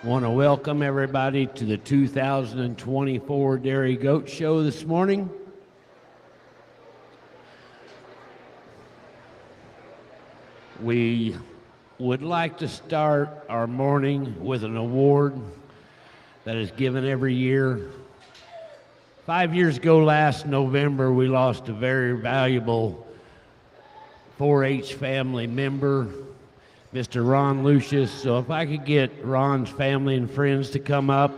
Want to welcome everybody to the 2024 Dairy Goat Show this morning. We would like to start our morning with an award that is given every year. 5 years ago, last November, we lost a very valuable 4-H family member, Mr. Ron Lucius. So if I could get Ron's family and friends to come up.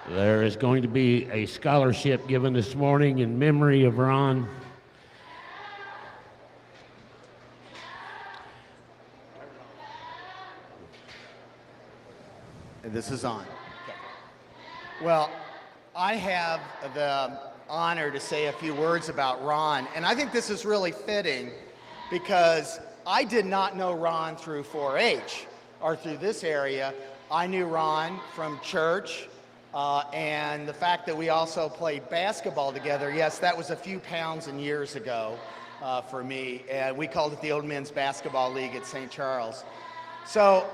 There is going to be a scholarship given this morning in memory of Ron. This is on. Well, I have the honor to say a few words about Ron, and I think this is really fitting because I did not know Ron through 4-H or through this area. I knew Ron from church, and the fact that we also played basketball together, yes, that was a few pounds and years ago for me, and we called it the Old Men's Basketball League at St. Charles. So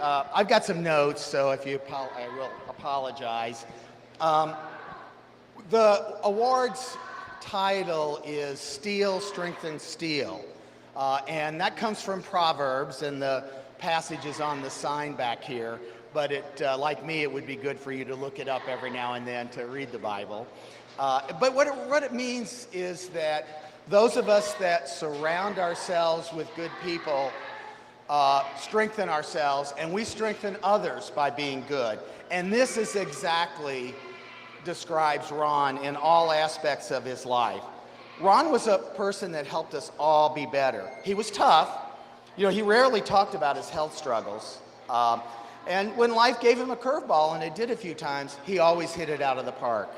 I've got some notes, so I will apologize. The award's title is Steel Strengthens Steel, and that comes from Proverbs, and the passage is on the sign back here, but like me, it would be good for you to look it up every now and then to read the Bible. But what it means is that those of us that surround ourselves with good people strengthen ourselves, and we strengthen others by being good. And this is exactly describes Ron in all aspects of his life. Ron was a person that helped us all be better. He was tough. You know, he rarely talked about his health struggles. And when life gave him a curveball, and it did a few times, he always hit it out of the park.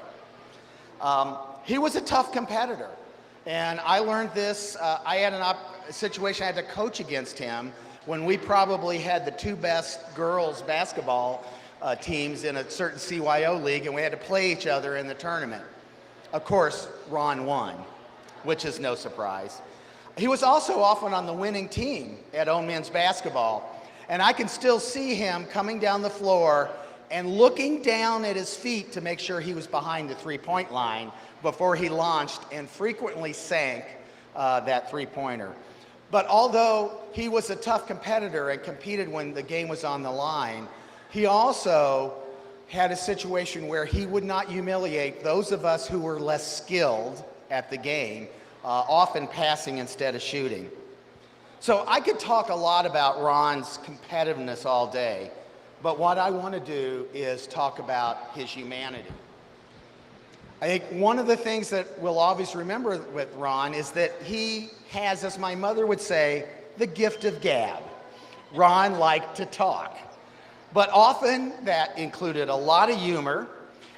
He was a tough competitor. And I learned this, I had a situation I had to coach against him when we probably had the two best girls basketball teams in a certain CYO league, and we had to play each other in the tournament. Of course, Ron won, which is no surprise. He was also often on the winning team at Old Men's Basketball, and I can still see him coming down the floor and looking down at his feet to make sure he was behind the three-point line before he launched and frequently sank that three-pointer. But although he was a tough competitor and competed when the game was on the line, he also had a situation where he would not humiliate those of us who were less skilled at the game, often passing instead of shooting. So I could talk a lot about Ron's competitiveness all day, but what I want to do is talk about his humanity. I think one of the things that we'll always remember with Ron is that he has, as my mother would say, the gift of gab. Ron liked to talk. But often that included a lot of humor,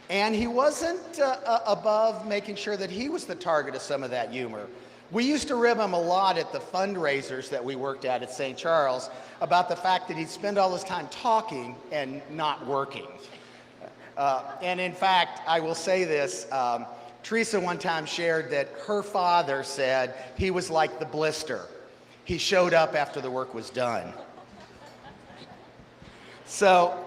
and he wasn't above making sure that he was the target of some of that humor. We used to rib him a lot at the fundraisers that we worked at St. Charles about the fact that he'd spend all his time talking and not working. And in fact, I will say this, Teresa one time shared that her father said he was like the blister. He showed up after the work was done. So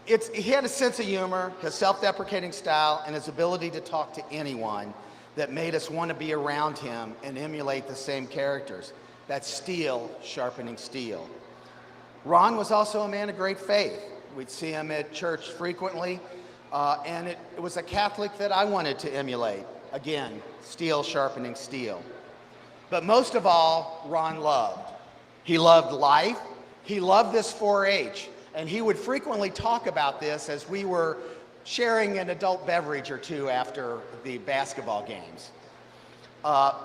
he had a sense of humor, his self-deprecating style, and his ability to talk to anyone that made us want to be around him and emulate the same characters. That's steel sharpening steel. Ron was also a man of great faith. We'd see him at church frequently, and it was a Catholic that I wanted to emulate. Again, steel sharpening steel. But most of all, Ron loved. He loved life. He loved this 4-H, and he would frequently talk about this as we were sharing an adult beverage or two after the basketball games.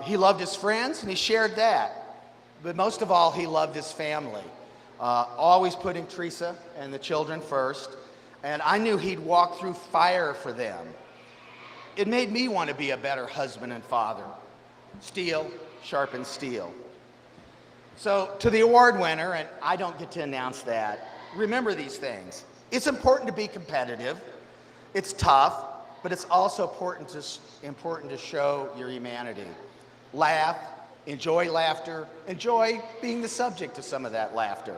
He loved his friends, and he shared that. But most of all, he loved his family, always putting Teresa and the children first, and I knew he'd walk through fire for them. It made me want to be a better husband and father. Steel sharpens steel. So to the award winner, and I don't get to announce that, remember these things. It's important to be competitive. It's tough, but it's also important to show your humanity. Laugh, Enjoy laughter. Enjoy being the subject of some of that laughter.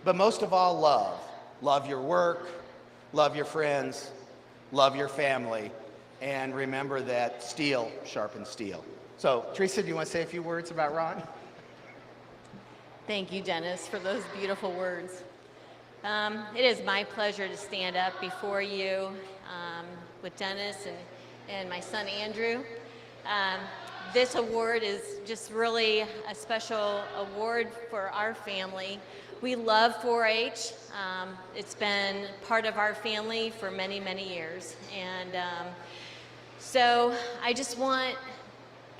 But most of all, love. Love your work, love your friends, love your family, and remember that steel sharpens steel. So, Teresa, do you want to say a few words about Ron? Thank you, Dennis, for those beautiful words. It is my pleasure to stand up before you with Dennis and my son Andrew. This award is just really a special award for our family. We love 4-H. It's been part of our family for many, many years. And so I just want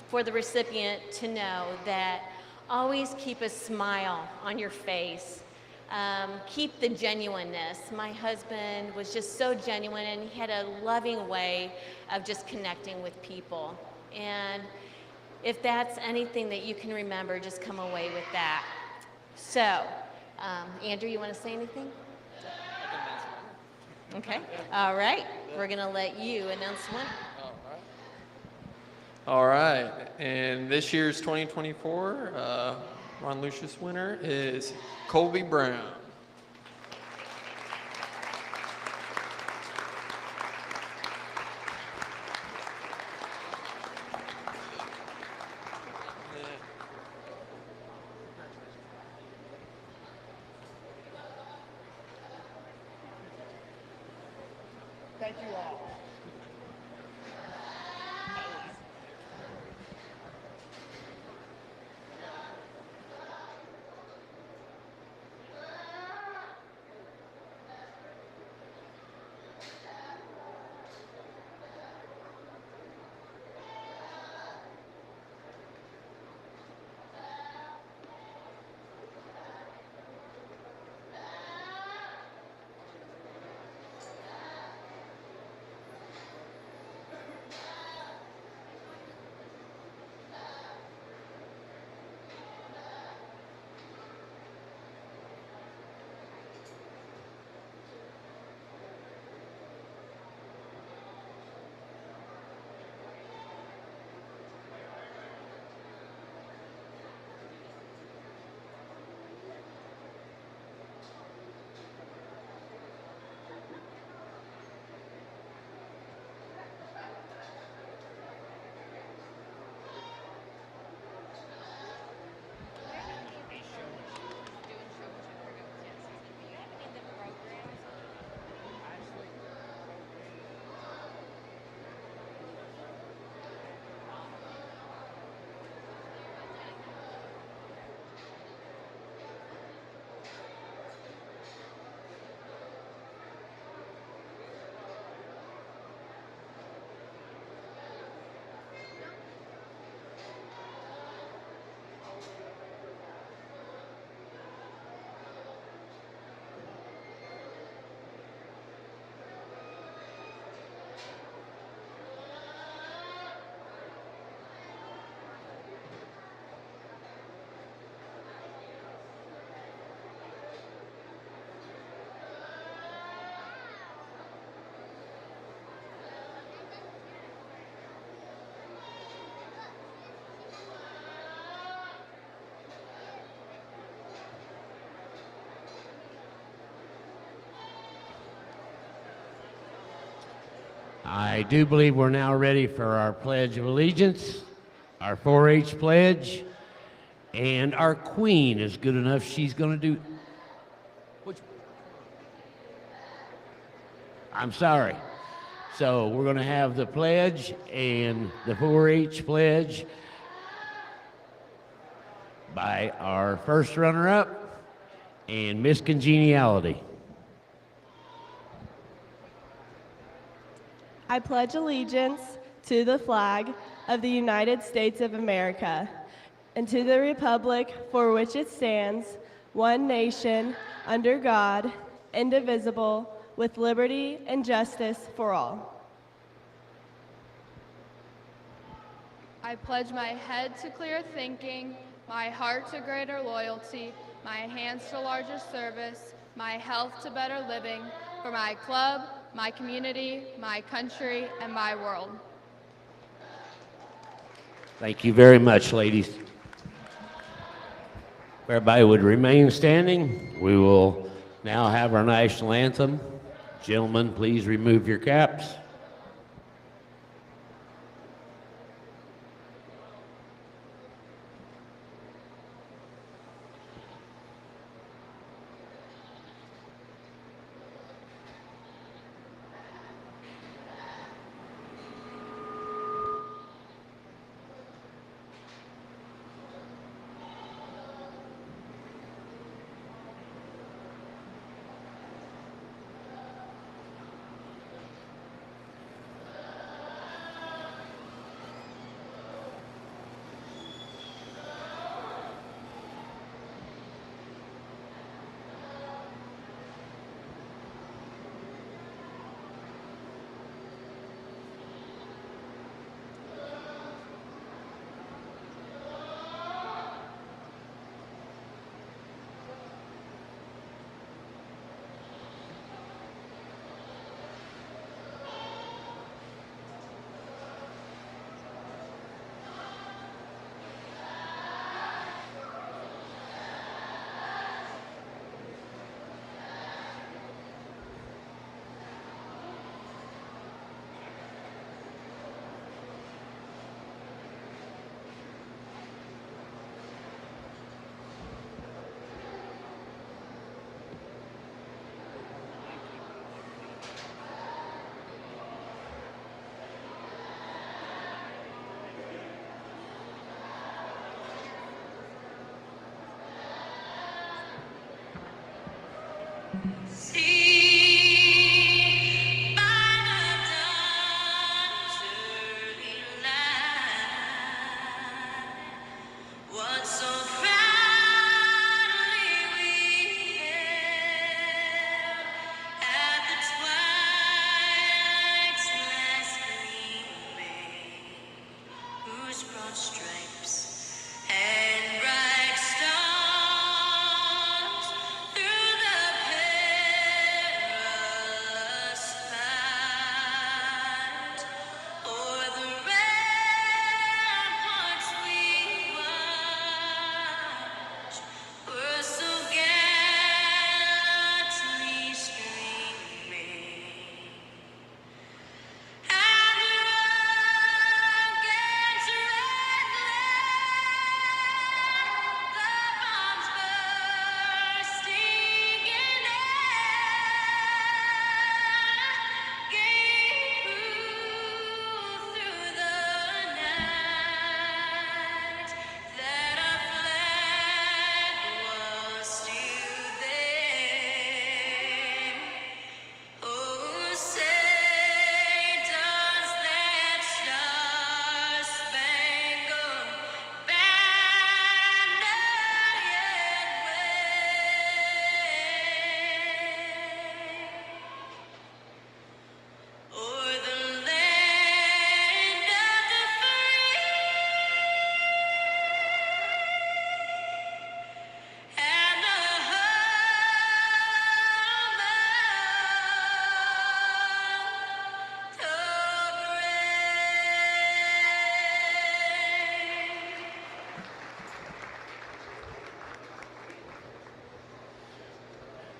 for the recipient to know that always keep a smile on your face. Keep the genuineness. My husband was just so genuine, and he had a loving way of just connecting with people. And if that's anything that you can remember, just come away with that. So, Andrew, you want to say anything? Okay. All right. We're going to let you announce one. All right. And this year's 2024 Ron Lucius winner is Colby Brown. Thank you all. I do believe we're now ready for our Pledge of Allegiance, our 4-H pledge, and our queen is good enough. She's going to do. I'm sorry. So we're going to have the pledge and the 4-H pledge by our first runner-up and Miss Congeniality. I pledge allegiance to the flag of the United States of America and to the republic for which it stands, one nation, under God, indivisible, with liberty and justice for all. I pledge my head to clear thinking, my heart to greater loyalty, my hands to larger service, my health to better living, for my club, my community, my country, and my world. Thank you very much, ladies. everybody would remain standing, we will now have our national anthem. Gentlemen, please remove your caps.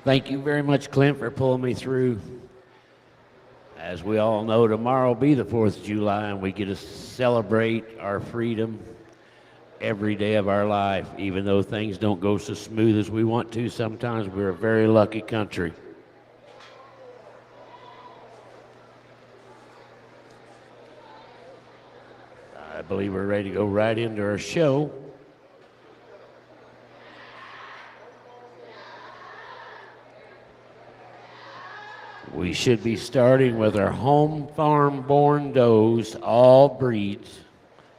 Thank you very much, Clint, for pulling me through. As we all know, tomorrow will be the 4th of July, and we get to celebrate our freedom every day of our life. Even though things don't go so smooth as we want to sometimes, we're a very lucky country. I believe we're ready to go right into our show. We should be starting with our home farm born does, all breeds.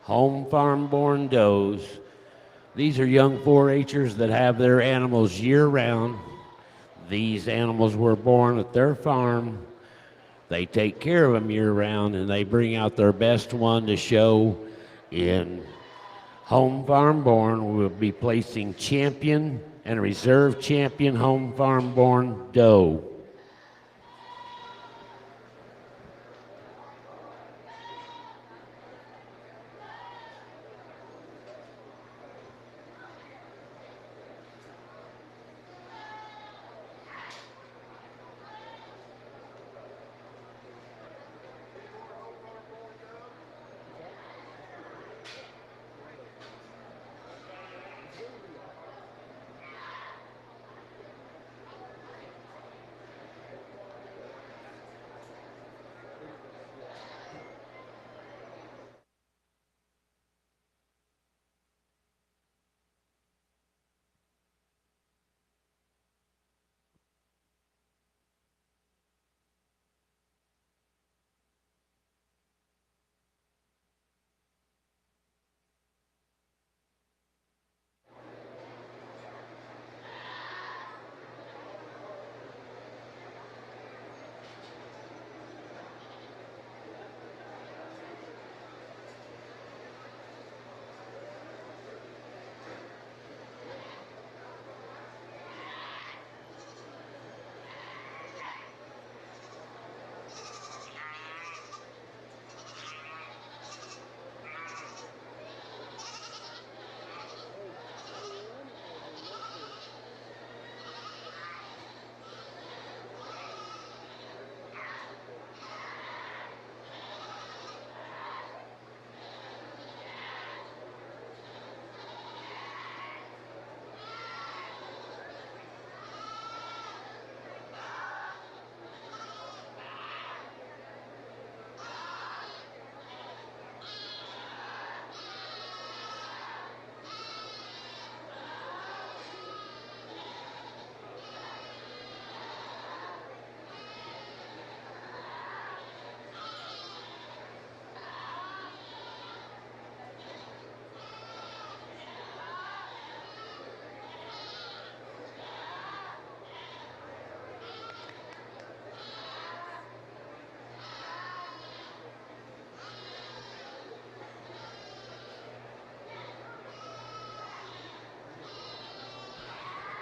Home farm born does. These are young 4-H'ers that have their animals year round. These animals were born at their farm. They take care of them year round, and they bring out their best one to show in home farm born. We'll be placing champion and reserve champion home farm born doe.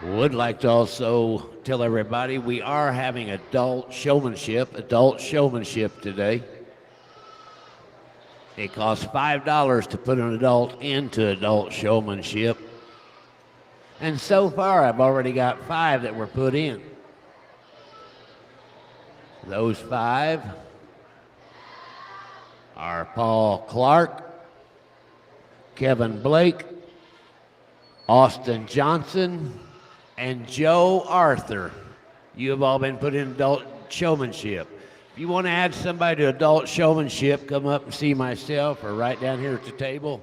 Would like to also tell everybody we are having adult showmanship today. It costs $5 to put an adult into adult showmanship. And so far, I've already got 5 that were put in. Those 5 are Paul Clark, Kevin Blake, Austin Johnson, and Joe Arthur. You have all been put in adult showmanship. If you want to add somebody to adult showmanship, come up and see myself or right down here at the table.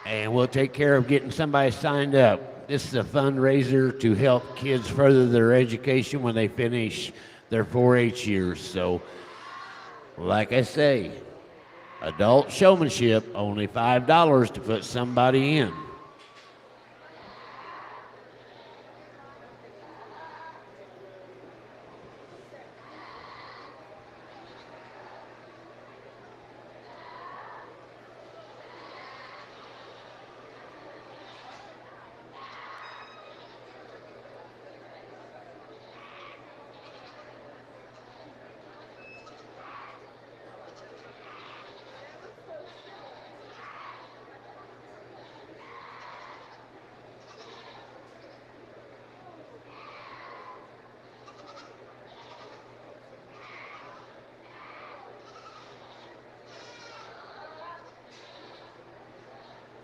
And we'll take care of getting somebody signed up. This is a fundraiser to help kids further their education when they finish their 4-H years. So, like I say, adult showmanship, only $5 to put somebody in.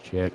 Check.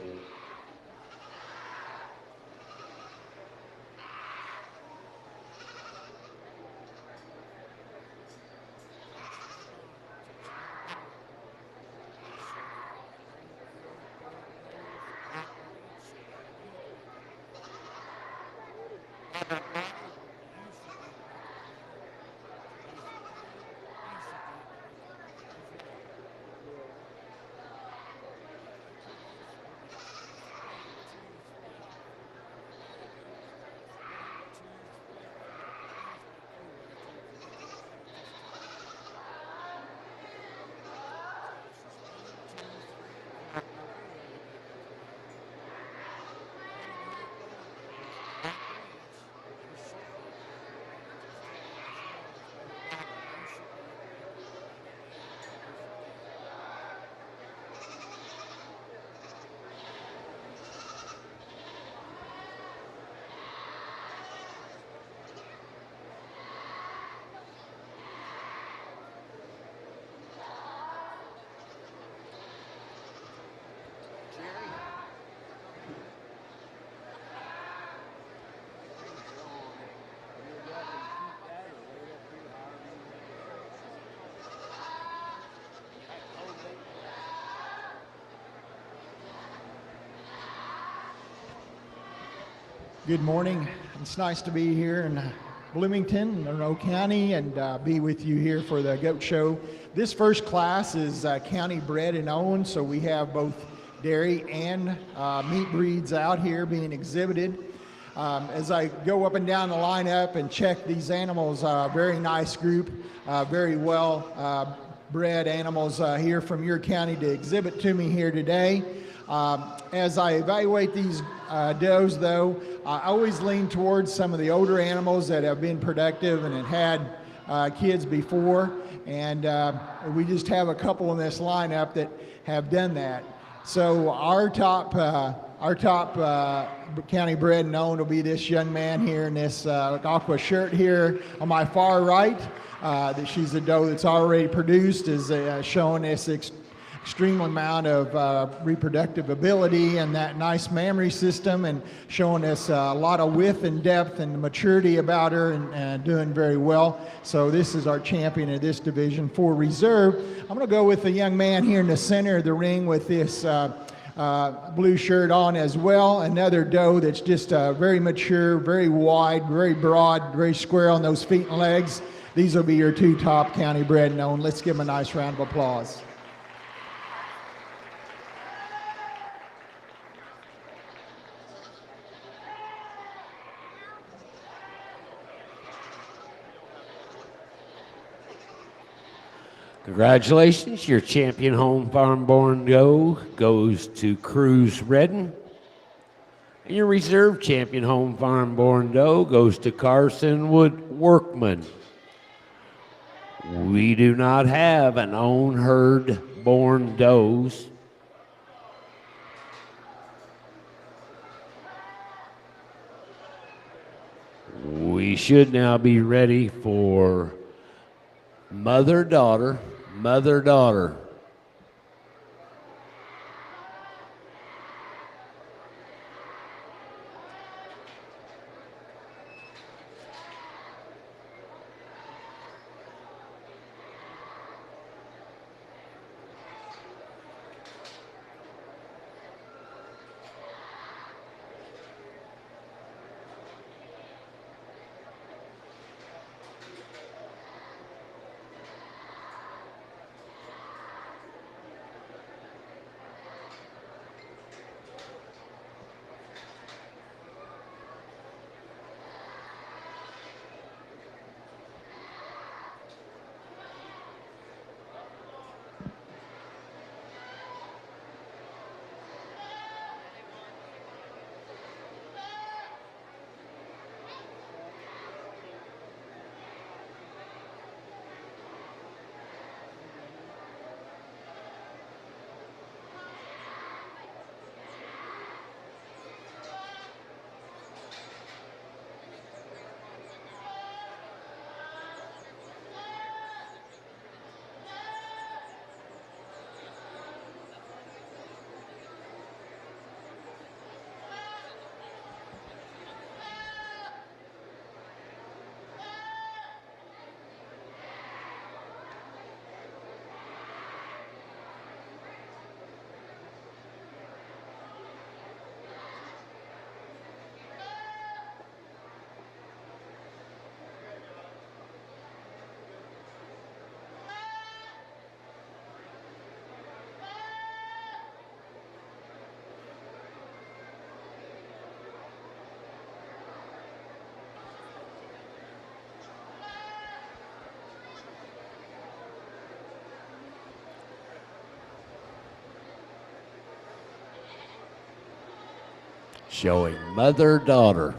Good morning. It's nice to be here in Bloomington, Monroe County, and be with you here for the goat show. This first class is county bred and owned, so we have both dairy and meat breeds out here being exhibited. As I go up and down the lineup and check these animals, very nice group, very well bred animals here from your county to exhibit to me here today. As I evaluate these does, though, I always lean towards some of the older animals that have been productive and have had kids before, and we just have a couple in this lineup that have done that. So our top county bred and owned will be this young man here in this aqua shirt here on my far right. That she's a doe that's already produced, is showing this extreme amount of reproductive ability and that nice mammary system, and showing us a lot of width and depth and maturity about her, and doing very well. So this is our champion of this division. For reserve, I'm going to go with the young man here in the center of the ring with this blue shirt on as well. Another doe that's just very mature, very wide, very broad, very square on those feet and legs. These will be your two top county bred and owned. Let's give them a nice round of applause. Congratulations, your champion home farm born doe goes to Cruz Redden. And your reserve champion home farm born doe goes to Carson Workman. We do not have an own herd born does. We should now be ready for mother-daughter, mother-daughter. Showing mother-daughter.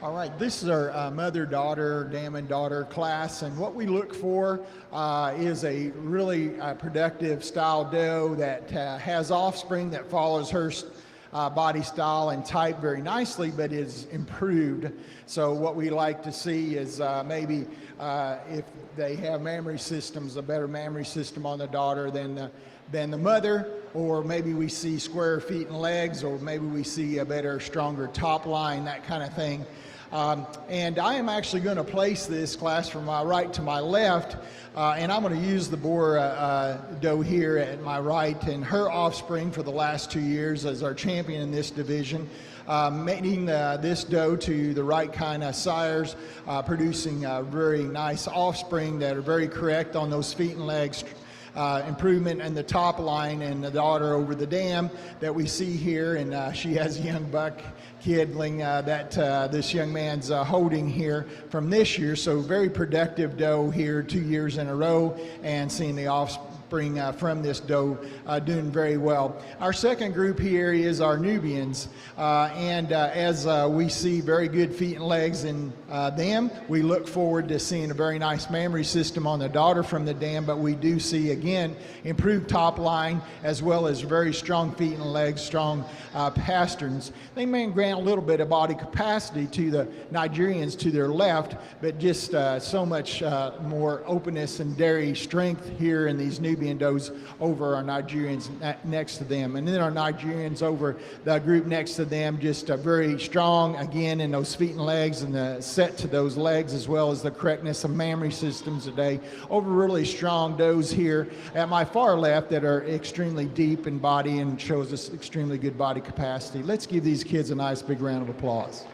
All right, this is our mother-daughter, dam and daughter class, and what we look for is a really productive style doe that has offspring that follows her body style and type very nicely, but is improved. So what we like to see is maybe if they have mammary systems, a better mammary system on the daughter than the mother, or maybe we see square feet and legs, or maybe we see a better, stronger top line, that kind of thing. And I am actually going to place this class from my right to my left, and I'm going to use the Boer doe here at my right and her offspring for the last 2 years as our champion in this division, mating this doe to the right kind of sires, producing very nice offspring that are very correct on those feet and legs. Improvement in the top line, and the daughter over the dam that we see here, and she has a young buck kidling that this young man's holding here from this year. So very productive doe here 2 years in a row, and seeing the offspring from this doe doing very well. Our second group here is our Nubians, and as we see very good feet and legs in them, we look forward to seeing a very nice mammary system on the daughter from the dam, but we do see again improved top line as well as very strong feet and legs, strong pasterns. They may grant a little bit of body capacity to the Nigerians to their left, but just so much more openness and dairy strength here in these Nubian does over our Nigerians next to them. And then our Nigerians over the group next to them, just very strong again in those feet and legs, and the set to those legs, as well as the correctness of mammary systems today. Over really strong does here at my far left that are extremely deep in body and shows us extremely good body capacity. Let's give these kids a nice big round of applause.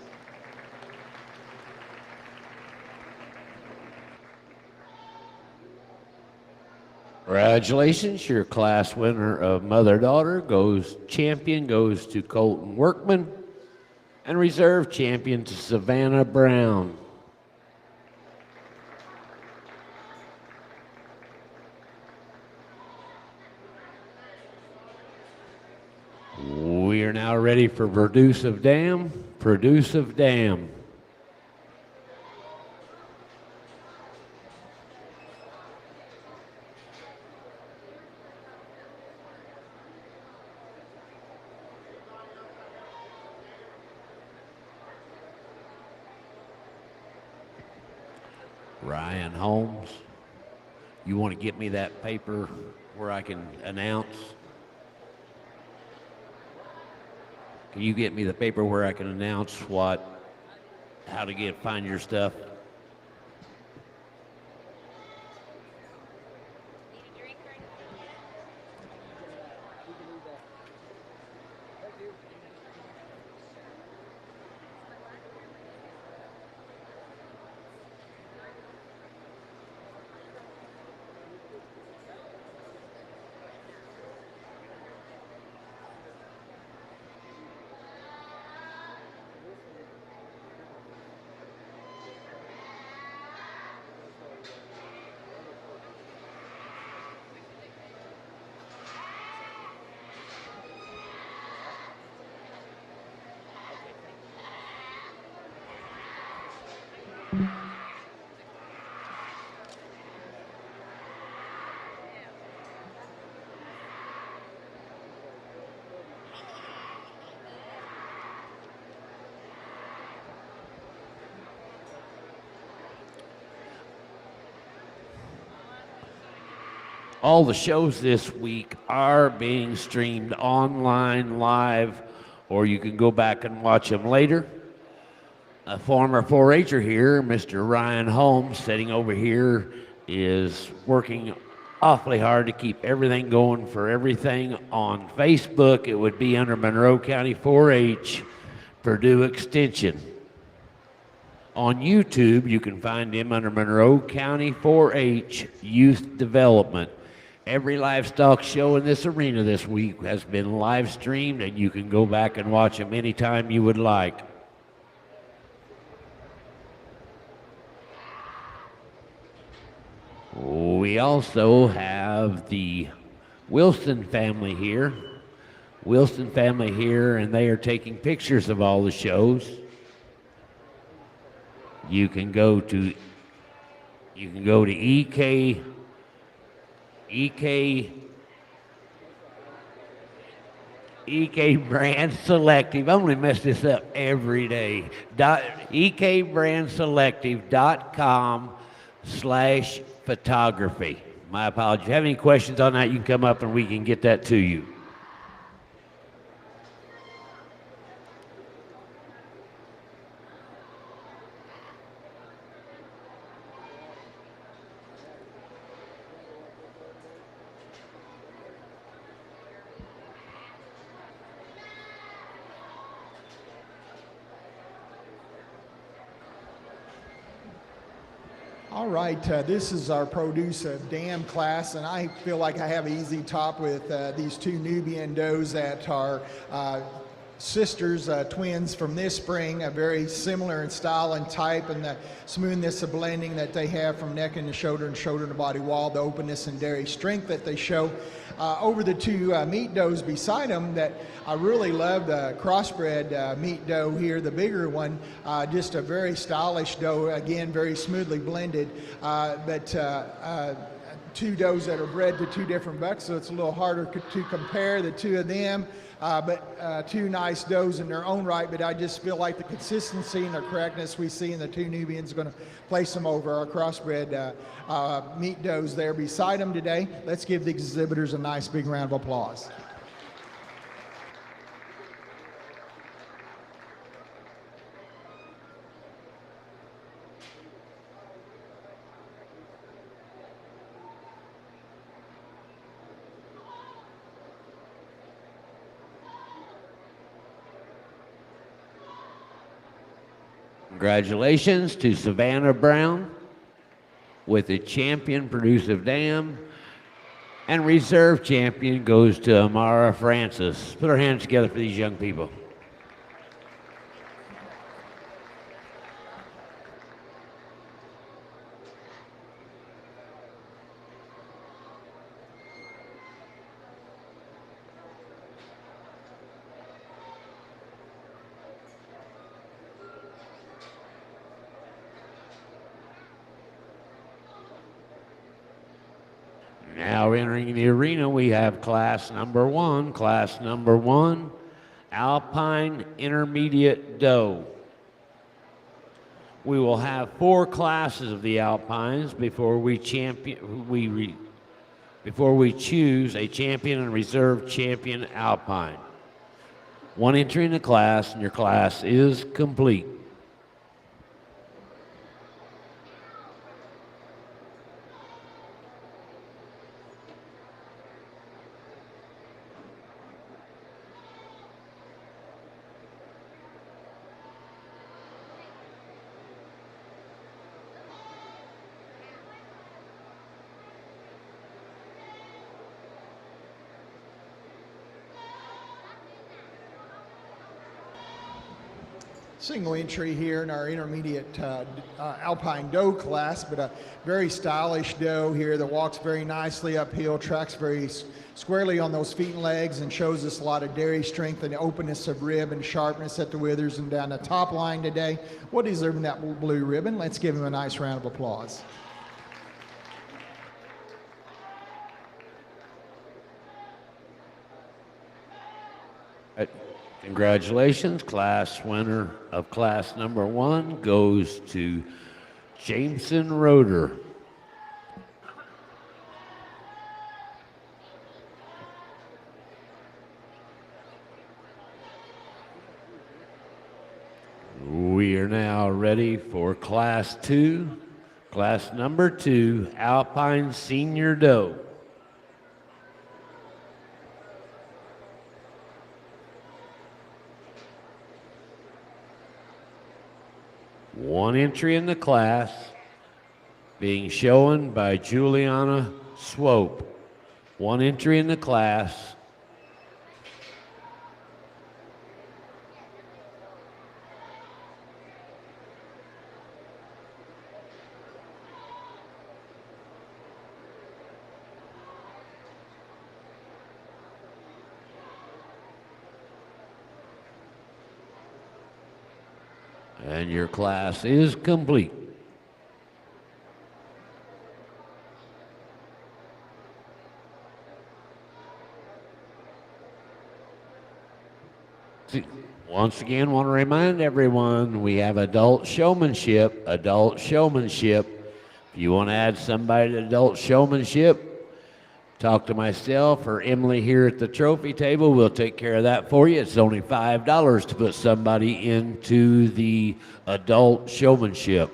Congratulations, your class winner of mother-daughter champion goes to Colton Workman, and reserve champion to Savannah Brown. We are now ready for Produce of Dam. Produce of Dam. Ryan Holmes, you want to get me that paper where I can announce? Can you get me the paper where I can announce how to find your stuff? All the shows this week are being streamed online live, or you can go back and watch them later. A former 4-H'er here, Mr. Ryan Holmes, sitting over here, is working awfully hard to keep everything going for everything. On Facebook, it would be under Monroe County 4-H, Purdue Extension. On YouTube, you can find him under Monroe County 4-H Youth Development. Every livestock show in this arena this week has been live streamed, and you can go back and watch them anytime you would like. We also have the Wilson family here. And they are taking pictures of all the shows. You can go to EK Brand Selective. I'm going to mess this up every day. ekbrandselective.com/photography. My apologies. If you have any questions on that, you can come up and we can get that to you. All right, this is our produce dam class, and I feel like I have an easy top with these two Nubian does that are sisters, twins from this spring, very similar in style and type, and the smoothness of blending that they have from neck and shoulder to body wall, the openness and dairy strength that they show. Over the two meat does beside them that I really love the crossbred meat doe here, the bigger one, just a very stylish doe, again, very smoothly blended, but two does that are bred to two different bucks, so it's a little harder to compare the two of them. But two nice does in their own right, but I just feel like the consistency and the correctness we see in the two Nubians are going to place them over our crossbred meat does there beside them today. Let's give the exhibitors a nice big round of applause. Congratulations to Savannah Brown with the champion producive dam, and reserve champion goes to Amara Francis. Put our hands together for these young people. Now entering the arena, we have class number one, Alpine Intermediate Doe. We will have 4 classes of the Alpines before we choose a champion and reserve champion Alpine. 1 entry in the class, and your class is complete. Single entry here in our intermediate Alpine doe class, but a very stylish doe here that walks very nicely uphill, tracks very squarely on those feet and legs, and shows us a lot of dairy strength and openness of rib and sharpness at the withers and down the top line today. Well deserving that blue ribbon. Let's give him a nice round of applause. Congratulations, class winner of class number 1 goes to Jameson Roeder. We are now ready for class 2, class number 2, Alpine Senior Doe. One entry in the class being shown by Juliana Swope. 1 entry in the class. And your class is complete. Once again, want to remind everyone we have adult showmanship, adult showmanship. If you want to add somebody to adult showmanship, talk to myself or Emily here at the trophy table. We'll take care of that for you. It's only $5 to put somebody into the adult showmanship.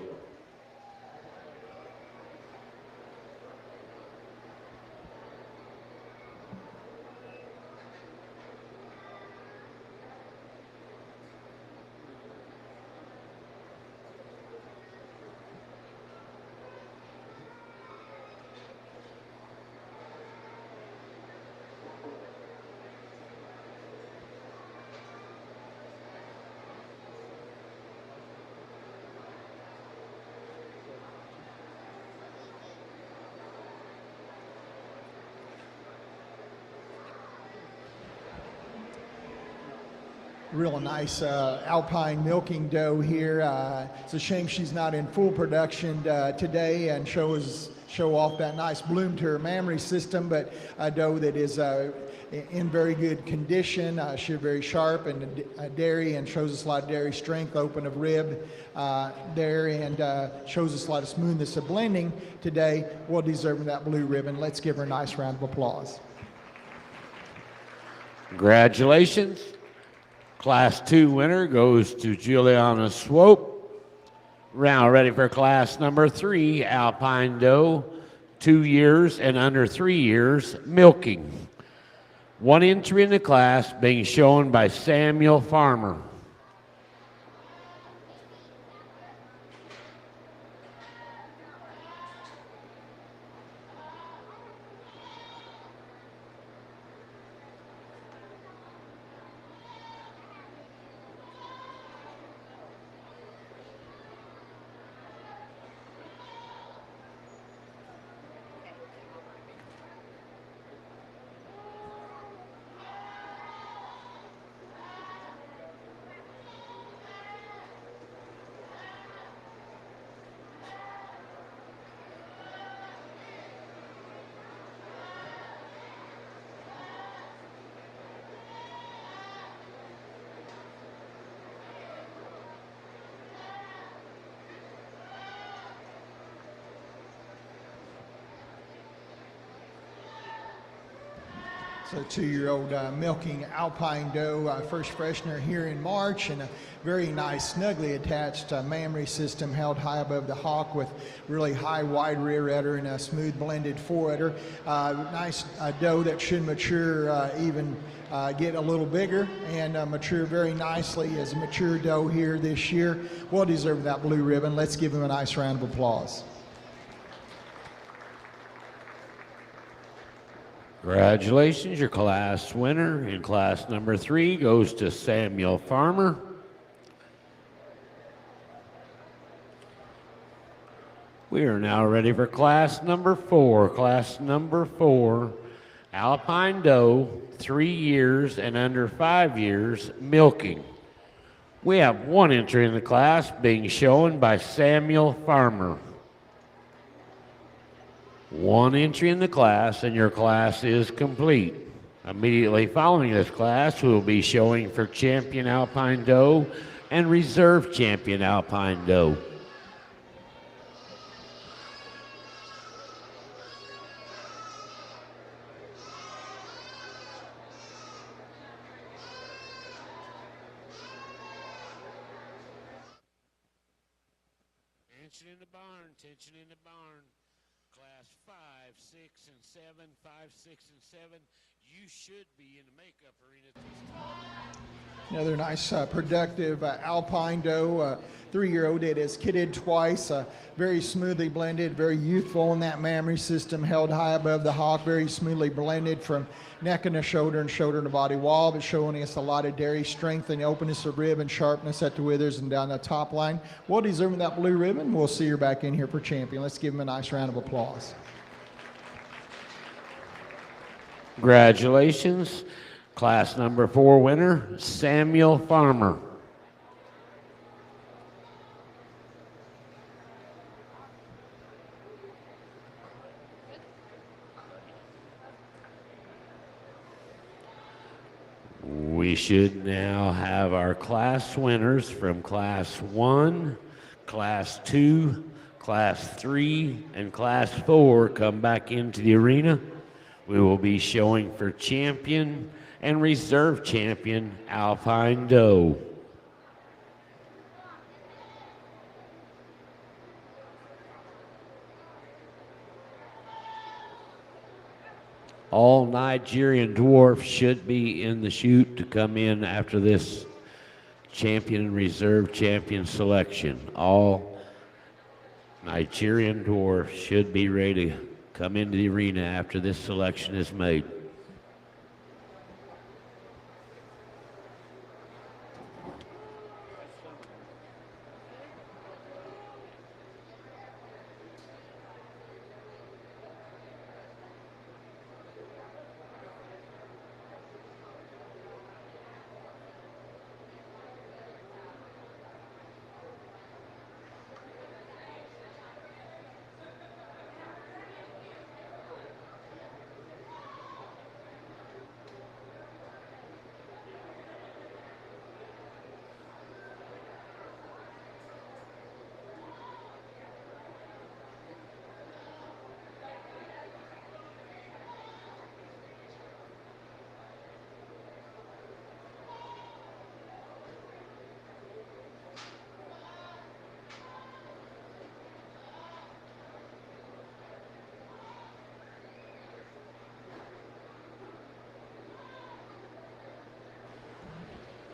Real nice Alpine milking doe here. It's a shame she's not in full production today and show off that nice bloom to her mammary system, but a doe that is in very good condition. She's very sharp and dairy and shows us a lot of dairy strength, open of rib there, and shows us a lot of smoothness of blending today. Well deserving that blue ribbon. Let's give her a nice round of applause. Congratulations. Class 2 winner goes to Juliana Swope. Now ready for class number 3, Alpine doe, 2 years and under 3 years, milking. One entry in the class being shown by Samuel Farmer. So 2-year-old milking Alpine doe, first freshener here in March, and a very nice snugly attached mammary system held high above the hock with really high wide rear udder and a smooth blended fore udder. Nice doe that should mature even get a little bigger and mature very nicely as a mature doe here this year. Well deserved that blue ribbon. Let's give him a nice round of applause. Congratulations, your class winner in class number 3 goes to Samuel Farmer. We are now ready for class number 4. Class number 4, Alpine doe, 3 years and under 5 years, milking. We have one entry in the class being shown by Samuel Farmer. One entry in the class, and your class is complete. Immediately following this class, we will be showing for Champion Alpine Doe and Reserve Champion Alpine Doe. Tension in the barn, tension in the barn. Class 5, 6, and 7, 5, 6, and 7. You should be in the makeup arena at this time. Another nice, productive Alpine doe, 3-year-old that is kidded twice, very smoothly blended, very youthful in that mammary system, held high above the hock, very smoothly blended from neck and shoulder to body wall, but showing us a lot of dairy strength and openness of rib and sharpness at the withers and down the top line. Well deserving that blue ribbon. We'll see her back in here for champion. Let's give him a nice round of applause. Congratulations. Class number 4 winner, Samuel Farmer. We should now have our class winners from Class 1, Class 2, Class 3, and Class 4 come back into the arena. We will be showing for champion and reserve champion Alpine doe. All Nigerian dwarfs should be in the chute to come in after this champion and reserve champion selection. All Nigerian dwarfs should be ready to come into the arena after this selection is made.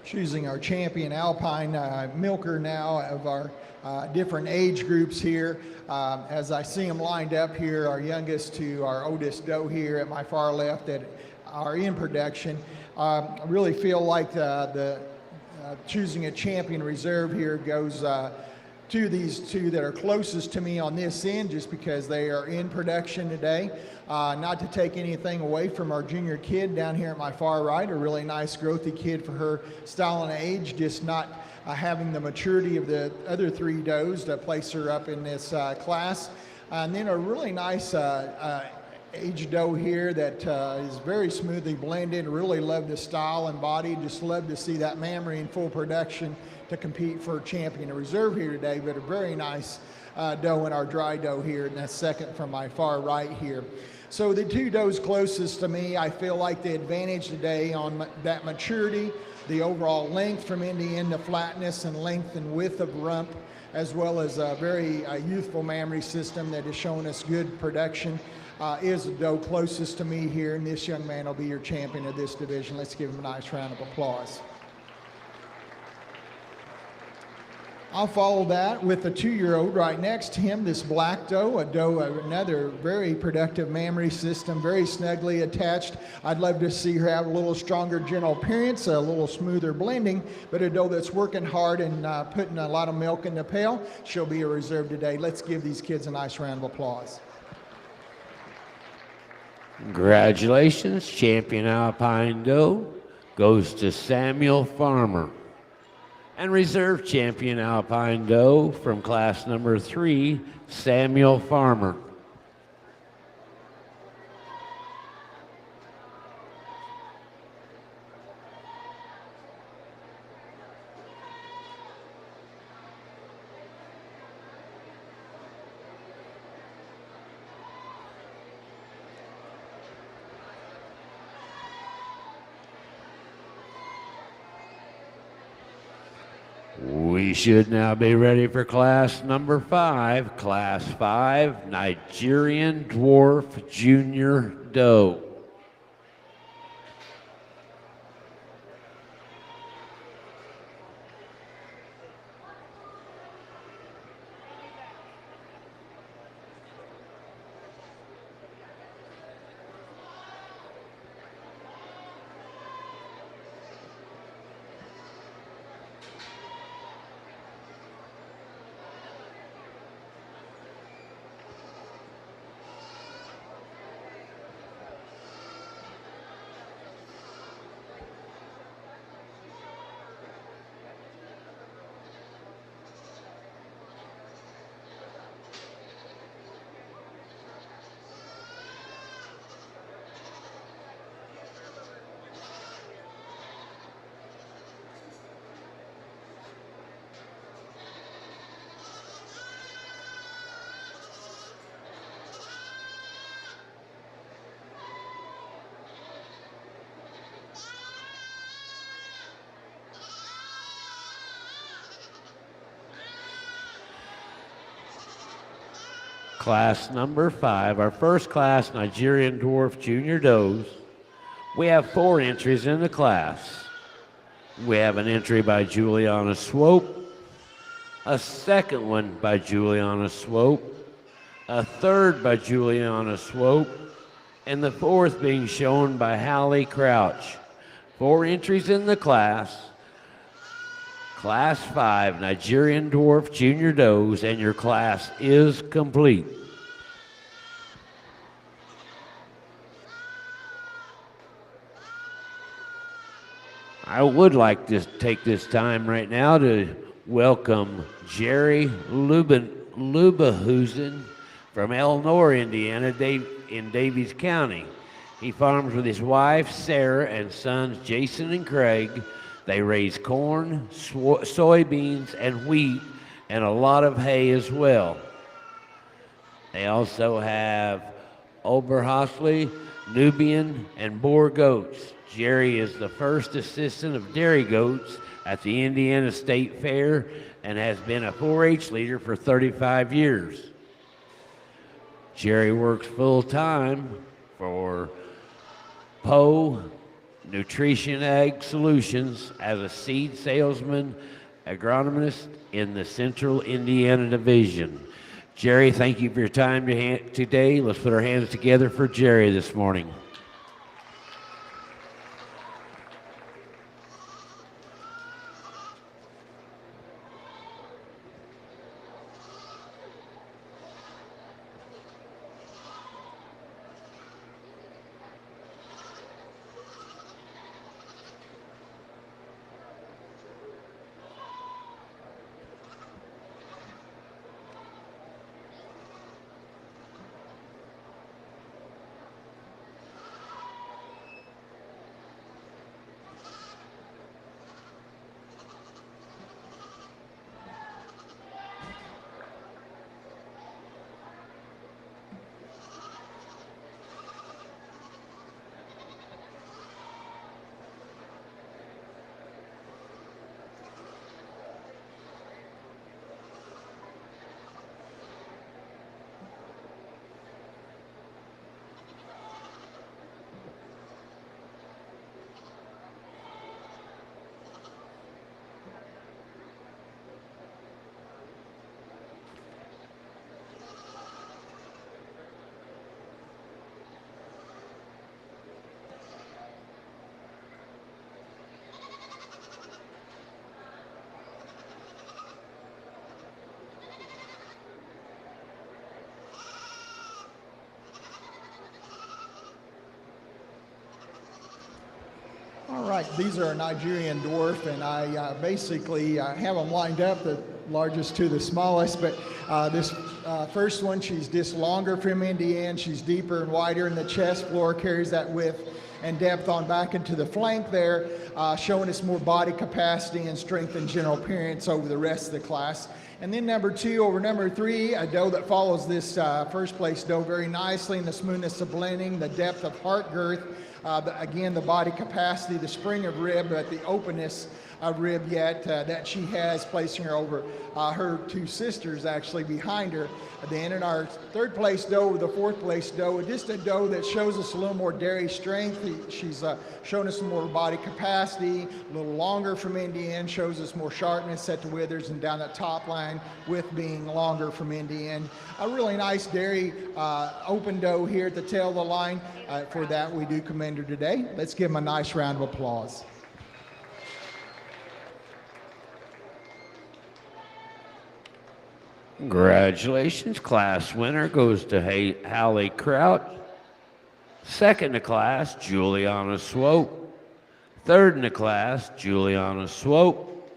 Choosing our champion Alpine milker now of our different age groups here. As I see them lined up here, our youngest to our oldest doe here at my far left that are in production. I really feel like choosing a champion reserve here goes to these two that are closest to me on this end just because they are in production today. Not to take anything away from our junior kid down here at my far right, a really nice growthy kid for her style and age, just not having the maturity of the other three does to place her up in this class. And then a really nice age doe here that is very smoothly blended. Really love the style and body. Just love to see that mammary in full production to compete for champion and reserve here today. But a very nice doe in our dry doe here, and that's second from my far right here. So the two does closest to me, I feel like the advantage today on that maturity, the overall length from end to end, the flatness and length and width of rump, as well as a very youthful mammary system that has shown us good production, is the doe closest to me here, and this young man will be your champion of this division. Let's give him a nice round of applause. I'll follow that with a 2-year-old right next to him, this black doe, another very productive mammary system, very snugly attached. I'd love to see her have a little stronger general appearance, a little smoother blending, but a doe that's working hard and putting a lot of milk in the pail. She'll be a reserve today. Let's give these kids a nice round of applause. Congratulations, champion Alpine doe goes to Samuel Farmer. And reserve champion Alpine doe from class number 3, Samuel Farmer. We should now be ready for class number 5, class 5, Nigerian dwarf junior doe. Class number 5, our first class, Nigerian dwarf junior does. We have 4 entries in the class. We have an entry by Juliana Swope, a second one by Juliana Swope, a third by Juliana Swope, and the fourth being shown by Hallie Crouch. 4 entries in the class. Class 5, Nigerian dwarf junior does, and your class is complete. I would like to take this time right now to welcome Jerry Lubehusen from Elnor, Indiana, in Davies County. He farms with his wife, Sarah, and sons, Jason and Craig. They raise corn, soybeans, and wheat, and a lot of hay as well. They also have Oberhasli, Nubian, and Boer goats. Jerry is the first assistant of dairy goats at the Indiana State Fair and has been a 4-H leader for 35 years. Jerry works full-time for Poe Nutrition Ag Solutions as a seed salesman agronomist in the Central Indiana Division. Jerry, thank you for your time today. Let's put our hands together for Jerry this morning. All right, these are a Nigerian dwarf, and I basically have them lined up, the largest to the smallest, but this first one, she's just longer from Indian. She's deeper and wider in the chest floor, carries that width and depth on back into the flank there, showing us more body capacity and strength and general appearance over the rest of the class. And then number 2 over number 3, a doe that follows this first place doe very nicely in the smoothness of blending, the depth of heart girth, again, the body capacity, the spring of rib, but the openness of rib yet that she has, placing her over her 2 sisters actually behind her. Then in our 3rd place doe, the 4th place doe, just a doe that shows us a little more dairy strength. She's shown us some more body capacity, a little longer from Indian, shows us more sharpness at the withers and down that top line with being longer from Indian. A really nice dairy open doe here at the tail of the line. For that, we do commend her today. Let's give them a nice round of applause. Congratulations. Class winner goes to Hallie Crouch. Second to class, Juliana Swope. Third in the class, Juliana Swope.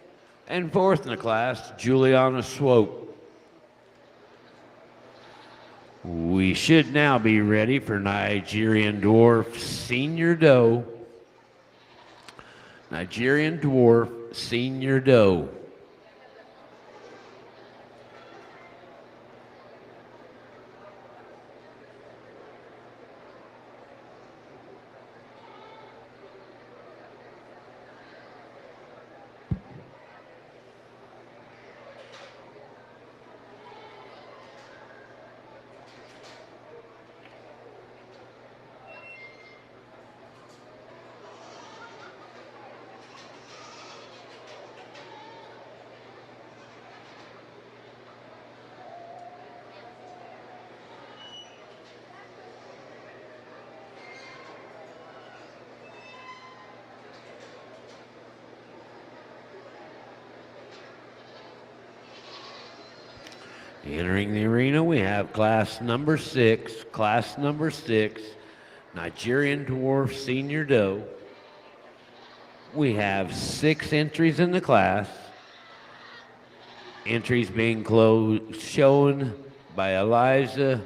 And fourth in the class, Juliana Swope. We should now be ready for Nigerian dwarf senior doe. Nigerian dwarf senior doe. Entering the arena, we have class number 6, Nigerian dwarf senior doe. We have 6 entries in the class. Entries being shown by Eliza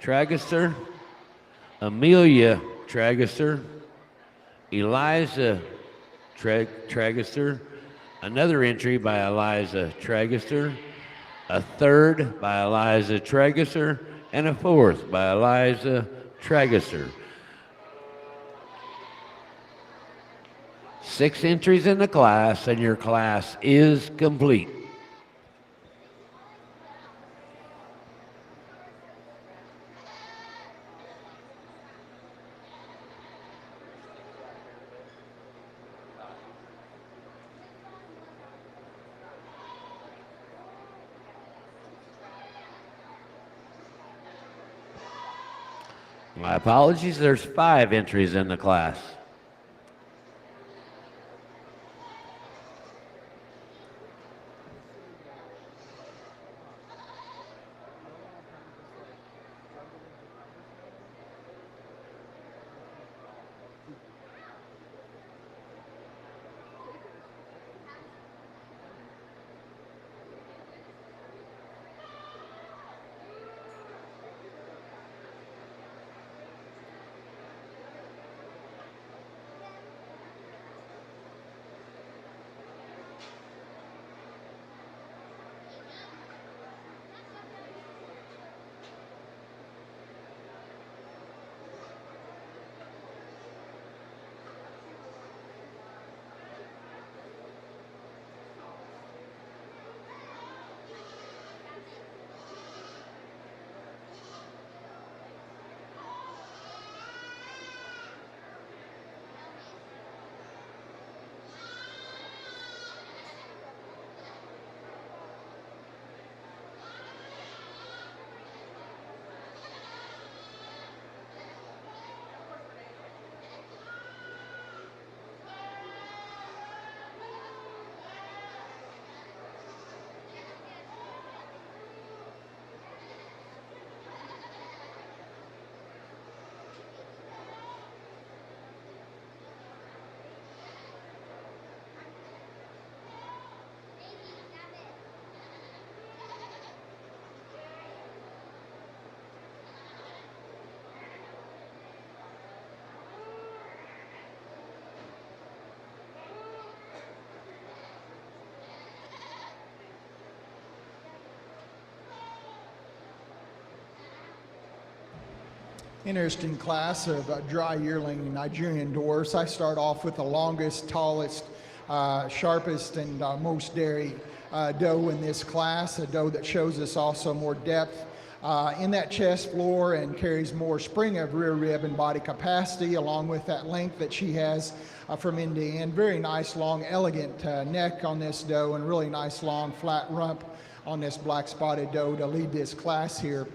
Trageser, Amelia Trageser, Eliza Trageser, another entry by Eliza Trageser, a third by Eliza Trageser, and a fourth by Eliza Trageser. 6 entries in the class, and your class is complete. My apologies, there's 5 entries in the class. Interesting class of dry yearling Nigerian dwarfs. I start off with the longest, tallest, sharpest, and most dairy doe in this class, a doe that shows us also more depth in that chest floor and carries more spring of rear rib and body capacity, along with that length that she has from end to end. Very nice, long, elegant neck on this doe, and really nice, long, flat rump on this black spotted doe to lead this class here.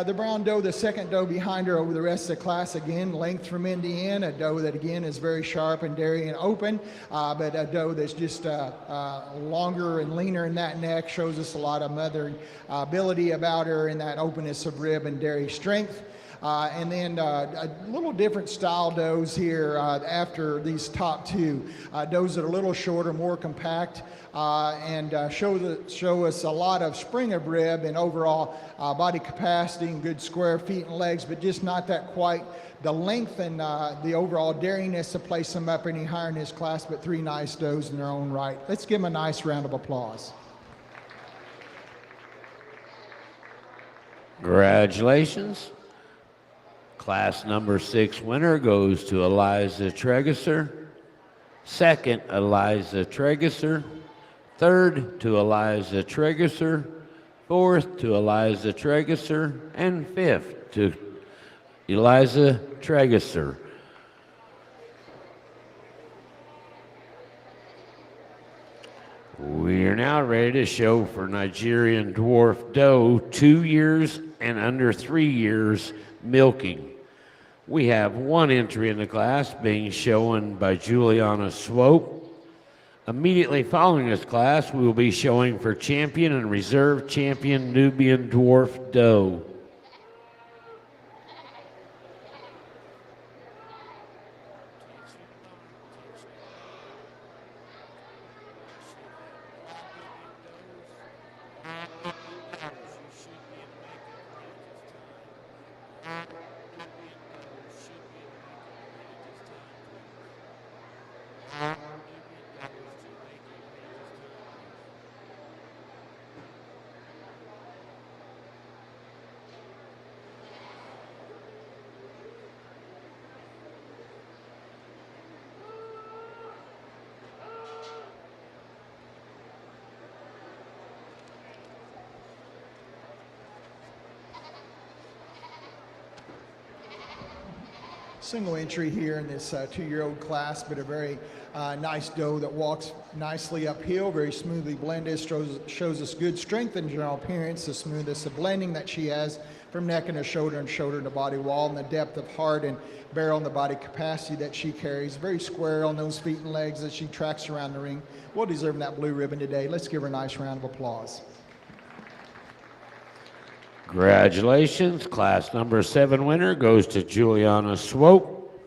The brown doe, the second doe behind her over the rest of the class, again, length from end to end, a doe that again is very sharp and dairy and open, but a doe that's just longer and leaner in that neck, shows us a lot of mothering ability about her in that openness of rib and dairy strength. And then a little different style does here after these top 2. Does that are a little shorter, more compact, and show us a lot of spring of rib and overall body capacity and good square feet and legs, but just not that quite the length and the overall dariness to place them up any higher in this class, but 3 nice does in their own right. Let's give them a nice round of applause. Congratulations. Class number 6 winner goes to Eliza Trageser. Second, Eliza Trageser. Third, to Eliza Trageser. Fourth, to Eliza Trageser. And fifth, to Eliza Trageser. We are now ready to show for Nigerian dwarf doe 2 years and under 3 years milking. We have 1 entry in the class being shown by Juliana Swope, Immediately following this class, we will be showing for champion and reserve champion Nubian dwarf doe. Single entry here in this 2-year-old class, but a very nice doe that walks nicely uphill, very smoothly blended, shows us good strength and general appearance, the smoothness of blending that she has from neck and shoulder to body wall, and the depth of heart and barrel and the body capacity that she carries. Very square on those feet and legs as she tracks around the ring. Well deserving that blue ribbon today. Let's give her a nice round of applause. Congratulations. Class number 7 winner goes to Juliana Swope.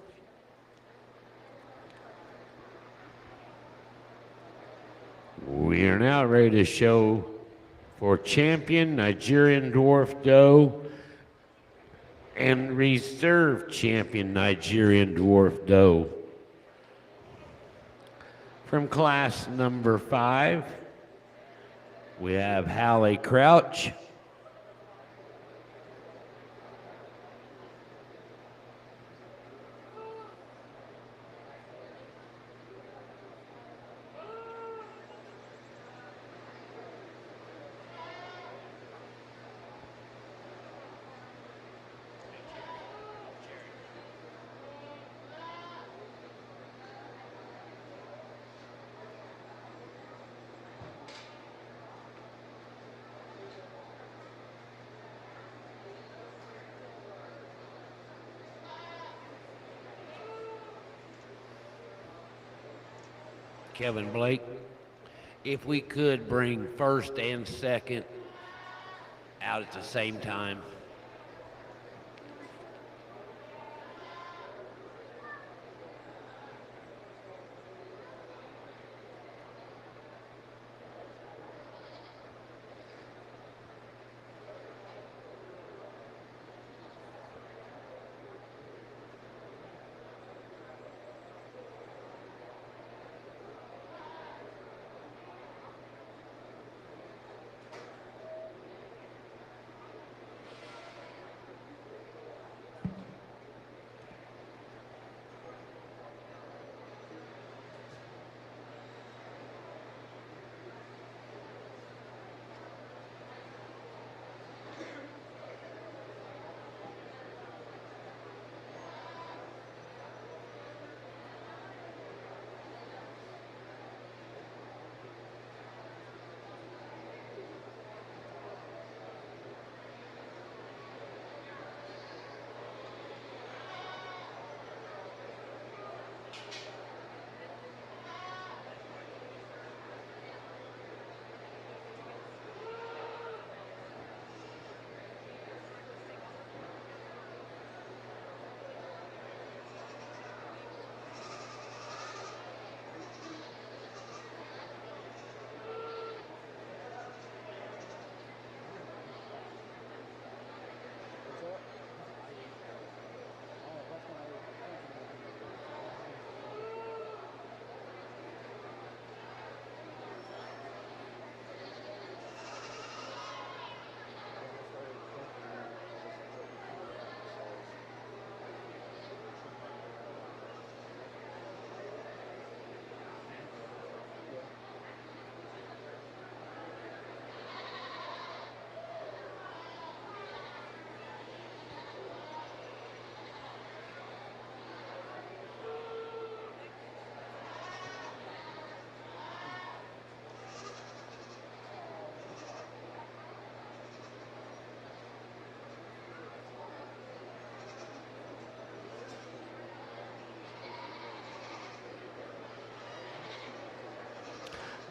We are now ready to show for champion Nigerian dwarf doe and reserve champion Nigerian dwarf doe. From class number 5, we have Hallie Crouch. Kevin Blake, if we could bring first and second out at the same time.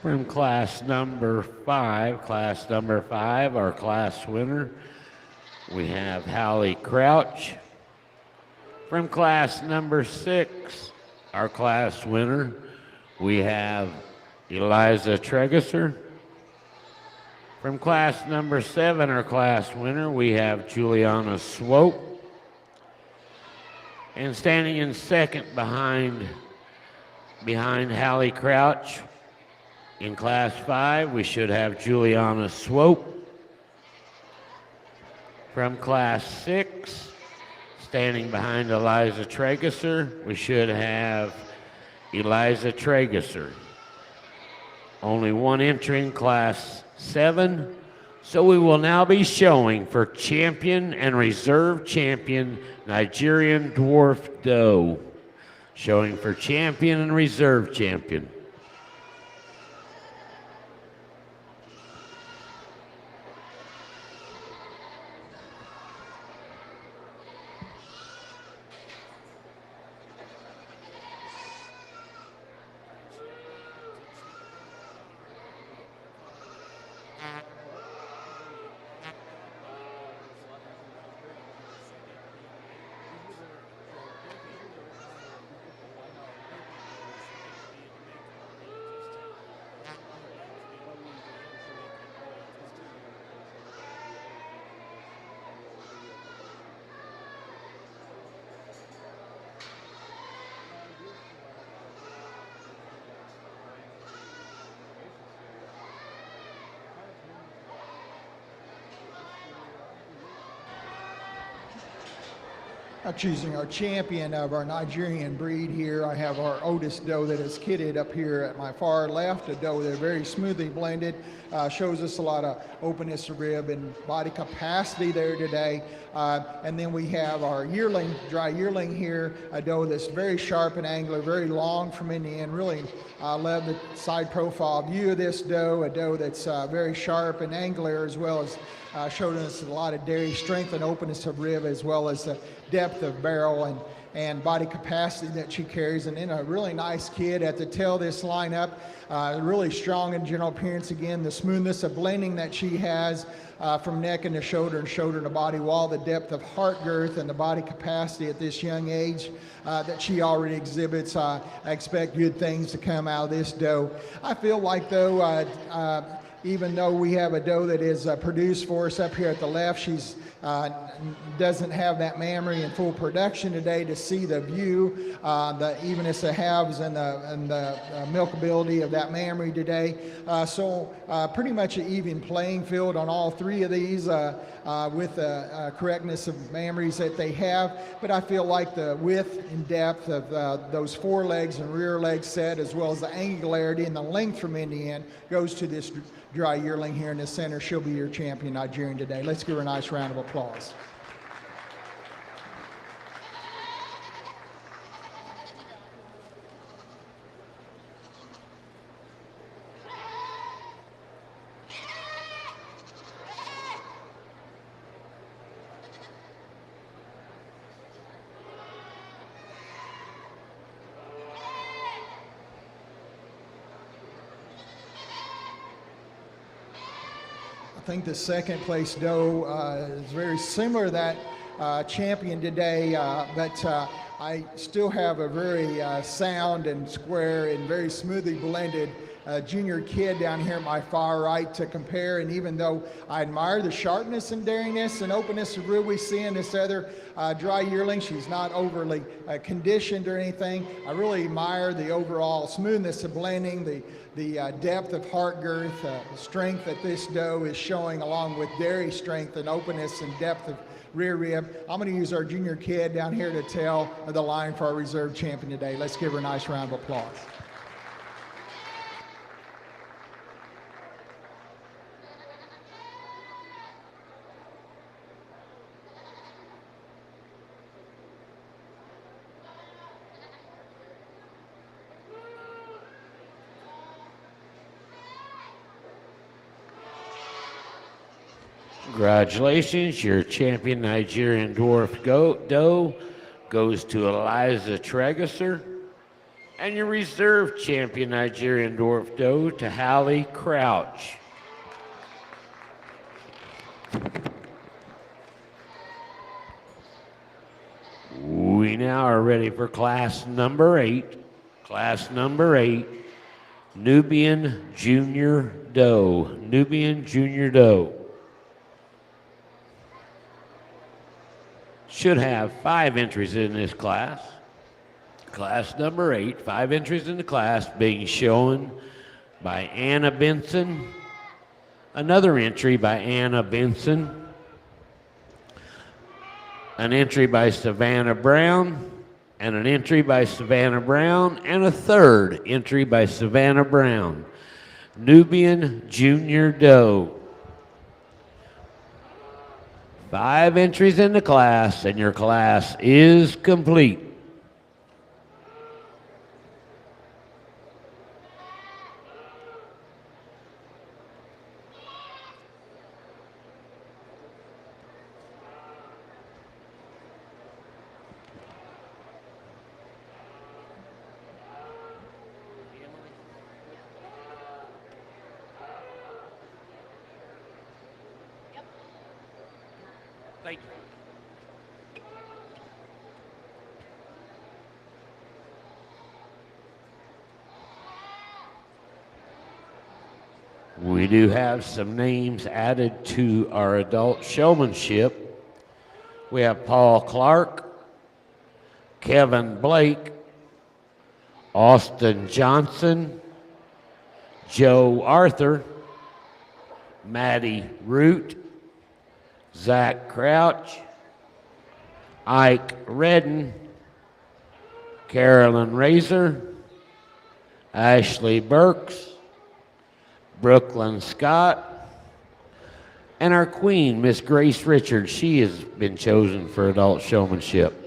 From class number 5, our class winner, we have Hallie Crouch. From class number 6, our class winner, we have Eliza Tregesser. From class number 7, our class winner, we have Juliana Swope. And standing in second behind Hallie Crouch, in class 5, we should have Juliana Swope. From class 6, standing behind Eliza Tregesser, we should have Eliza Tregesser. Only one entering class 7, so we will now be showing for champion and reserve champion Nigerian dwarf doe. Showing for champion and reserve champion. Choosing our champion of our Nigerian breed here, I have our oldest doe that is kidded up here at my far left, a doe that is very smoothly blended, shows us a lot of openness of rib and body capacity there today. And then we have our yearling, dry yearling here, a doe that's very sharp and angular, very long from in the end. Really love the side profile view of this doe, a doe that's very sharp and angular, as well as showed us a lot of dairy strength and openness of rib, as well as the depth of barrel and body capacity that she carries. And then a really nice kid at the tail of this lineup, really strong in general appearance. Again, the smoothness of blending that she has from neck and shoulder to body wall, the depth of heart girth and the body capacity at this young age that she already exhibits. I expect good things to come out of this doe. I feel like, though, even though we have a doe that is produced for us up here at the left, she's doesn't have that mammary in full production today to see the view, the evenness of halves and the milkability of that mammary today. So pretty much an even playing field on all three of these with the correctness of mammaries that they have. But I feel like the width and depth of those forelegs and rear leg set, as well as the angularity and the length from end to end, goes to this dry yearling here in the center. She'll be your champion Nigerian today. Let's give her a nice round of applause. I think the second place doe is very similar to that champion today, but I still have a very sound and square and very smoothly blended junior kid down here at my far right to compare. And even though I admire the sharpness and daringness and openness of rib we see in this other dry yearling, she's not overly conditioned or anything. I really admire the overall smoothness of blending, the depth of heart girth, the strength that this doe is showing, along with dairy strength and openness and depth of rear rib. I'm going to use our junior kid down here to tell the line for our reserve champion today. Let's give her a nice round of applause. Congratulations, your champion Nigerian dwarf doe goes to Eliza Tregesser. And your reserve champion Nigerian dwarf doe to Hallie Crouch. We now are ready for class number 8. Class number 8, Nubian Junior Doe. Nubian Junior Doe. Should have 5 entries in this class. Class number 8, 5 entries in the class being shown by Anna Benson. Another entry by Anna Benson. An entry by Savannah Brown, and an entry by Savannah Brown, and a third entry by Savannah Brown. Nubian Junior Doe. 5 entries in the class, and your class is complete. Thank you. We do have some names added to our adult showmanship. We have Paul Clark, Kevin Blake, Austin Johnson, Joe Arthur, Maddie Root, Zach Crouch, Ike Redden, Carolyn Razor, Ashley Burks, Brooklyn Scott, and our queen, Miss Grace Richards. She has been chosen for adult showmanship.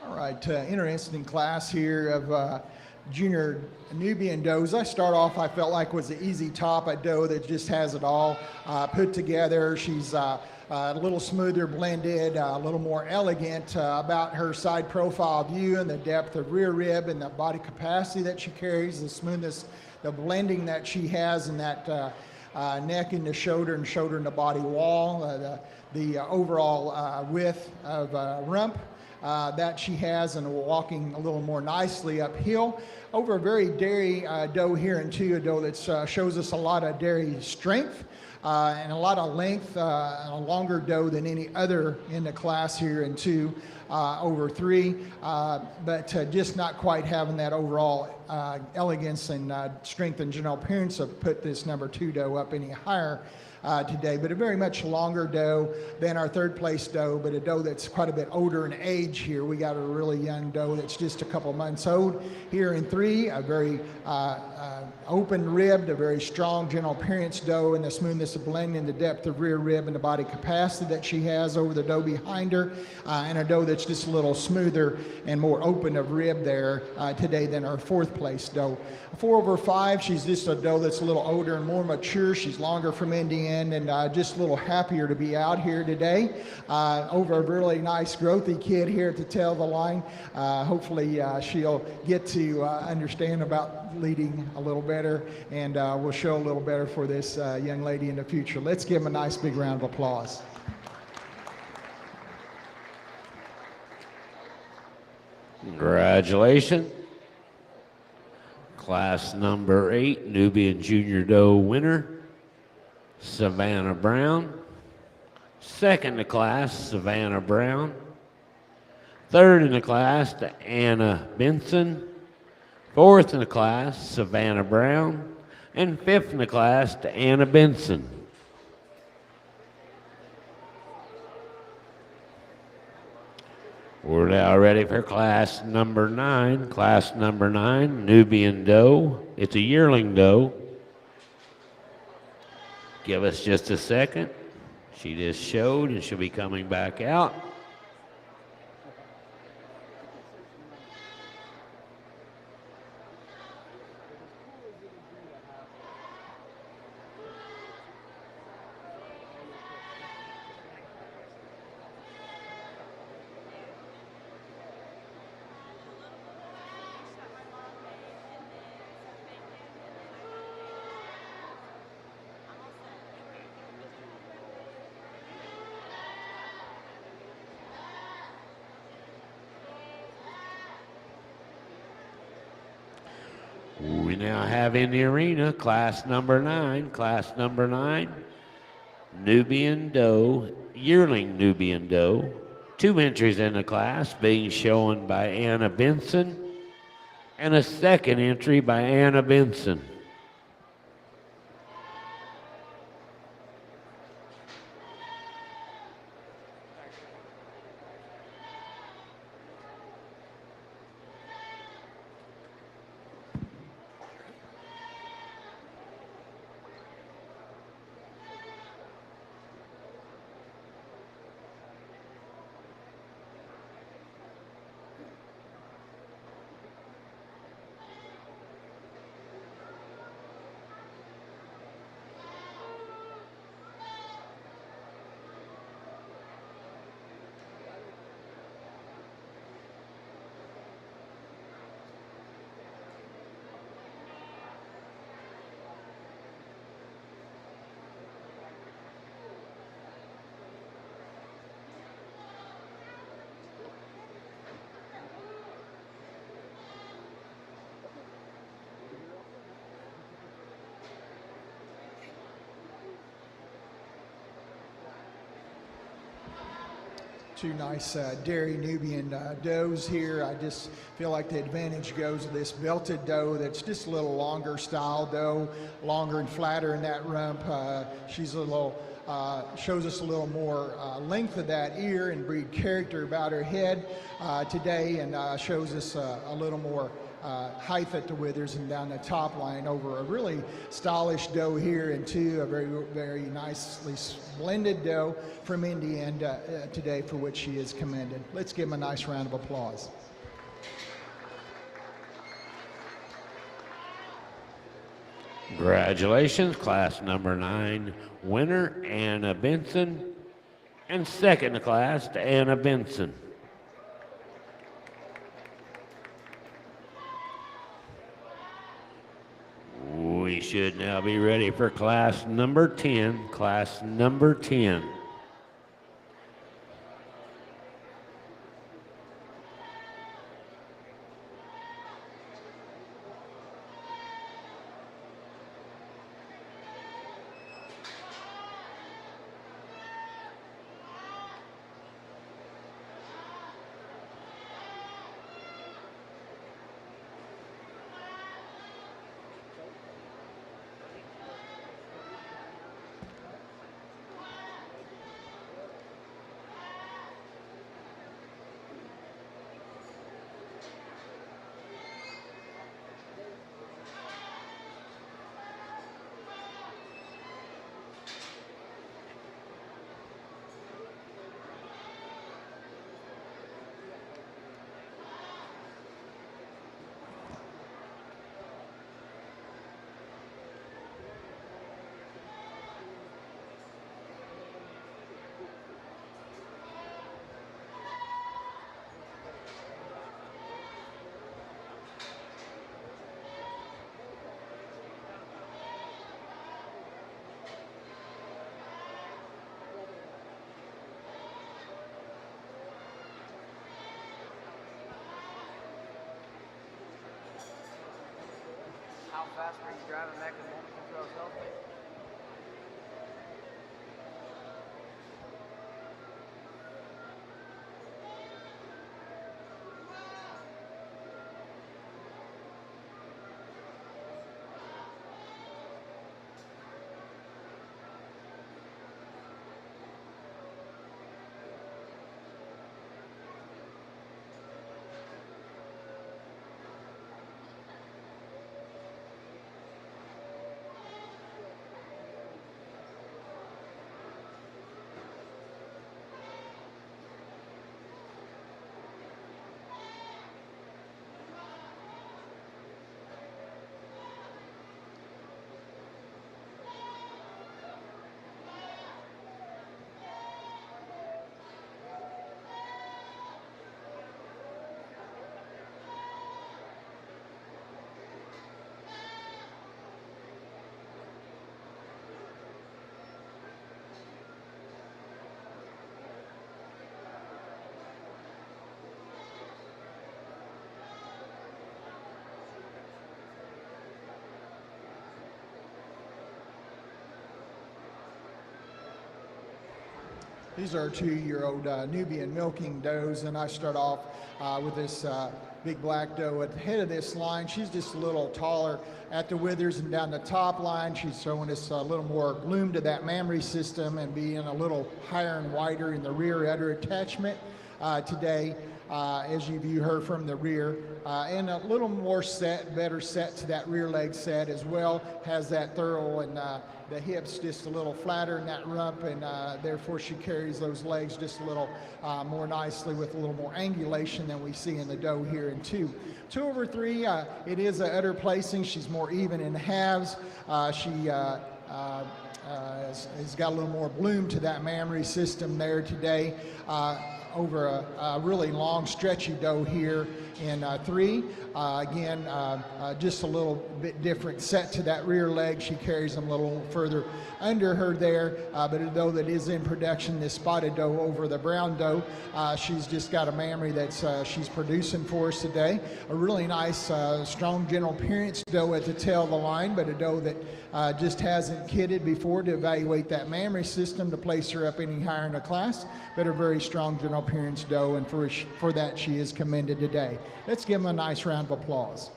All right, interesting class here of junior Nubian does. I start off, I felt like was an easy top, a doe that just has it all put together. She's a little smoother blended, a little more elegant about her side profile view and the depth of rear rib and the body capacity that she carries, the smoothness, the blending that she has, and that neck into shoulder and shoulder into body wall, the overall width of rump that she has, and walking a little more nicely uphill over a very dairy doe here, and too a doe that shows us a lot of dairy strength and a lot of length, a longer doe than any other in the class here, and two over 3, but just not quite having that overall elegance and strength and general appearance of put this number 2 doe up any higher today. But a very much longer doe than our 3rd place doe, but a doe that's quite a bit older in age here. We got a really young doe that's just a couple months old here in 3, a very open ribbed, a very strong general appearance doe, and the smoothness of blend and the depth of rear rib and the body capacity that she has over the doe behind her, and a doe that's just a little smoother and more open of rib there today than our 4th place doe. 4 over 5, she's just a doe that's a little older and more mature. She's longer from end to end, and just a little happier to be out here today over a really nice growthy kid here at the tail of the line. Hopefully she'll get to understand about leading a little better, and will show a little better for this young lady in the future. Let's give them a nice big round of applause. Congratulations. Class number 8, Nubian Junior Doe winner, Savannah Brown. 2nd in the class, Savannah Brown. 3rd in the class to Anna Benson. 4th in the class, Savannah Brown. And 5th in the class to Anna Benson. We're now ready for class number 9. Class number 9, Nubian Doe. It's a yearling doe. Give us just a second. She just showed, and she'll be coming back out. We now have in the arena class number 9. Class number 9, Nubian Doe, yearling Nubian Doe. 2 entries in the class being shown by Anna Benson, and a 2nd entry by Anna Benson. Two nice dairy Nubian does here. I just feel like the advantage goes to this belted doe that's just a little longer style doe, longer and flatter in that rump. She's a little, shows us a little more length of that ear and breed character about her head today, and shows us a little more height at the withers and down the top line over a really stylish doe here, and two, a very, very nicely blended doe from Indian today, for which she is commended. Let's give him a nice round of applause. Congratulations, class number 9 winner, Anna Benson, and second in class to Anna Benson. We should now be ready for class number 10. Class number 10. How fast were you driving back in the control cell station? These are 2-year-old Nubian milking does, and I start off with this big black doe at the head of this line. She's just a little taller at the withers, and down the top line she's showing us a little more bloom to that mammary system and being a little higher and wider in the rear udder attachment today as you view her from the rear, and a little more set, better set to that rear leg set as well. Has that thorough and the hips just a little flatter in that rump, and therefore she carries those legs just a little more nicely with a little more angulation than we see in the doe here in 2. 2 over 3, it is a udder placing. She's more even in halves. She has got a little more bloom to that mammary system there today. Over a really long stretchy doe here in 3. Again, just a little bit different set to that rear leg. She carries them a little further under her there, but a doe that is in production, this spotted doe over the brown doe, she's just got a mammary that's she's producing for us today. A really nice, strong general appearance doe at the tail of the line, but a doe that just hasn't kidded before to evaluate that mammary system to place her up any higher in the class, but a very strong general appearance doe, and for that she is commended today. Let's give them a nice round of applause.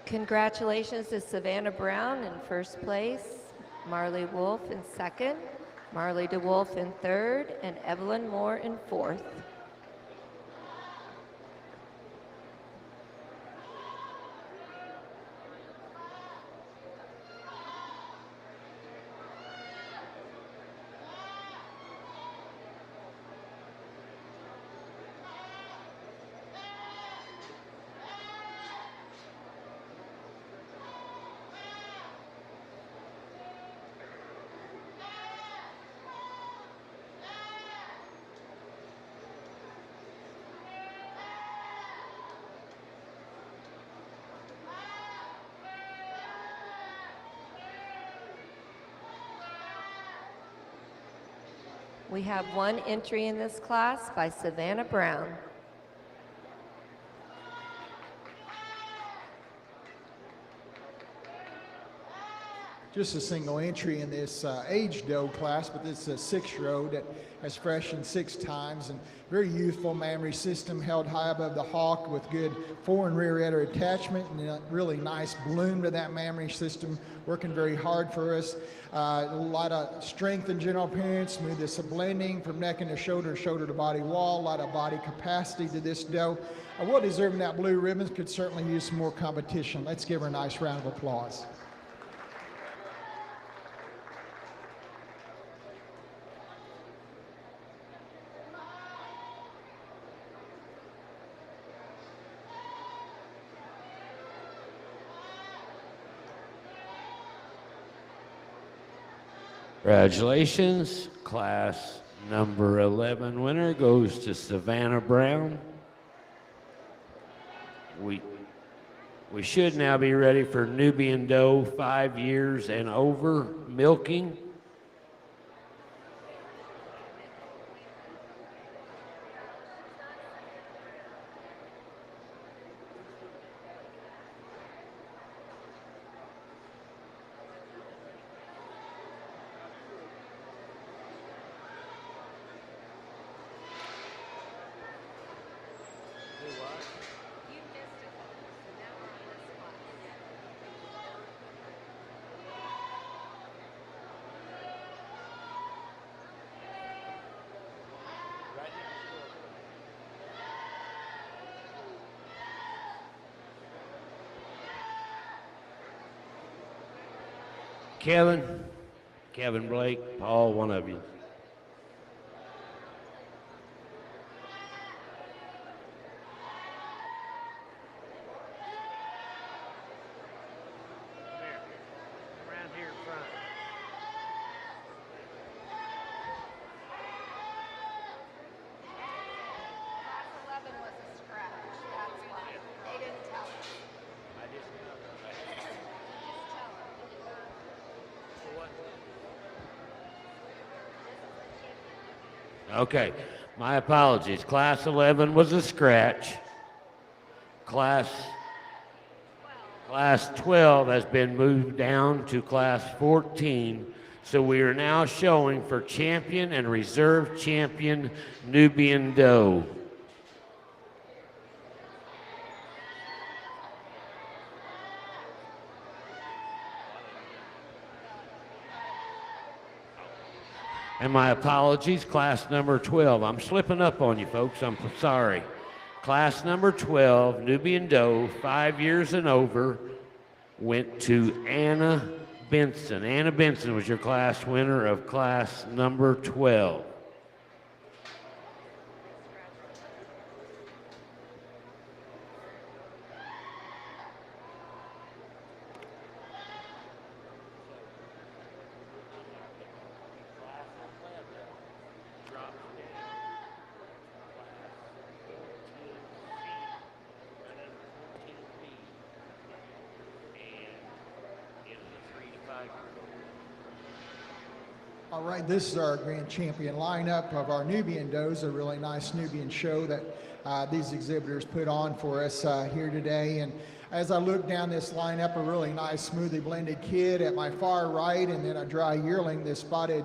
Congratulations to Savannah Brown in first place, Marley Wolf in second, Marley DeWolf in third, and Evelyn Moore in fourth. We have one entry in this class by Savannah Brown. Just a single entry in this age doe class, but this is a 6-year-old that has freshened 6 times, and very youthful mammary system held high above the hawk with good fore and rear udder attachment, and a really nice bloom to that mammary system, working very hard for us. A lot of strength in general appearance, smoothness of blending from neck into shoulder to body wall, a lot of body capacity to this doe. Well deserving that blue ribbons, could certainly use some more competition. Let's give her a nice round of applause. Congratulations. Class number 11 winner goes to Savannah Brown. We should now be ready for Nubian doe 5 years and over milking. Kevin Blake, Paul, one of you. Around here in front. Class 11 was a scratch. That's why. They didn't tell us. Okay, my apologies. Class 11 was a scratch. Class 12 has been moved down to class 14. So we are now showing for champion and reserve champion Nubian doe. And my apologies, class number 12. I'm slipping up on you folks, I'm sorry. Class number 12, Nubian doe, 5 years and over, went to Anna Benson. Anna Benson was your class winner of class number 12. All right, this is our grand champion lineup of our Nubian does, a really nice Nubian show that these exhibitors put on for us here today. And as I look down this lineup, a really nice smoothly blended kid at my far right, and then a dry yearling, this spotted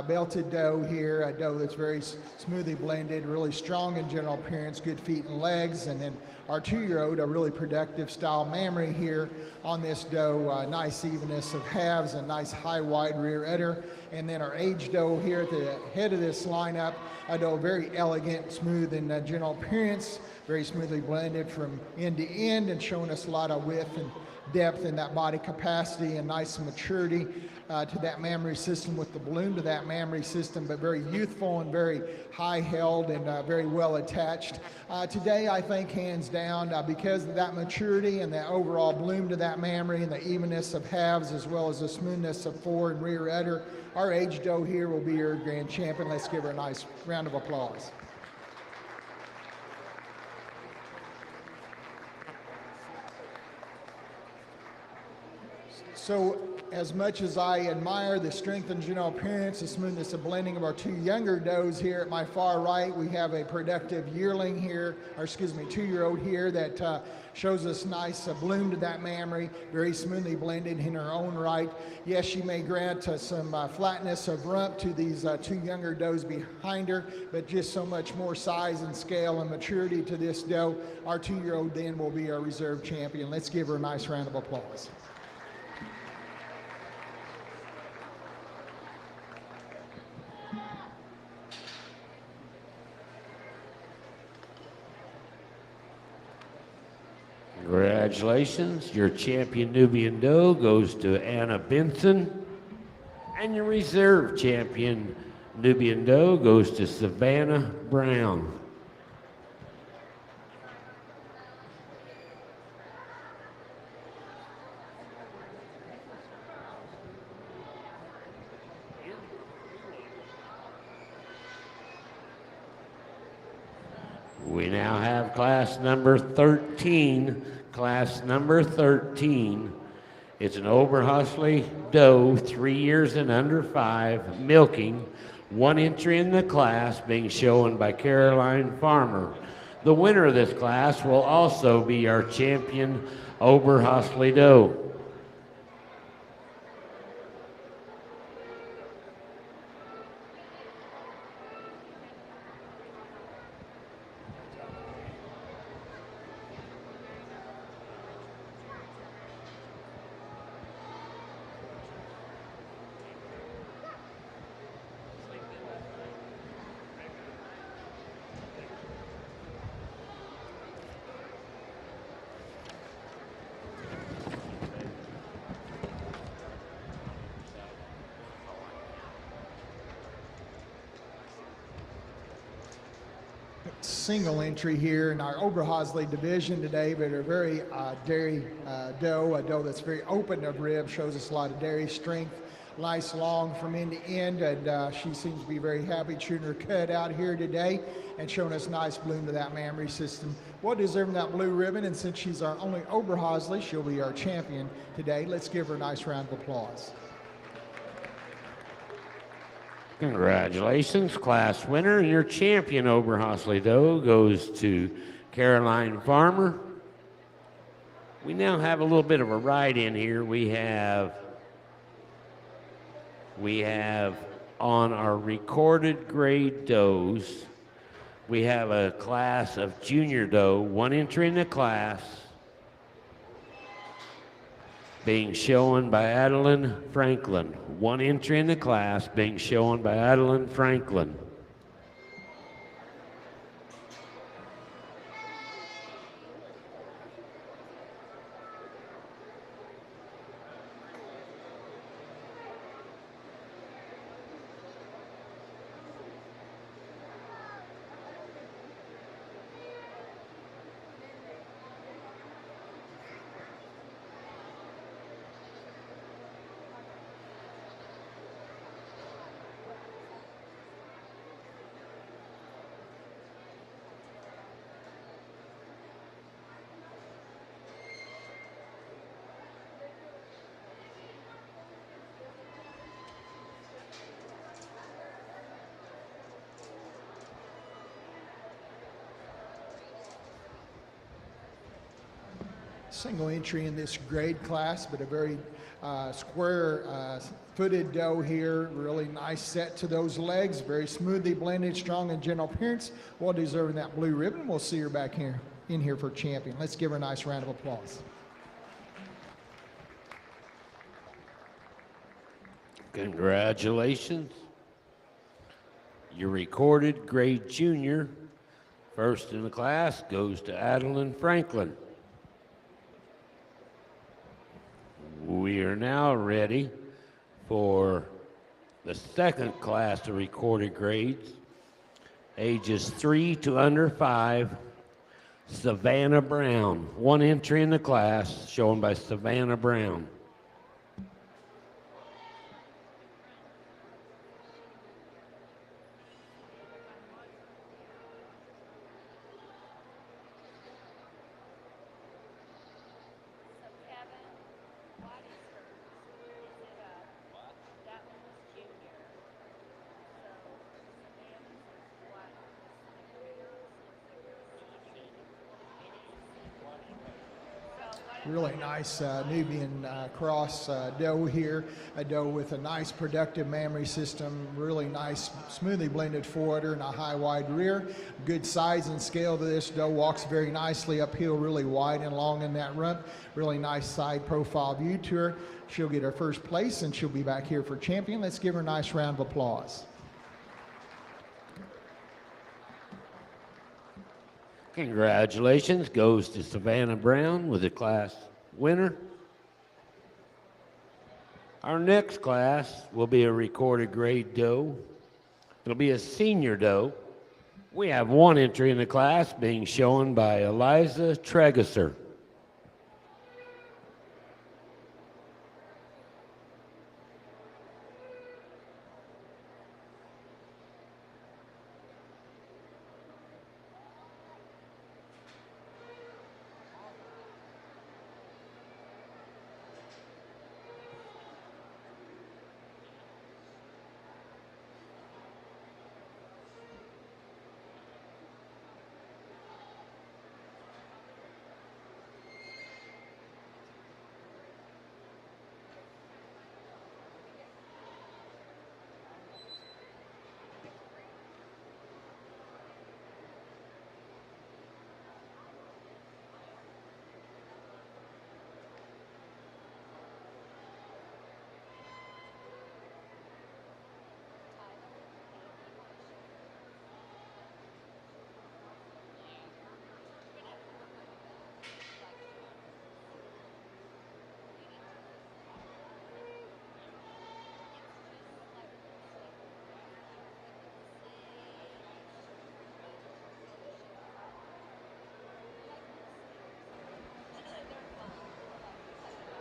belted doe here, a doe that's very smoothly blended, really strong in general appearance, good feet and legs, and then our 2-year-old, a really productive style mammary here on this doe, nice evenness of halves and nice high wide rear udder. And then our age doe here at the head of this lineup, a doe very elegant, smooth in general appearance, very smoothly blended from end to end and showing us a lot of width and depth in that body capacity and nice maturity to that mammary system with the bloom to that mammary system, but very youthful and very high held and very well attached. Today, I think hands down, because of that maturity and the overall bloom to that mammary and the evenness of halves as well as the smoothness of fore and rear udder, our age doe here will be your grand champion. Let's give her a nice round of applause. So, as much as I admire the strength and general appearance, the smoothness of blending of our two younger does here at my far right, we have a productive yearling here, or excuse me, 2-year-old here that shows us nice bloom to that mammary, very smoothly blended in her own right. Yes, she may grant some flatness of rump to these two younger does behind her, but just so much more size and scale and maturity to this doe. Our 2-year-old then will be our reserve champion. Let's give her a nice round of applause. Congratulations, your champion Nubian doe goes to Anna Benson, and your reserve champion Nubian doe goes to Savannah Brown. We now have class number 13. Class number 13. It's an Oberhasli doe, 3 years and under 5, milking. 1 entry in the class being shown by Caroline Farmer. The winner of this class will also be our champion Oberhasli doe. Single entry here in our Oberhasli division today, but a very dairy doe, a doe that's very open of rib, shows us a lot of dairy strength, nice long from end to end, and she seems to be very happy chewing her cud out here today and showing us nice bloom to that mammary system. Well deserving that blue ribbon, and since she's our only Oberhasli, she'll be our champion today. Let's give her a nice round of applause. Congratulations, class winner. Your champion Oberhasli doe goes to Caroline Farmer. We now have a little bit of a ride-in here. We have on our recorded grade does, we have a class of junior doe, 1 entry in the class, being shown by Adeline Franklin. 1 entry in the class being shown by Adeline Franklin. Single entry in this grade class, but a very square footed doe here. Really nice set to those legs, very smoothly blended, strong in general appearance, well deserving that blue ribbon. We'll see her back here in here for champion. Let's give her a nice round of applause. Congratulations. Your recorded grade junior, first in the class, goes to Adeline Franklin. We are now ready for the second class of recorded grades, ages 3 to under 5, Savannah Brown. 1 entry in the class, shown by Savannah Brown. Really nice Nubian cross doe here, a doe with a nice productive mammary system, really nice smoothly blended forudder and a high wide rear. Good size and scale to this doe, walks very nicely uphill, really wide and long in that rump. Really nice side profile view to her. She'll get her first place and she'll be back here for champion. Let's give her a nice round of applause. Congratulations goes to Savannah Brown with the class winner. Our next class will be a recorded grade doe. It'll be a senior doe. We have one entry in the class being shown by Eliza Tregesser.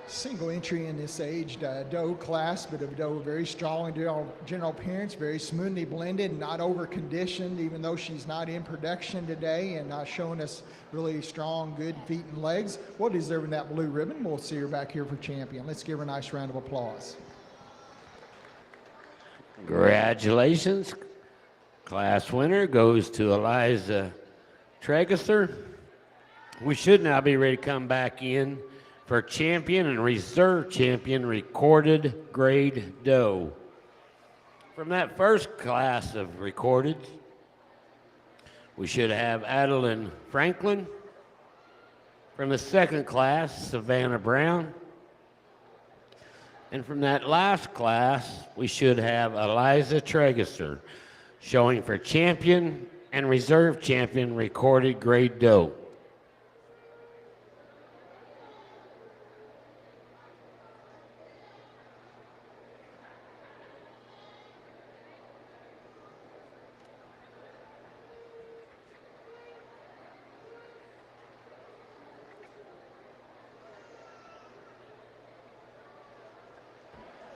Single entry in this aged doe class, but a doe very strong in general appearance, very smoothly blended, not over conditioned, even though she's not in production today, and showing us really strong, good feet and legs. Well deserving that blue ribbon. We'll see her back here for champion. Let's give her a nice round of applause. Congratulations. Class winner goes to Eliza Tregesser. We should now be ready to come back in for champion and reserve champion recorded grade doe. From that first class of recorded, we should have Adeline Franklin. From the second class, Savannah Brown. And from that last class, we should have Eliza Tregesser, showing for champion and reserve champion recorded grade doe.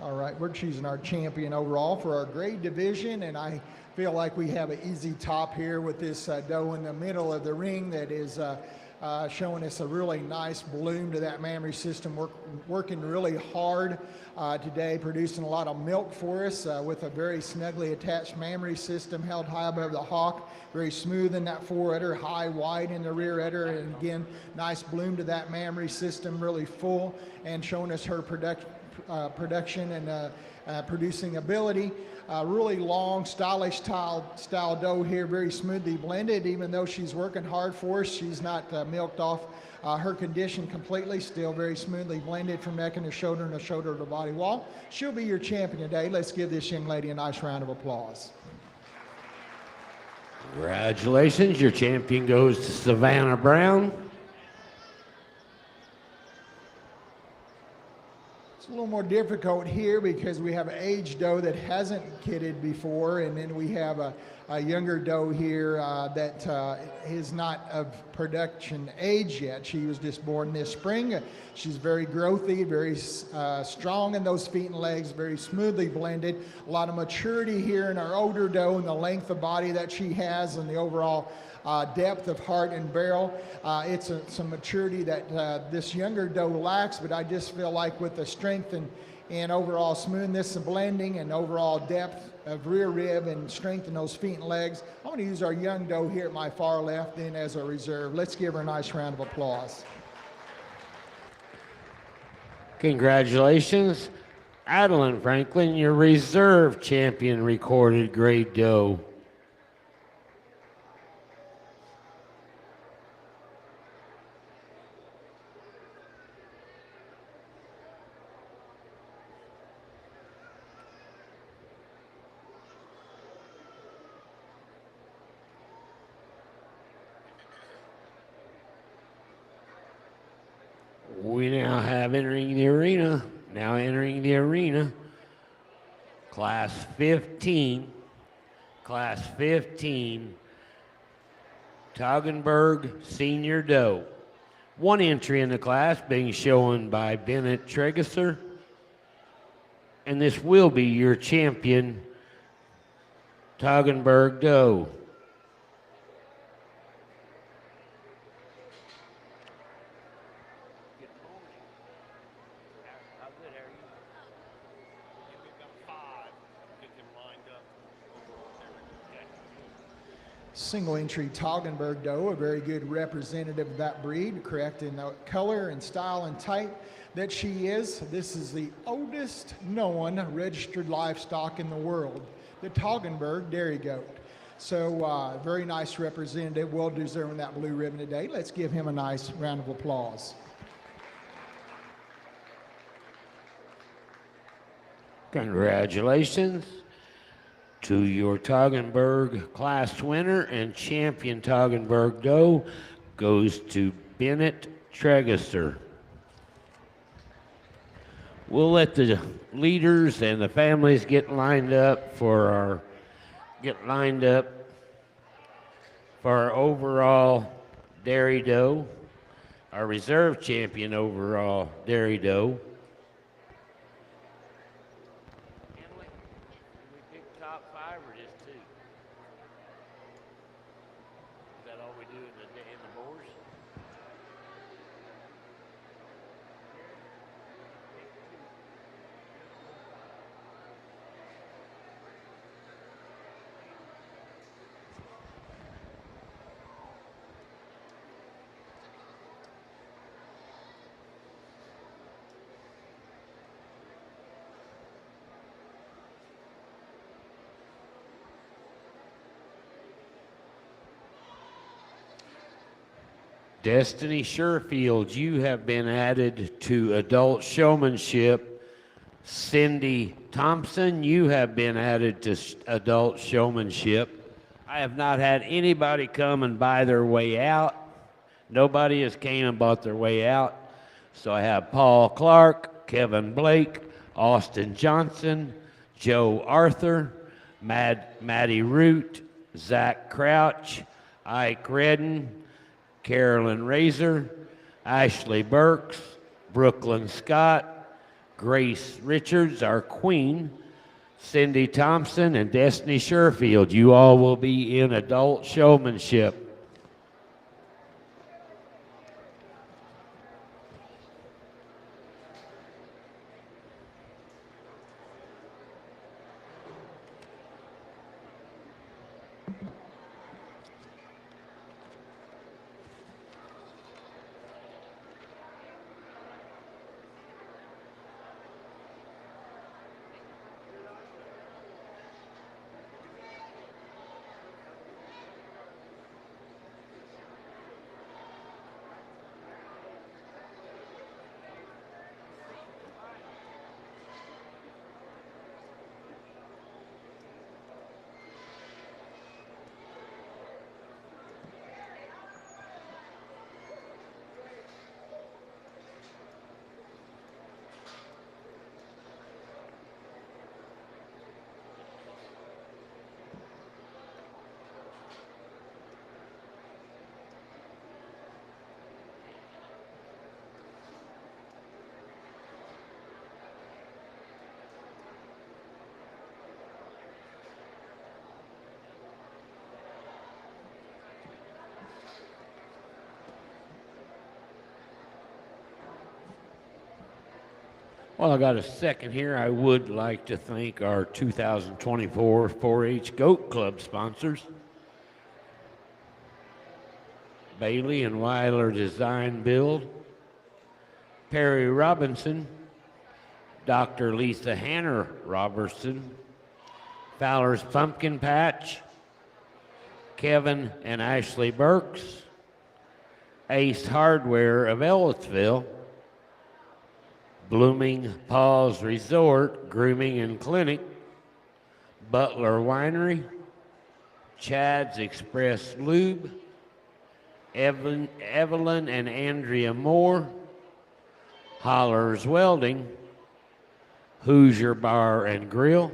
All right, we're choosing our champion overall for our grade division, and I feel like we have an easy top here with this doe in the middle of the ring that is showing us a really nice bloom to that mammary system, working really hard today, producing a lot of milk for us with a very snugly attached mammary system held high above the hock, very smooth in that forudder, high wide in the rear udder, and again, nice bloom to that mammary system, really full, and showing us her production and producing ability. Really long, stylish style doe here, very smoothly blended. Even though she's working hard for us, she's not milked off her condition completely. Still very smoothly blended from neck and the shoulder to the body wall. She'll be your champion today. Let's give this young lady a nice round of applause. Congratulations, your champion goes to Savannah Brown. A little more difficult here because we have an aged doe that hasn't kidded before, and then we have a younger doe here that is not of production age yet. She was just born this spring. She's very growthy, very strong in those feet and legs, very smoothly blended. A lot of maturity here in our older doe and the length of body that she has and the overall depth of heart and barrel. It's some maturity that this younger doe lacks, but I just feel like with the strength and overall smoothness of blending and overall depth of rear rib and strength in those feet and legs, I'm going to use our young doe here at my far left then as a reserve. Let's give her a nice round of applause. Congratulations, Adeline Franklin, your reserve champion recorded grade doe. We now have entering the arena, class 15, Toggenburg Senior Doe. One entry in the class being shown by Bennett Tregesser, and this will be your champion, Toggenburg Doe. Single entry Toggenburg doe, a very good representative of that breed, correct in the color and style and type that she is. This is the oldest known registered livestock in the world, the Toggenburg dairy goat. So very nice representative, well deserving that blue ribbon today. Let's give him a nice round of applause. Congratulations to your Toggenburg class winner, and champion Toggenburg doe goes to Bennett Tregesser. We'll let the leaders and the families get lined up for our overall dairy doe, our reserve champion overall dairy doe. Destiny Sherfield, you have been added to adult showmanship. Cindy Thompson, you have been added to adult showmanship. I have not had anybody come and buy their way out. Nobody has came and bought their way out. So I have Paul Clark, Kevin Blake, Austin Johnson, Joe Arthur, Maddie Root, Zach Crouch, Ike Redden, Carolyn Razor, Ashley Burks, Brooklyn Scott, Grace Richards, our queen, Cindy Thompson, and Destiny Sherfield. You all will be in adult showmanship. Well, I got a second here. I would like to thank our 2024 4-H Goat Club sponsors, Bailey and Weiler Design Build, Perry Robinson, Dr. Lisa Hanner Robertson, Fowler's Pumpkin Patch, Kevin and Ashley Burks, Ace Hardware of Ellisville, Blooming Paws Resort, Grooming and Clinic, Butler Winery, Chad's Express Lube, Evelyn and Andrea Moore, Hollers Welding, Hoosier Bar and Grill,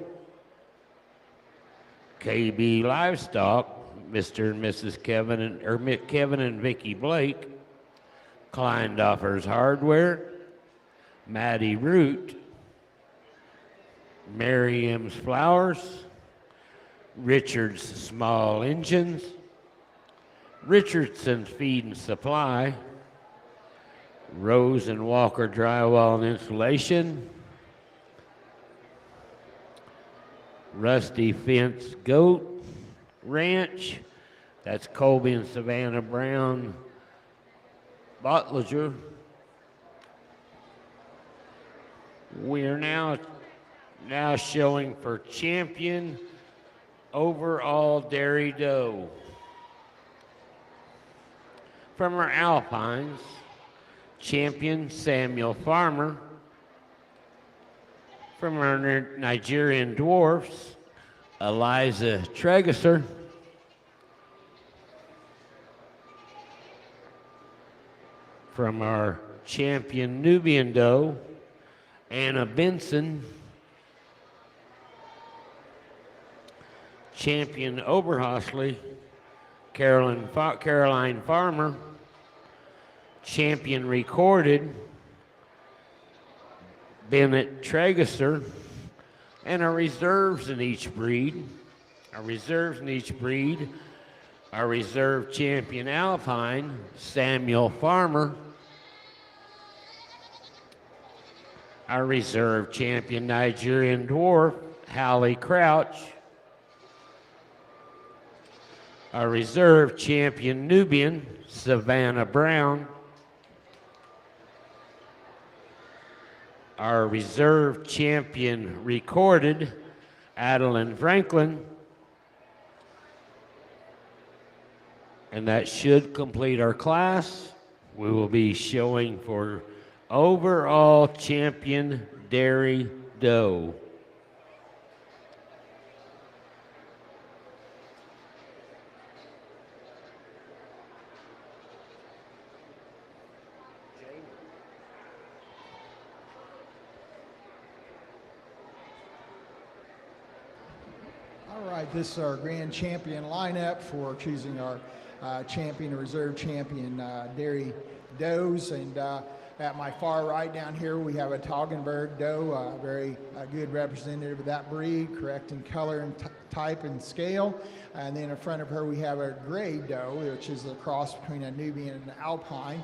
KB Livestock, Mr. and Mrs. Kevin and Vicki Blake, Kleindoffers Hardware, Maddie Root, Merriam's Flowers, Richard's Small Engines, Richardson's Feed and Supply, Rose and Walker Drywall and Insulation, Rusty Fence Goat Ranch, that's Colby and Savannah Brown Bottlager. We are now showing for champion overall dairy doe. From our Alpines, champion Samuel Farmer. From our Nigerian dwarfs, Eliza Tregesser. From our champion Nubian doe, Anna Benson. Champion Oberhasli, Caroline Farmer. Champion recorded, Bennett Tregesser. And our reserves in each breed. Our reserve champion Alpine, Samuel Farmer. Our reserve champion Nigerian dwarf, Hallie Crouch. Our reserve champion Nubian, Savannah Brown. Our reserve champion recorded, Adeline Franklin. And that should complete our class. We will be showing for overall champion dairy doe. All right, this is our grand champion lineup for choosing our champion and reserve champion dairy does. And at my far right down here, we have a Toggenburg doe, very good representative of that breed, correct in color and type and scale. And then in front of her, we have a gray doe, which is a cross between a Nubian and an Alpine.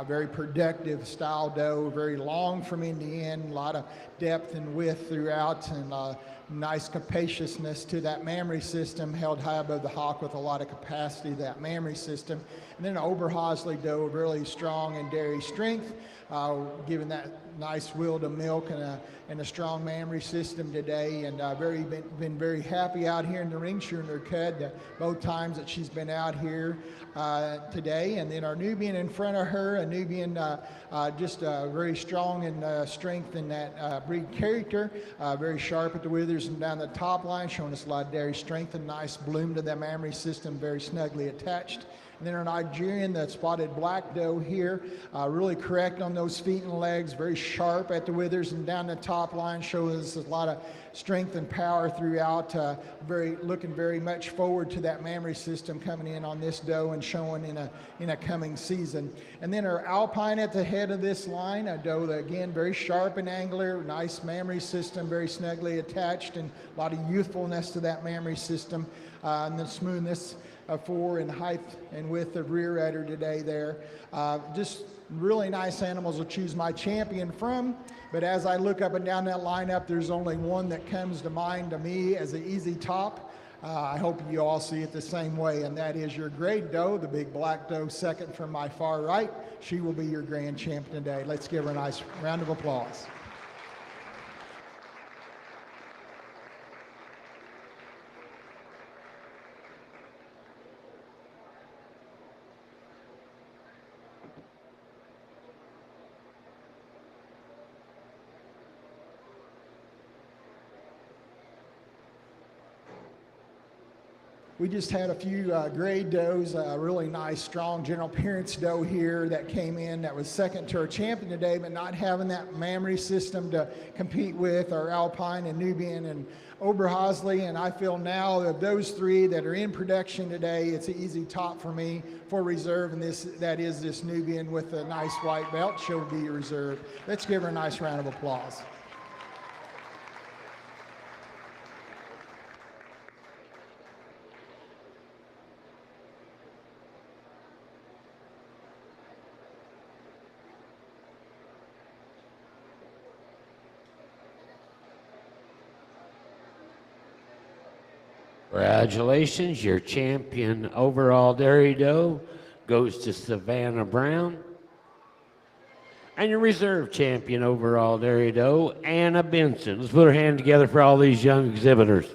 Very productive style doe, very long from end to end, a lot of depth and width throughout, and nice capaciousness to that mammary system, held high above the hock with a lot of capacity to that mammary system. And then an Oberhasli doe, really strong in dairy strength, giving that nice will to milk and a strong mammary system today. And been very happy out here in the ring, shooting her cud both times that she's been out here today. And then our Nubian in front of her, a Nubian just very strong in strength in that breed character, very sharp at the withers and down the top line, showing us a lot of dairy strength and nice bloom to that mammary system, very snugly attached. And then our Nigerian, that spotted black doe here, really correct on those feet and legs, very sharp at the withers and down the top line, shows us a lot of strength and power throughout, looking very much forward to that mammary system coming in on this doe and showing in a coming season. And then our Alpine at the head of this line, a doe that, again, very sharp and angular, nice mammary system, very snugly attached, and a lot of youthfulness to that mammary system, and the smoothness for in height and width of rear udder today there. Just really nice animals to choose my champion from. But as I look up and down that lineup, there's only one that comes to mind to me as an easy top. I hope you all see it the same way, and that is your gray doe, the big black doe, second from my far right. She will be your grand champion today. Let's give her a nice round of applause. We just had a few grade does, a really nice, strong general appearance doe here that came in that was second to our champion today, but not having that mammary system to compete with our Alpine and Nubian and Oberhasli. And I feel now of those three that are in production today, it's an easy top for me for reserve, and that is this Nubian with a nice white belt. She'll be reserved. Let's give her a nice round of applause. Congratulations, your champion overall dairy doe goes to Savannah Brown. And your reserve champion overall dairy doe, Anna Benson. Let's put our hand together for all these young exhibitors.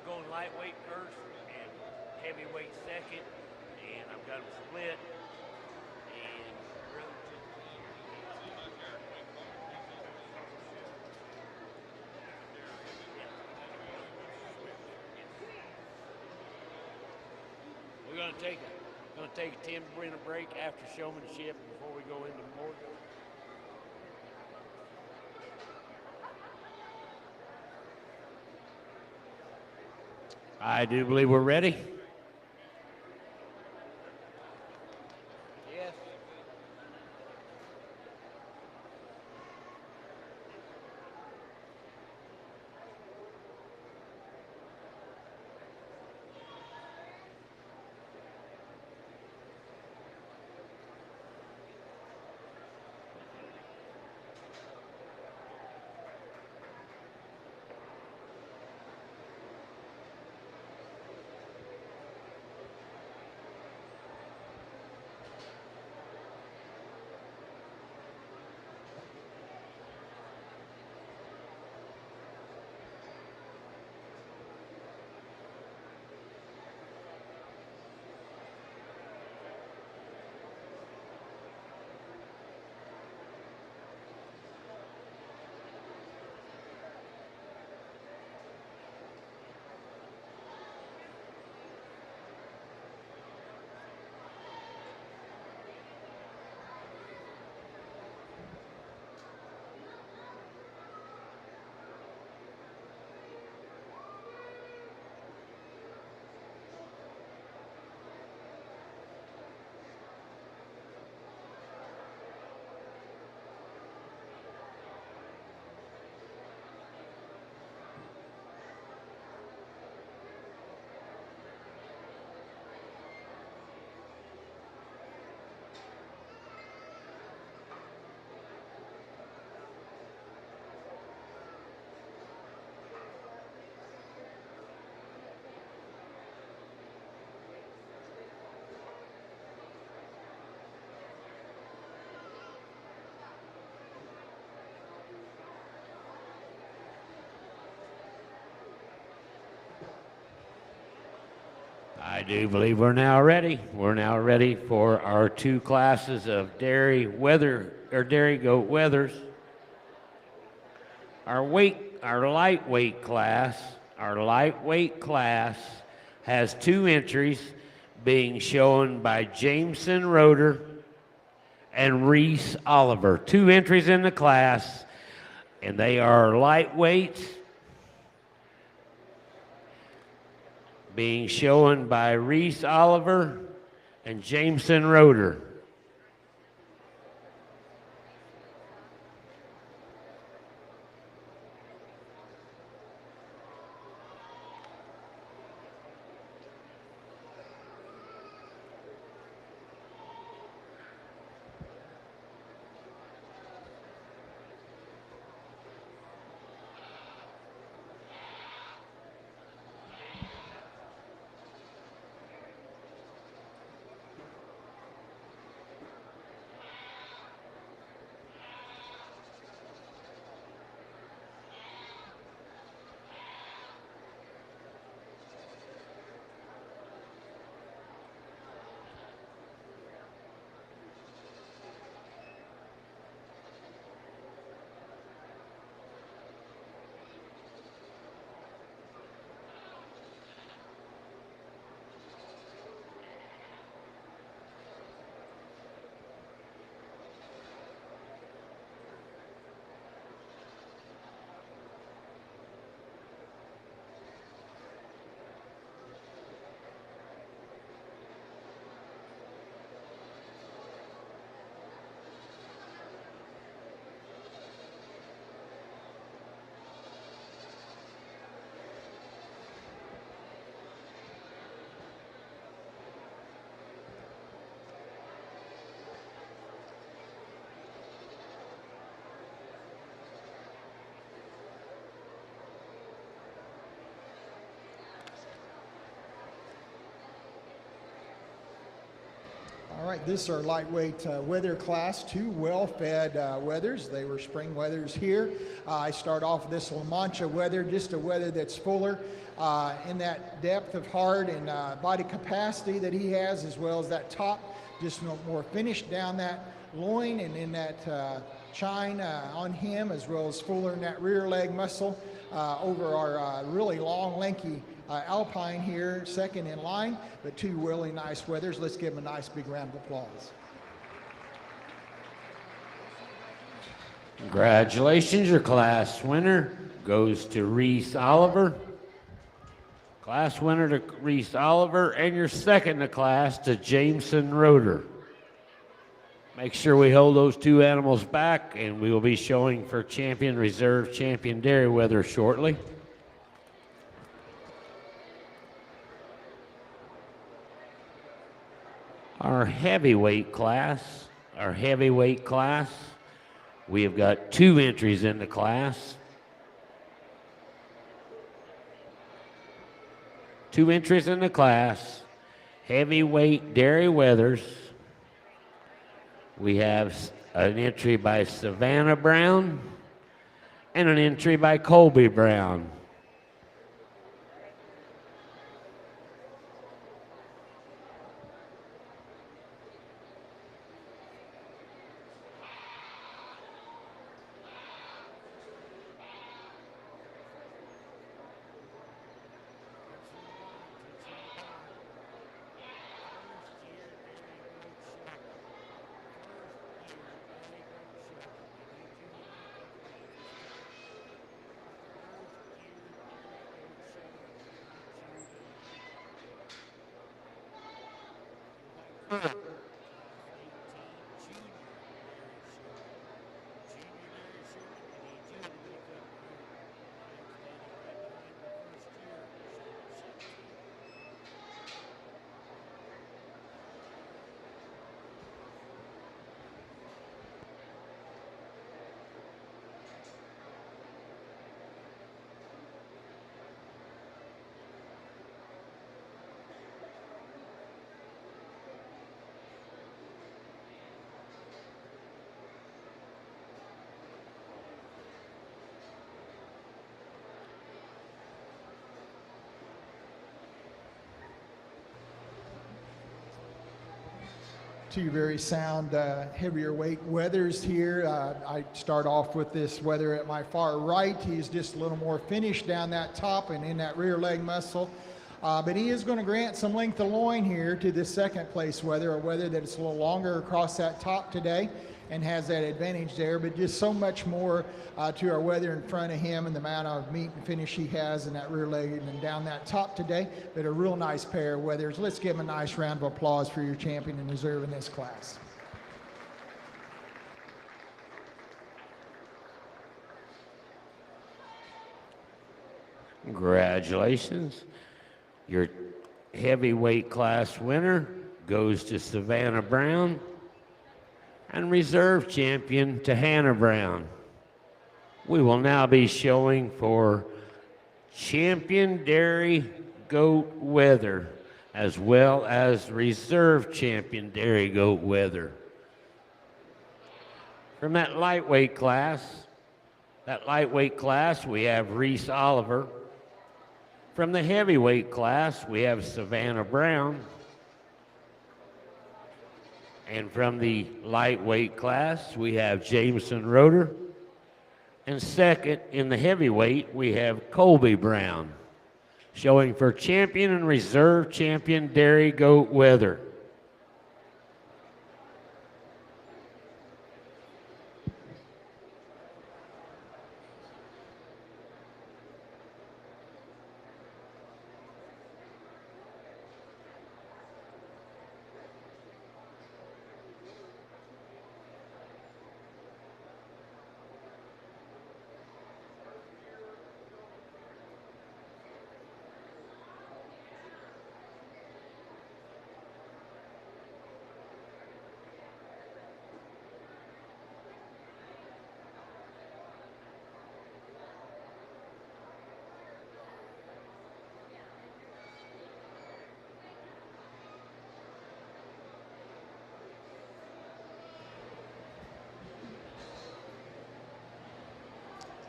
Going lightweight first and heavyweight second, and I've got them split. And we're going to take a 10-minute break after showmanship before we go into more. I do believe we're ready. Yes. I do believe we're now ready. We're now ready for our two classes of dairy goat wethers. Our lightweight class has two entries being shown by Jameson Roeder and Reese Oliver. Two entries in the class, and they are lightweight being shown by Reese Oliver and Jameson Roeder. All right, this is our lightweight wether class, 2 well-fed wethers. They were spring wethers here. I start off with this La Mancha wether, just a wether that's fuller in that depth of heart and body capacity that he has, as well as that top, just more finished down that loin and in that chine on him, as well as fuller in that rear leg muscle over our really long, lanky Alpine here, second in line, but 2 really nice wethers. Let's give them a nice big round of applause. Congratulations, your class winner goes to Reese Oliver. Class winner to Reese Oliver, and your second in the class to Jameson Roeder. Make sure we hold those 2 animals back, and we will be showing for champion, reserve champion dairy wether shortly. Our heavyweight class, we have got 2 entries in the class. 2 entries in the class, heavyweight dairy wethers. We have an entry by Savannah Brown and an entry by Colby Brown. Two very sound, heavier weight wethers here. I start off with this wether at my far right. He's just a little more finished down that top and in that rear leg muscle. But he is going to grant some length of loin here to this second place wether, a wether that is a little longer across that top today and has that advantage there, but just so much more to our wether in front of him and the amount of meat and finish he has in that rear leg and down that top today. But a real nice pair of wethers. Let's give him a nice round of applause for your champion and reserve in this class. Congratulations. Your heavyweight class winner goes to Savannah Brown, and reserve champion to Hannah Brown. We will now be showing for champion dairy goat wether, as well as reserve champion dairy goat wether. From that lightweight class, we have Reese Oliver. From the heavyweight class, we have Savannah Brown. And from the lightweight class, we have Jameson Roeder. And second, in the heavyweight, we have Colby Brown, showing for champion and reserve champion dairy goat wether.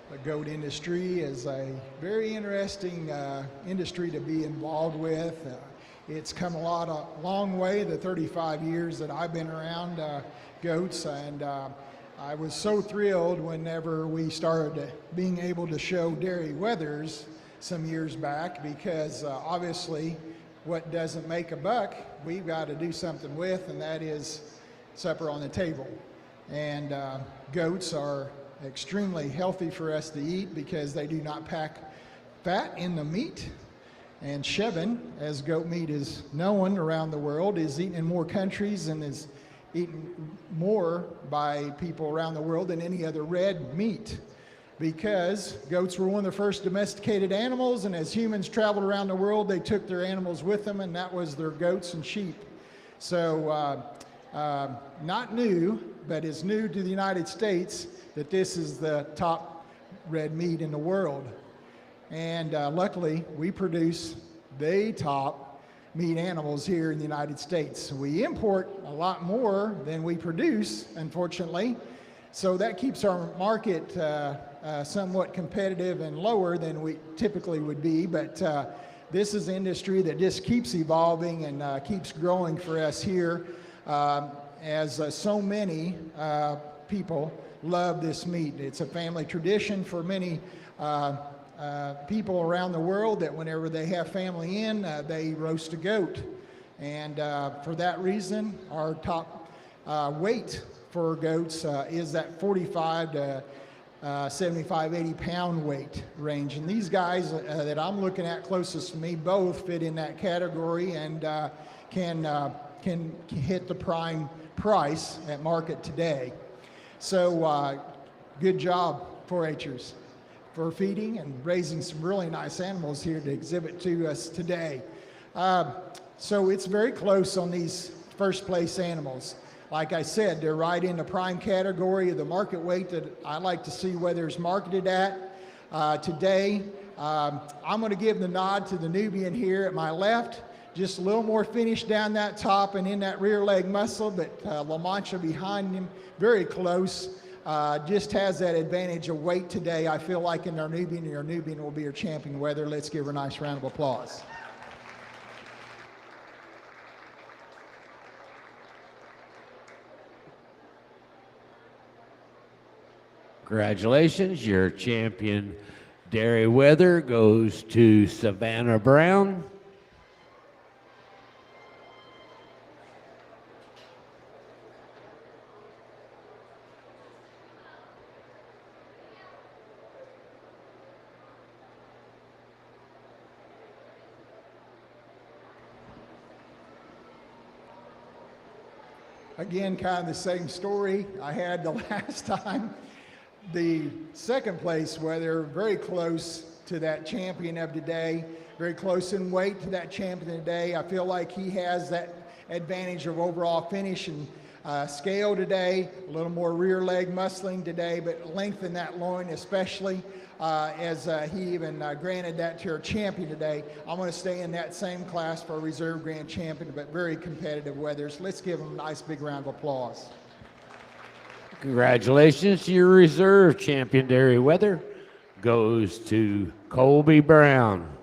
The goat industry is a very interesting industry to be involved with. It's come a long way the 35 years that I've been around goats, and I was so thrilled whenever we started being able to show dairy wethers some years back, because obviously what doesn't make a buck, we've got to do something with, and that is supper on the table. And goats are extremely healthy for us to eat because they do not pack fat in the meat. And Shevin, as goat meat is known around the world, is eaten in more countries and is eaten more by people around the world than any other red meat, because goats were one of the first domesticated animals, and as humans traveled around the world, they took their animals with them, and that was their goats and sheep. So not new, but it's new to the United States that this is the top red meat in the world. And luckily, we produce the top meat animals here in the United States. We import a lot more than we produce, unfortunately. So that keeps our market somewhat competitive and lower than we typically would be. But this is an industry that just keeps evolving and keeps growing for us here, as so many people love this meat. It's a family tradition for many people around the world that whenever they have family in, they roast a goat. And for that reason, our top weight for goats is that 45 to 75, 80 pound weight range. And these guys that I'm looking at closest to me both fit in that category and can hit the prime price at market today. So good job, 4-H'ers, for feeding and raising some really nice animals here to exhibit to us today. So it's very close on these first place animals. Like I said, they're right in the prime category of the market weight that I like to see wethers marketed at. Today, I'm going to give the nod to the Nubian here at my left. Just a little more finish down that top and in that rear leg muscle, but La Mancha behind him, very close. Just has that advantage of weight today. I feel like in our Nubian will be our champion wether. Let's give her a nice round of applause. Congratulations, your champion dairy wether goes to Savannah Brown. Again, kind of the same story I had the last time. The second place wether, very close to that champion of today, very close in weight to that champion of today. I feel like he has that advantage of overall finish and scale today, a little more rear leg muscling today, but lengthen that loin especially as he even granted that to our champion today. I'm going to stay in that same class for a reserve grand champion, but very competitive wethers. Let's give him a nice big round of applause. Congratulations to your reserve champion dairy wether goes to Colby Brown.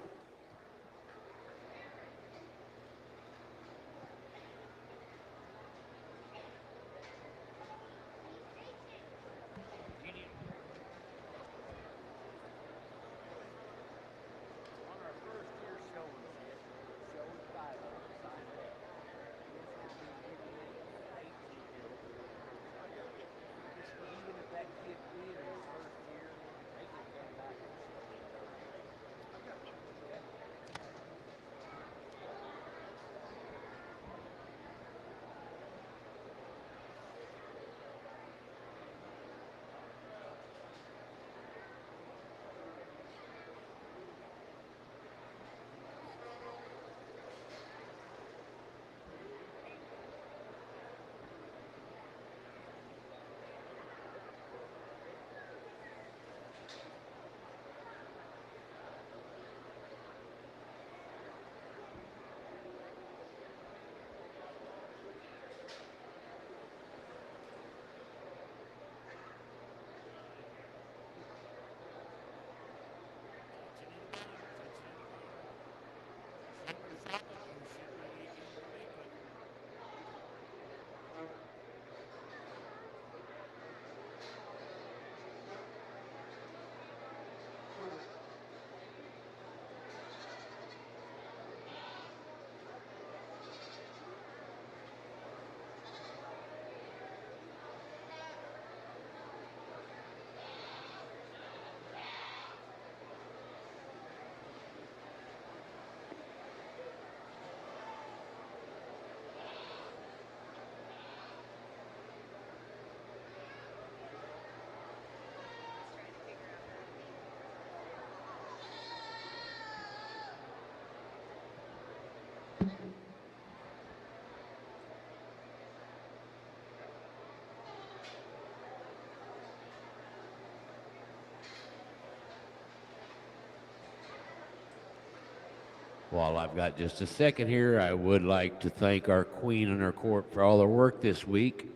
While I've got just a second here, I would like to thank our queen and her court for all their work this week.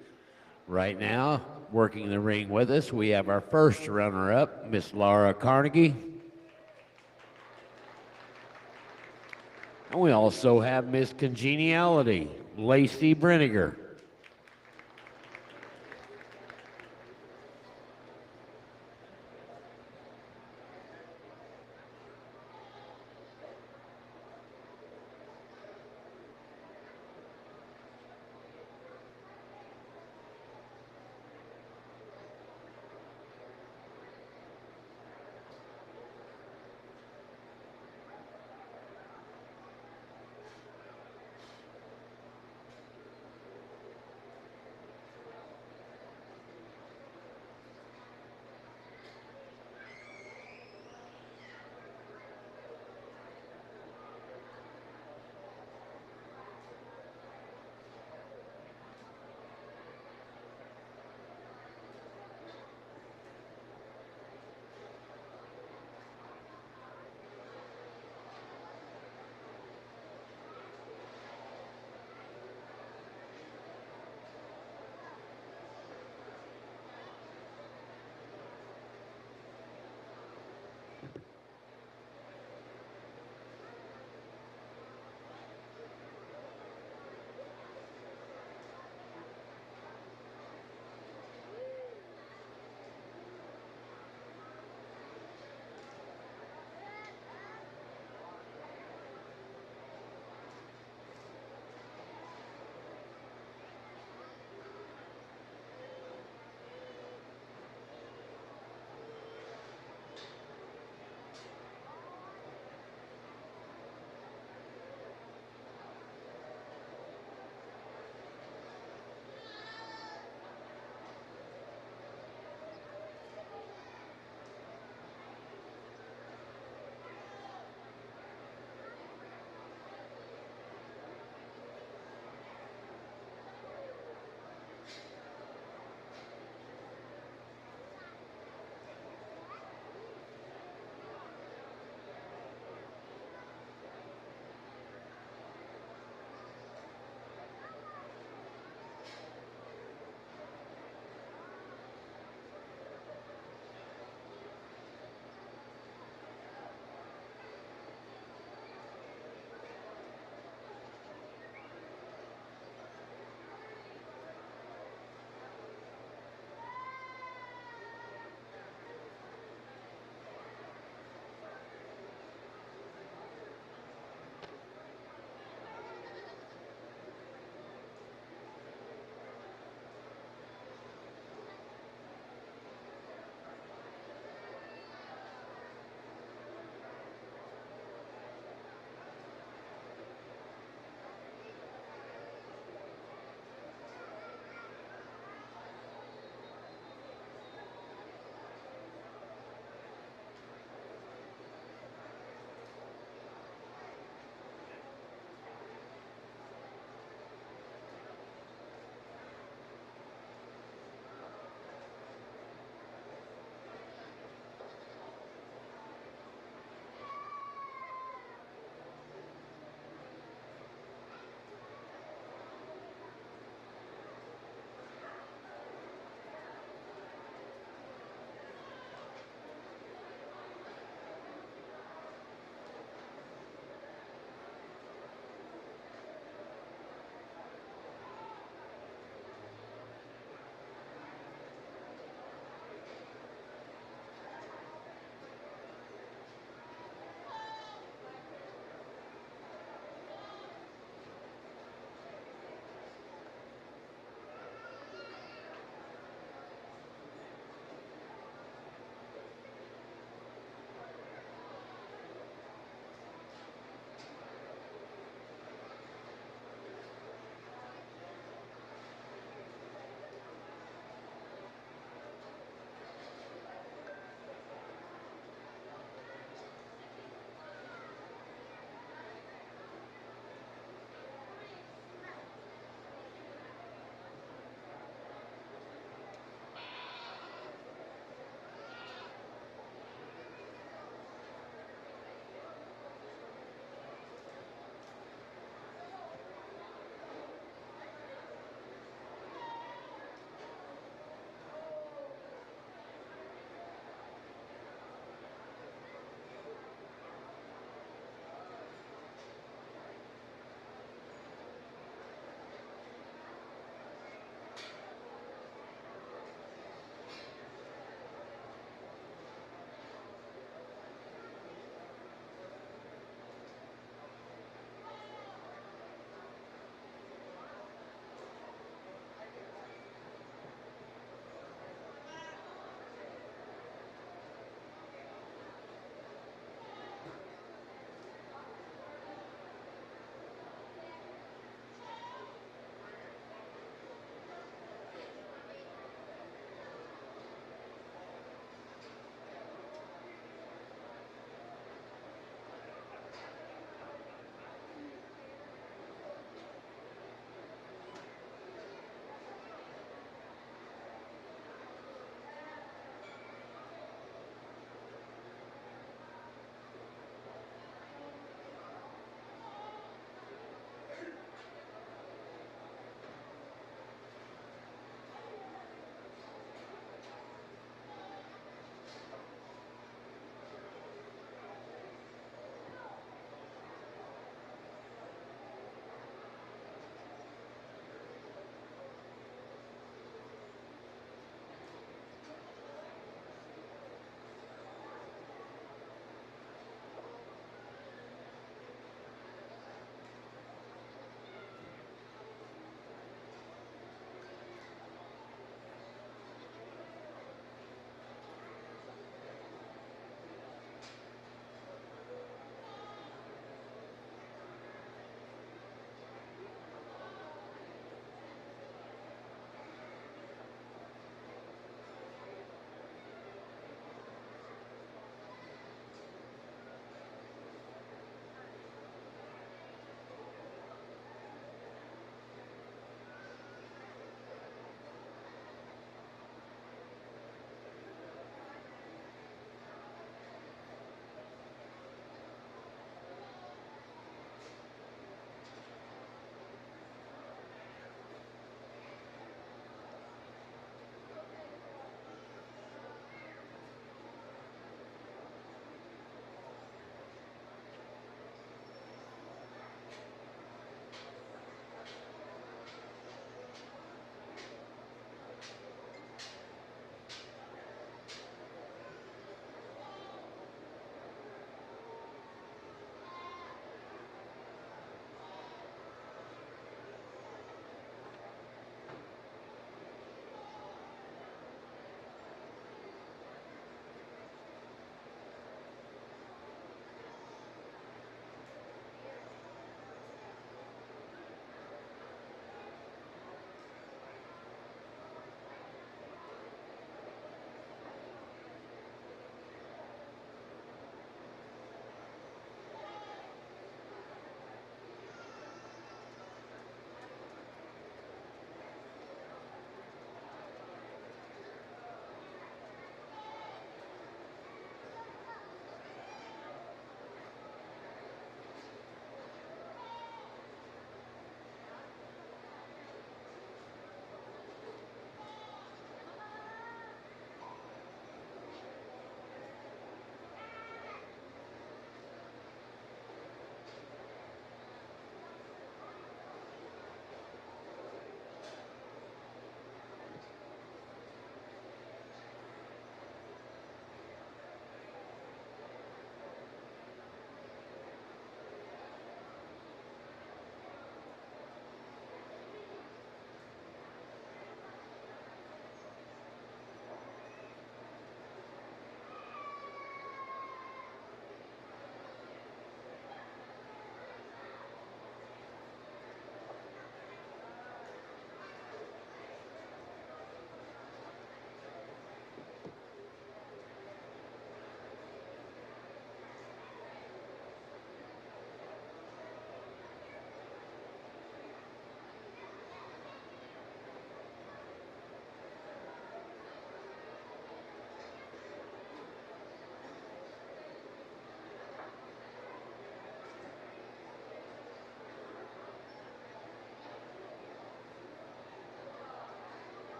Right now, working the ring with us, we have our first runner-up, Miss Laura Carnegie. And we also have Miss Congeniality, Lacey Brenniger.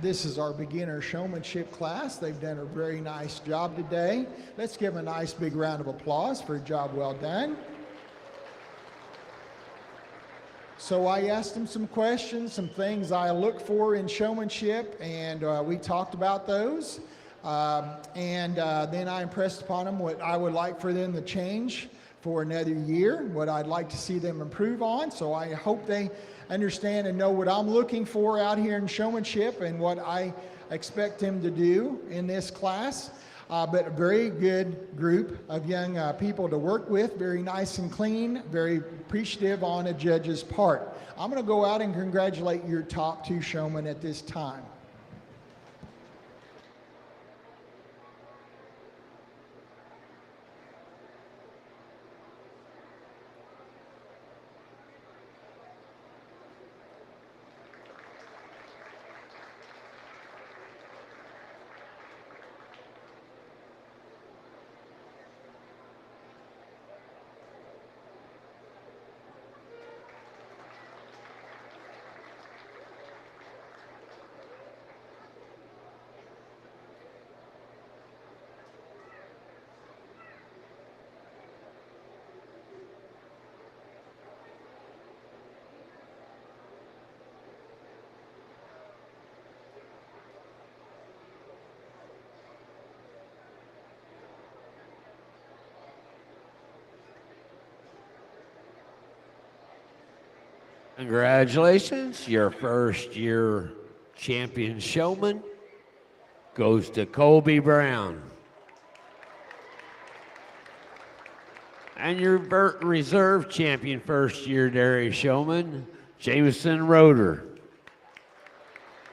This is our beginner showmanship class. They've done a very nice job today. Let's give them a nice big round of applause for a job well done. So I asked them some questions, some things I look for in showmanship, and we talked about those. Then I impressed upon them what I would like for them to change for another year, what I'd like to see them improve on. So I hope they understand and know what I'm looking for out here in showmanship and what I expect them to do in this class. But a very good group of young people to work with, very nice and clean, very appreciative on a judge's part. I'm going to go out and congratulate your top 2 showmen at this time. Congratulations, your first year champion showman goes to Colby Brown. And your reserve champion first year dairy showman, Jameson Roeder.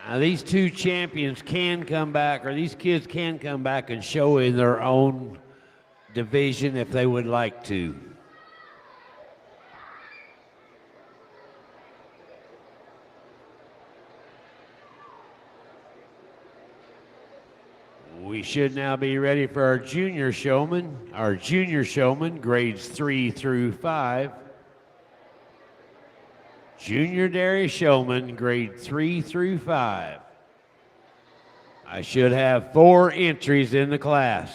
Now these 2 champions can come back, or these kids can come back and show in their own division if they would like to. We should now be ready for our junior showman. Our junior showman, grades 3 through 5. Junior dairy showman, grade 3 through 5. I should have 4 entries in the class.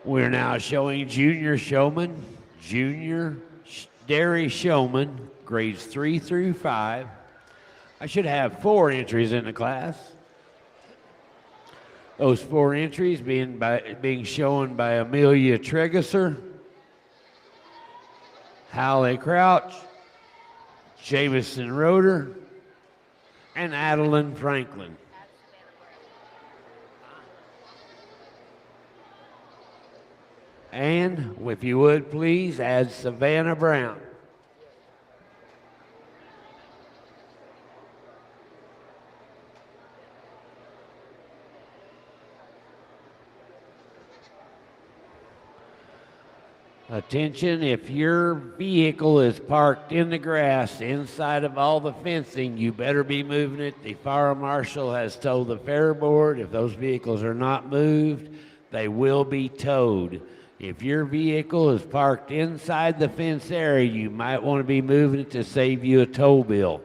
We're now showing junior showman, junior dairy showman, grades 3 through 5. I should have 4 entries in the class. Those 4 entries being shown by Amelia Tregesser, Hallie Crouch, Jameson Roeder, and Adeline Franklin. And if you would please add Savannah Brown. Attention, if your vehicle is parked in the grass inside of all the fencing, you better be moving it. The fire marshal has told the fair board if those vehicles are not moved, they will be towed. If your vehicle is parked inside the fence area, you might want to be moving it to save you a tow bill.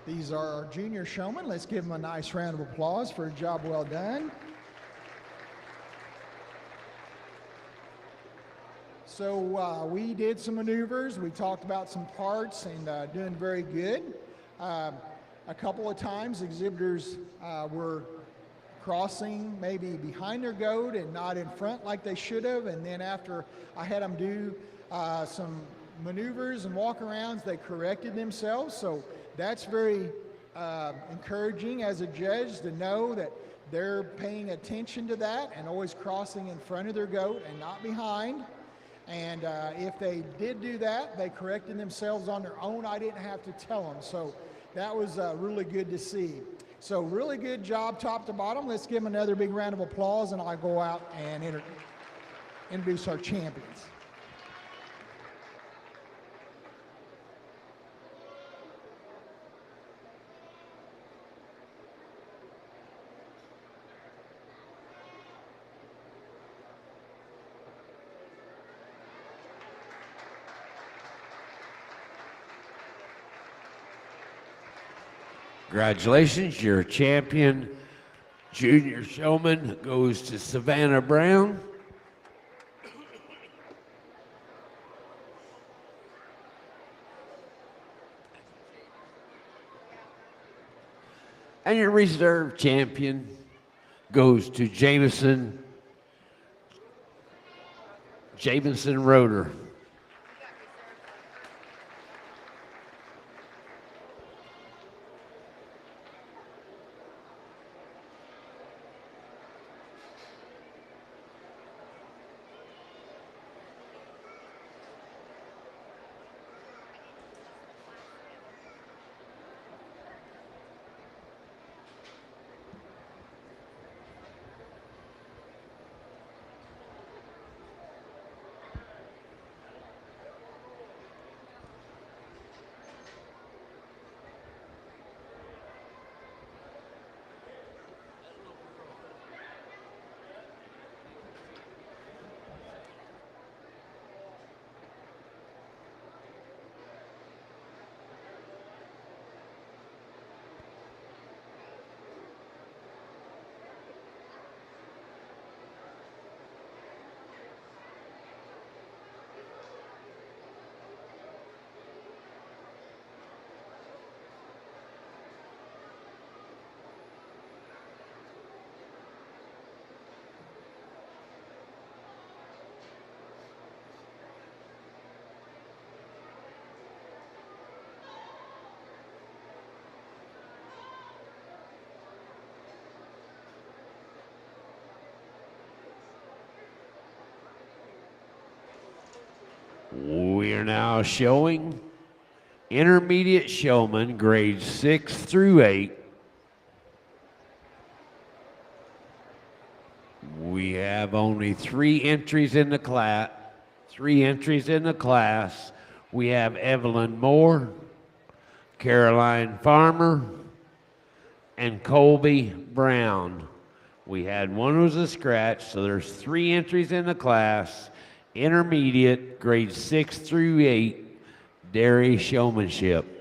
These are our junior showmen. Let's give them a nice round of applause for a job well done. So we did some maneuvers. We talked about some parts and doing very good. A couple of times exhibitors were crossing maybe behind their goat and not in front like they should have. And then after I had them do some maneuvers and walk-arounds, they corrected themselves. So that's very encouraging as a judge to know that they're paying attention to that and always crossing in front of their goat and not behind. And if they did do that, they corrected themselves on their own. I didn't have to tell them. So that was really good to see. So really good job top to bottom. Let's give them another big round of applause, and I'll go out and introduce our champions. Congratulations, your champion junior showman goes to Savannah Brown. And your reserve champion goes to Jameson Roeder. We are now showing intermediate showmen, grades 6 through 8. We have only 3 entries in the class. We have Evelyn Moore, Caroline Farmer, and Colby Brown. We had one was a scratch, so there's 3 entries in the class. Intermediate, grades 6 through 8, dairy showmanship.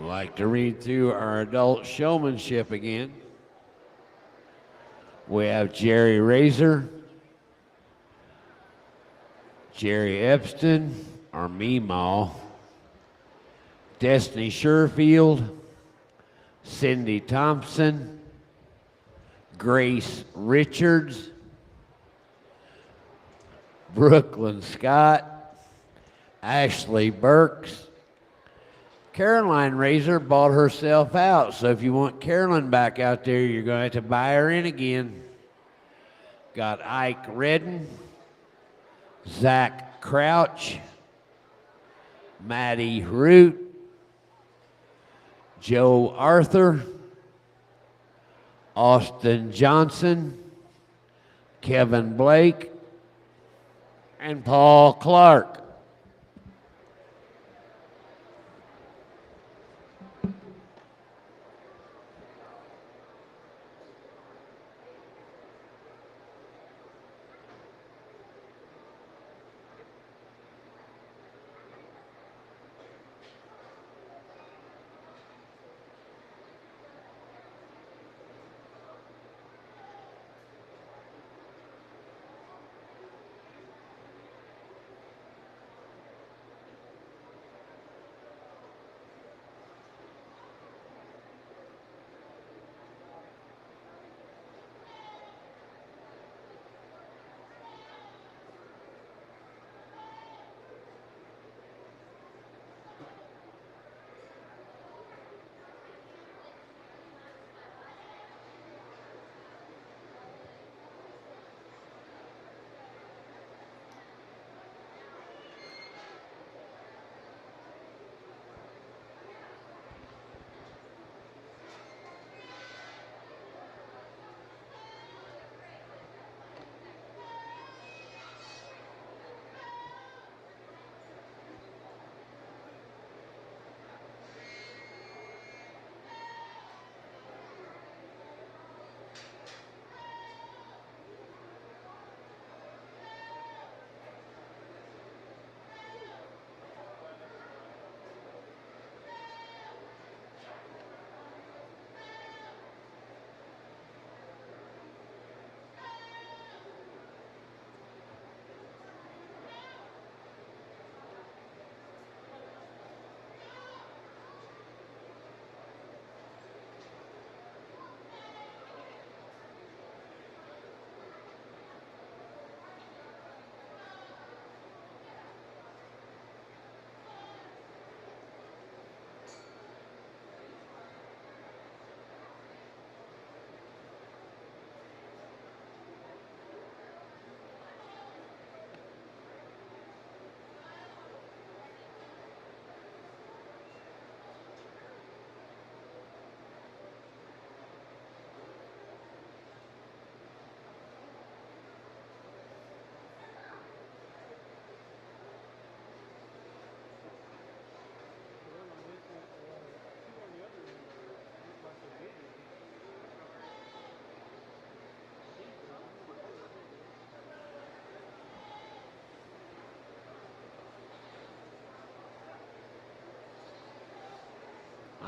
I'd like to read through our adult showmanship again. We have Jerry Razor, Jerry Epston, or Meemaw, Destiny Sherfield, Cindy Thompson, Grace Richards, Brooklyn Scott, Ashley Burks. Caroline Razor bought herself out, so if you want Carolyn back out there, you're going to have to buy her in again. Got Ike Redden, Zach Crouch, Maddie Root, Joe Arthur, Austin Johnson, Kevin Blake, and Paul Clark.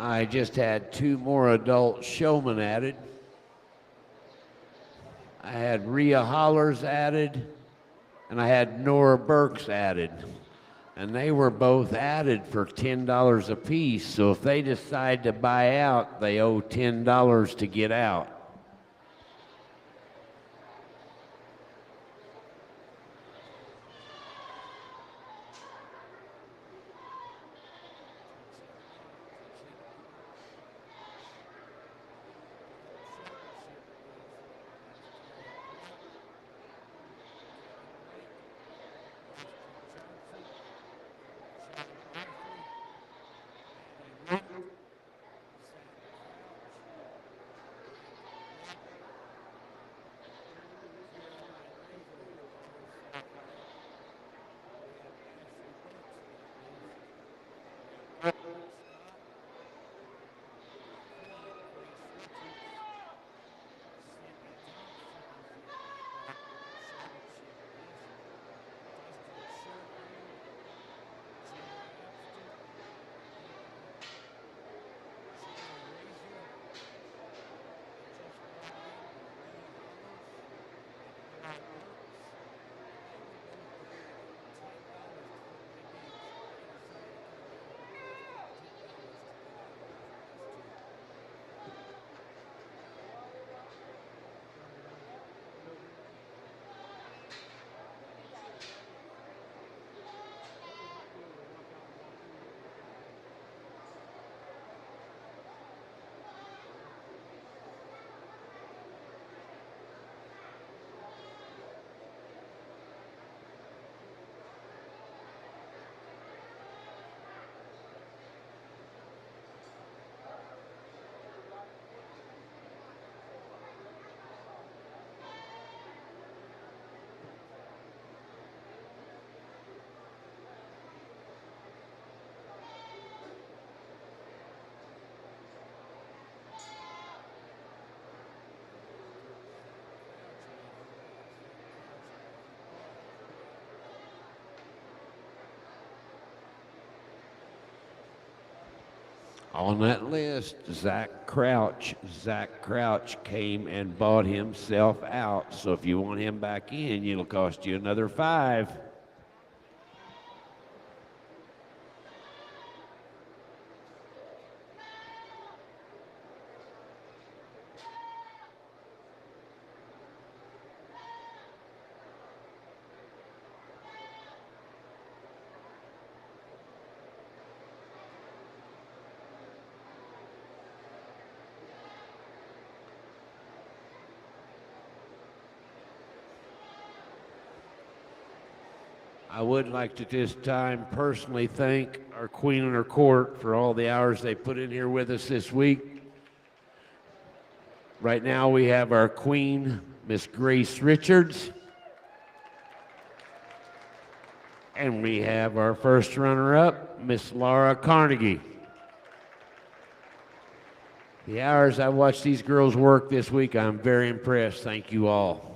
I just had 2 more adult showmen added. I had Rhea Hollers added, and I had Nora Burks added. And they were both added for $10 a piece, so if they decide to buy out, they owe $10 to get out. On that list, Zach Crouch. Zach Crouch came and bought himself out. So if you want him back in, it'll cost you another 5. I would like to this time personally thank our queen and her court for all the hours they put in here with us this week. Right now we have our queen, Miss Grace Richards. And we have our first runner-up, Miss Laura Carnegie. The hours I watched these girls work this week, I'm very impressed. Thank you all.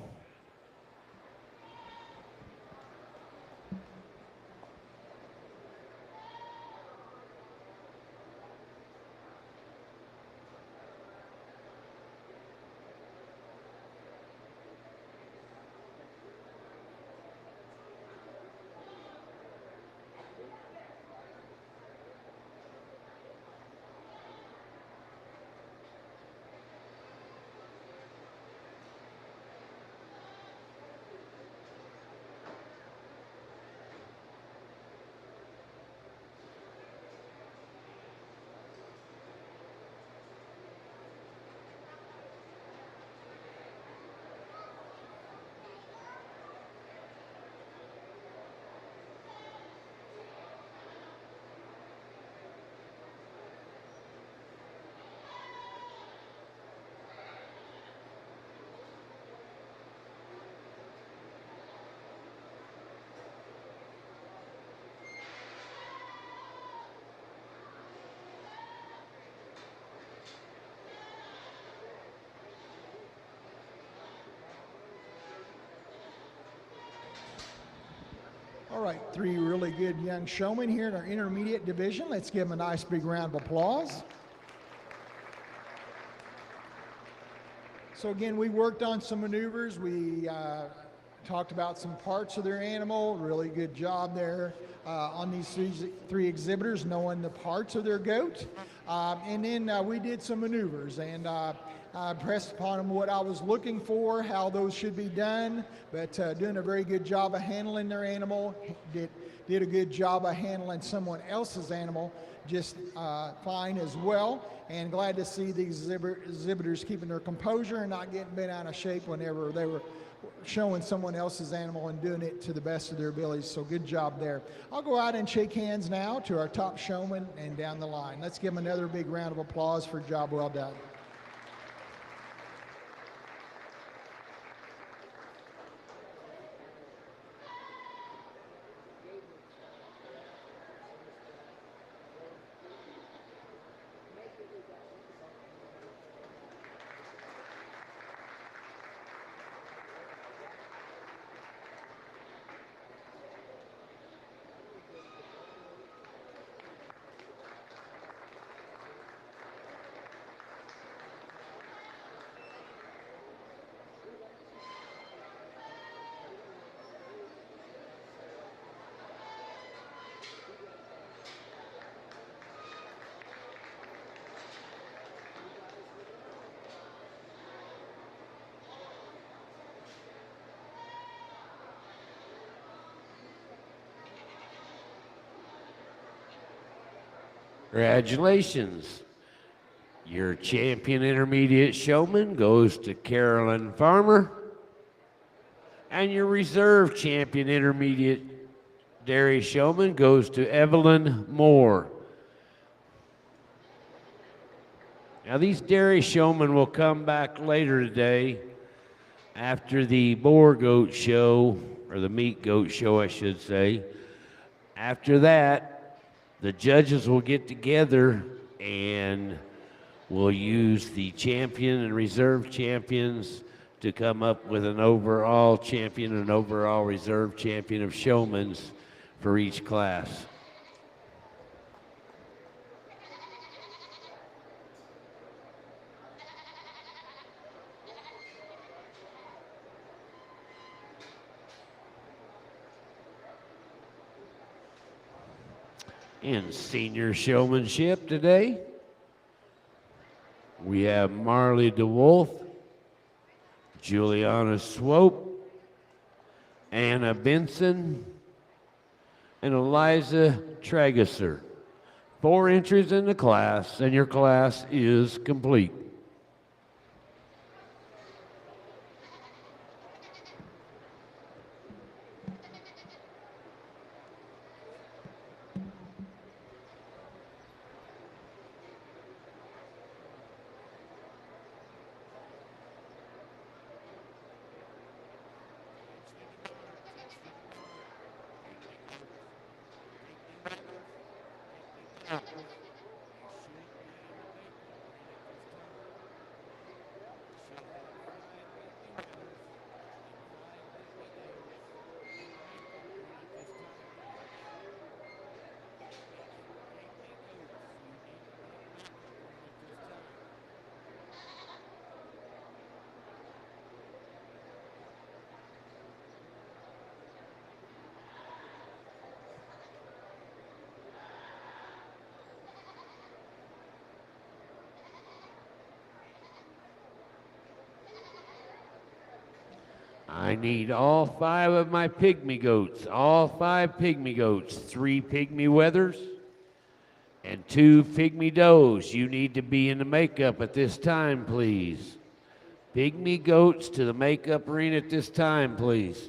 All right, 3 really good young showmen here in our intermediate division. Let's give them a nice big round of applause. So again, we worked on some maneuvers. We talked about some parts of their animal. Really good job there on these three exhibitors, knowing the parts of their goat. And then we did some maneuvers, and I pressed upon them what I was looking for, how those should be done, but doing a very good job of handling their animal. Did a good job of handling someone else's animal just fine as well. And glad to see these exhibitors keeping their composure and not getting bent out of shape whenever they were showing someone else's animal and doing it to the best of their abilities. So good job there. I'll go out and shake hands now to our top showman and down the line. Let's give them another big round of applause for a job well done. Congratulations. Your champion intermediate showman goes to Carolyn Farmer. And your reserve champion intermediate dairy showman goes to Evelyn Moore. Now these dairy showmen will come back later today after the Boer goat show, or the meat goat show I should say. After that, the judges will get together and will use the champion and reserve champions to come up with an overall champion and overall reserve champion of showmans for each class. In senior showmanship today, we have Marley DeWolf, Juliana Swope, Anna Benson, and Eliza Tragesser. 4 entries in the class, and your class is complete. I need all 5 of my pygmy goats, all 5 pygmy goats, 3 pygmy wethers, and 2 pygmy does. You need to be in the makeup at this time, please. Pygmy goats to the makeup arena at this time, please.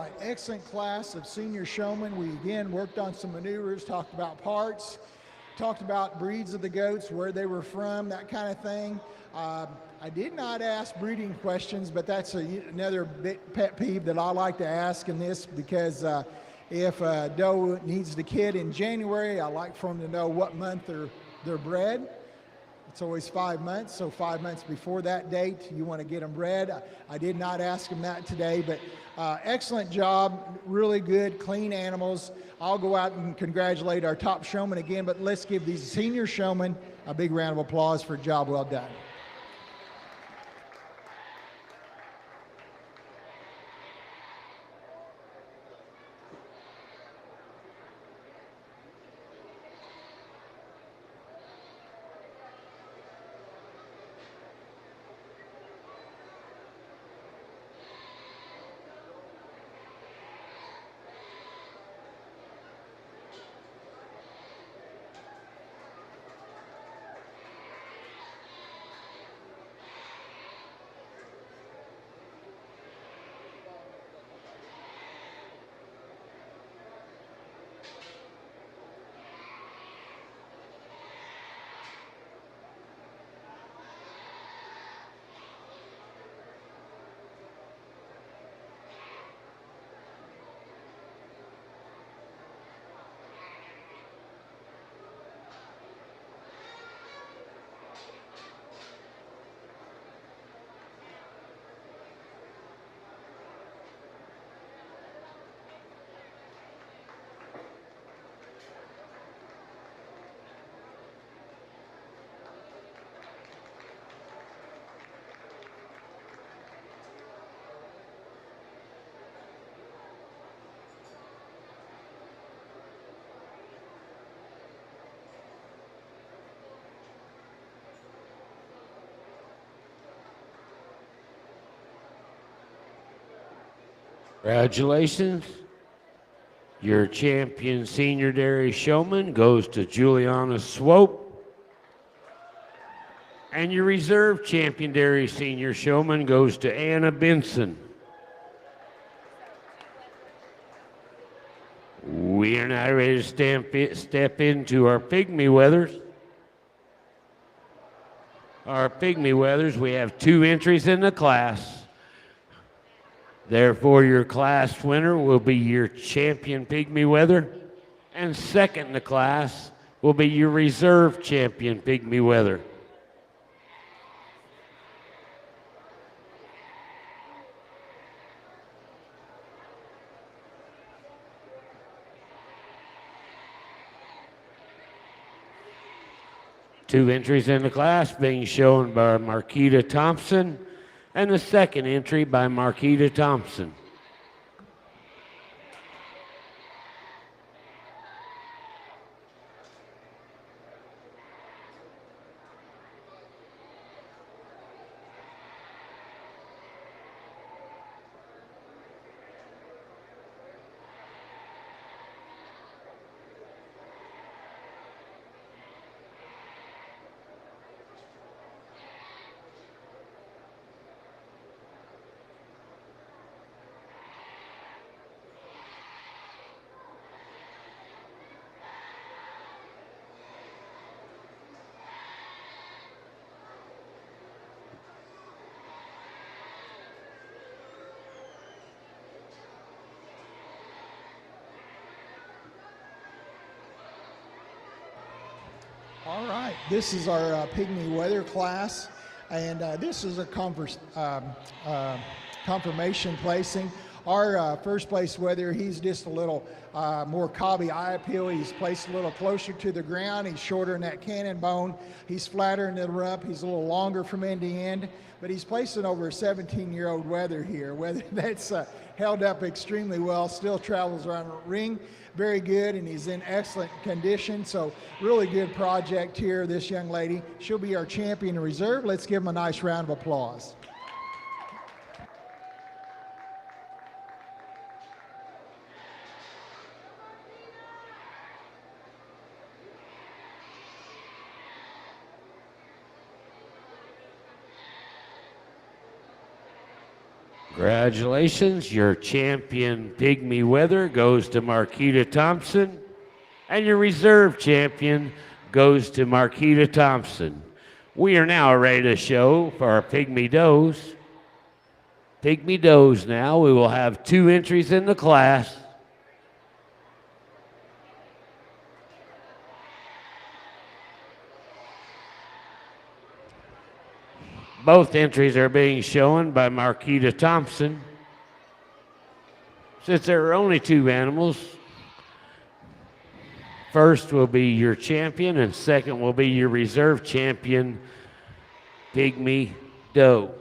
right, excellent class of senior showmen. We again worked on some maneuvers, talked about parts, talked about breeds of the goats, where they were from, that kind of thing. I did not ask breeding questions, but that's another big pet peeve that I like to ask in this, because if a doe needs the kid in January, I like for them to know what month they're bred. It's always 5 months, so 5 months before that date, you want to get them bred. I did not ask them that today, but excellent job, really good, clean animals. I'll go out and congratulate our top showman again, but let's give these senior showmen a big round of applause for a job well done. Congratulations. Your champion senior dairy showman goes to Juliana Swope. And your reserve champion dairy senior showman goes to Anna Benson. We are now ready to step into our Pygmy wethers. Our Pygmy wethers, we have 2 entries in the class. Therefore, your class winner will be your champion Pygmy wether, and second in the class will be your reserve champion Pygmy wether. Two entries in the class being shown by Marquita Thompson, and the second entry by Marquita Thompson. All right, this is our Pygmy wether class, and this is a confirmation placing. Our first place wether, he's just a little more cobby eye appeal. He's placed a little closer to the ground. He's shorter in that cannon bone. He's flatter in the rump. He's a little longer from end to end, but he's placing over a 17-year-old wether here. Whether that's held up extremely well, still travels around the ring very good, and he's in excellent condition. So really good project here, this young lady. She'll be our champion in reserve. Let's give him a nice round of applause. Congratulations, your champion Pygmy Wether goes to Marquita Thompson, and your reserve champion goes to Marquita Thompson. We are now ready to show for our Pygmy does. Pygmy does now. We will have 2 entries in the class. Both entries are being shown by Marquita Thompson. Since there are only 2 animals, first will be your champion and second will be your reserve champion, Pygmy doe.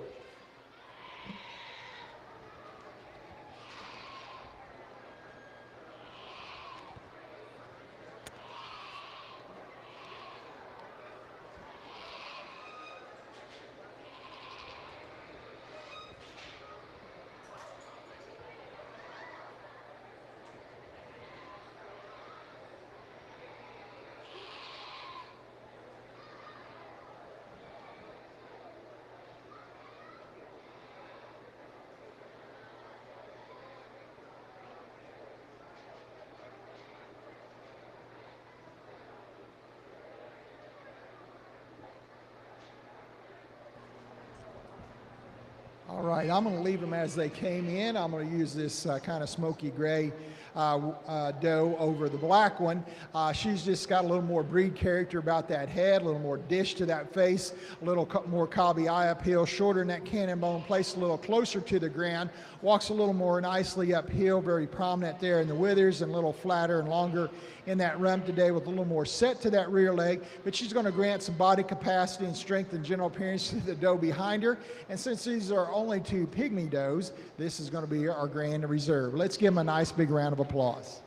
All right, I'm going to leave them as they came in. I'm going to use this kind of smoky gray doe over the black one. She's just got a little more breed character about that head, a little more dish to that face, a little more cobby eye uphill, shorter in that cannon bone, placed a little closer to the ground, walks a little more nicely uphill, very prominent there in the withers, and a little flatter and longer in that rump today with a little more set to that rear leg. But she's going to grant some body capacity and strength and general appearance to the doe behind her. And since these are only 2 Pygmy does, this is going to be our grand reserve. Let's give them a nice big round of applause.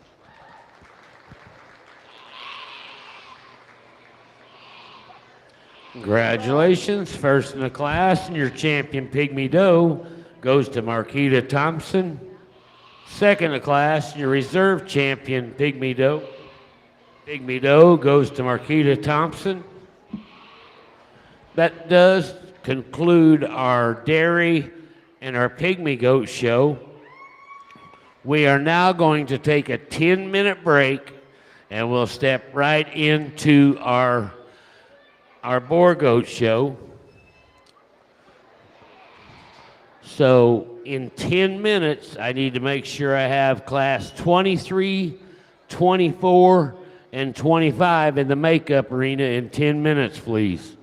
Congratulations, first in the class, and your champion Pygmy doe goes to Marquita Thompson. Second in the class, your reserve champion Pygmy doe. Pygmy doe goes to Marquita Thompson. That does conclude our dairy and our Pygmy goat show. We are now going to take a 10-minute break, and we'll step right into our Boer goat show. So in 10 minutes, I need to make sure I have class 23, 24, and 25 in the makeup arena in 10 minutes, please.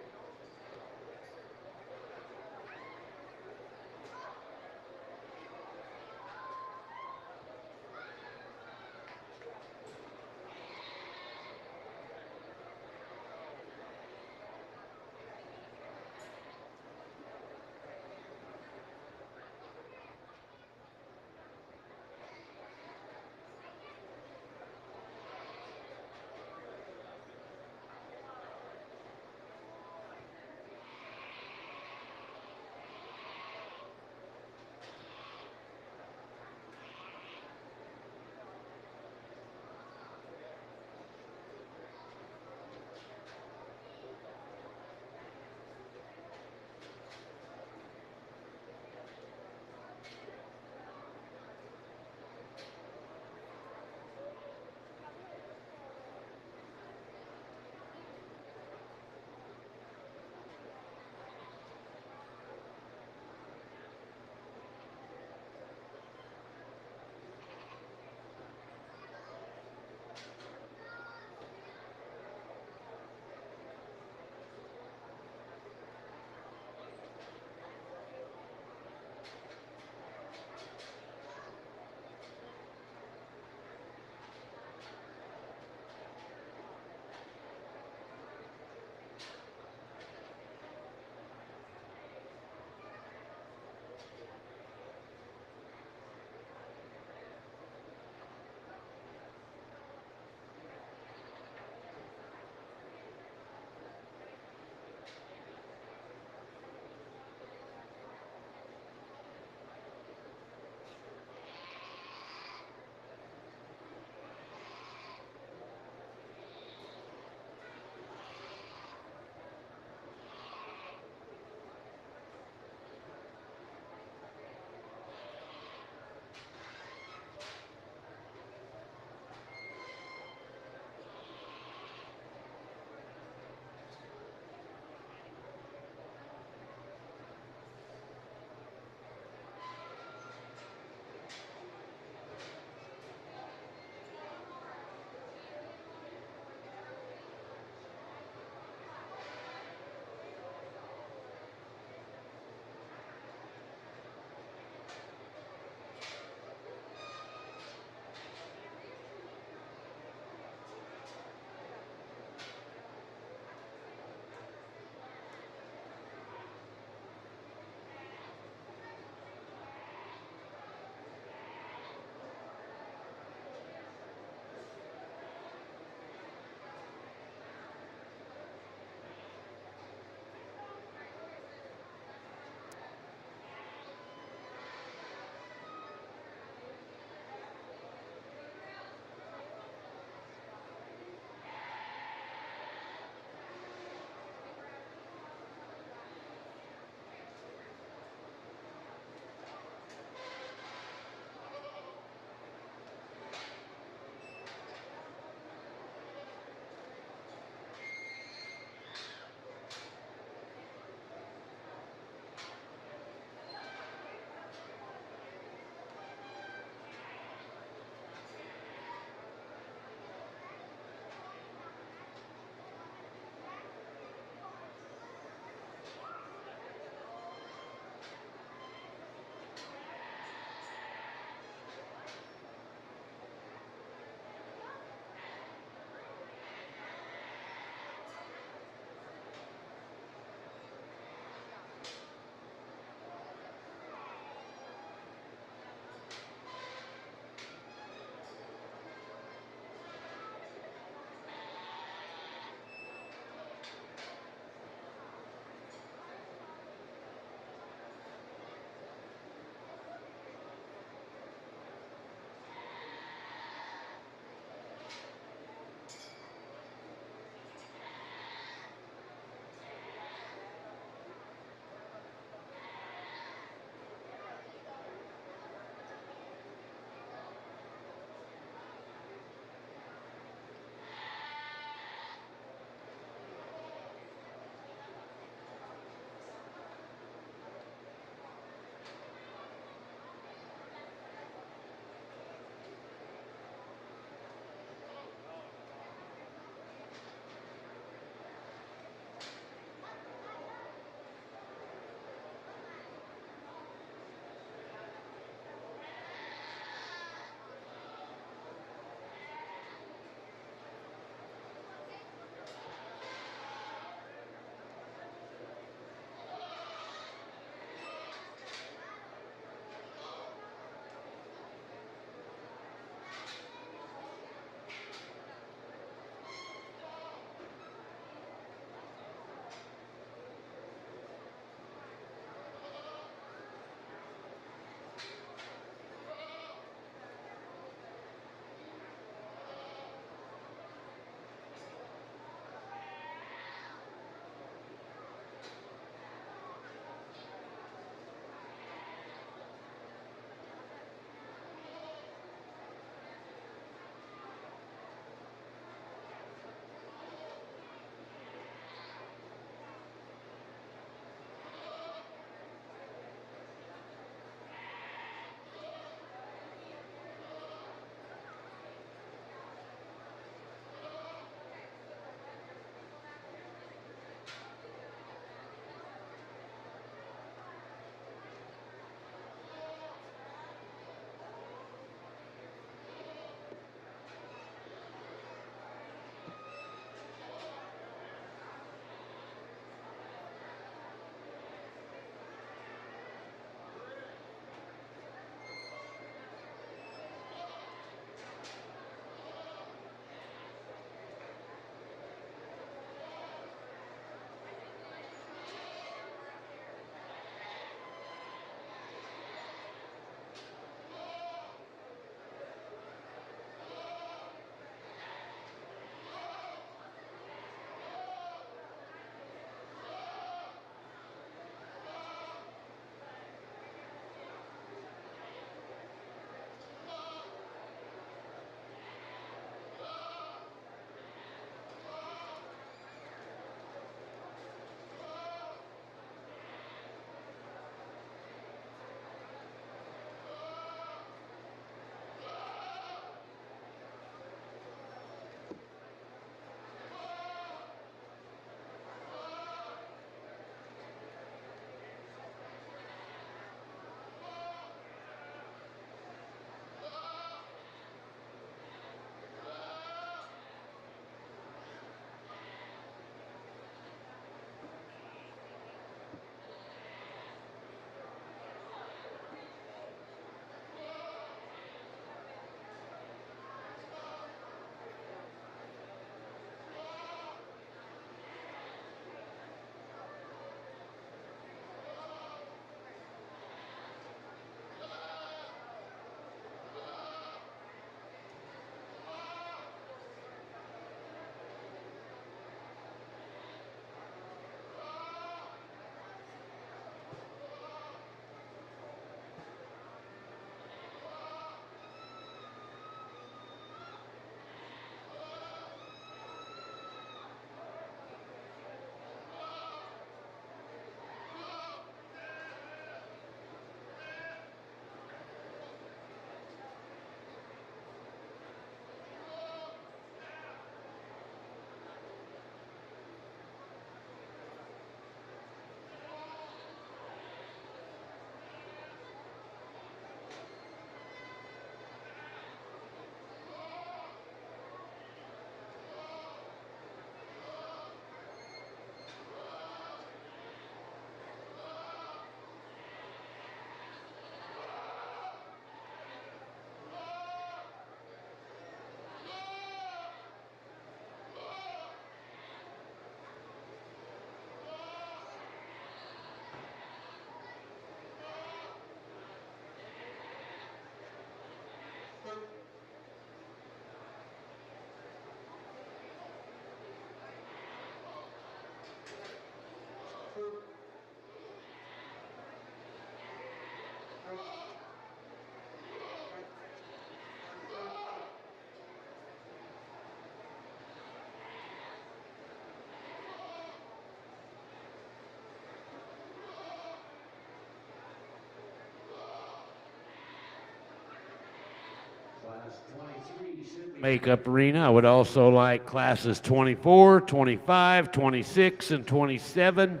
Makeup arena. I would also like classes 24, 25, 26, and 27.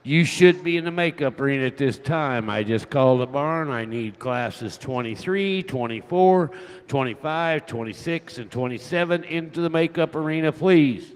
You should be in the makeup arena at this time. I just called the barn. I need classes 23, 24, 25, 26, and 27 into the makeup arena, please.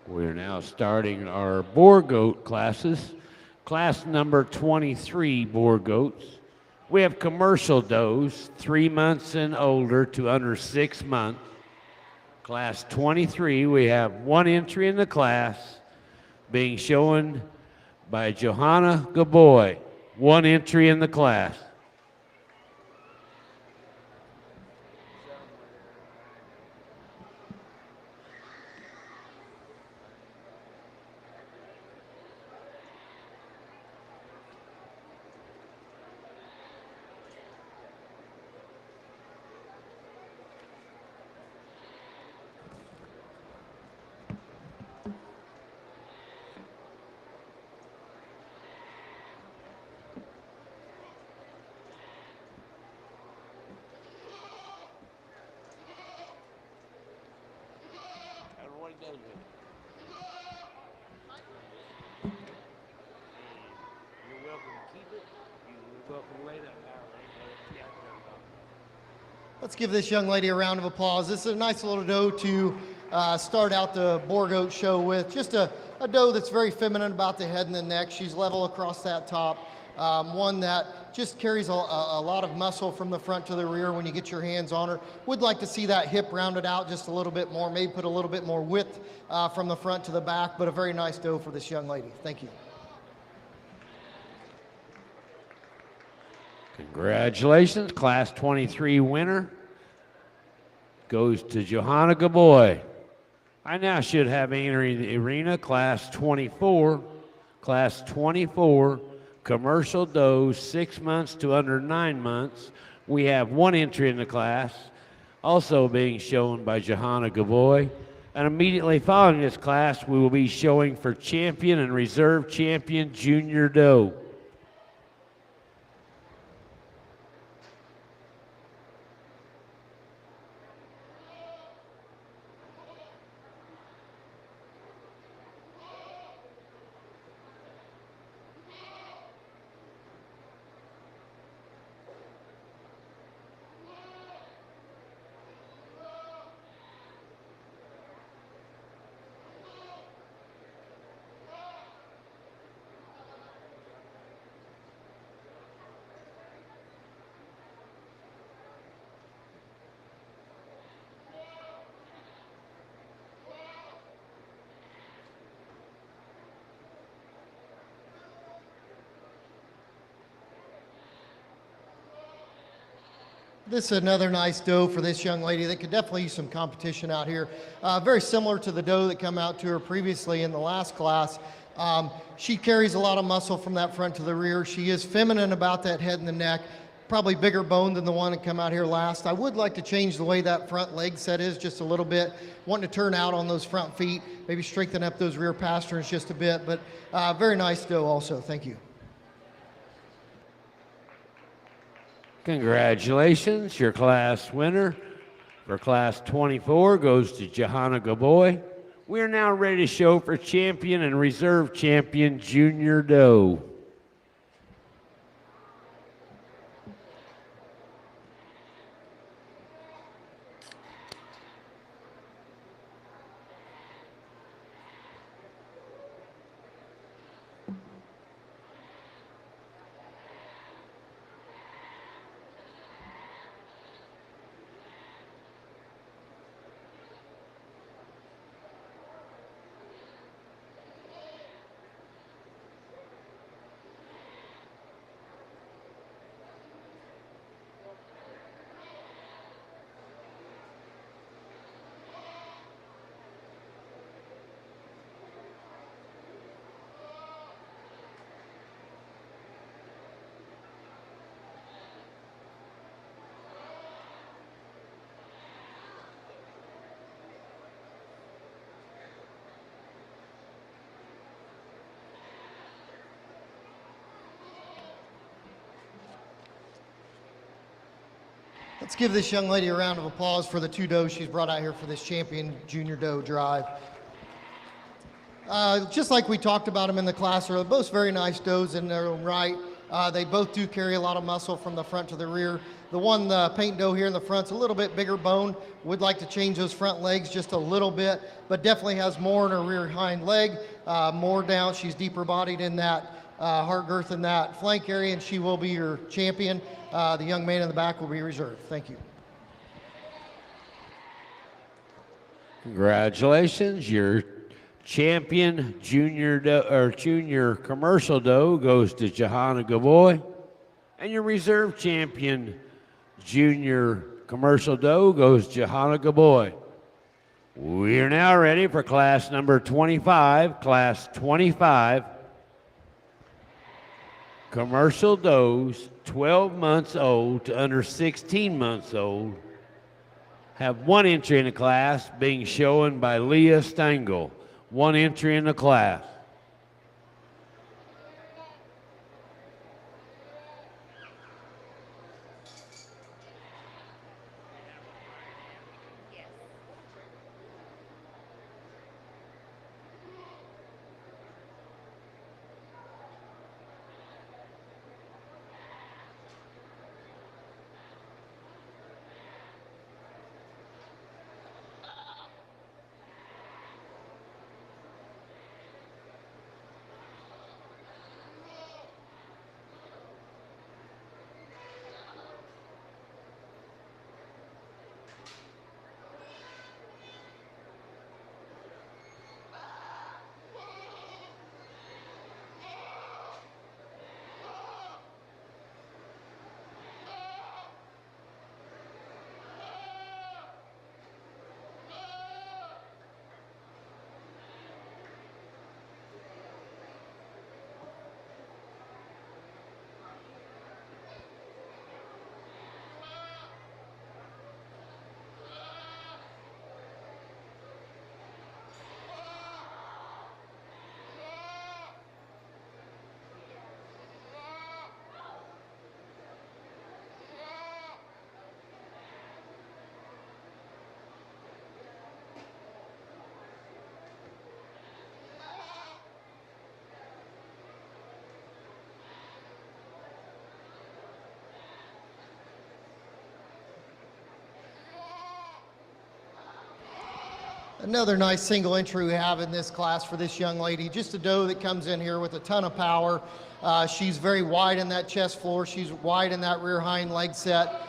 We're now starting our Boer goat classes. Class number 23 Boer goats. We have commercial does, 3 months and older to under 6 months. Class 23, we have one entry in the class being shown by Johanna Gaboy. One entry in the class. Let's give this young lady a round of applause. This is a nice little doe to start out the Boer Goat show with. Just a doe that's very feminine about the head and the neck. She's level across that top. One that just carries a lot of muscle from the front to the rear when you get your hands on her. Would like to see that hip rounded out just a little bit more, maybe put a little bit more width from the front to the back, but a very nice doe for this young lady. Thank you. Congratulations, Class 23 winner goes to Johanna Gaboy. I now should have entering the arena Class 24. Class 24, commercial does, 6 months to under 9 months. We have one entry in the class, also being shown by Johanna Gaboy. And immediately following this class, we will be showing for champion and reserve champion junior doe. This is another nice doe for this young lady that could definitely use some competition out here. Very similar to the doe that came out to her previously in the last class. She carries a lot of muscle from that front to the rear. She is feminine about that head and the neck. Probably bigger bone than the one that come out here last. I would like to change the way that front leg set is just a little bit. Wanting to turn out on those front feet, maybe strengthen up those rear pasterns just a bit, but very nice doe also. Thank you. Congratulations, your class winner for Class 24 goes to Johanna Gaboy. We are now ready to show for champion and reserve champion junior doe. Let's give this young lady a round of applause for the 2 does she's brought out here for this champion junior doe drive. Just like we talked about them in the class, they're both very nice does in their own right. They both do carry a lot of muscle from the front to the rear. The one, the paint doe here in the front's a little bit bigger bone. Would like to change those front legs just a little bit, but definitely has more in her rear hind leg, more down. She's deeper bodied in that heart girth in that flank area, and she will be your champion. The young man in the back will be reserved. Thank you. Congratulations, your champion junior commercial doe goes to Johanna Gaboy, and your reserve champion junior commercial doe goes to Johanna Gaboy. We are now ready for class number 25, class 25. Commercial does 12 months old to under 16 months old have 1 entry in the class, being shown by Leah Stengel. 1 entry in the class. Another nice single entry we have in this class for this young lady. Just a doe that comes in here with a ton of power. She's very wide in that chest floor. She's wide in that rear hind leg set.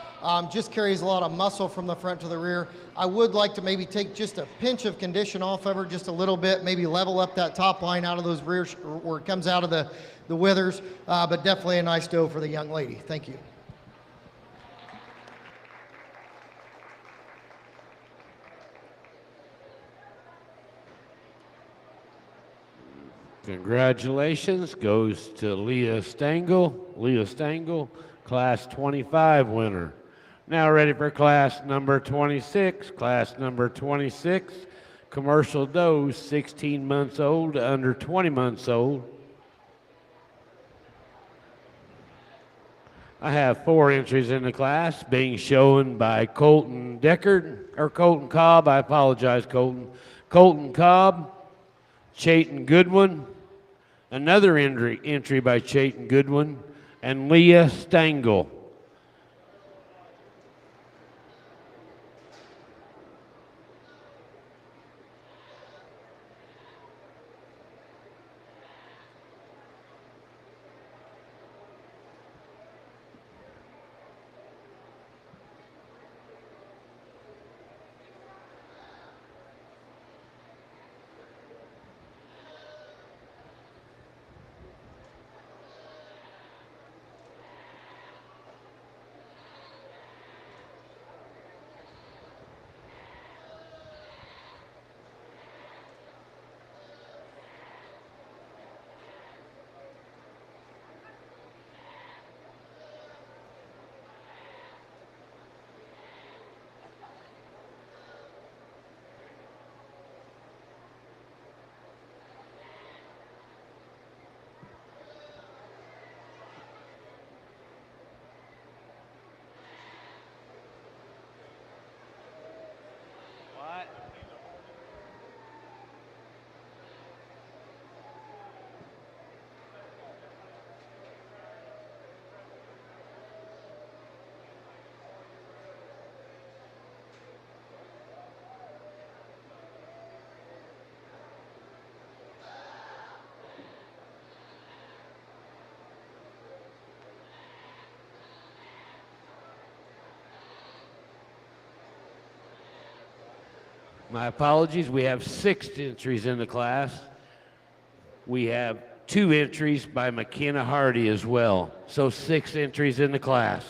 Just carries a lot of muscle from the front to the rear. I would like to maybe take just a pinch of condition off of her just a little bit, maybe level up that top line out of those rear, where it comes out of the withers, but definitely a nice doe for the young lady. Thank you. Congratulations goes to Leah Stengel. Leah Stengel, class 25 winner. Now ready for class number 26. Class number 26, commercial does 16 months old to under 20 months old. I have 4 entries in the class, being shown by Colton Cobb. I apologize, Colton. Colton Cobb, Chayton Goodwin, another entry by Chayton Goodwin, and Leah Stengel. My apologies. We have 6 entries in the class. We have 2 entries by McKenna Hardy as well. So 6 entries in the class.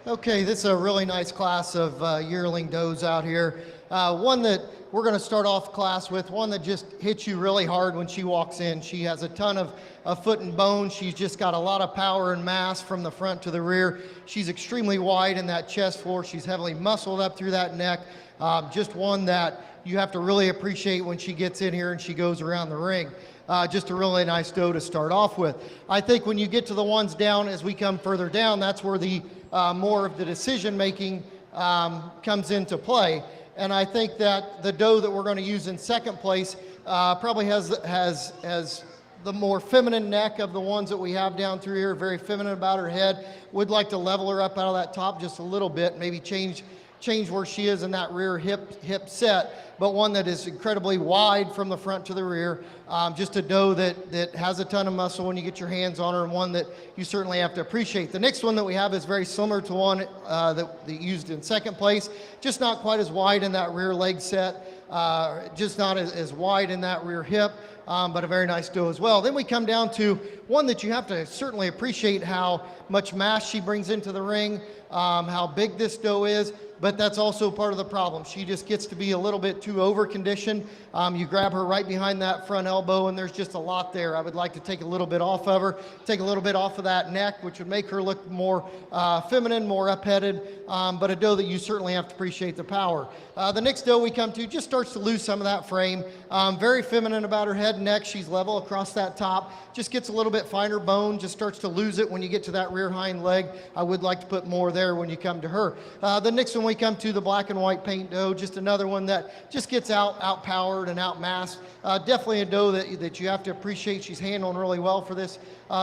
Okay, this is a really nice class of yearling does out here. One that we're going to start off class with, one that just hits you really hard when she walks in. She has a ton of foot and bone. She's just got a lot of power and mass from the front to the rear. She's extremely wide in that chest floor. She's heavily muscled up through that neck. Just one that you have to really appreciate when she gets in here and she goes around the ring. Just a really nice doe to start off with. I think when you get to the ones down, as we come further down, that's where the more of the decision making comes into play. And I think that the doe that we're going to use in second place probably has the more feminine neck of the ones that we have down through here, very feminine about her head. Would like to level her up out of that top just a little bit, maybe change where she is in that rear hip set, but one that is incredibly wide from the front to the rear. Just a doe that has a ton of muscle when you get your hands on her, and one that you certainly have to appreciate. The next one that we have is very similar to one that used in second place, just not quite as wide in that rear leg set, just not as wide in that rear hip. But a very nice doe as well. Then we come down to one that you have to certainly appreciate how much mass she brings into the ring, how big this doe is, but that's also part of the problem. She just gets to be a little bit too over-conditioned. You grab her right behind that front elbow, and there's just a lot there. I would like to take a little bit off of her, take a little bit off of that neck, which would make her look more feminine, more up-headed, but a doe that you certainly have to appreciate the power. The next doe we come to just starts to lose some of that frame. Very feminine about her head and neck. She's level across that top. Just gets a little bit finer bone, just starts to lose it when you get to that rear hind leg. I would like to put more there when you come to her. The next one we come to, the black and white paint doe, just another one that just gets outpowered and outmassed. Definitely a doe that you have to appreciate. She's handling really well for this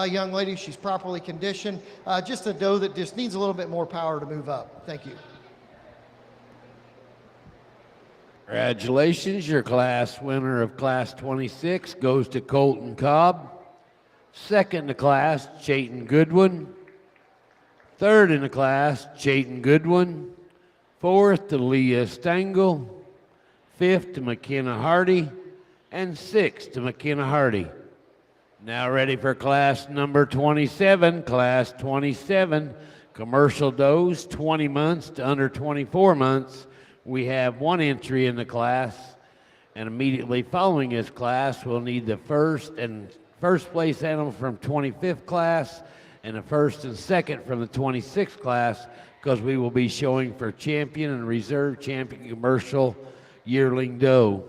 young lady. She's properly conditioned. Just a doe that just needs a little bit more power to move up. Thank you. Congratulations, your class winner of class 26 goes to Colton Cobb. Second in the class, Chayton Goodwin. Third in the class, Chayton Goodwin. Fourth to Leah Stengel. Fifth to McKenna Hardy. And sixth to McKenna Hardy. Now ready for class number 27. Class 27, commercial does, 20 months to under 24 months. We have one entry in the class, and immediately following this class, we'll need the first place animal from 25th class and the first and second from the 26th class, because we will be showing for champion and reserve champion commercial yearling doe.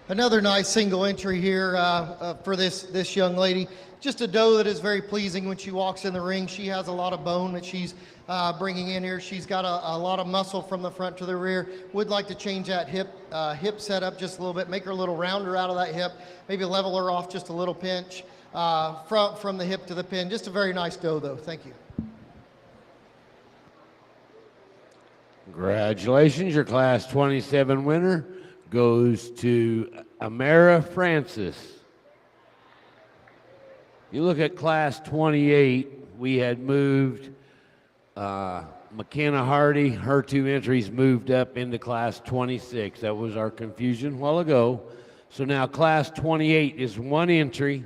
Another nice single entry here for this young lady. Just a doe that is very pleasing when she walks in the ring. She has a lot of bone that she's bringing in here. She's got a lot of muscle from the front to the rear. Would like to change that hip setup just a little bit, make her a little rounder out of that hip, maybe level her off just a little pinch from the hip to the pin. Just a very nice doe, though. Thank you. Congratulations, your class 27 winner goes to Amara Francis. You look at class 28, we had moved McKenna Hardy, her two entries moved up into class 26. That was our confusion a while ago. So now class 28 is one entry,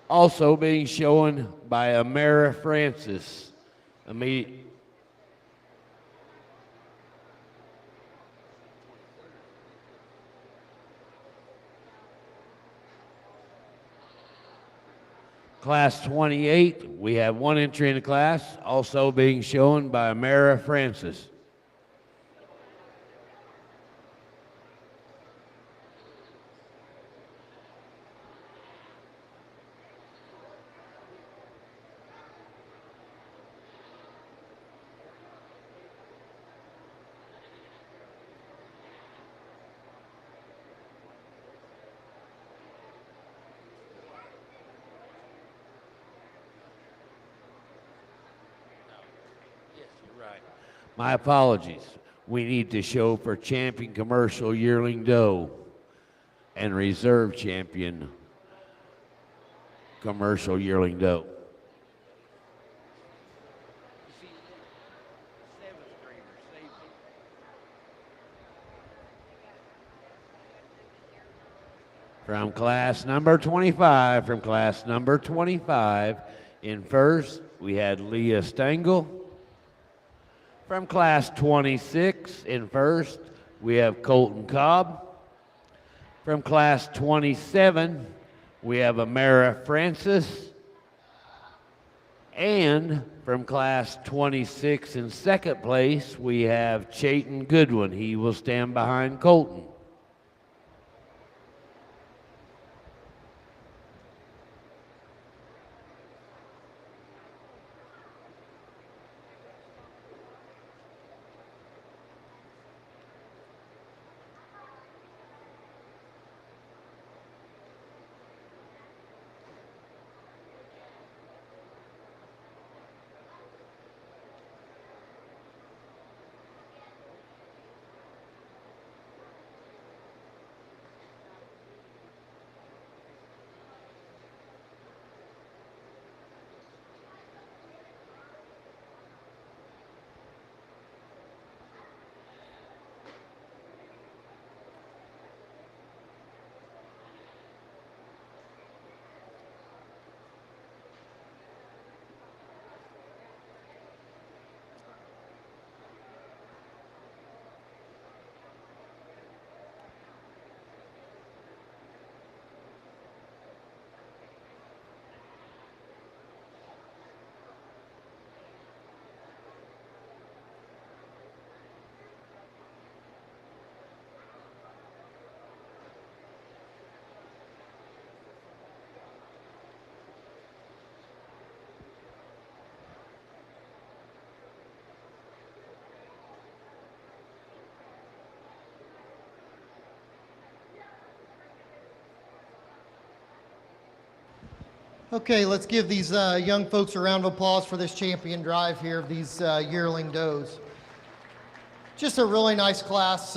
also being shown by Amara Francis. Class 28, we have one entry in the class, also being shown by Mara Francis. My apologies. We need to show for champion commercial yearling doe and reserve champion commercial yearling doe. From class number 25, in first, we had Leah Stengel. From class 26 in first, we have Colton Cobb. From class 27, we have Amara Francis. And from class 26 in second place, we have Chayton Goodwin. He will stand behind Colton. Okay, let's give these young folks a round of applause for this champion drive here of these yearling does. Just a really nice class.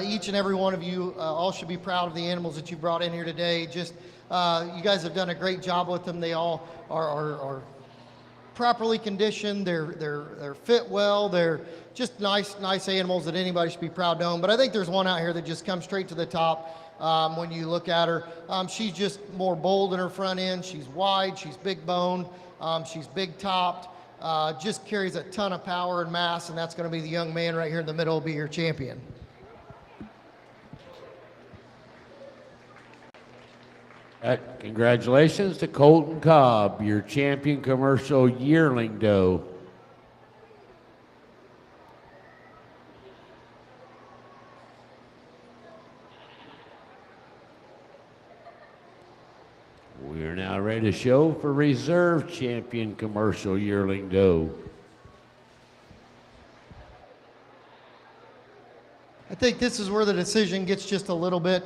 Each and every one of you all should be proud of the animals that you brought in here today. Just you guys have done a great job with them. They all are properly conditioned. They're fit well. They're just nice animals that anybody should be proud to own. But I think there's one out here that just comes straight to the top. When you look at her, she's just more bold in her front end. She's wide, she's big boned, she's big topped, just carries a ton of power and mass, and that's going to be the young man right here in the middle will be your champion. Congratulations to Colton Cobb, your champion commercial yearling doe. We are now ready to show for reserve champion commercial yearling doe. I think this is where the decision gets just a little bit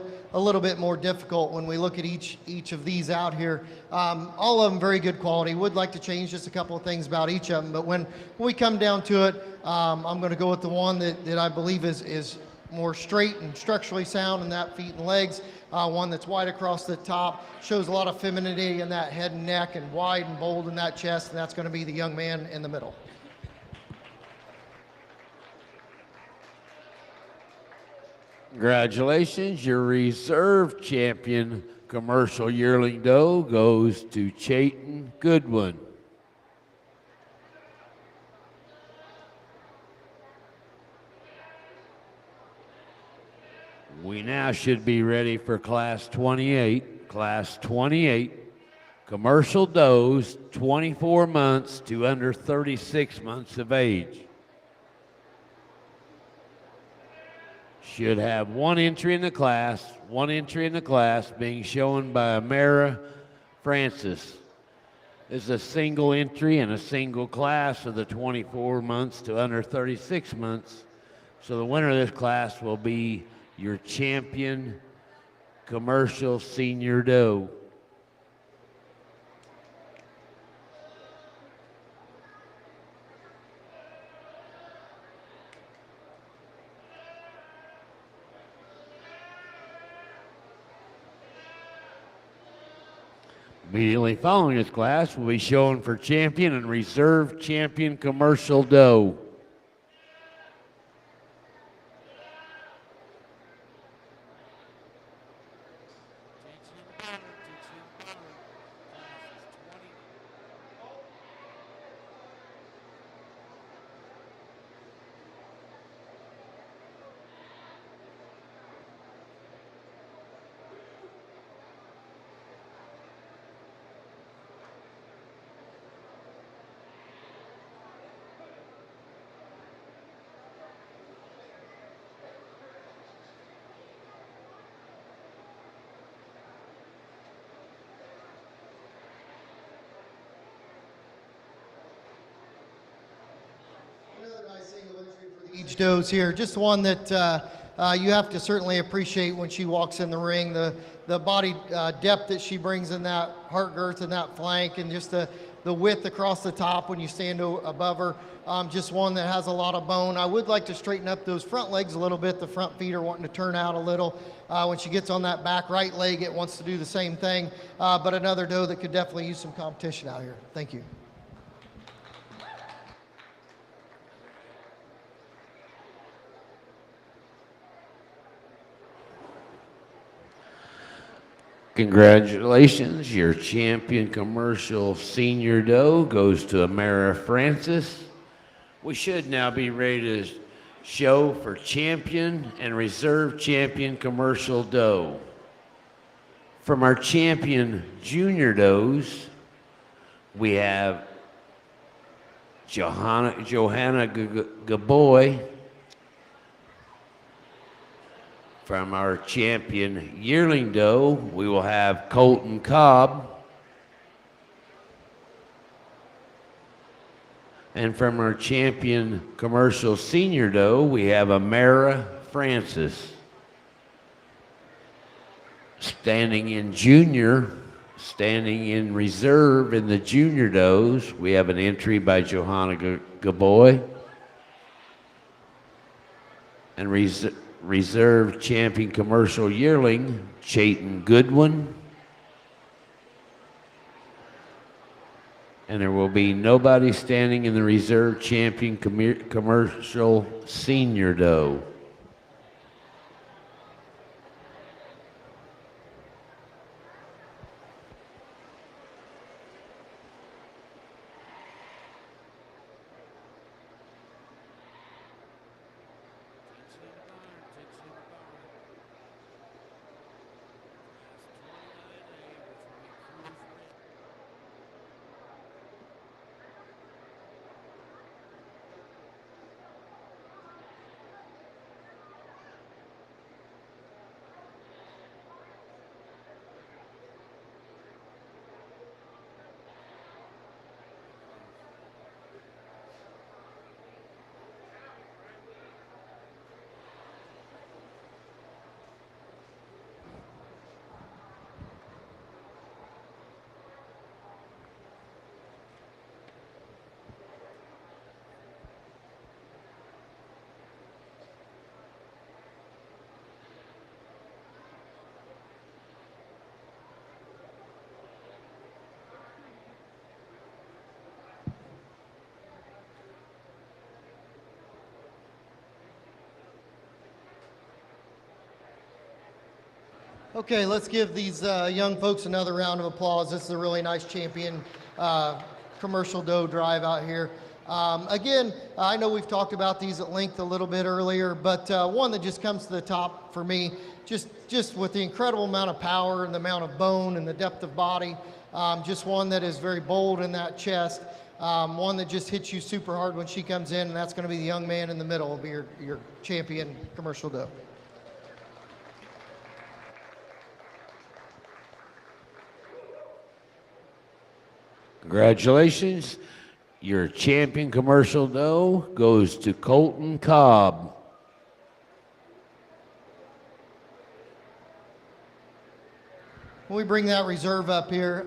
more difficult when we look at each of these out here. All of them very good quality. Would like to change just a couple of things about each of them, but when we come down to it, I'm going to go with the one that I believe is more straight and structurally sound in that feet and legs. One that's wide across the top, shows a lot of femininity in that head and neck, and wide and bold in that chest, and that's going to be the young man in the middle. Congratulations, your reserve champion commercial yearling doe goes to Chayton Goodwin. We now should be ready for class 28 commercial does 24 months to under 36 months of age. Should have one entry in the class being shown by Amara Francis. This is a single entry in a single class of the 24 months to under 36 months. So the winner of this class will be your champion commercial senior doe. Immediately following this class, we'll be showing for champion and reserve champion commercial doe. Each doe's here, just one that you have to certainly appreciate when she walks in the ring. The body depth that she brings in that heart girth and that flank, and just the width across the top when you stand above her. Just one that has a lot of bone. I would like to straighten up those front legs a little bit. The front feet are wanting to turn out a little. When she gets on that back right leg, it wants to do the same thing. But another doe that could definitely use some competition out here. Thank you. Congratulations, your champion commercial senior doe goes to Amara Francis. We should now be ready to show for champion and reserve champion commercial doe. From our champion junior does, we have Johanna Gaboy. From our champion yearling doe, we will have Colton Cobb. And from our champion commercial senior doe, we have Amara Francis. Standing in reserve in the junior does, we have an entry by Johanna Gaboy. And reserve champion commercial yearling, Chayton Goodwin. And there will be nobody standing in the reserve champion commercial senior doe. Okay, let's give these young folks another round of applause. This is a really nice champion commercial doe drive out here. Again, I know we've talked about these at length a little bit earlier, but one that just comes to the top for me, just with the incredible amount of power and the amount of bone and the depth of body, just one that is very bold in that chest, one that just hits you super hard when she comes in, and that's going to be the young man in the middle, will be your champion commercial doe. Congratulations. Your champion commercial doe goes to Colton Cobb. When we bring that reserve up here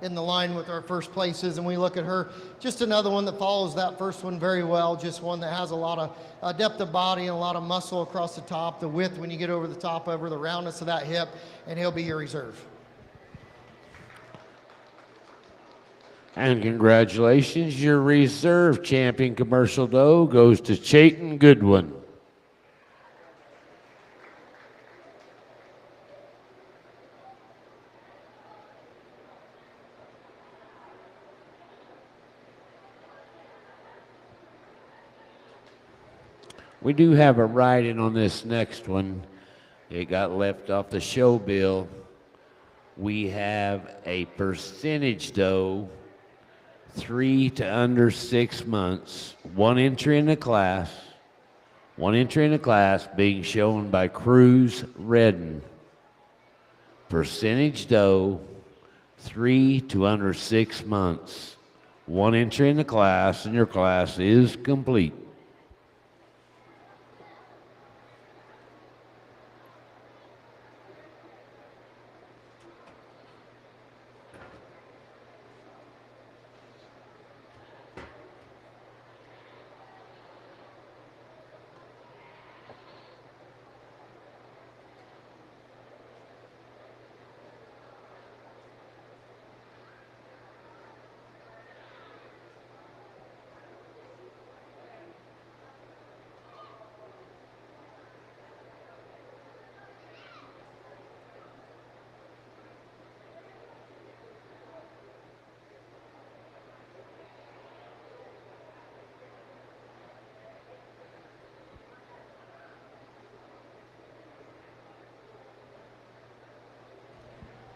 in the line with our first places and we look at her, just another one that follows that first one very well, just one that has a lot of depth of body and a lot of muscle across the top, the width when you get over the top of her, the roundness of that hip, and he'll be your reserve. And congratulations, your reserve champion commercial doe goes to Chayton Goodwin. We do have a write-in on this next one. It got left off the show bill. We have a percentage doe, 3 to under 6 months, one entry in the class being shown by Cruz Redden. Percentage doe, 3 to under 6 months, one entry in the class, and your class is complete.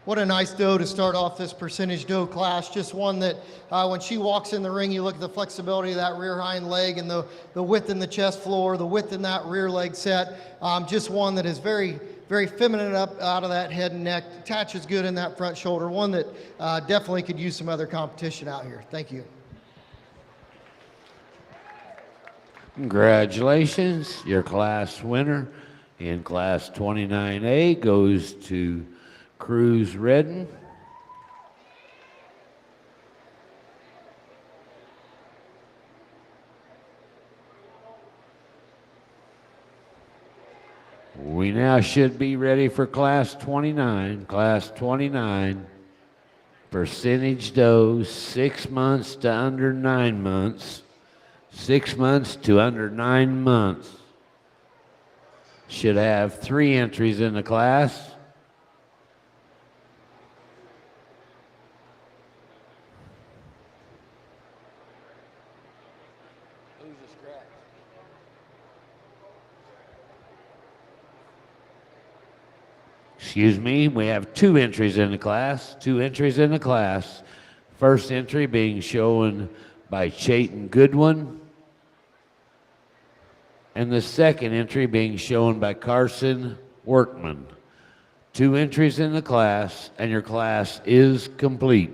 What a nice doe to start off this percentage doe class. Just one that when she walks in the ring, you look at the flexibility of that rear hind leg and the width in the chest floor, the width in that rear leg set. Just one that is very, very feminine up out of that head and neck, attaches good in that front shoulder. One that definitely could use some other competition out here. Thank you. Congratulations. Your class winner in class 29A goes to Cruz Redden. We now should be ready for class 29. Class 29, percentage doe, 6 months to under 9 months. 6 months to under 9 months. Should have 3 entries in the class. Excuse me, we have 2 entries in the class. 2 entries in the class. First entry being shown by Chayton Goodwin, and the second entry being shown by Carson Workman. 2 entries in the class, and your class is complete.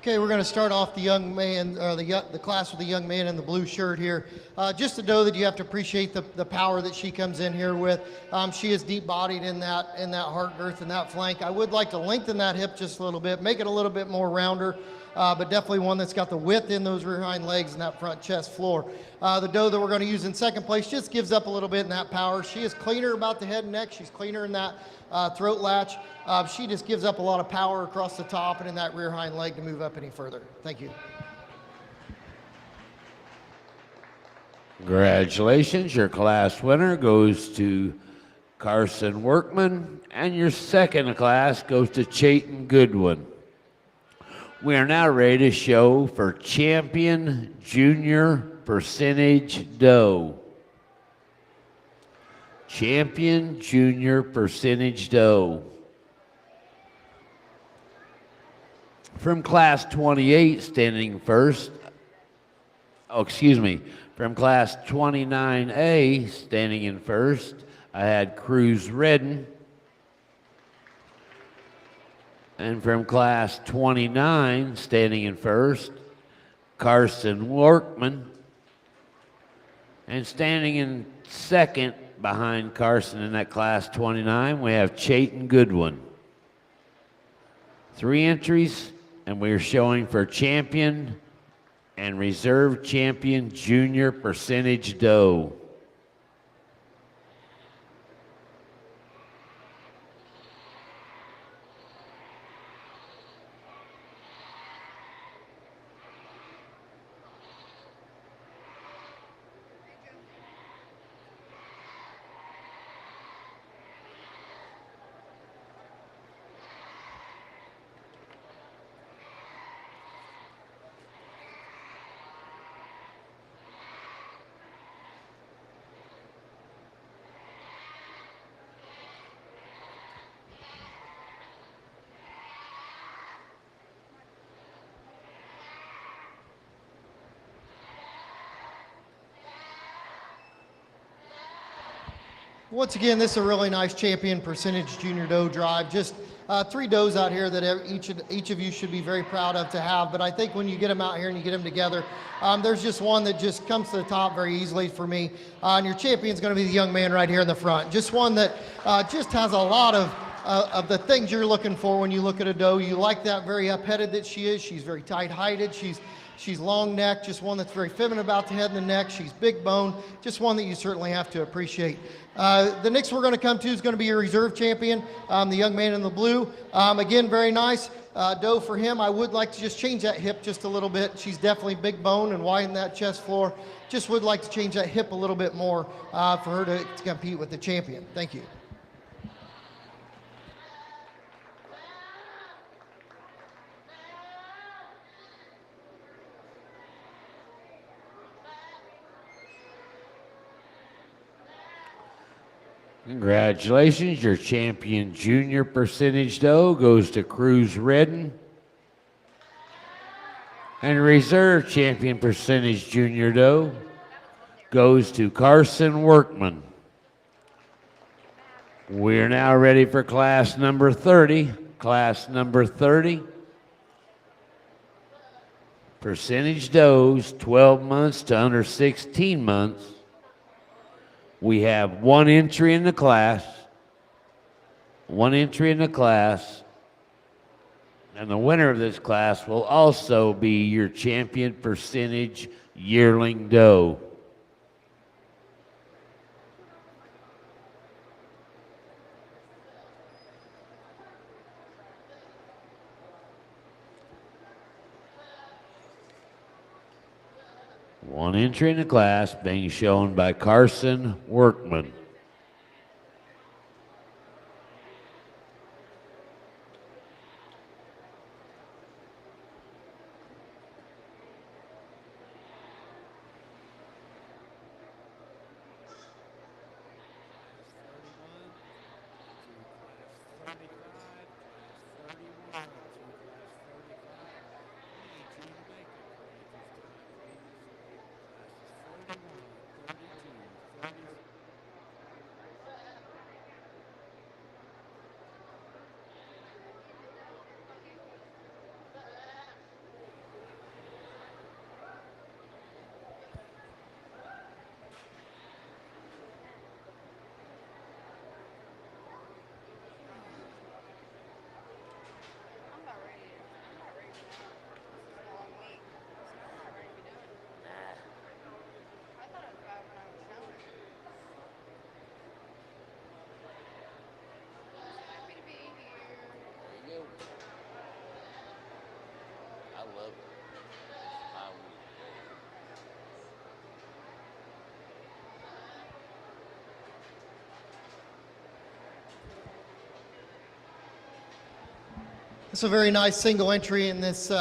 Okay, we're going to start off the young man, or the class with the young man in the blue shirt here. Just to know that you have to appreciate the power that she comes in here with. She is deep-bodied in that heart girth and that flank. I would like to lengthen that hip just a little bit, make it a little bit more rounder, but definitely one that's got the width in those rear hind legs and that front chest floor. The doe that we're going to use in second place just gives up a little bit in that power. She is cleaner about the head and neck. She's cleaner in that throat latch. She just gives up a lot of power across the top and in that rear hind leg to move up any further. Thank you. Congratulations, your class winner goes to Carson Workman, and your second class goes to Chayton Goodwin. We are now ready to show for Champion Junior Percentage Doe. Champion Junior Percentage Doe. From class 28, standing first, from class 29A, standing in first, I had Cruz Redden. And from class 29, standing in first, Carson Workman. And standing in second behind Carson in that class 29, we have Chayton Goodwin. 3 entries, and we're showing for champion and reserve champion junior percentage doe. Once again, this is a really nice champion percentage junior doe drive. Just 3 does out here that each of you should be very proud of to have. But I think when you get them out here and you get them together, there's just one that just comes to the top very easily for me. And your champion's going to be the young man right here in the front. Just one that just has a lot of the things you're looking for when you look at a doe. You like that very up-headed that she is. She's very tight-heighted. She's long neck, just one that's very feminine about the head and the neck. She's big bone, just one that you certainly have to appreciate. The next we're going to come to is going to be your reserve champion, the young man in the blue. Again, very nice doe for him. I would like to just change that hip just a little bit. She's definitely big bone and widen that chest floor. Just would like to change that hip a little bit more for her to compete with the champion. Thank you. Congratulations, your champion junior percentage doe goes to Cruz Redden. And reserve champion percentage junior doe goes to Carson Workman. We're now ready for class number 30. Class number 30. Percentage does, 12 months to under 16 months. We have 1 entry in the class, 1 entry in the class, and the winner of this class will also be your champion percentage yearling doe. One entry in the class being shown by Carson Workman. It's a very nice single entry in this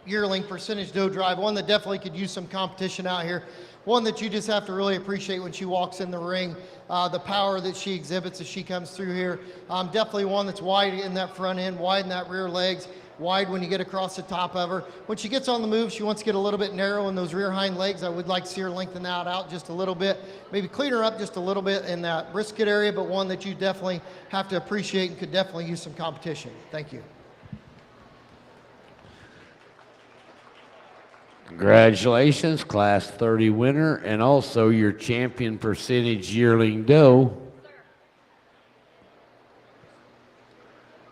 yearling percentage doe drive, one that definitely could use some competition out here, one that you just have to really appreciate when she walks in the ring, the power that she exhibits as she comes through here. Definitely one that's wide in that front end, wide in that rear legs, wide when you get across the top of her. When she gets on the move, she wants to get a little bit narrow in those rear hind legs. I would like to see her lengthen that out just a little bit, maybe clean her up just a little bit in that brisket area, but one that you definitely have to appreciate and could definitely use some competition. Thank you. Congratulations, Class 30 winner, and also your champion percentage yearling doe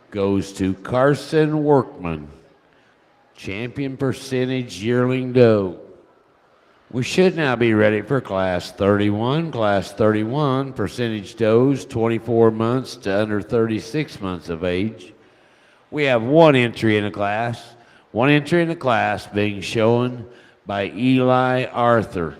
goes to Carson Workman, champion percentage yearling doe. We should now be ready for Class 31. Class 31 percentage does 24 months to under 36 months of age. We have one entry in the class. One entry in the class being shown by Eli Arthur.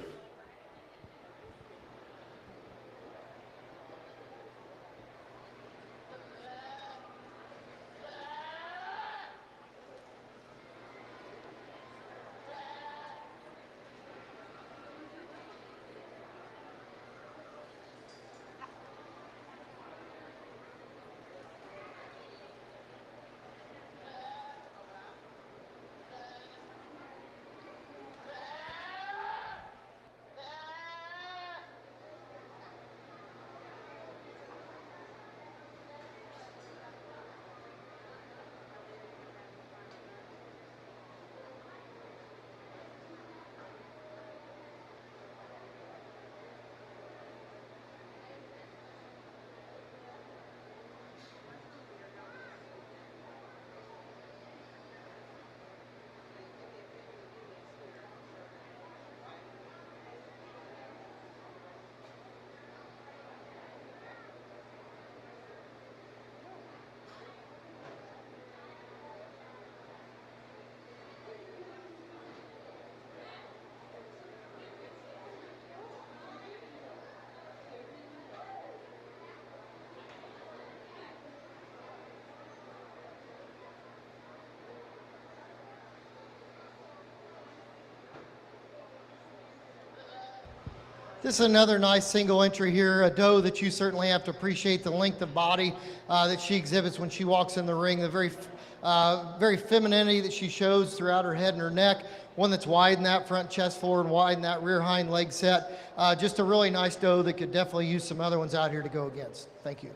This is another nice single entry here, a doe that you certainly have to appreciate the length of body that she exhibits when she walks in the ring, the very femininity that she shows throughout her head and her neck, one that's wide in that front chest forward and wide in that rear hind leg set. Just a really nice doe that could definitely use some other ones out here to go against. Thank you.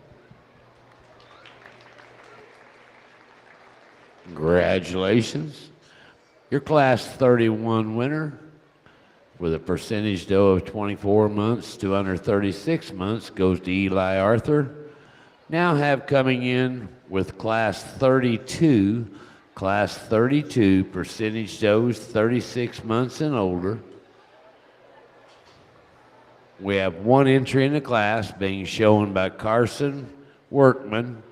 Congratulations. Your Class 31 winner with a percentage doe of 24 months to under 36 months goes to Eli Arthur. Now have coming in with Class 32, Class 32 percentage does 36 months and older. We have one entry in the class being shown by Carson Workman.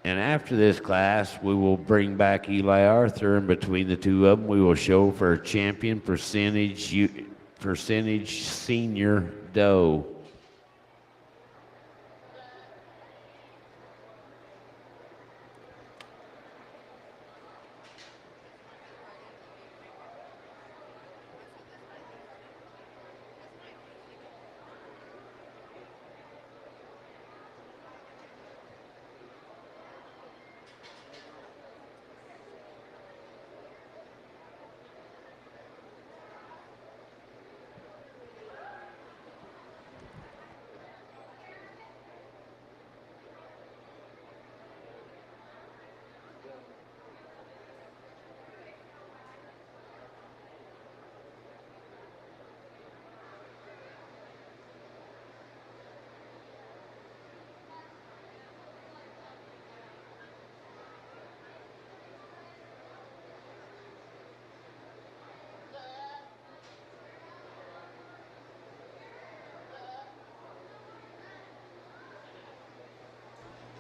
And after this class, we will bring back Eli Arthur, and between the two of them, we will show for champion percentage senior doe.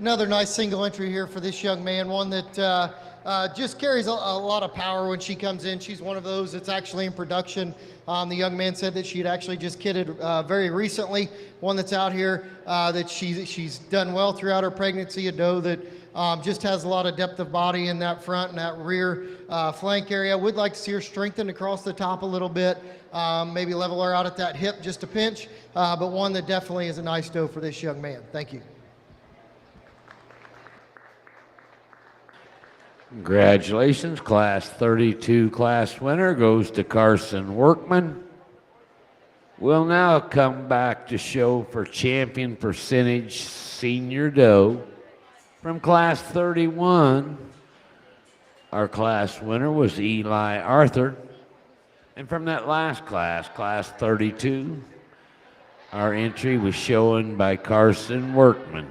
Another nice single entry here for this young man, one that just carries a lot of power when she comes in. She's one of those that's actually in production. The young man said that she had actually just kidded very recently, one that's out here that she's done well throughout her pregnancy, a doe that just has a lot of depth of body in that front and that rear flank area. Would like to see her strengthened across the top a little bit, maybe level her out at that hip just a pinch, but one that definitely is a nice doe for this young man. Thank you. Congratulations, Class 32 class winner goes to Carson Workman. We'll now come back to show for champion percentage senior doe. From Class 31, our class winner was Eli Arthur. And from that last class, Class 32, our entry was shown by Carson Workman.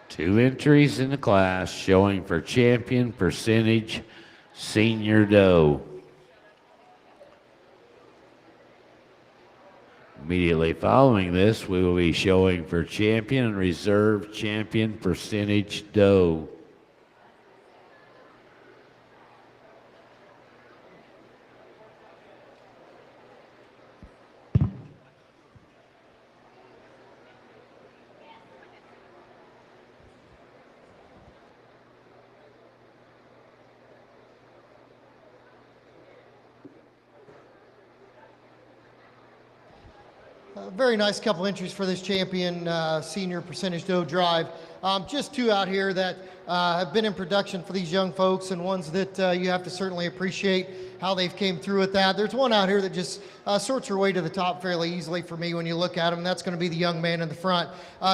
Two entries in the class showing for champion percentage senior doe. Immediately following this, we will be showing for champion and reserve champion percentage doe. Very nice couple entries for this champion senior percentage doe drive. Just two out here that have been in production for these young folks, and ones that you have to certainly appreciate how they've came through with that. There's one out here that just sorts her way to the top fairly easily for me when you look at him, and that's going to be the young man in the front.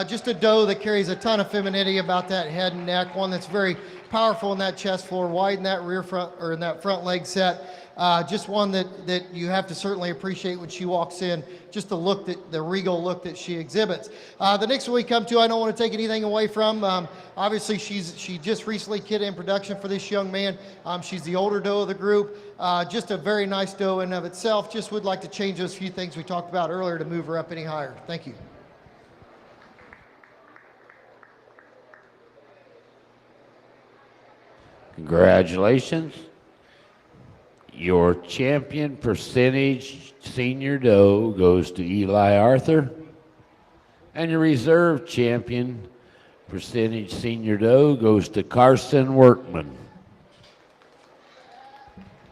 Just a doe that carries a ton of femininity about that head and neck, one that's very powerful in that chest floor, wide in that rear front, or in that front leg set. Just one that you have to certainly appreciate when she walks in, just the look, the regal look that she exhibits. The next one we come to, I don't want to take anything away from. Obviously, she just recently kidded in production for this young man. She's the older doe of the group. Just a very nice doe in and of itself. Just would like to change those few things we talked about earlier to move her up any higher. Thank you. Congratulations. Your champion percentage senior doe goes to Eli Arthur. And your reserve champion percentage senior doe goes to Carson Workman.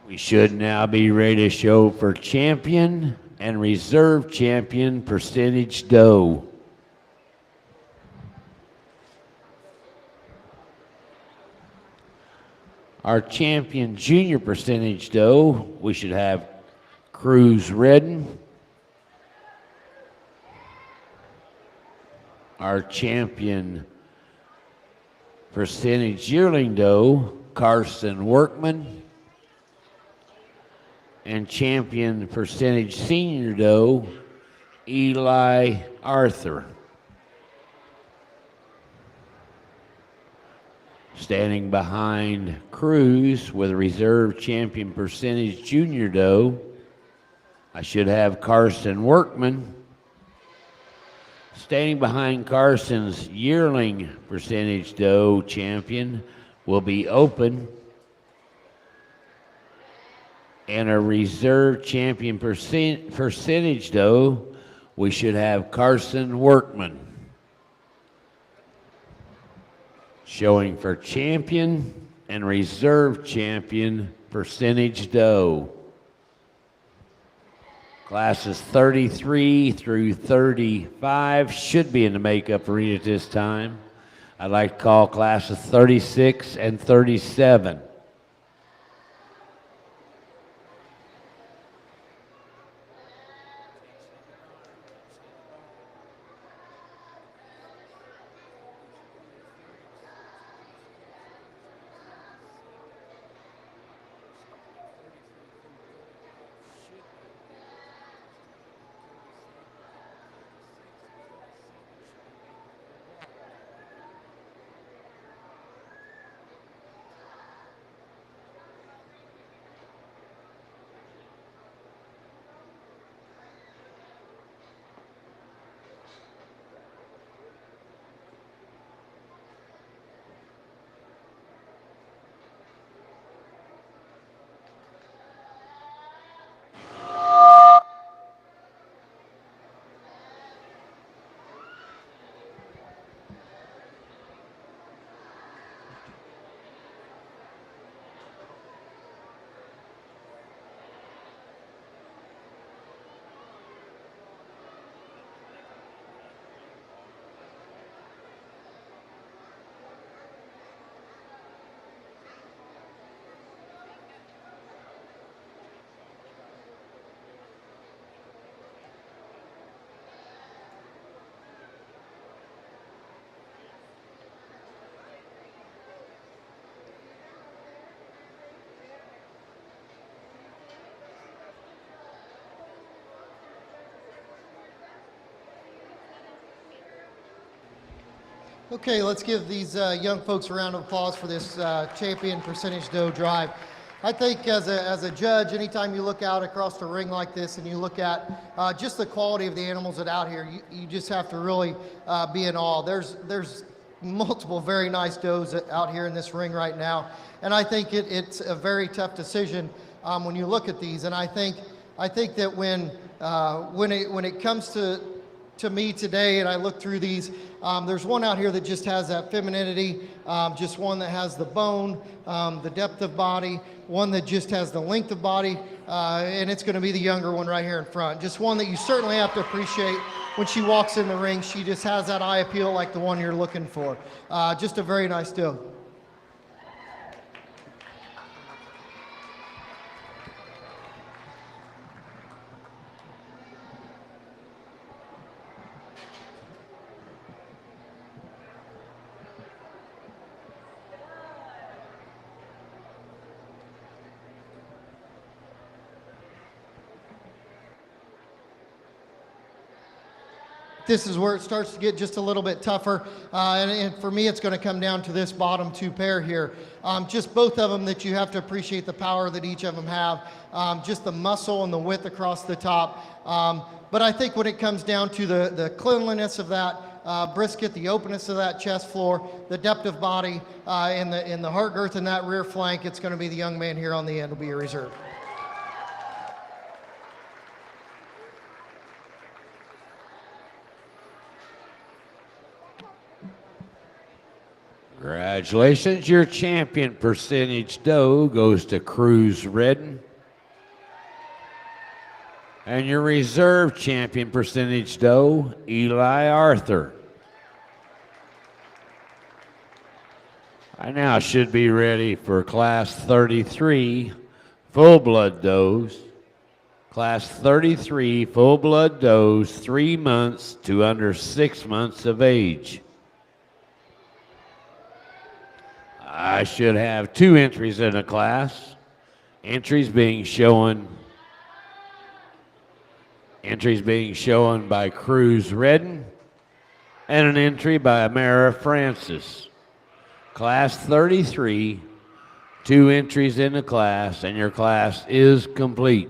We should now be ready to show for champion and reserve champion percentage doe. Our champion junior percentage doe, we should have Cruz Redden. Our champion percentage yearling doe, Carson Workman. And champion percentage senior doe, Eli Arthur. Standing behind Cruz with a reserve champion percentage junior doe, I should have Carson Workman. Standing behind Carson's yearling percentage doe champion will be Open. And a reserve champion percentage doe, we should have Carson Workman. Showing for champion and reserve champion percentage doe. Classes 33 through 35 should be in the makeup arena at this time. I'd like to call classes 36 and 37. Okay, let's give these young folks a round of applause for this champion percentage doe drive. I think as a judge, anytime you look out across the ring like this and you look at just the quality of the animals that are out here, you just have to really be in awe. There's multiple very nice does out here in this ring right now, and I think it's a very tough decision when you look at these. And I think that when it comes to me today and I look through these, there's one out here that just has that femininity, just one that has the bone, the depth of body, one that just has the length of body, and it's going to be the younger one right here in front. Just one that you certainly have to appreciate when she walks in the ring. She just has that eye appeal like the one you're looking for. Just a very nice doe. This is where it starts to get just a little bit tougher, and for me it's going to come down to this bottom two pair here. Just both of them that you have to appreciate the power that each of them have, just the muscle and the width across the top. But I think when it comes down to the cleanliness of that brisket, the openness of that chest floor, the depth of body, and the heart girth in that rear flank, it's going to be the young man here on the end will be a reserve. Congratulations, your champion percentage doe goes to Cruz Redden. And your reserve champion percentage doe, Eli Arthur. I now should be ready for Class 33 full-blood does. Class 33 full-blood does, 3 months to under 6 months of age. I should have 2 entries in the class. Entries being shown by Cruz Redden and an entry by Amara Francis. Class 33, 2 entries in the class, and your class is complete.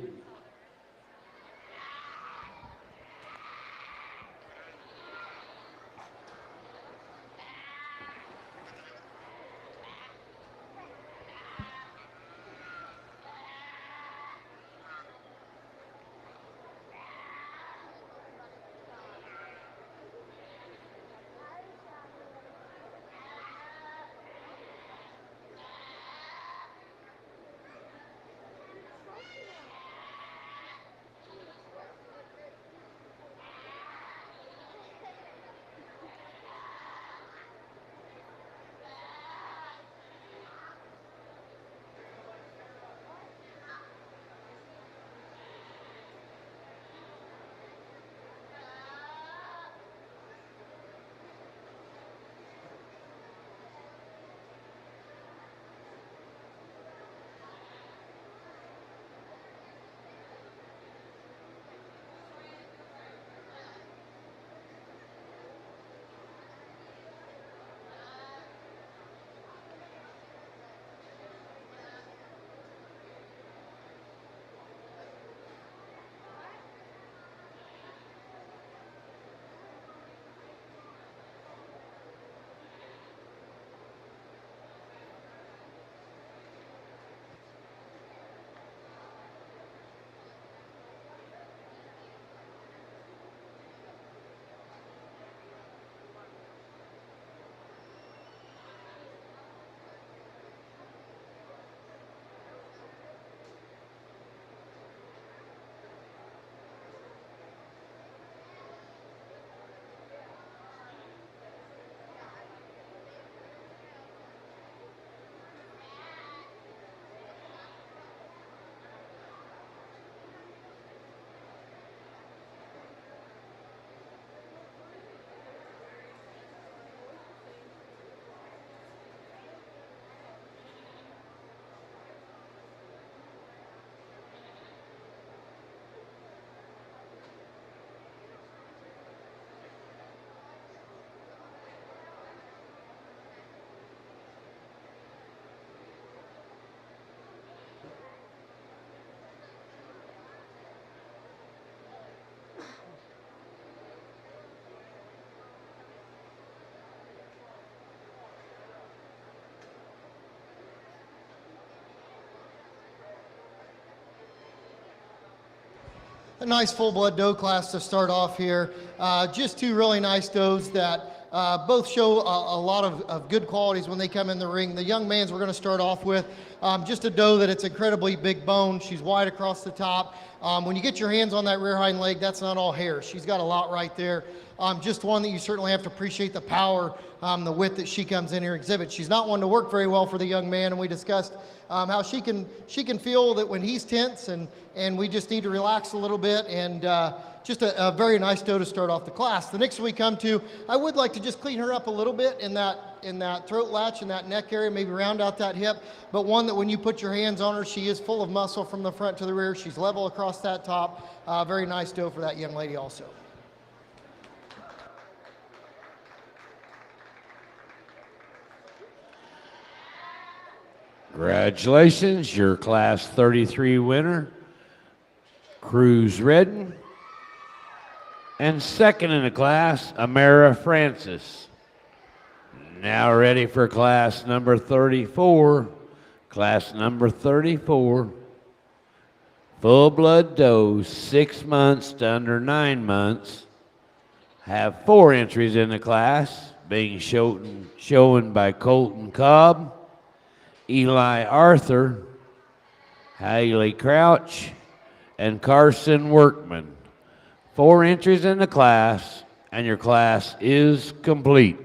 a nice full-blood doe class to start off here. Just two really nice does that both show a lot of good qualities when they come in the ring. The young man's we're going to start off with, just a doe that it's incredibly big bone. She's wide across the top. When you get your hands on that rear hind leg, that's not all hair. She's got a lot right there. Just one that you certainly have to appreciate the power, the width that she comes in here exhibits. She's not one to work very well for the young man, and we discussed how she can feel that when he's tense, and we just need to relax a little bit, and just a very nice doe to start off the class. The next one we come to, I would like to just clean her up a little bit in that throat latch and that neck area, maybe round out that hip, but one that when you put your hands on her, she is full of muscle from the front to the rear. She's level across that top. Very nice doe for that young lady also. Congratulations, your Class 33 winner, Cruz Redden. And second in the class, Amara Francis. Now ready for class number 34. Class number 34. Full-blood does, 6 months to under 9 months. Have 4 entries in the class, being shown by Colton Cobb, Eli Arthur, Haley Crouch, and Carson Workman. 4 entries in the class, and your class is complete.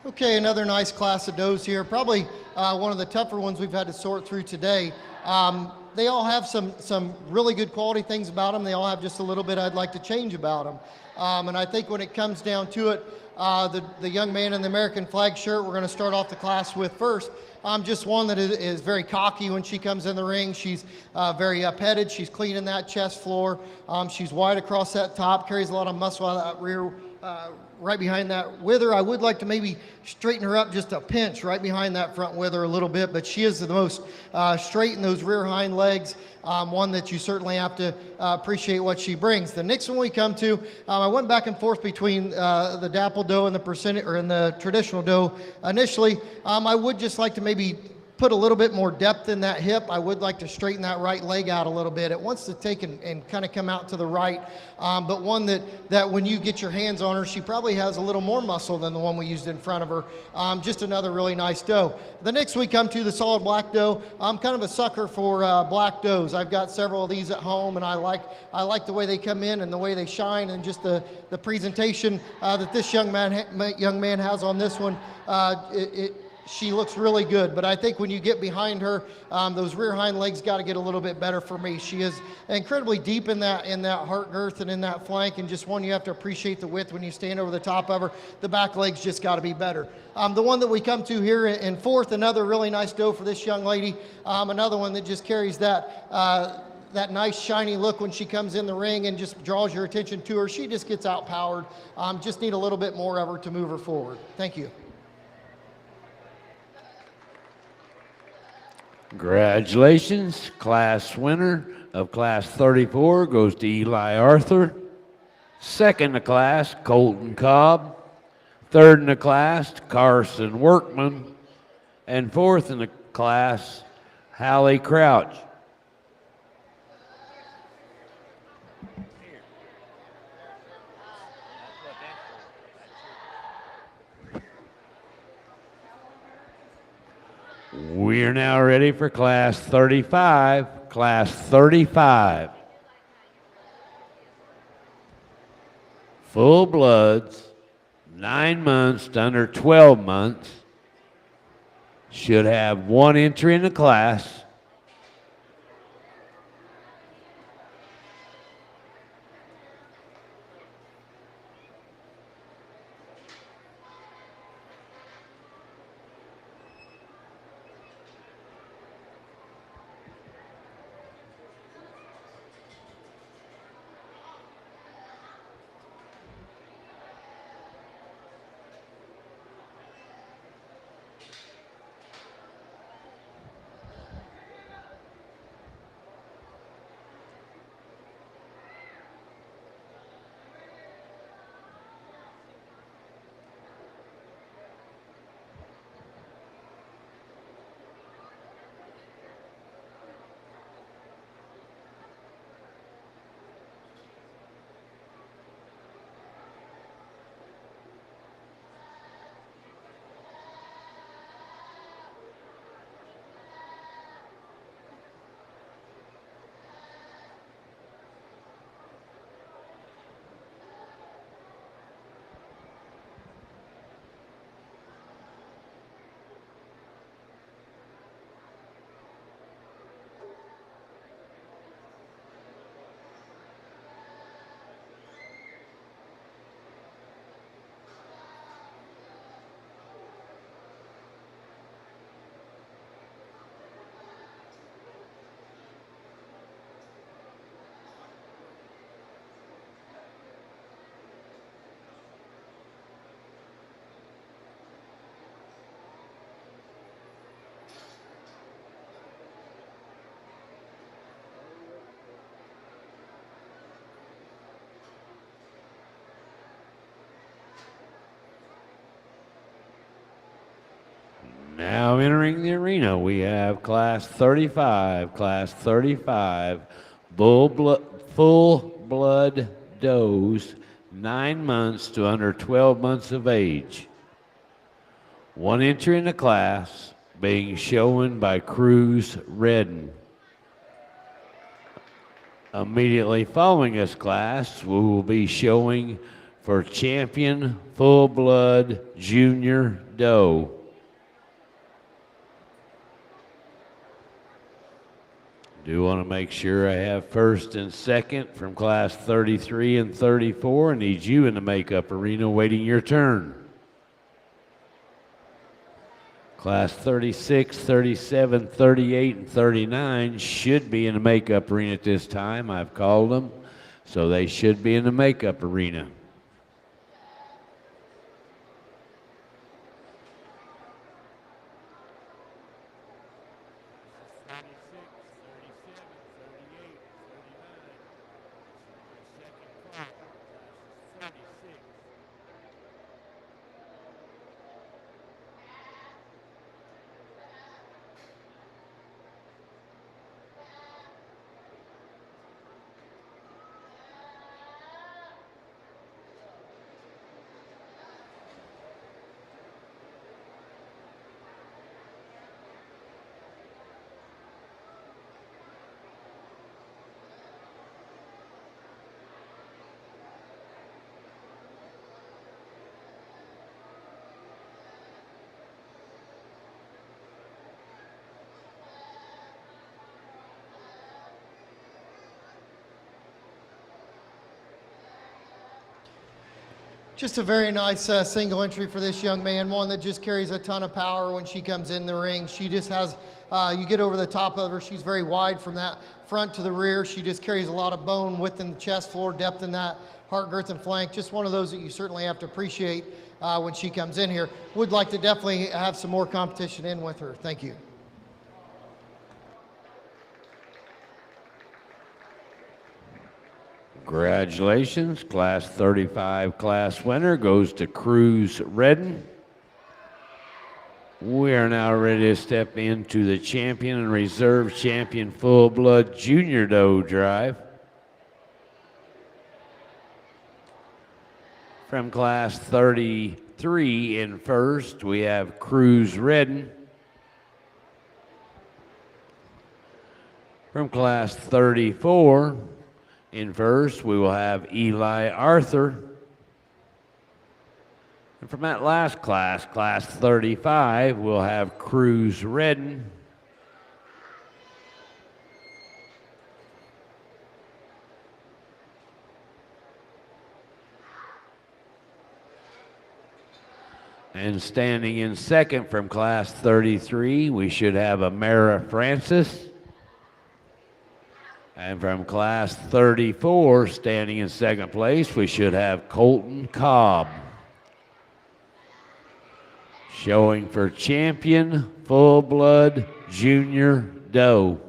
Okay, another nice class of does here. Probably one of the tougher ones we've had to sort through today. They all have some really good quality things about them. They all have just a little bit I'd like to change about them. And I think when it comes down to it, the young man in the American flag shirt we're going to start off the class with first. Just one that is very cocky when she comes in the ring. She's very up-headed. She's cleaning that chest floor. She's wide across that top, carries a lot of muscle out of that rear, right behind that wither. I would like to maybe straighten her up just a pinch right behind that front wither a little bit, but she is the most straight in those rear hind legs. One that you certainly have to appreciate what she brings. The next one we come to, I went back and forth between the dapple doe and the percentage or in the traditional doe. Initially, I would just like to maybe put a little bit more depth in that hip. I would like to straighten that right leg out a little bit. It wants to take and kind of come out to the right, but one that when you get your hands on her, she probably has a little more muscle than the one we used in front of her. Just another really nice doe. The next we come to the solid black doe. I'm kind of a sucker for black does. I've got several of these at home, and I like the way they come in and the way they shine, and just the presentation that this young man has on this one. She looks really good, but I think when you get behind her, those rear hind legs got to get a little bit better for me. She is incredibly deep in that heart girth and in that flank, and just one you have to appreciate the width when you stand over the top of her. The back legs just got to be better. The one that we come to here in fourth, another really nice doe for this young lady. Another one that just carries that nice shiny look when she comes in the ring and just draws your attention to her. She just gets outpowered. Just need a little bit more of her to move her forward. Thank you. Congratulations. Class winner of Class 34 goes to Eli Arthur. Second in the class, Colton Cobb. Third in the class, Carson Workman. And fourth in the class, Hallie Crouch. We are now ready for Class 35. Class 35. Full bloods, 9 months to under 12 months. Should have one entry in the class. Now entering the arena, we have Class 35. Class 35, full blood does, 9 months to under 12 months of age. One entry in the class being shown by Cruz Redden. Immediately following this class, we will be showing for champion full-blood junior doe. Do want to make sure I have first and second from class 33 and 34. I need you in the makeup arena waiting your turn. Class 36, 37, 38, and 39 should be in the makeup arena at this time. I've called them, so they should be in the makeup arena. Just a very nice single entry for this young man, one that just carries a ton of power when she comes in the ring. She just has, you get over the top of her, she's very wide from that front to the rear. She just carries a lot of bone, width in the chest floor, depth in that heart, girth, and flank. Just one of those that you certainly have to appreciate when she comes in here. Would like to definitely have some more competition in with her. Thank you. Congratulations, class 35 class winner goes to Cruz Redden. We are now ready to step into the champion and reserve champion full-blood junior doe drive. From class 33 in first, we have Cruz Redden. From class 34 in first, we will have Eli Arthur. And from that last class, class 35, we'll have Cruz Redden. And standing in second from class 33, we should have Amara Francis. And from class 34, standing in second place, we should have Colton Cobb. Showing for champion full-blood junior doe.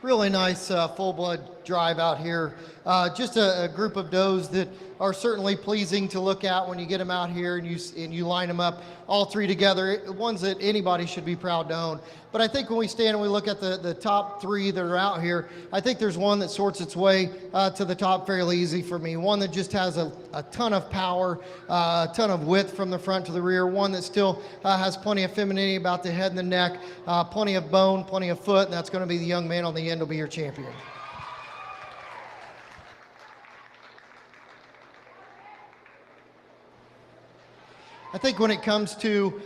Really nice full-blood drive out here. Just a group of does that are certainly pleasing to look at when you get them out here and you line them up all three together. Ones that anybody should be proud to own. But I think when we stand and we look at the top three that are out here, I think there's one that sorts its way to the top fairly easy for me. One that just has a ton of power, a ton of width from the front to the rear. One that still has plenty of femininity about the head and the neck, plenty of bone, plenty of foot, and that's going to be the young man on the end will be your champion. I think when it comes to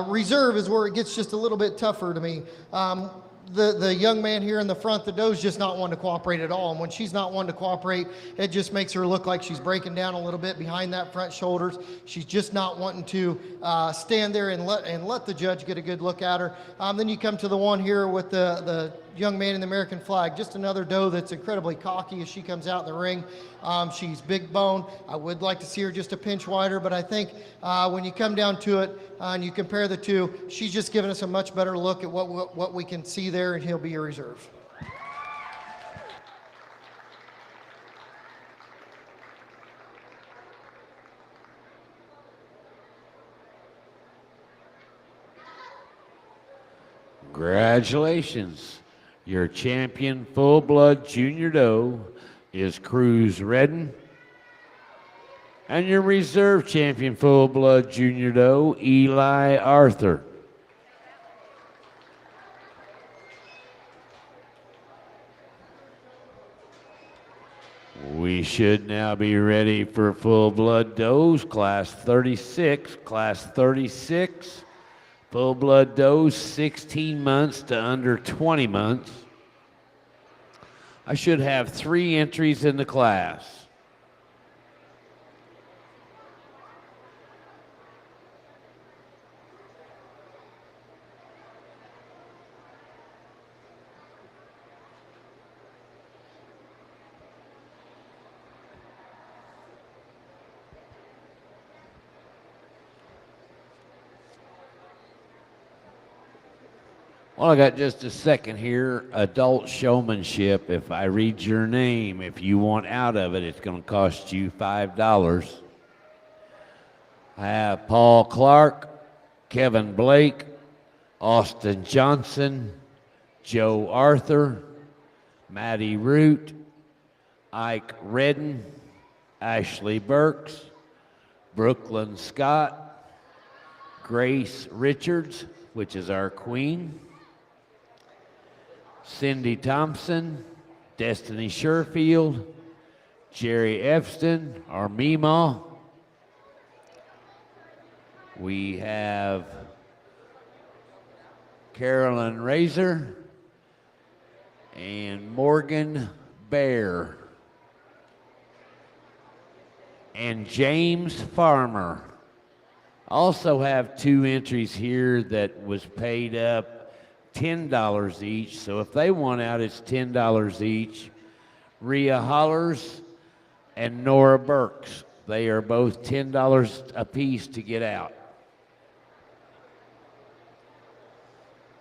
reserve is where it gets just a little bit tougher to me. The young man here in the front, the doe's just not one to cooperate at all. And when she's not one to cooperate, it just makes her look like she's breaking down a little bit behind that front shoulders. She's just not wanting to stand there and let the judge get a good look at her. Then you come to the one here with the young man in the American flag, just another doe that's incredibly cocky as she comes out in the ring. She's big bone. I would like to see her just a pinch wider, but I think when you come down to it and you compare the two, she's just giving us a much better look at what we can see there, and he'll be your reserve. Congratulations. Your champion full-blood junior doe is Cruz Redden. And your reserve champion full-blood junior doe, Eli Arthur. We should now be ready for full-blood does, class 36. Class 36, full-blood does, 16 months to under 20 months. I should have 3 entries in the class. Well, I got just a second here. Adult Showmanship. If I read your name, if you want out of it, it's going to cost you $5. I have Paul Clark, Kevin Blake, Austin Johnson, Joe Arthur, Maddie Root, Ike Redden, Ashley Burks, Brooklyn Scott, Grace Richards, which is our queen, Cindy Thompson, Destiny Sherfield, Jerry Efston, our Meemaw. We have Carolyn Razor and Morgan Bear and James Farmer. Also have 2 entries here that was paid up $10 each. So if they want out, it's $10 each. Rhea Hollers and Nora Burks. They are both $10 a piece to get out.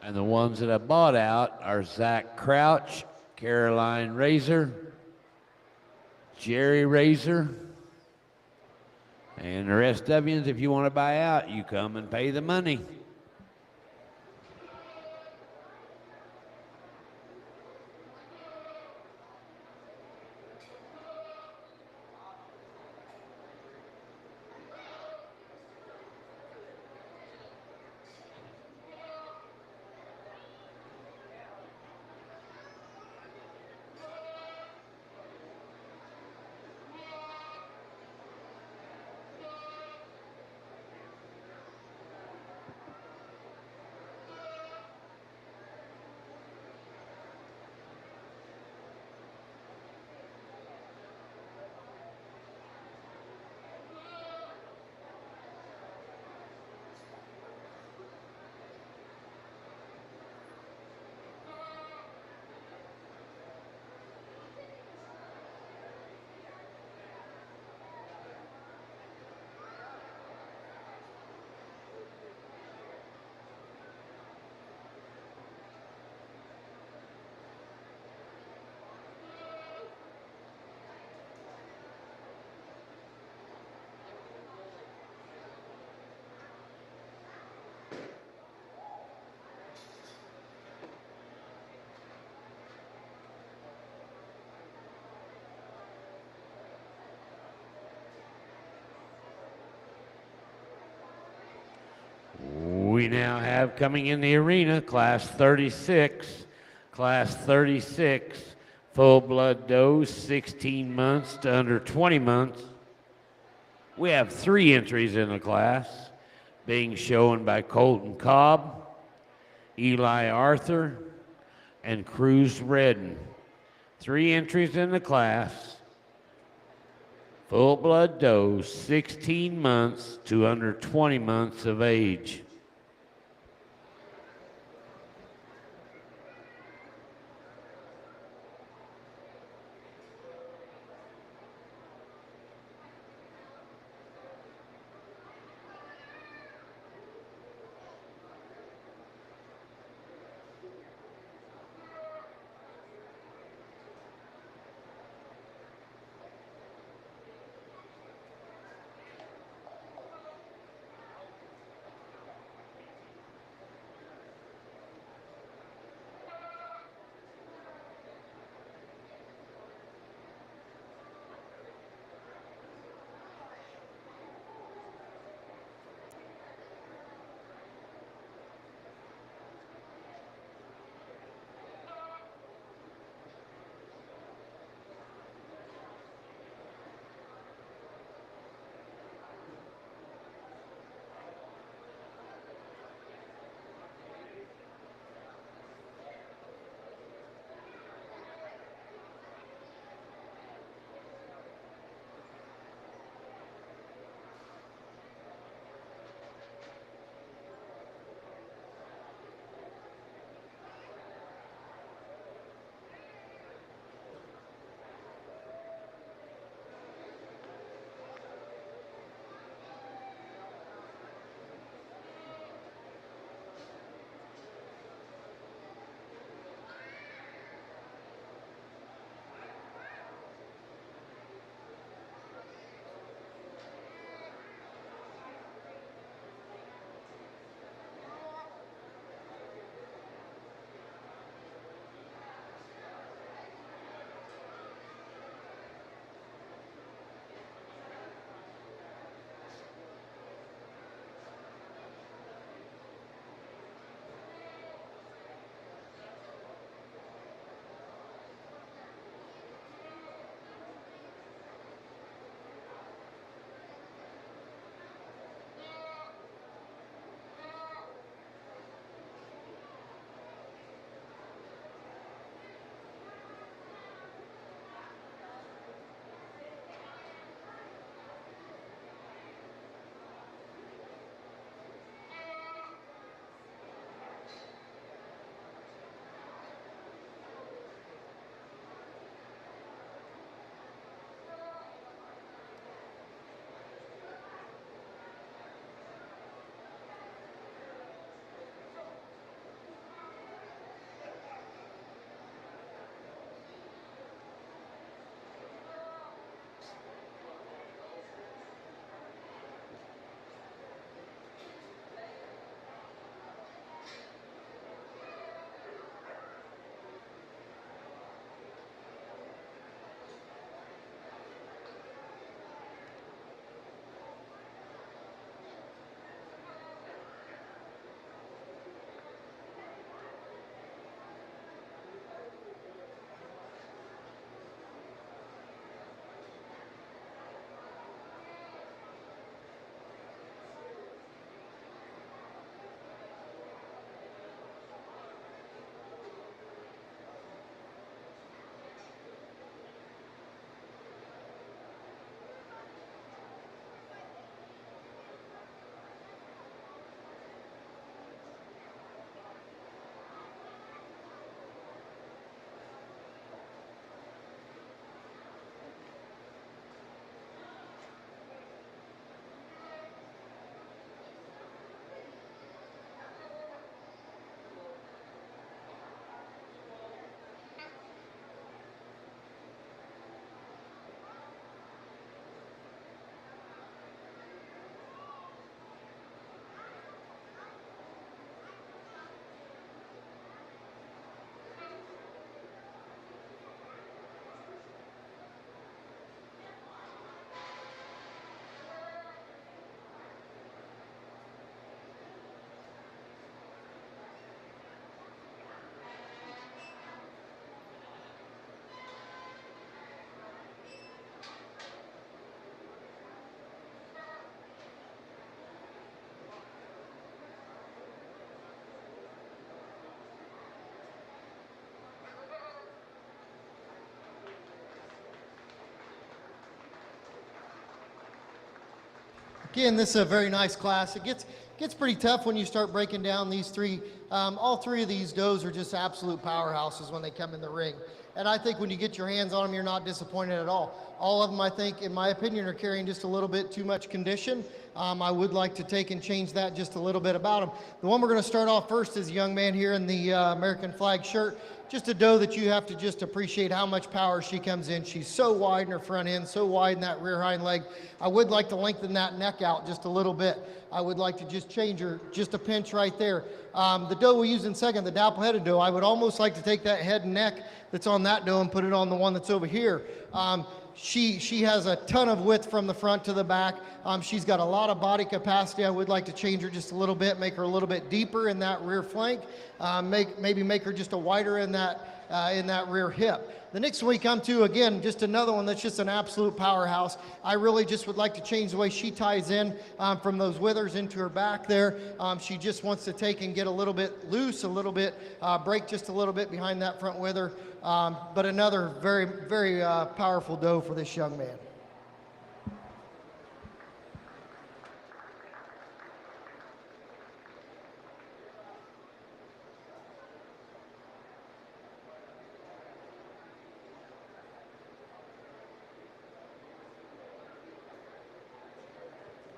And the ones that I bought out are Zach Crouch, Caroline Razor, Jerry Razor, and the rest of you, if you want to buy out, you come and pay the money. We now have coming in the arena, class 36. Class 36, full-blood does, 16 months to under 20 months. We have 3 entries in the class, being shown by Colton Cobb, Eli Arthur, and Cruz Redden. 3 entries in the class, full-blood does, 16 months to under 20 months of age. Again, this is a very nice class. It gets pretty tough when you start breaking down these three. All three of these does are just absolute powerhouses when they come in the ring. And I think when you get your hands on them, you're not disappointed at all. All of them, I think, in my opinion, are carrying just a little bit too much condition. I would like to take and change that just a little bit about them. The one we're going to start off first is a young man here in the American flag shirt. Just a doe that you have to just appreciate how much power she comes in. She's so wide in her front end, so wide in that rear hind leg. I would like to lengthen that neck out just a little bit. I would like to just change her just a pinch right there. The doe we use in second, the dapple-headed doe, I would almost like to take that head and neck that's on that doe and put it on the one that's over here. She has a ton of width from the front to the back. She's got a lot of body capacity. I would like to change her just a little bit, make her a little bit deeper in that rear flank, maybe make her just a wider in that rear hip. The next one we come to, again, just another one that's just an absolute powerhouse. I really just would like to change the way she ties in from those withers into her back there. She just wants to take and get a little bit loose, a little bit, break just a little bit behind that front wither. But another very, very powerful doe for this young man.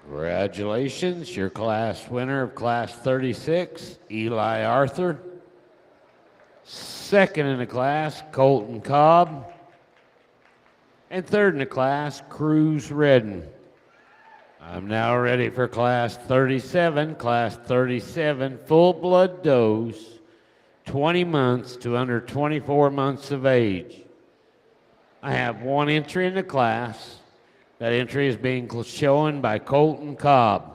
Congratulations, your class winner of class 36, Eli Arthur. Second in the class, Colton Cobb. And third in the class, Cruz Redden. I'm now ready for class 37. Class 37, full-blood does, 20 months to under 24 months of age. I have one entry in the class. That entry is being shown by Colton Cobb.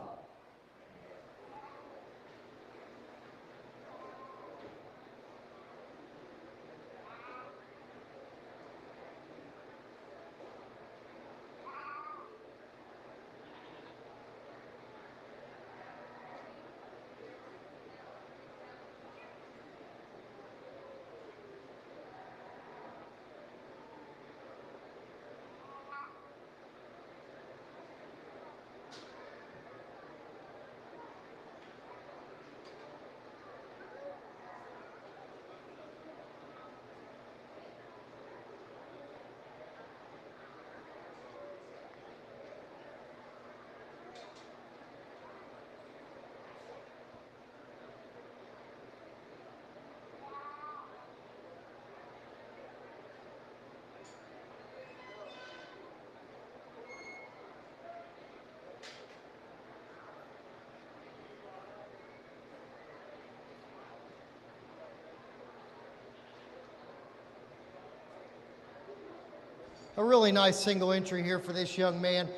A really nice single entry here for this young man.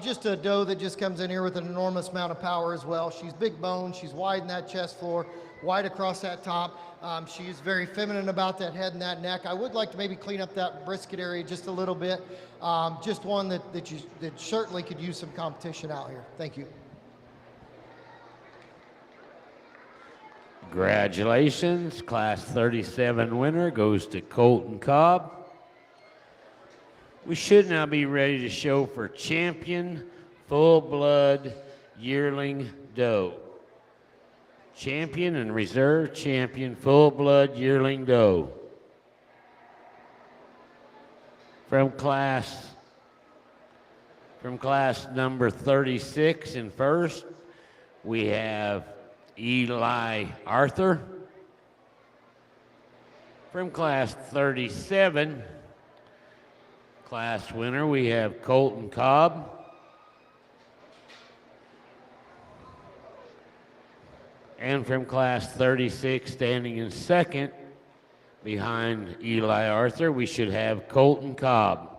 Just a doe that just comes in here with an enormous amount of power as well. She's big boned, she's wide in that chest floor, wide across that top. She's very feminine about that head and that neck. I would like to maybe clean up that brisket area just a little bit. Just one that certainly could use some competition out here. Thank you. Congratulations, class 37 winner goes to Colton Cobb. We should now be ready to show for champion full-blood yearling doe. Champion and reserve champion full-blood yearling doe. From class number 36 in first, we have Eli Arthur. From class 37, class winner, we have Colton Cobb. And from class 36, standing in second, behind Eli Arthur, we should have Colton Cobb.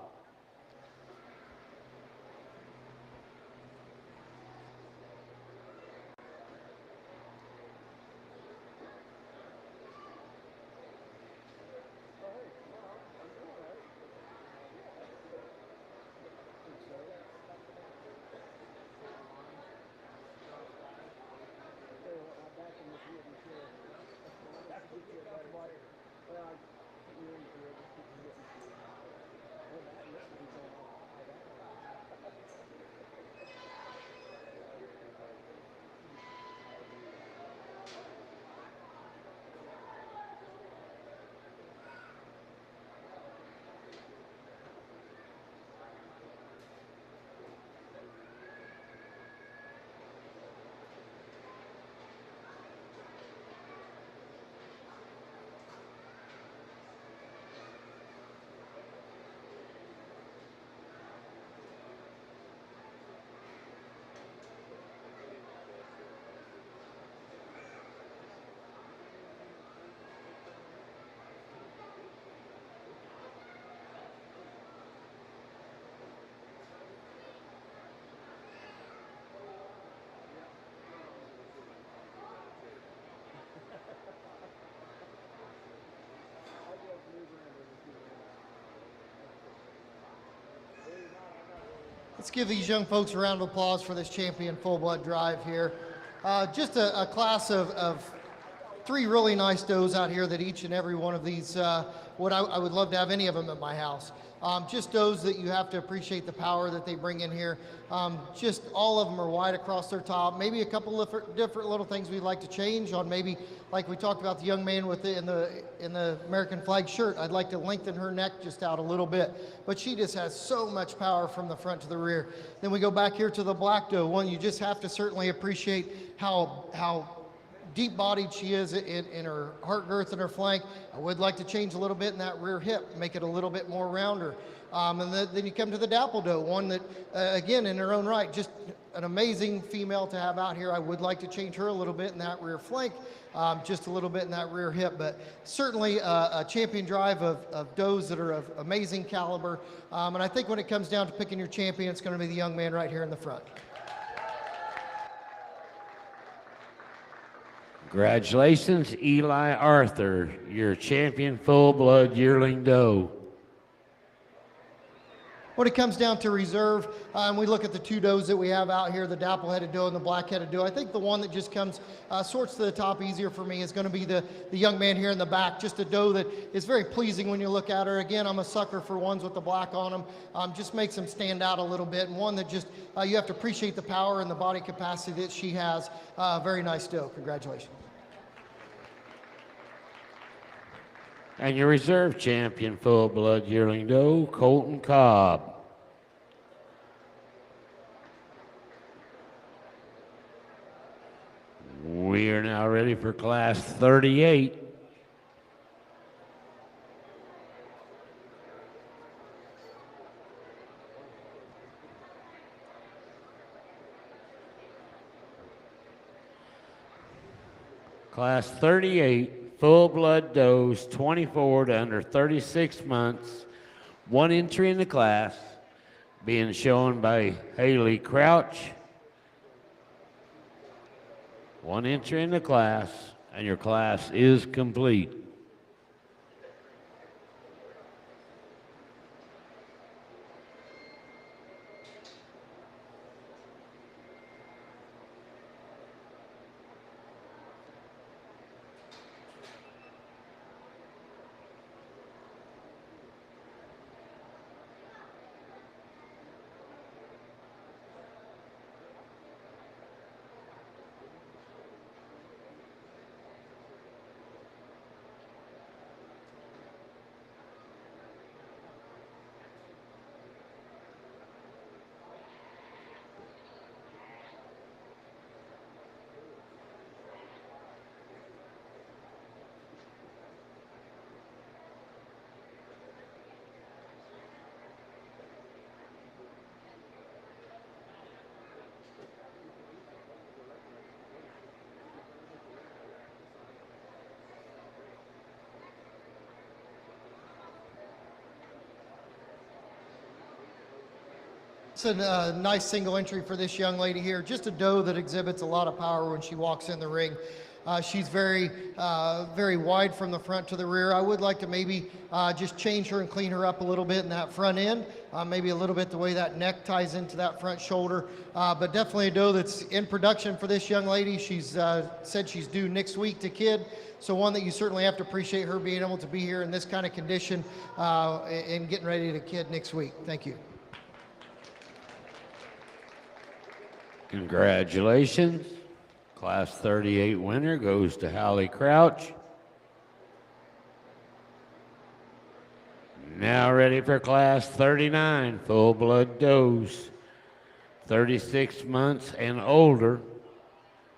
Let's give these young folks a round of applause for this champion full-blood drive here. Just a class of 3 really nice does out here that each and every one of these, I would love to have any of them at my house. Just does that you have to appreciate the power that they bring in here. Just all of them are wide across their top. Maybe a couple of different little things we'd like to change on, maybe like we talked about the young man with in the American flag shirt. I'd like to lengthen her neck just out a little bit, but she just has so much power from the front to the rear. Then we go back here to the black doe, one you just have to certainly appreciate how deep-bodied she is in her heart girth and her flank. I would like to change a little bit in that rear hip, make it a little bit more rounder. And then you come to the dapple doe, one that, again, in her own right, just an amazing female to have out here. I would like to change her a little bit in that rear flank, just a little bit in that rear hip, but certainly a champion drive of does that are of amazing caliber. And I think when it comes down to picking your champion, it's going to be the young man right here in the front. Congratulations, Eli Arthur, your champion full-blood yearling doe. When it comes down to reserve, and we look at the 2 does that we have out here, the dapple-headed doe and the black-headed doe, I think the one that just comes, sorts to the top easier for me is going to be the young man here in the back, just a doe that is very pleasing when you look at her. Again, I'm a sucker for ones with the black on them, just makes them stand out a little bit, and one that just, you have to appreciate the power and the body capacity that she has. Very nice doe. Congratulations. And your reserve champion full-blood yearling doe, Colton Cobb. We are now ready for class 38. Class 38. Full-blood does, 24 to under 36 months. 1 entry in the class, being shown by Haley Crouch. 1 entry in the class, and your class is complete. It's a nice single entry for this young lady here. Just a doe that exhibits a lot of power when she walks in the ring. She's very wide from the front to the rear. I would like to maybe just change her and clean her up a little bit in that front end. Maybe a little bit the way that neck ties into that front shoulder. But definitely a doe that's in production for this young lady. She's said she's due next week to kid. So one that you certainly have to appreciate her being able to be here in this kind of condition and getting ready to kid next week. Thank you. Congratulations. Class 38 winner goes to Hallie Crouch. Now ready for class 39, full-blood does, 36 months and older.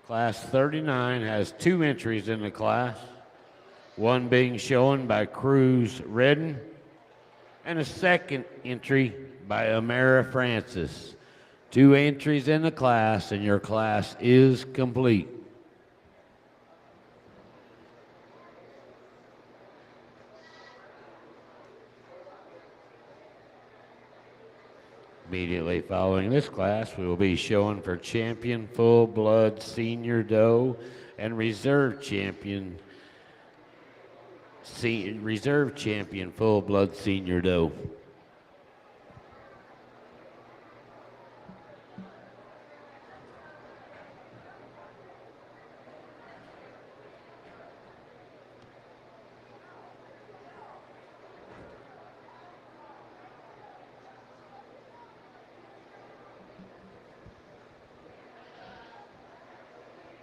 Class 39 has 2 entries in the class, one being shown by Cruz Redden and a second entry by Amara Francis. 2 entries in the class, and your class is complete. Immediately following this class, we will be showing for champion full-blood senior doe and reserve champion full-blood senior doe.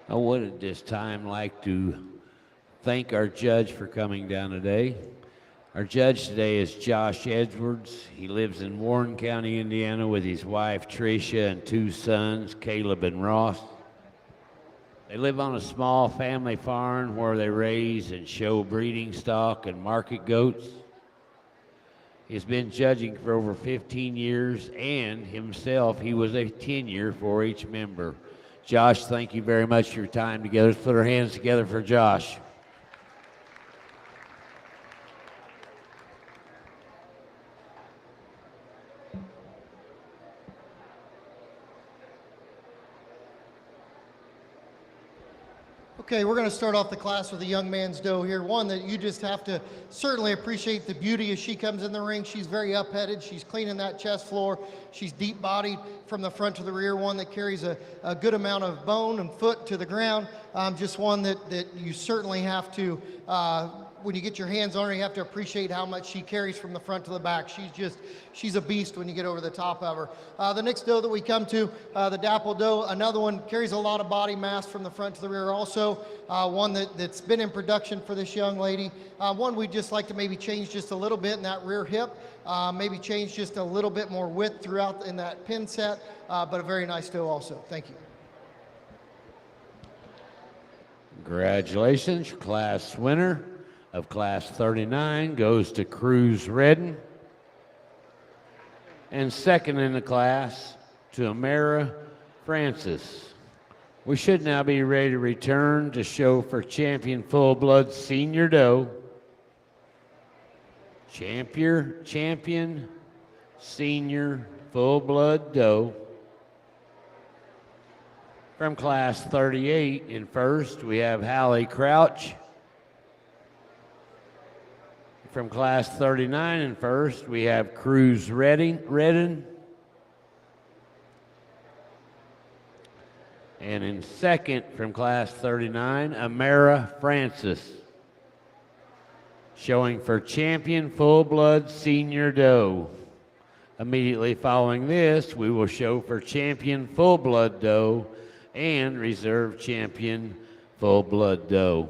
I would at this time like to thank our judge for coming down today. Our judge today is Josh Edwards. He lives in Warren County, Indiana with his wife Tricia and 2 sons, Caleb and Ross. They live on a small family farm where they raise and show breeding stock and market goats. He's been judging for over 15 years, and himself, he was a 10-year 4-H member. Josh, thank you very much for your time together. Let's put our hands together for Josh. Okay, we're going to start off the class with a young man's doe here. One that you just have to certainly appreciate the beauty as she comes in the ring. She's very up-headed. She's cleaning that chest floor. She's deep-bodied from the front to the rear. One that carries a good amount of bone and foot to the ground. Just one that you certainly have to, when you get your hands on her, you have to appreciate how much she carries from the front to the back. She's a beast when you get over the top of her. The next doe that we come to, the dapple doe, another one carries a lot of body mass from the front to the rear also. One that's been in production for this young lady. One we'd just like to maybe change just a little bit in that rear hip. Maybe change just a little bit more width throughout in that pin set, but a very nice doe also. Thank you. Congratulations. Class winner of Class 39 goes to Cruz Redden. And second in the class to Amara Francis. We should now be ready to return to show for champion full-blood senior doe. Champion senior full-blood doe. From Class 38 in first, we have Hallie Crouch. From Class 39 in first, we have Cruz Redden. And in second, from Class 39, Amara Francis. Showing for champion full-blood senior doe. Immediately following this, we will show for champion full-blood doe and reserve champion full-blood doe.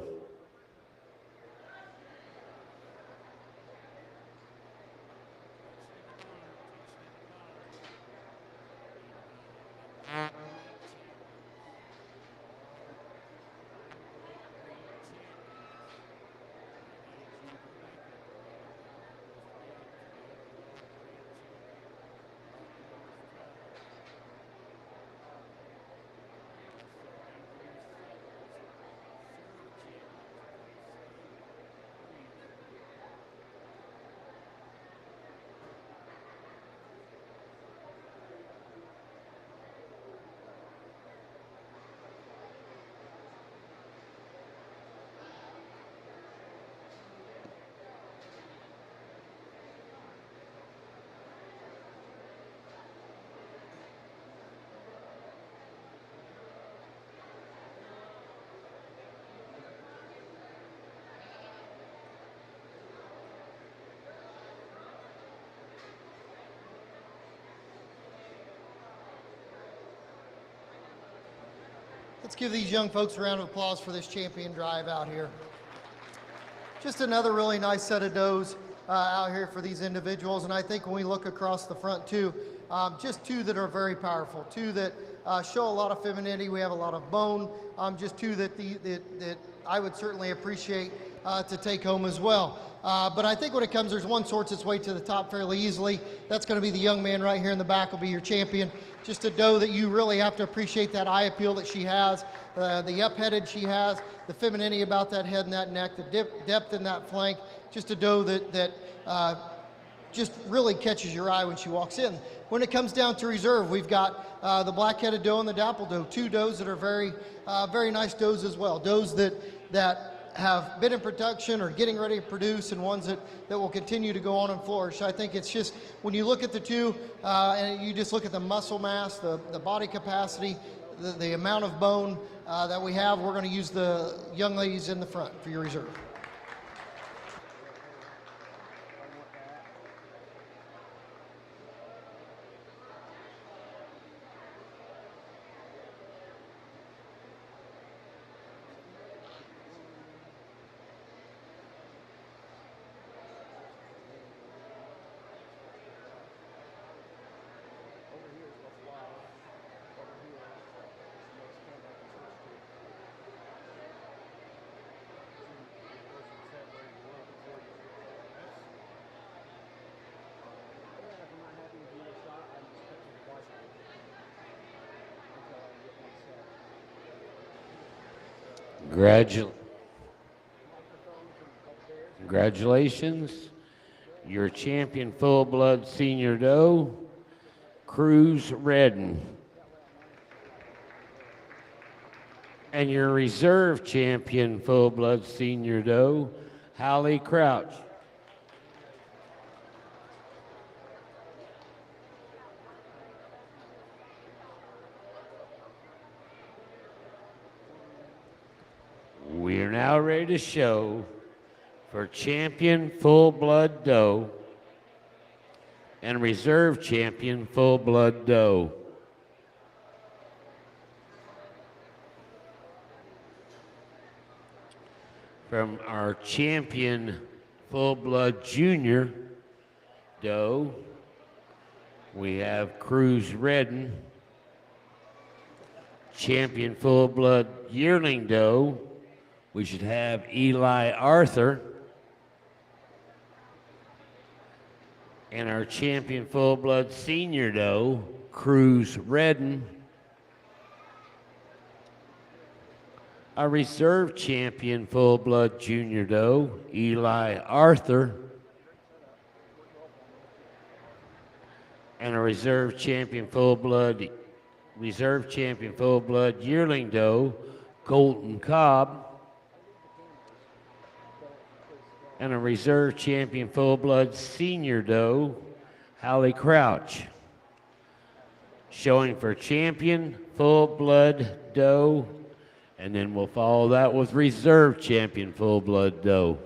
Let's give these young folks a round of applause for this champion drive out here. Just another really nice set of does out here for these individuals. And I think when we look across the front too, just 2 that are very powerful, 2 that show a lot of femininity. We have a lot of bone, just 2 that I would certainly appreciate to take home as well. But I think when it comes, there's one sorts its way to the top fairly easily. That's going to be the young man right here in the back will be your champion. Just a doe that you really have to appreciate that eye appeal that she has, the up-headed she has, the femininity about that head and that neck, the depth in that flank. Just a doe that just really catches your eye when she walks in. When it comes down to reserve, we've got the black-headed doe and the dapple doe, 2 does that are very, very nice does as well. Does that have been in production or getting ready to produce, and ones that will continue to go on and flourish. I think it's just, when you look at the 2 and you just look at the muscle mass, the body capacity, the amount of bone that we have, we're going to use the young ladies in the front for your reserve. Congratulations. Your champion full-blood senior doe, Cruz Redden. And your reserve champion full-blood senior doe, Hallie Crouch. We are now ready to show for champion full-blood doe and reserve champion full-blood doe. From our champion full-blood junior doe, we have Cruz Redden. Champion full-blood yearling doe, we should have Eli Arthur. And our champion full-blood senior doe, Cruz Redden. Our reserve champion full-blood junior doe, Eli Arthur. And a reserve champion full-blood yearling doe, Colton Cobb. And a reserve champion full-blood senior doe, Hallie Crouch. Showing for champion full-blood doe, and then we'll follow that with reserve champion full-blood doe.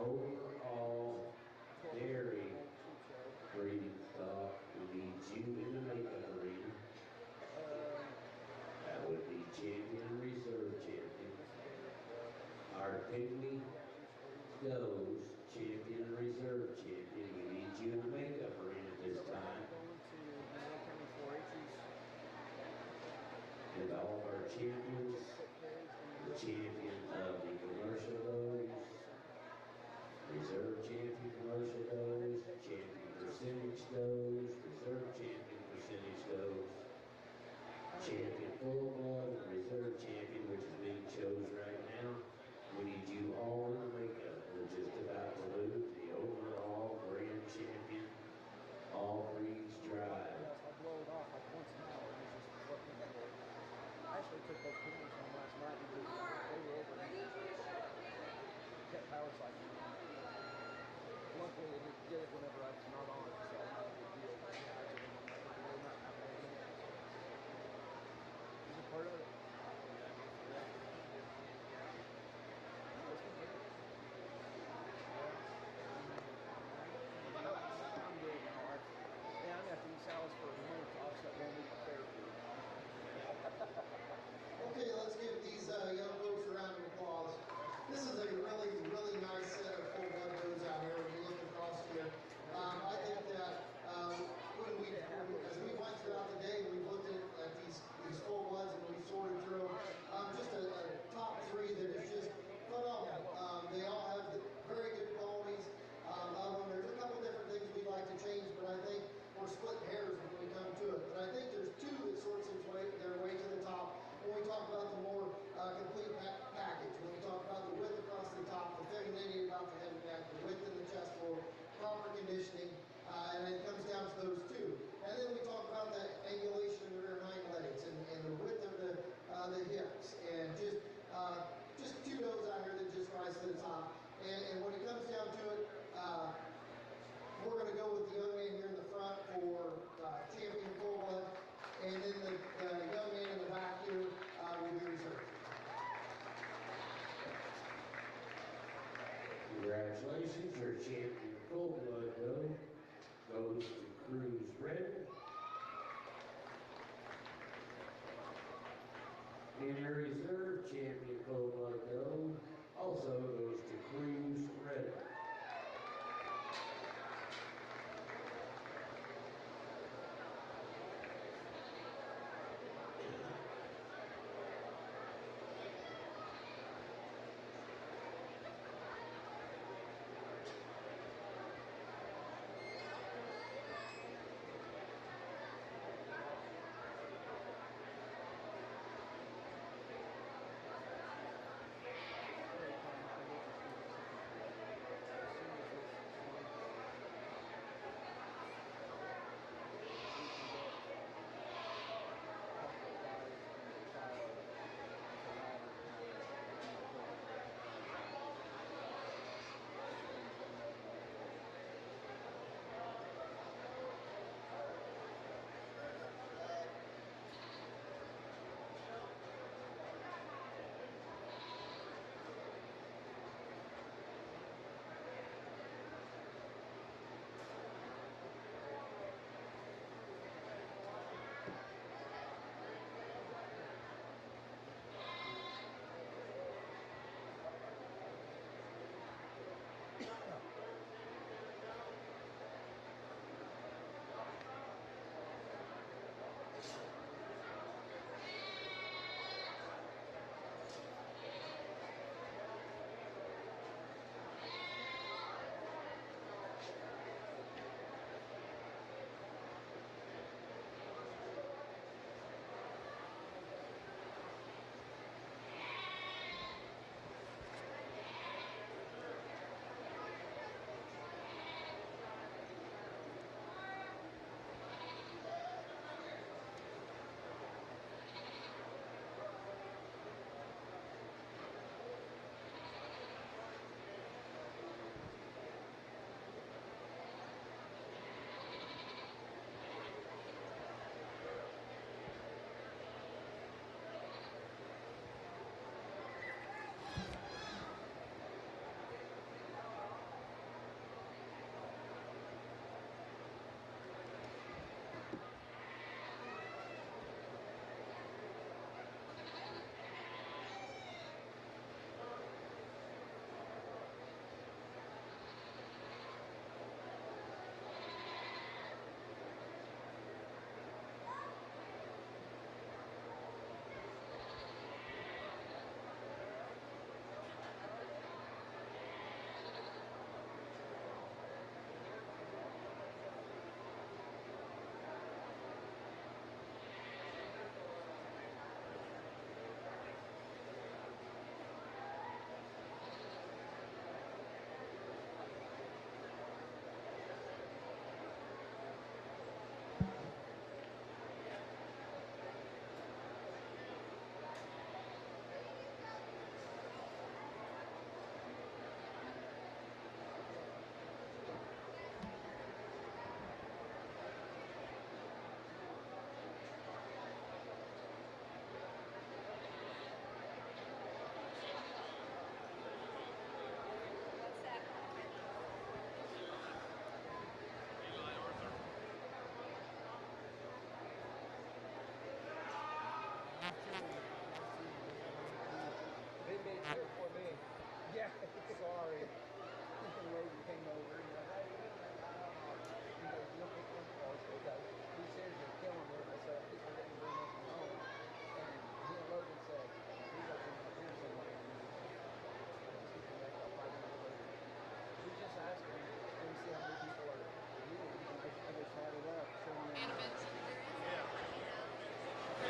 Overall dairy breeding stock, we need you in the makeup arena. That would be champion and reserve champion. Our Pygmy does champion and reserve champion. We need you in the makeup arena this time. And all of our champions, the champion of the commercial does, reserve champion commercial does, champion percentage does, reserve champion percentage does, champion full blood, and reserve champion, which is being chosen right now. We need you all in the makeup. We're just about to lose the overall grand champion, all breeds drive.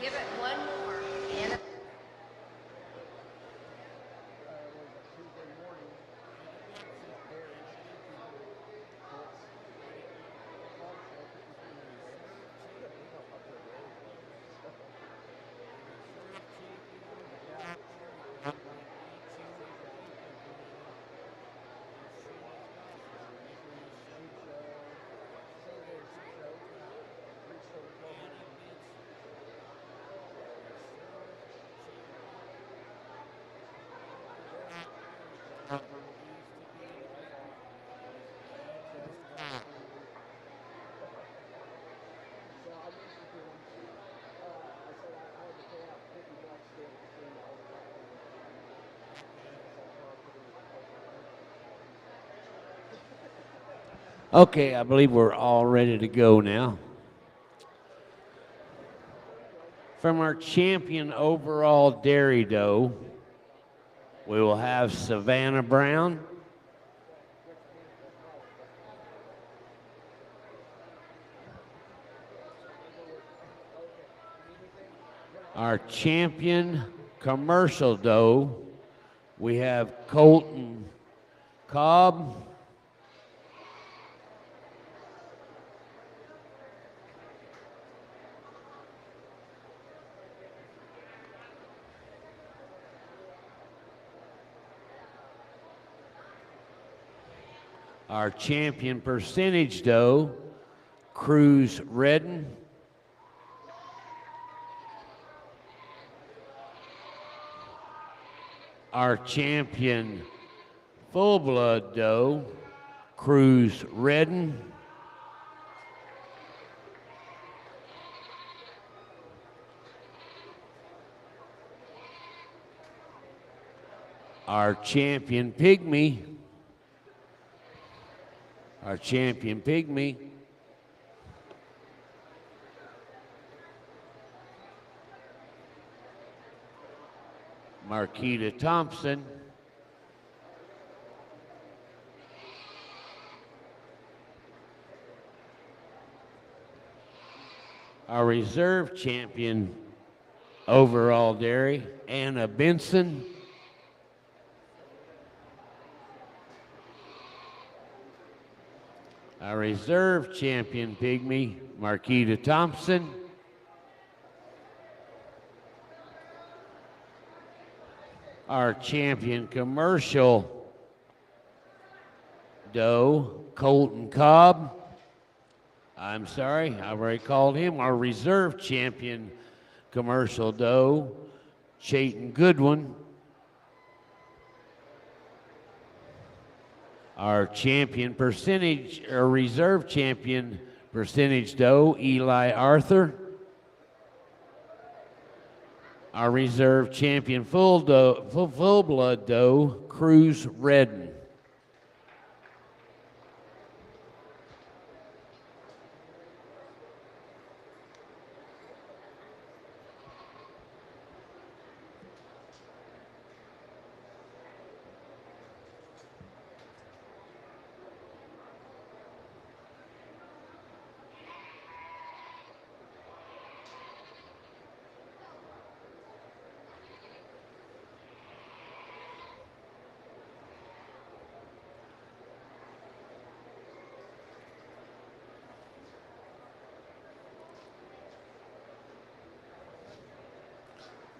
Give it one more. Okay, I believe we're all ready to go now. From our champion overall dairy doe, we will have Savannah Brown. Our champion commercial doe, we have Colton Cobb. Our champion percentage doe, Cruz Redden. Our champion full blood doe, Cruz Redden. Our champion Pygmy. Our champion Pygmy. Marquita Thompson. Our reserve champion overall dairy, Anna Benson. Our reserve champion Pygmy, Marquita Thompson. Our champion commercial doe, Colton Cobb. I'm sorry, I already called him. Our reserve champion commercial doe, Chayton Goodwin. Our champion percentage, or reserve champion percentage doe, Eli Arthur. Our reserve champion full blood doe, Cruz Redden.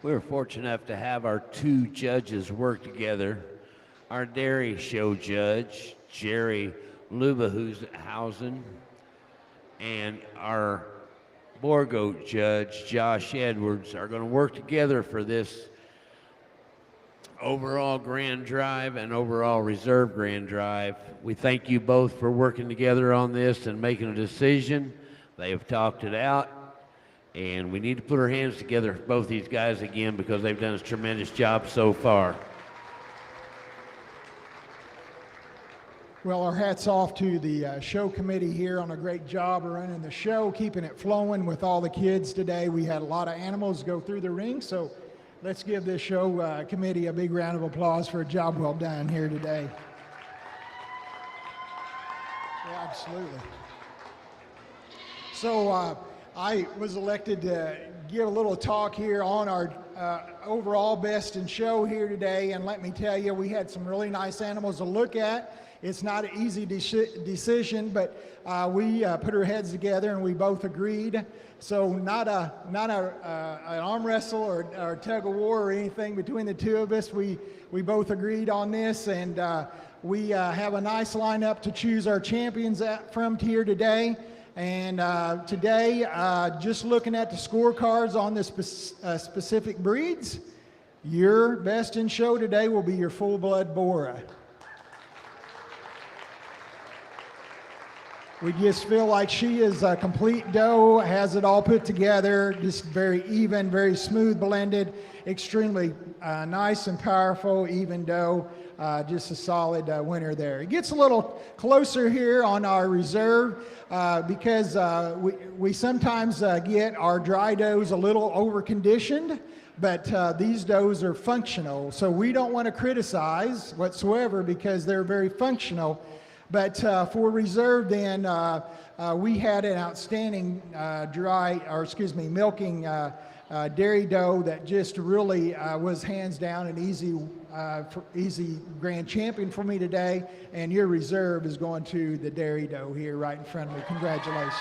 We were fortunate enough to have our two judges work together. Our dairy show judge, Jerry Lubehausen, and our Boer goat judge, Josh Edwards, are going to work together for this overall grand drive and overall reserve grand drive. We thank you both for working together on this and making a decision. They have talked it out. And we need to put our hands together for both these guys again because they've done a tremendous job so far. Well, our hats off to the show committee here on a great job of running the show, keeping it flowing with all the kids today. We had a lot of animals go through the ring, so let's give this show committee a big round of applause for a job well done here today. Yeah, absolutely. So I was elected to give a little talk here on our overall best in show here today, and let me tell you, we had some really nice animals to look at. It's not an easy decision, but we put our heads together and we both agreed. So not an arm wrestle or tug of war or anything between the two of us. We both agreed on this, and we have a nice lineup to choose our champions from here today. And today, just looking at the scorecards on the specific breeds, your best in show today will be your full-blood Boer. We just feel like she is a complete doe, has it all put together, just very even, very smooth blended, extremely nice and powerful, even doe, just a solid winner there. It gets a little closer here on our reserve because we sometimes get our dry does a little over-conditioned, but these does are functional, so we don't want to criticize whatsoever because they're very functional. But for reserve, then we had an outstanding milking dairy doe that just really was hands down an easy grand champion for me today. And your reserve is going to the dairy doe here right in front of me. Congratulations.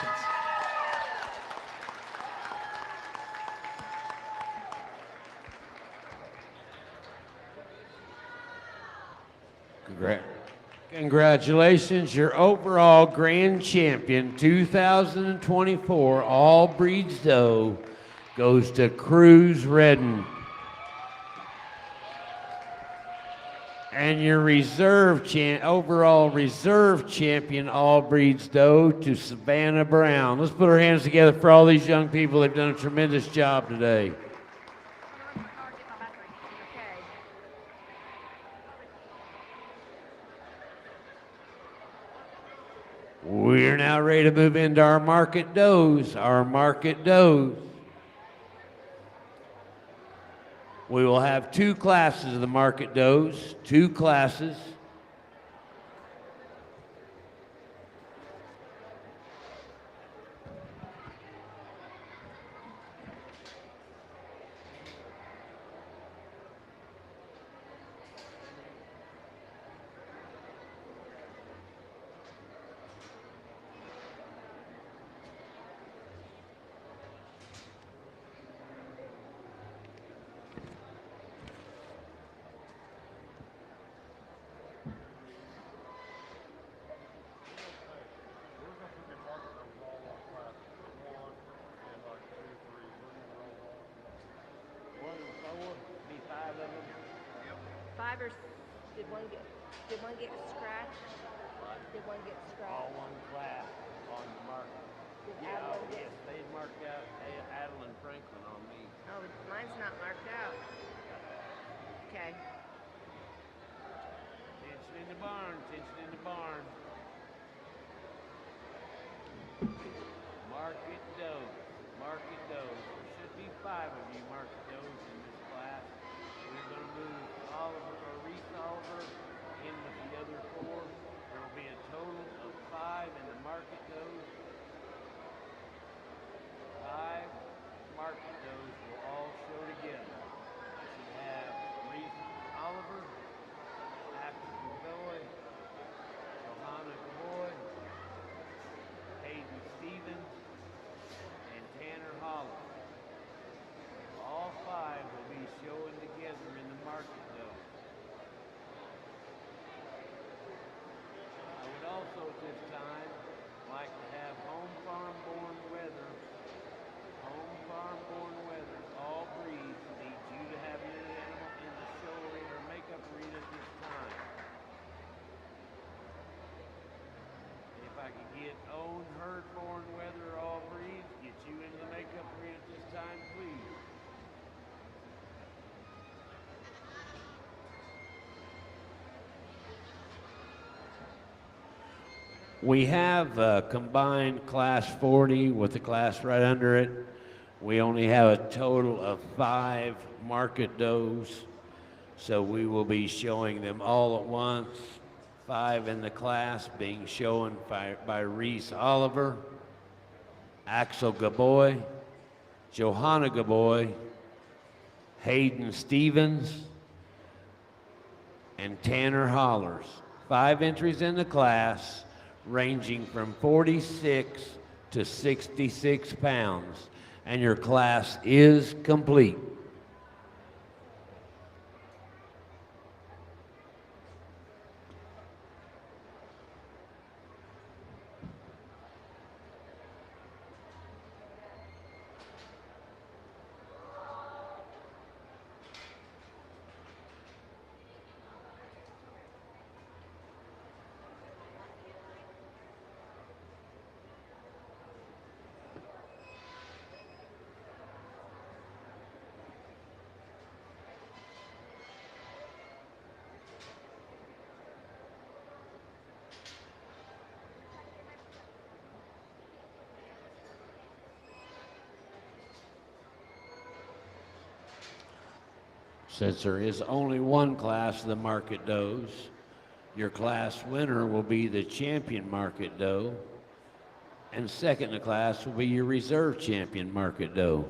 Congratulations, your overall grand champion 2024 all breeds doe goes to Cruz Redden. And your overall reserve champion all breeds doe to Savannah Brown. Let's put our hands together for all these young people. They've done a tremendous job today. We're now ready to move into our market does. We will have two classes of the market does, two classes. Did one get scratched? Did one get scratched? All one class on the market. Yes, they marked out Adeline Franklin on me. Oh, mine's not marked out. Okay. Tension in the barn, tension in the barn. Market does. There should be 5 of you market does in this class. We're going to move Reese Oliver in with the other 4. There will be a total of 5 in the market does. 5 market does will all show together. I should have Reese Oliver, Patrick McCoy, Johanna Boyd, Hayden Stevens, and Tanner Holland. All 5 will be showing together in the market doe. I would also at this time like to have home farm born wethers, all breeds need you to have your animal in the show arena or makeup arena at this time. If I could get own herd born wether all breeds, get you into the makeup arena at this time, please. We have a combined class 40 with the class right under it. We only have a total of 5 market does, so we will be showing them all at once. 5 in the class being shown by Reese Oliver, Axel Gaboy, Johanna Gaboy, Hayden Stevens, and Tanner Hollers. 5 entries in the class, ranging from 46 to 66 pounds, and your class is complete. Since there is only one class of the market does, your class winner will be the champion market doe, and second in the class will be your reserve champion market doe.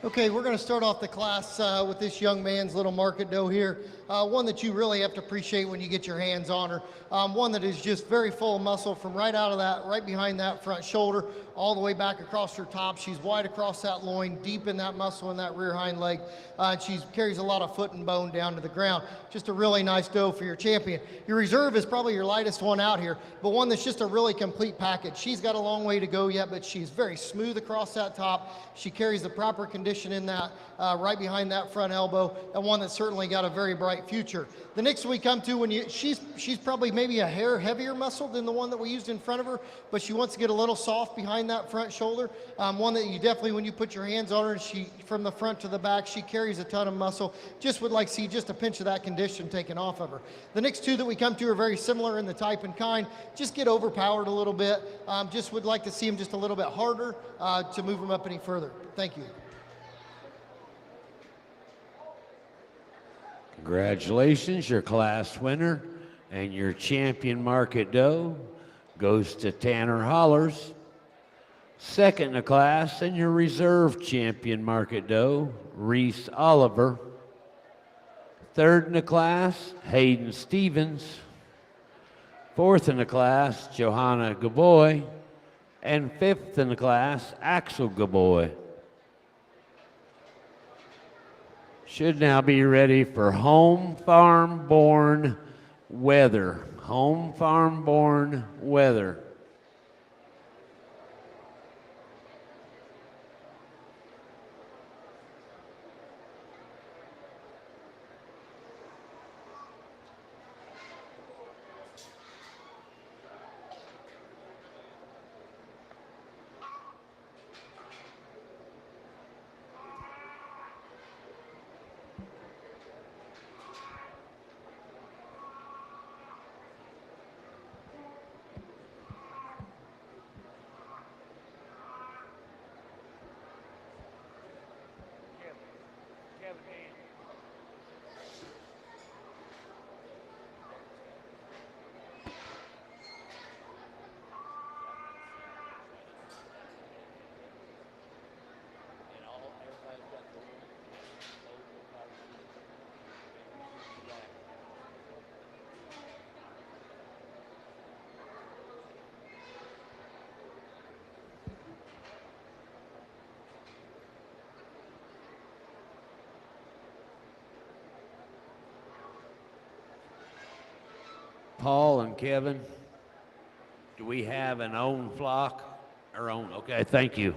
Okay, we're going to start off the class with this young man's little market doe here. One that you really have to appreciate when you get your hands on her. One that is just very full of muscle from right out of that, right behind that front shoulder, all the way back across her top. She's wide across that loin, deep in that muscle in that rear hind leg. She carries a lot of foot and bone down to the ground. Just a really nice doe for your champion. Your reserve is probably your lightest one out here, but one that's just a really complete package. She's got a long way to go yet, but she's very smooth across that top. She carries the proper condition in that, right behind that front elbow, and one that's certainly got a very bright future. The next we come to, she's probably maybe a hair heavier muscle than the one that we used in front of her, but she wants to get a little soft behind that front shoulder. One that you definitely, when you put your hands on her, from the front to the back, she carries a ton of muscle. Just would like to see just a pinch of that condition taken off of her. The next two that we come to are very similar in the type and kind. Just get overpowered a little bit. Just would like to see them just a little bit harder to move them up any further. Thank you. Congratulations, your class winner and your champion market doe goes to Tanner Hollers. Second in the class and your reserve champion market doe, Reese Oliver. Third in the class, Hayden Stevens. Fourth in the class, Johanna Gaboy. And fifth in the class, Axel Gaboy. Should now be ready for home farm born wether. Home farm born wether. Paul and Kevin, do we have an own flock? Our own, okay, thank you.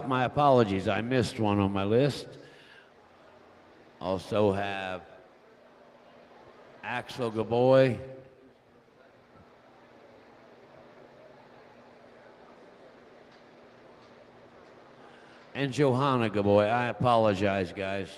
My apologies, I missed one on my list. Also have Axel Gaboy. And Johanna Gaboy. I apologize, guys.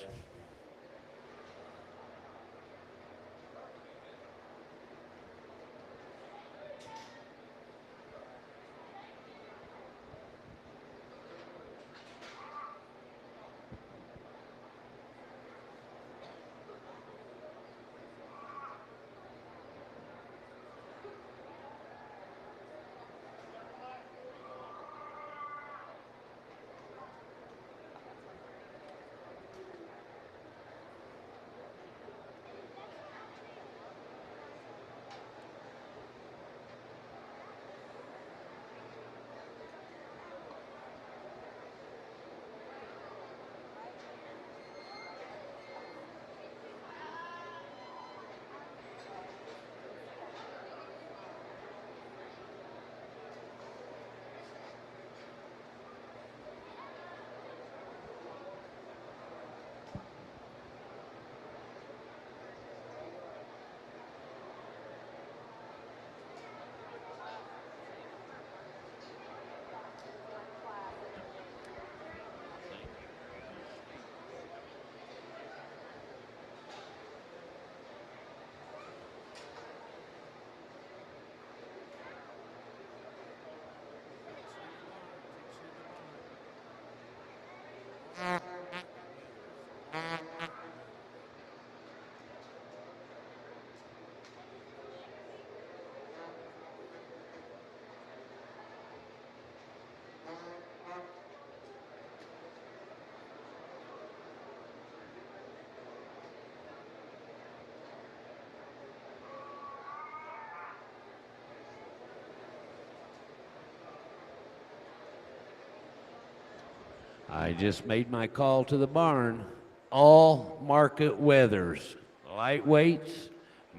I just made my call to the barn. All market wethers, lightweights,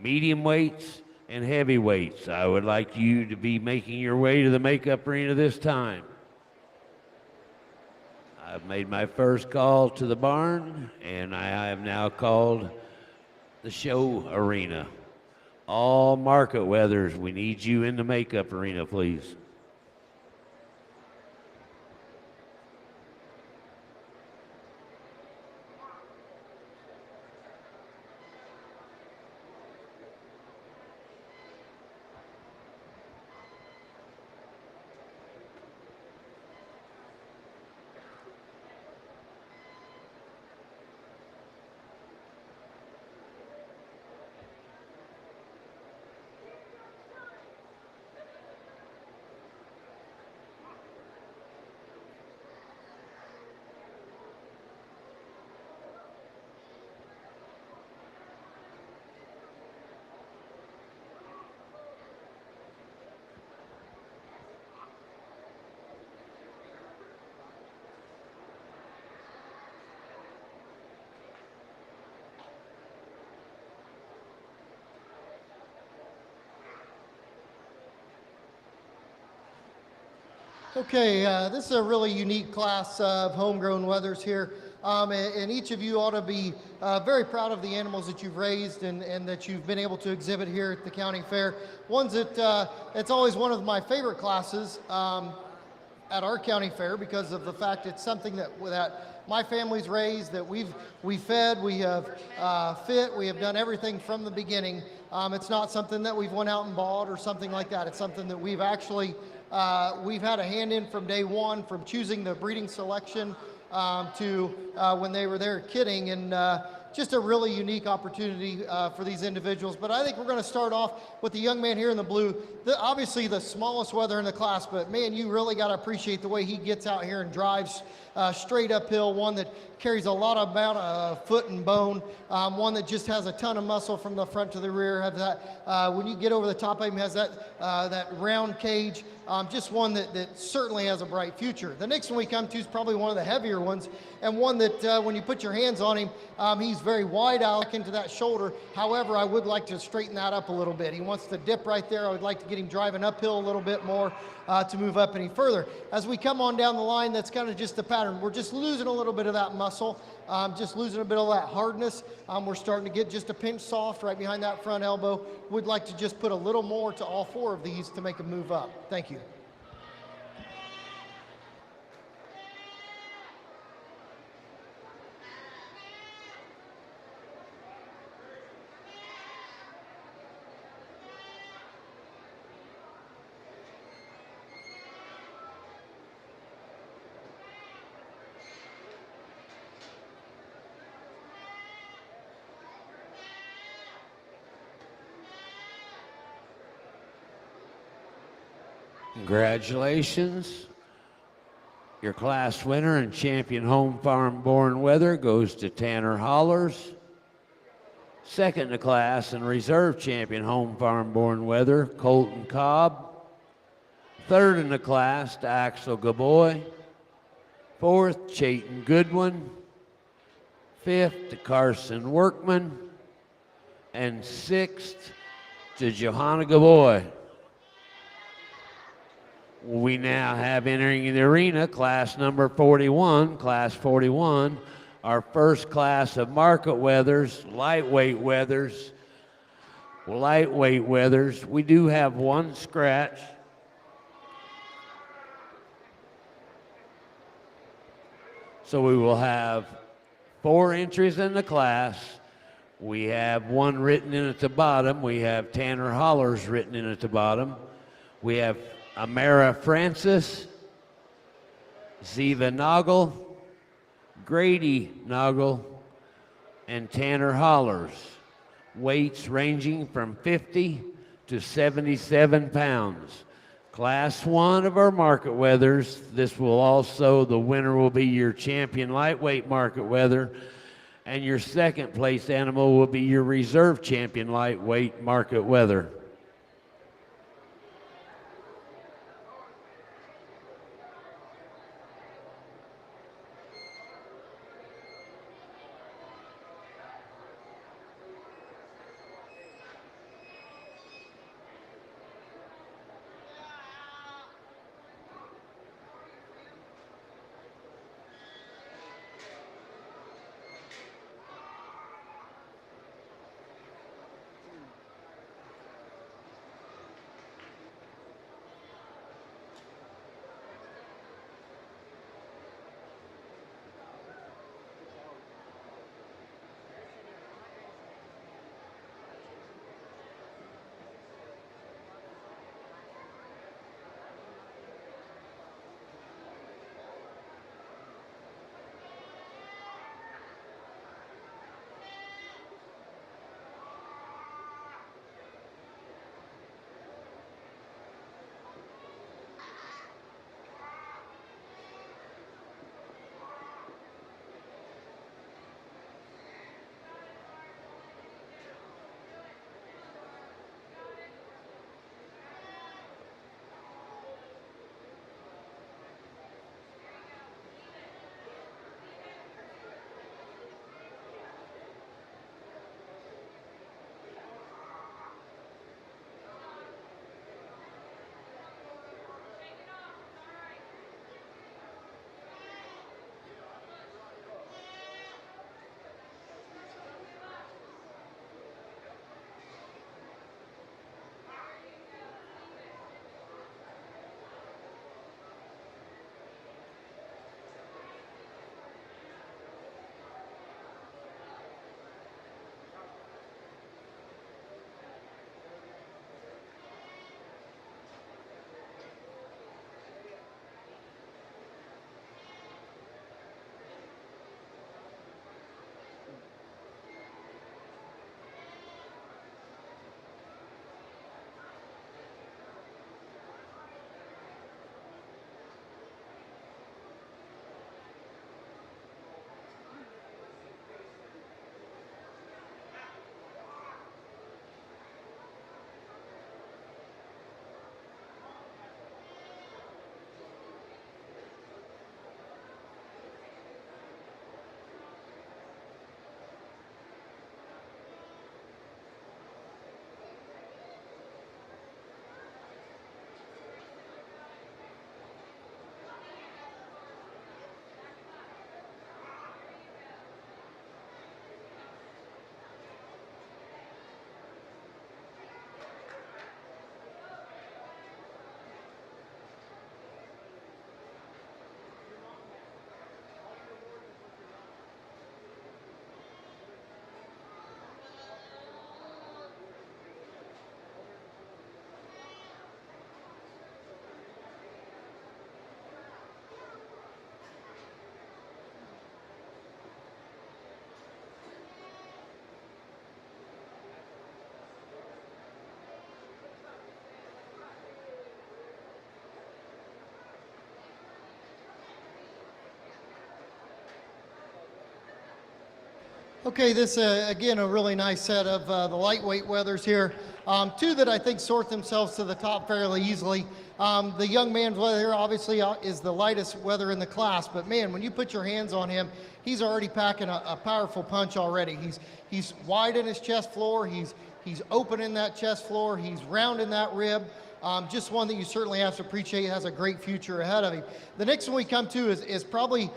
medium weights, and heavyweights. I would like you to be making your way to the makeup arena this time. I've made my first call to the barn, and I have now called the show arena. All market wethers, we need you in the makeup arena, please. Okay, this is a really unique class of homegrown wethers here. And each of you ought to be very proud of the animals that you've raised and that you've been able to exhibit here at the county fair. Ones that, it's always one of my favorite classes at our county fair because of the fact it's something that my family's raised, that we've fed, we have fit, we have done everything from the beginning. It's not something that we've went out and bought or something like that. It's something that we've actually we've had a hand in from day one, from choosing the breeding selection to when they were there kidding, and just a really unique opportunity for these individuals. But I think we're going to start off with the young man here in the blue, obviously the smallest wether in the class, but man, you really got to appreciate the way he gets out here and drives straight uphill, one that carries a lot of amount of foot and bone, one that just has a ton of muscle from the front to the rear, has that, when you get over the top of him, has that round cage, just one that certainly has a bright future. The next one we come to is probably one of the heavier ones, and one that when you put your hands on him, he's very wide out into that shoulder. However, I would like to straighten that up a little bit. He wants to dip right there. I would like to get him driving uphill a little bit more to move up any further. As we come on down the line, that's kind of just the pattern. We're just losing a little bit of that muscle, just losing a bit of that hardness. We're starting to get just a pinch soft right behind that front elbow. Would like to just put a little more to all four of these to make them move up. Thank you. Congratulations. Your class winner and champion home farm born wether goes to Tanner Hollers. Second in the class and reserve champion home farm born wether, Colton Cobb. Third in the class to Axel Gaboy. Fourth, Chayton Goodwin. Fifth to Carson Workman. And sixth to Johanna Gaboy. We now have entering the arena class number 41, class 41, our first class of market wethers, lightweight wethers. We do have one scratch. So we will have 4 entries in the class. We have one written in at the bottom. We have Tanner Hollers written in at the bottom. We have Amara Francis, Ziva Noggle, Grady Noggle, and Tanner Hollers. Weights ranging from 50 to 77 pounds. Class 1 of our market wethers. This will also, the winner will be your champion lightweight market wether, and your second place animal will be your reserve champion lightweight market wether. Okay, this again a really nice set of the lightweight wethers here. Two that I think sort themselves to the top fairly easily. The young man's wether here obviously is the lightest wether in the class, but man, when you put your hands on him, he's already packing a powerful punch already. He's wide in his chest floor. He's open in that chest floor. He's round in that rib. Just one that you certainly have to appreciate. Has a great future ahead of him. The next one we come to is probably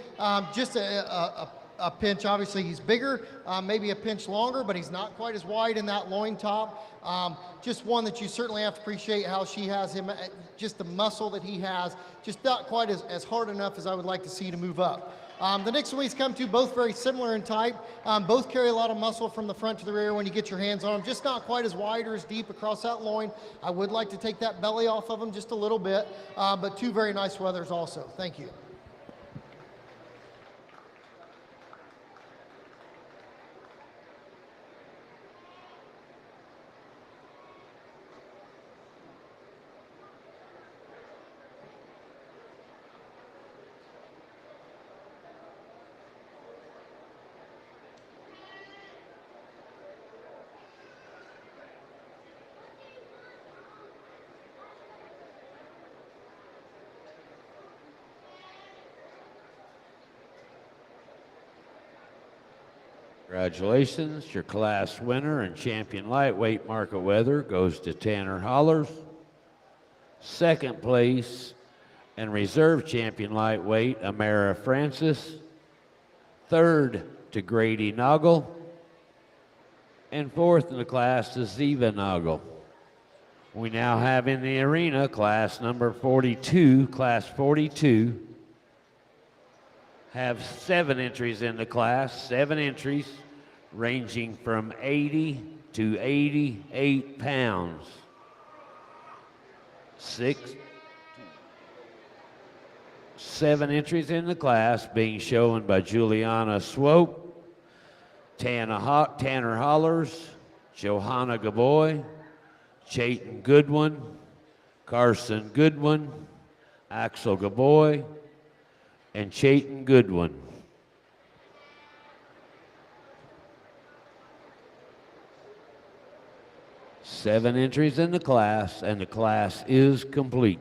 just a pinch. Obviously he's bigger, maybe a pinch longer, but he's not quite as wide in that loin top. Just one that you certainly have to appreciate how she has him, just the muscle that he has, just not quite as hard enough as I would like to see to move up. The next one he's come to, both very similar in type. Both carry a lot of muscle from the front to the rear when you get your hands on them, just not quite as wide or as deep across that loin. I would like to take that belly off of them just a little bit, but two very nice wethers also. Thank you. Congratulations. Your class winner and champion lightweight market weather goes to Tanner Hollers. Second place and reserve champion lightweight, Amara Francis. Third to Grady Noggle. And fourth in the class to Ziva Noggle. We now have in the arena class number 42, class 42. Have 7 entries in the class, 7 entries ranging from 80 to 88 pounds. 7 entries in the class being shown by Juliana Swope, Tanner Hollers, Johanna Gaboy, Chayton Goodwin, Carson Goodwin, Axel Gaboy, and Chayton Goodwin. Seven entries in the class, and the class is complete.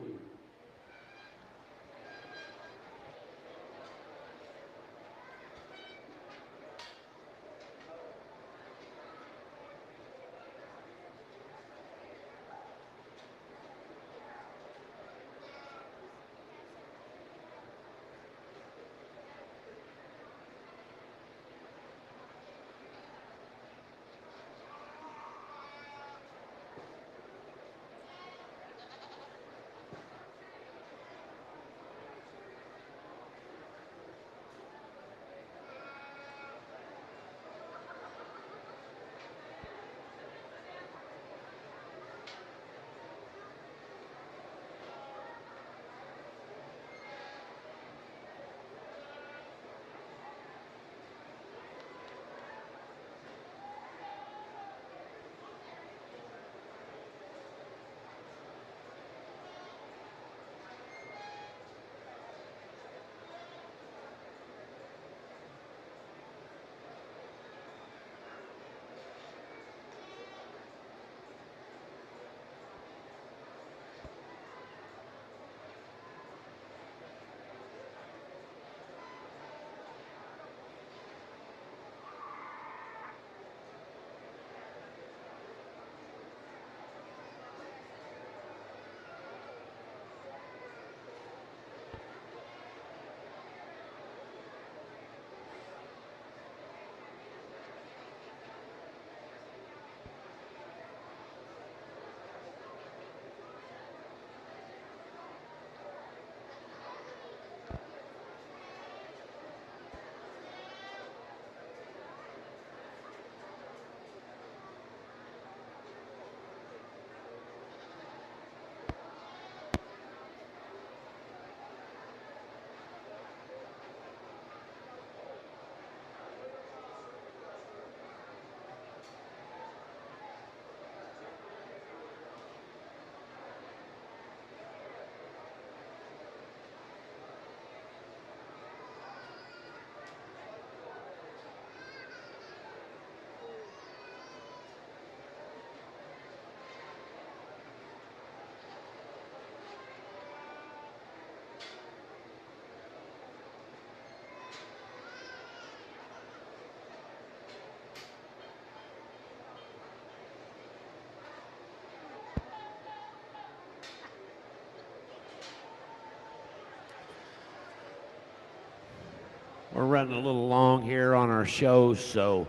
We're running a little long here on our show, so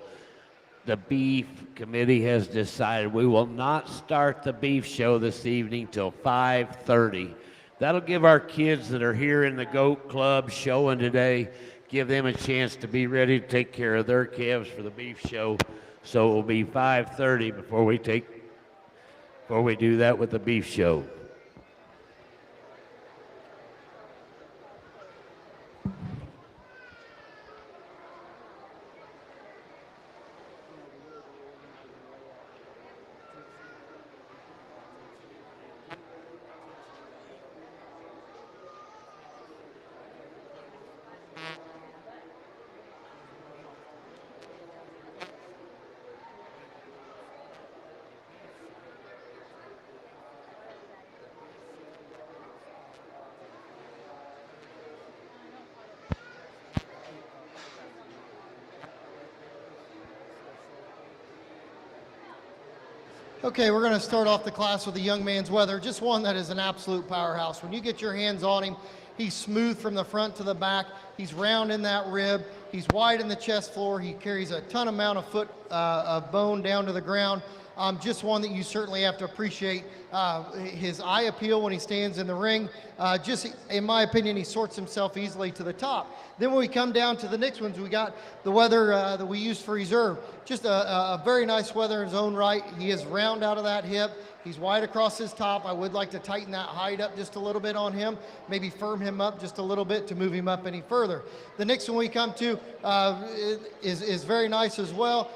the beef committee has decided we will not start the beef show this evening till 5:30. That'll give our kids that are here in the goat club showing today, give them a chance to be ready to take care of their calves for the beef show. So it will be 5:30 before we do that with the beef show. Okay, we're going to start off the class with a young man's wether, just one that is an absolute powerhouse. When you get your hands on him, he's smooth from the front to the back. He's round in that rib. He's wide in the chest floor. He carries a ton amount of foot of bone down to the ground. Just one that you certainly have to appreciate. His eye appeal when he stands in the ring. Just, in my opinion, he sorts himself easily to the top. Then when we come down to the next ones, we got the wether that we used for reserve. Just a very nice wether in his own right. He is round out of that hip. He's wide across his top. I would like to tighten that hide up just a little bit on him, maybe firm him up just a little bit to move him up any further. The next one we come to is very nice as well.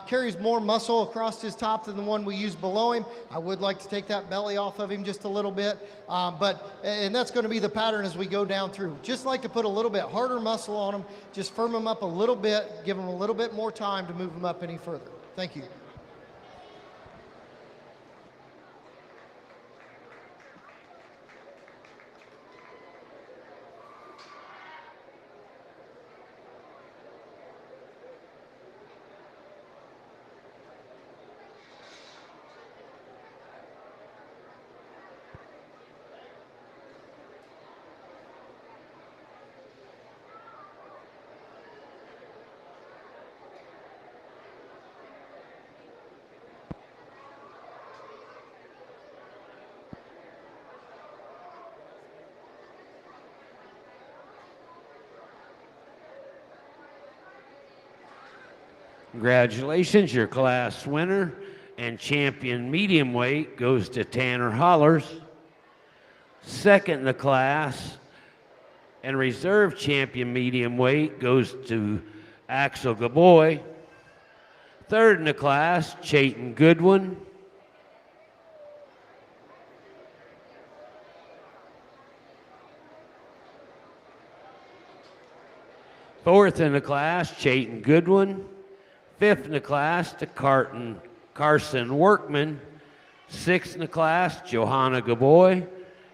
Carries more muscle across his top than the one we used below him. I would like to take that belly off of him just a little bit, and that's going to be the pattern as we go down through. Just like to put a little bit harder muscle on him, just firm him up a little bit, give him a little bit more time to move him up any further. Thank you. Congratulations, your class winner and champion medium weight goes to Tanner Hollers. Second in the class and reserve champion medium weight goes to Axel Gaboy. Third in the class, Chayton Goodwin. Fourth in the class, Chayton Goodwin. Fifth in the class to Carson Workman. Sixth in the class, Johanna Gaboy.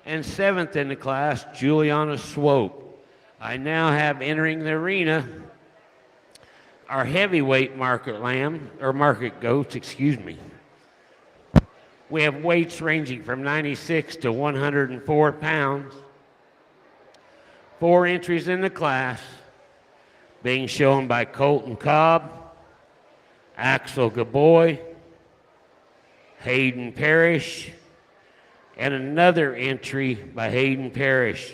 And seventh in the class, Juliana Swope. I now have entering the arena our heavyweight market goats, excuse me. We have weights ranging from 96 to 104 pounds. 4 entries in the class being shown by Colton Cobb, Axel Gaboy, Hayden Parrish, and another entry by Hayden Parrish.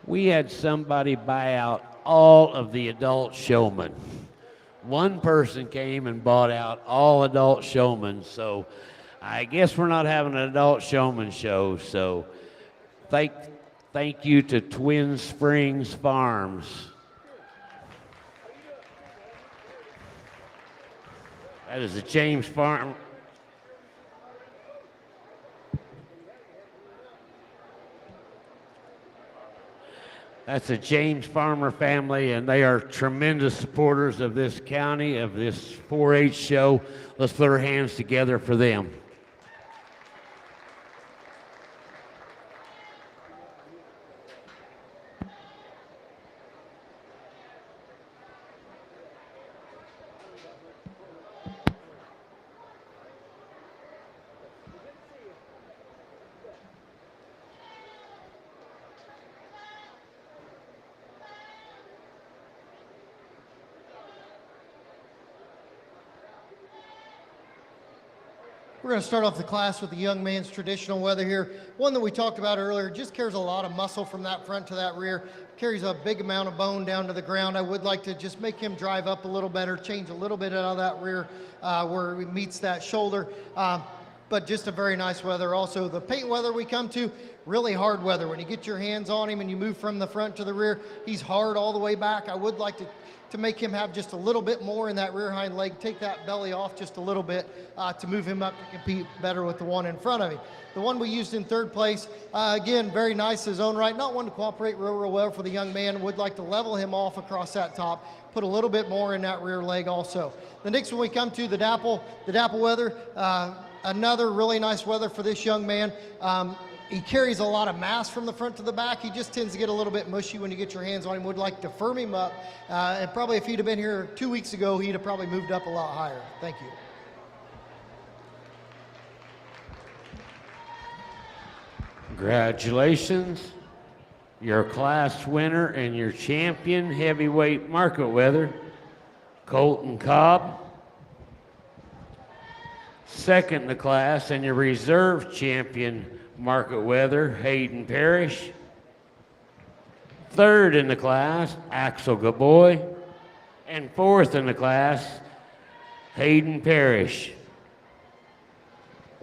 We had somebody buy out all of the adult showmen. One person came and bought out all adult showmen, so I guess we're not having an adult showman show. So thank you to Twin Springs Farms. That is a James Farm. That's a James Farmer family, and they are tremendous supporters of this county, of this 4-H show. Let's put our hands together for them. We're going to start off the class with the young man's traditional wether here. One that we talked about earlier, just carries a lot of muscle from that front to that rear, carries a big amount of bone down to the ground. I would like to just make him drive up a little better, change a little bit out of that rear where it meets that shoulder. But just a very nice wether. Also, the paint wether we come to, really hard wether. When you get your hands on him and you move from the front to the rear, he's hard all the way back. I would like to make him have just a little bit more in that rear hind leg, take that belly off just a little bit to move him up to compete better with the one in front of him. The one we used in third place, again, very nice in his own right. Not one to cooperate real well for the young man. Would like to level him off across that top, put a little bit more in that rear leg also. The next one we come to, the dapple wether. Another really nice wether for this young man. He carries a lot of mass from the front to the back. He just tends to get a little bit mushy when you get your hands on him. Would like to firm him up. And probably if he'd have been here 2 weeks ago, he'd have probably moved up a lot higher. Thank you. Congratulations. Your class winner and your champion heavyweight market wether, Colton Cobb. Second in the class and your reserve champion market wether, Hayden Parrish. Third in the class, Axel Gaboy. And fourth in the class, Hayden Parrish.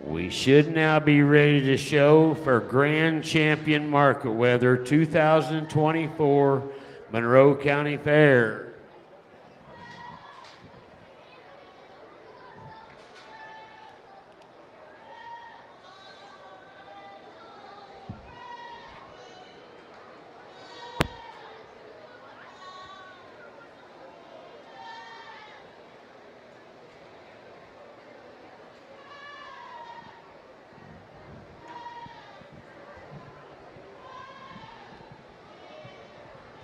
We should now be ready to show for Grand Champion Market Wether 2024 Monroe County Fair.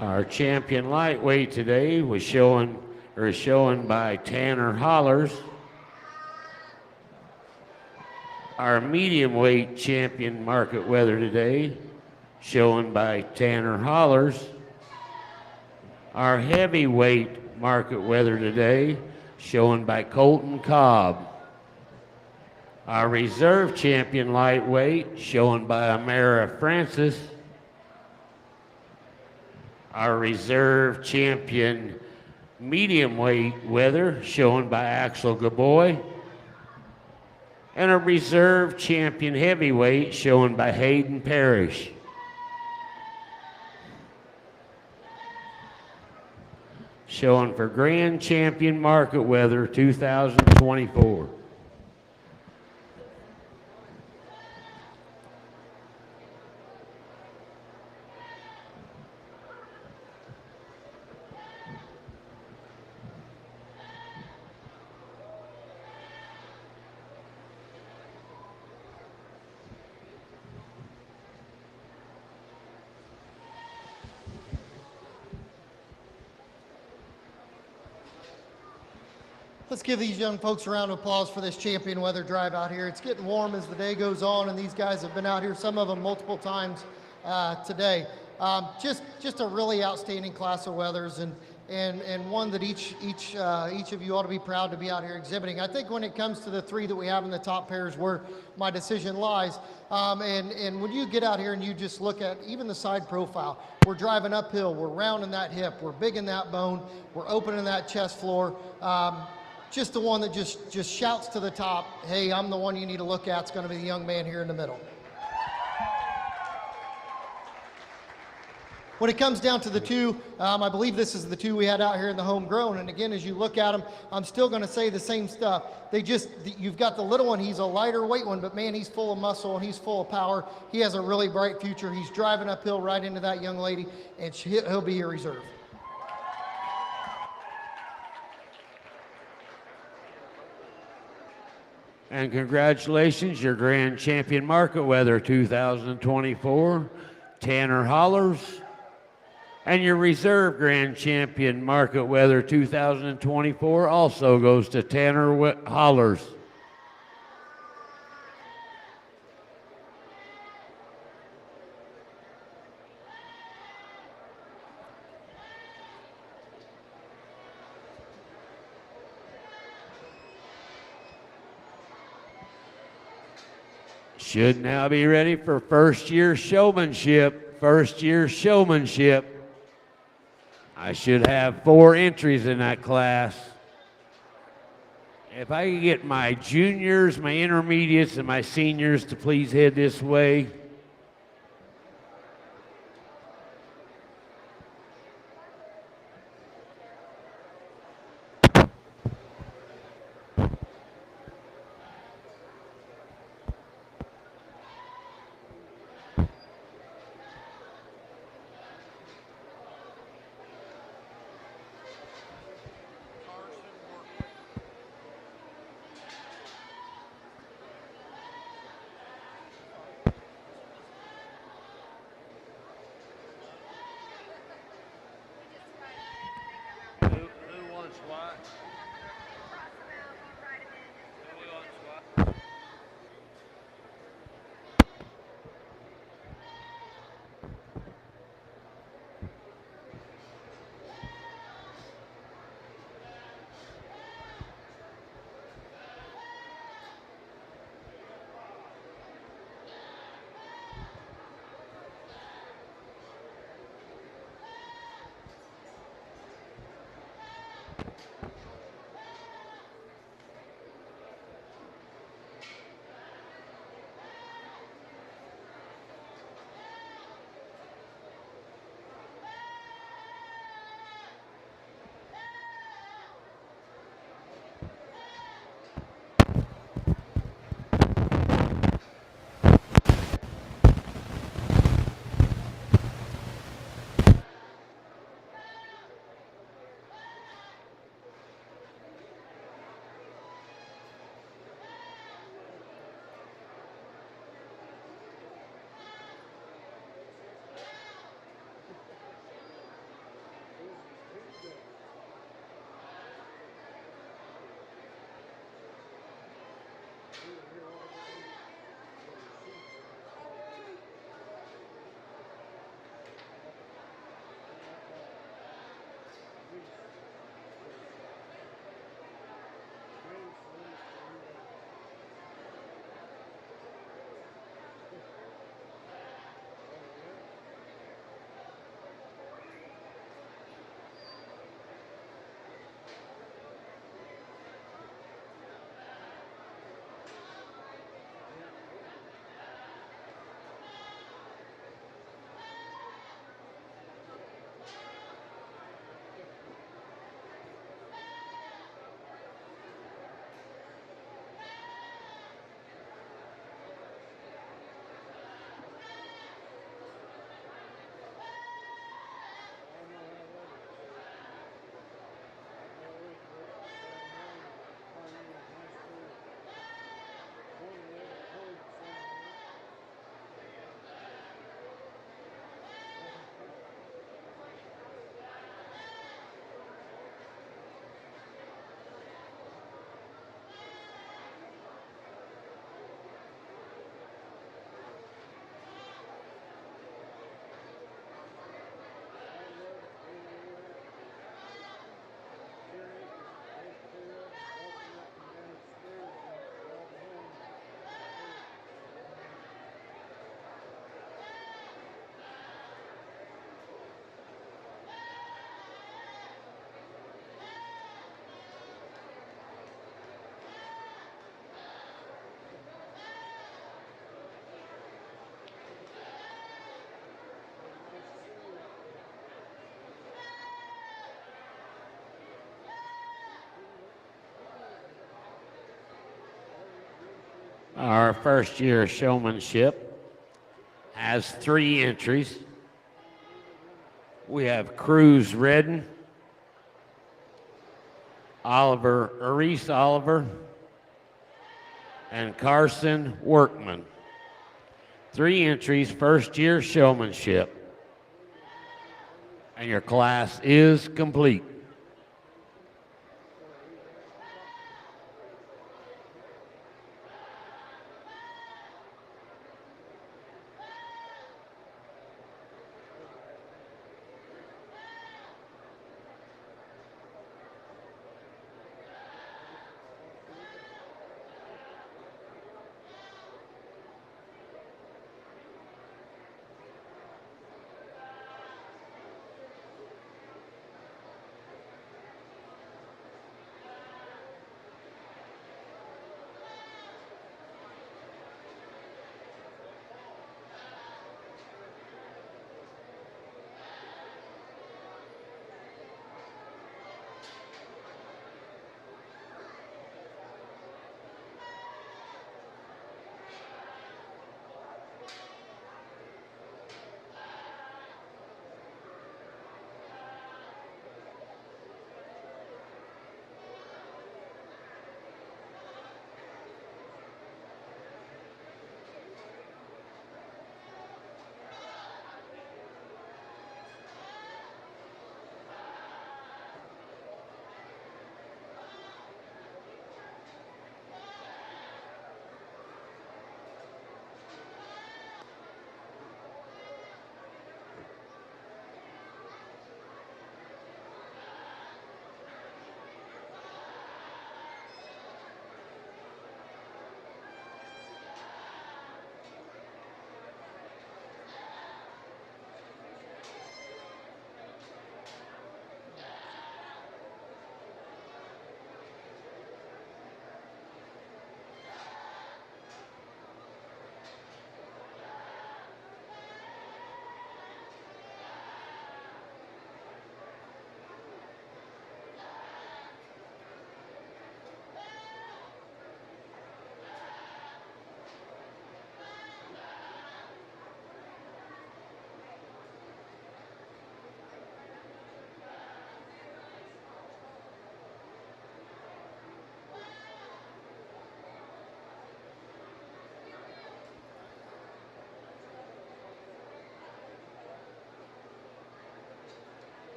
Our champion lightweight today was shown by Tanner Hollers. Our medium weight champion market wether today, shown by Tanner Hollers. Our heavyweight market wether today, shown by Colton Cobb. Our reserve champion lightweight, shown by Amara Francis. Our reserve champion medium weight wether, shown by Axel Gaboy. And a reserve champion heavyweight, shown by Hayden Parrish. Showing for Grand Champion Market Wether 2024. Let's give these young folks a round of applause for this champion weather drive out here. It's getting warm as the day goes on, and these guys have been out here, some of them multiple times today. Just a really outstanding class of weathers, and one that each of you ought to be proud to be out here exhibiting. I think when it comes to the three that we have in the top pairs where my decision lies, and when you get out here and you just look at even the side profile, we're driving uphill, we're rounding that hip, we're big in that bone, we're opening that chest floor. Just the one that just shouts to the top, hey, I'm the one you need to look at. It's going to be the young man here in the middle. When it comes down to the two, I believe this is the two we had out here in the homegrown. And again, as you look at them, I'm still going to say the same stuff. You've got the little one. He's a lighter weight one, but man, he's full of muscle and he's full of power. He has a really bright future. He's driving uphill right into that young lady, and he'll be your reserve. And congratulations, your Grand Champion Market Wether 2024, Tanner Hollers. And your Reserve Grand Champion Market Wether 2024 also goes to Tanner Hollers. Should now be ready for first year showmanship. First year showmanship. I should have 4 entries in that class. If I could get my juniors, my intermediates, and my seniors to please head this way. Who wants what? Who wants what? Our first year showmanship has 3 entries. We have Cruz Redden, Reese Oliver, and Carson Workman. 3 entries, first year showmanship. And your class is complete.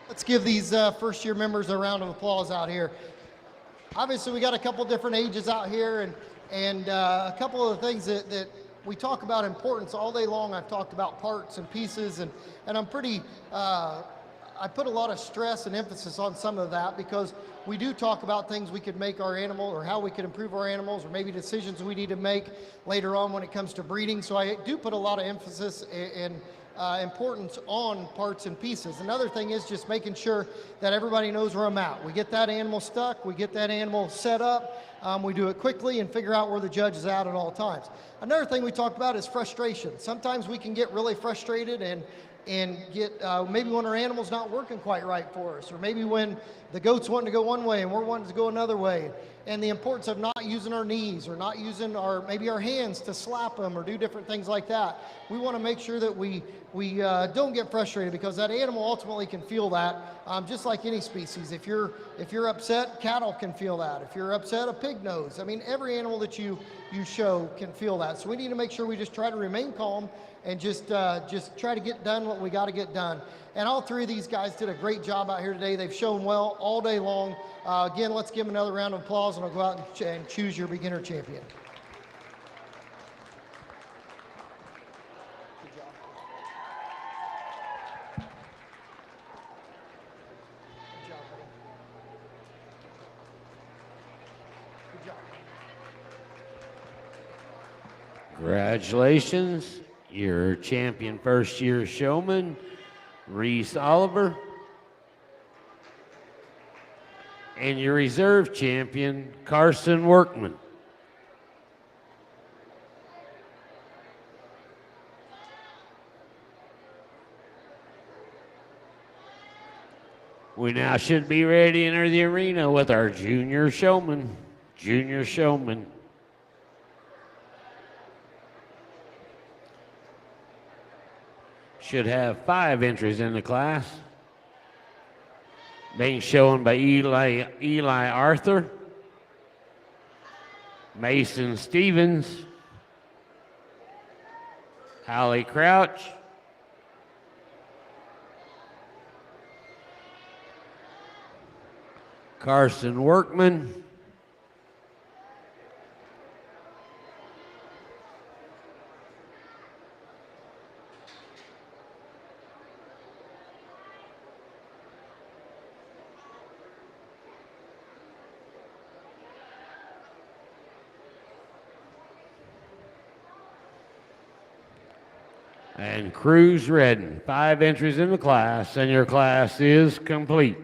Let's give these first year members a round of applause out here. Obviously, we got a couple different ages out here, and a couple of the things that we talk about importance all day long. I've talked about parts and pieces, and I'm pretty, I put a lot of stress and emphasis on some of that because we do talk about things we could make our animal or how we could improve our animals or maybe decisions we need to make later on when it comes to breeding. So I do put a lot of emphasis and importance on parts and pieces. Another thing is just making sure that everybody knows where I'm at. We get that animal stuck, we get that animal set up, we do it quickly and figure out where the judge is at all times. Another thing we talked about is frustration. Sometimes we can get really frustrated and get maybe when our animal's not working quite right for us, or maybe when the goat's wanting to go one way and we're wanting to go another way, and the importance of not using our knees or not using maybe our hands to slap them or do different things like that. We want to make sure that we don't get frustrated because that animal ultimately can feel that, just like any species. If you're upset, cattle can feel that. If you're upset, a pig knows. I mean, every animal that you show can feel that. So we need to make sure we just try to remain calm and just try to get done what we got to get done. And all three of these guys did a great job out here today. They've shown well all day long. Again, let's give them another round of applause, and I'll go out and choose your beginner champion. Congratulations, your champion first year showman, Reese Oliver, and your reserve champion, Carson Workman. We now should be ready to enter the arena with our junior showman. Junior showman. Should have 5 entries in the class. Being shown by Eli Arthur, Mason Stevens, Hallie Crouch, Carson Workman, and Cruz Redden. 5 entries in the class, and your class is complete.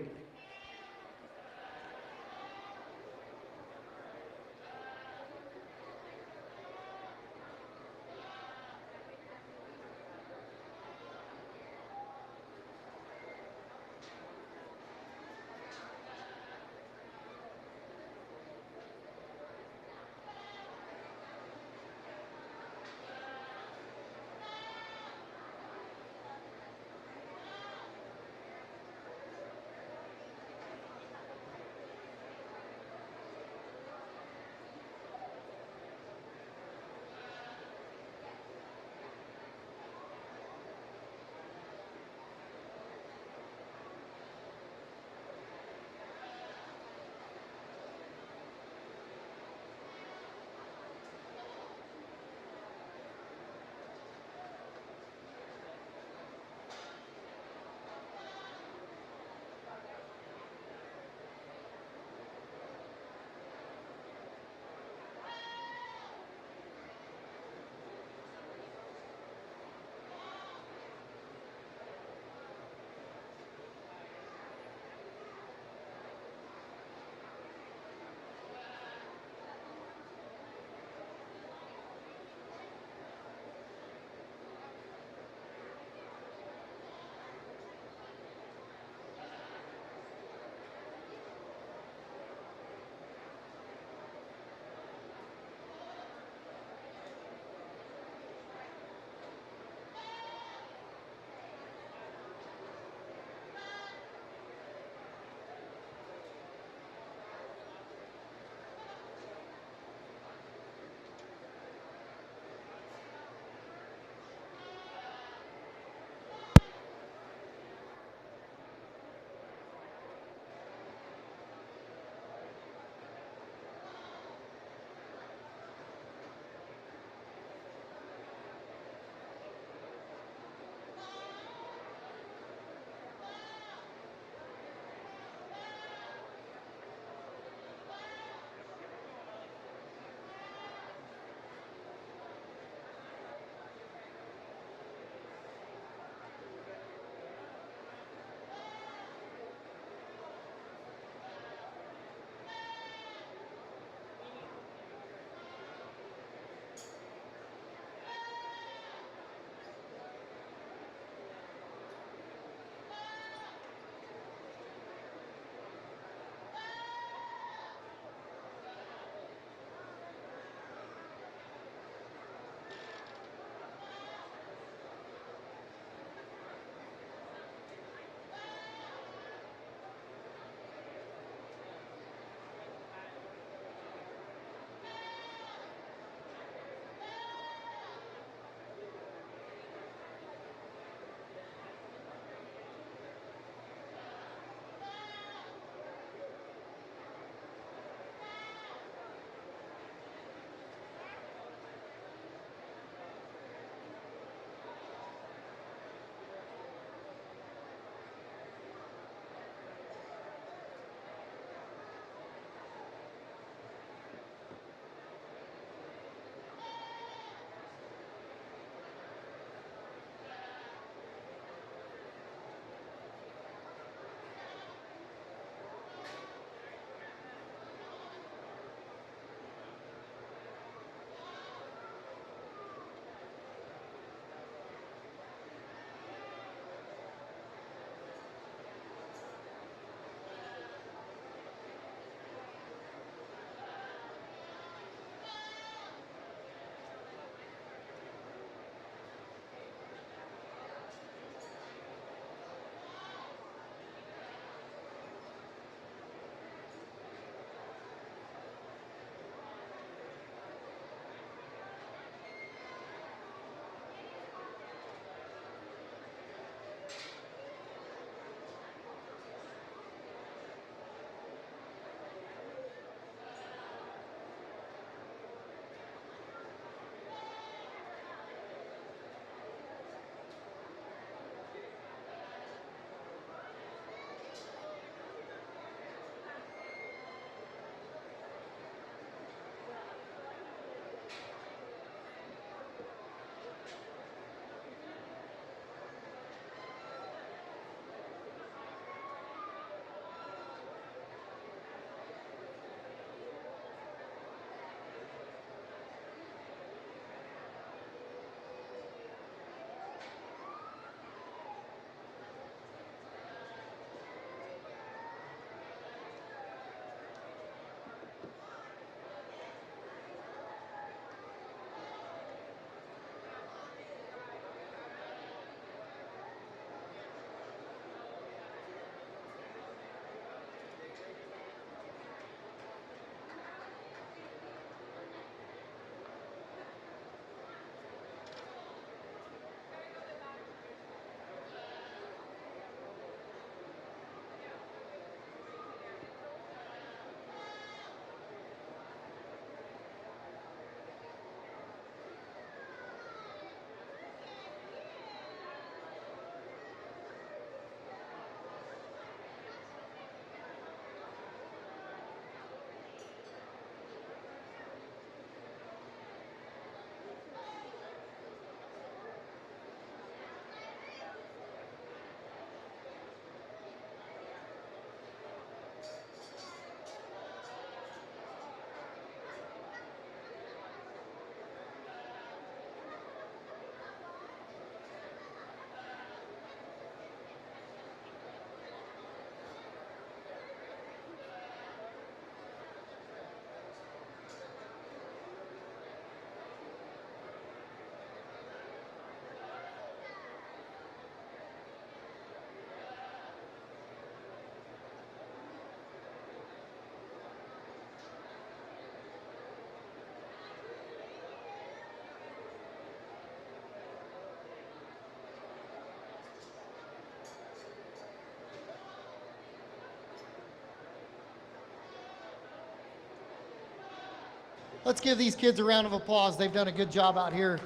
Let's give these kids a round of applause. They've done a good job out here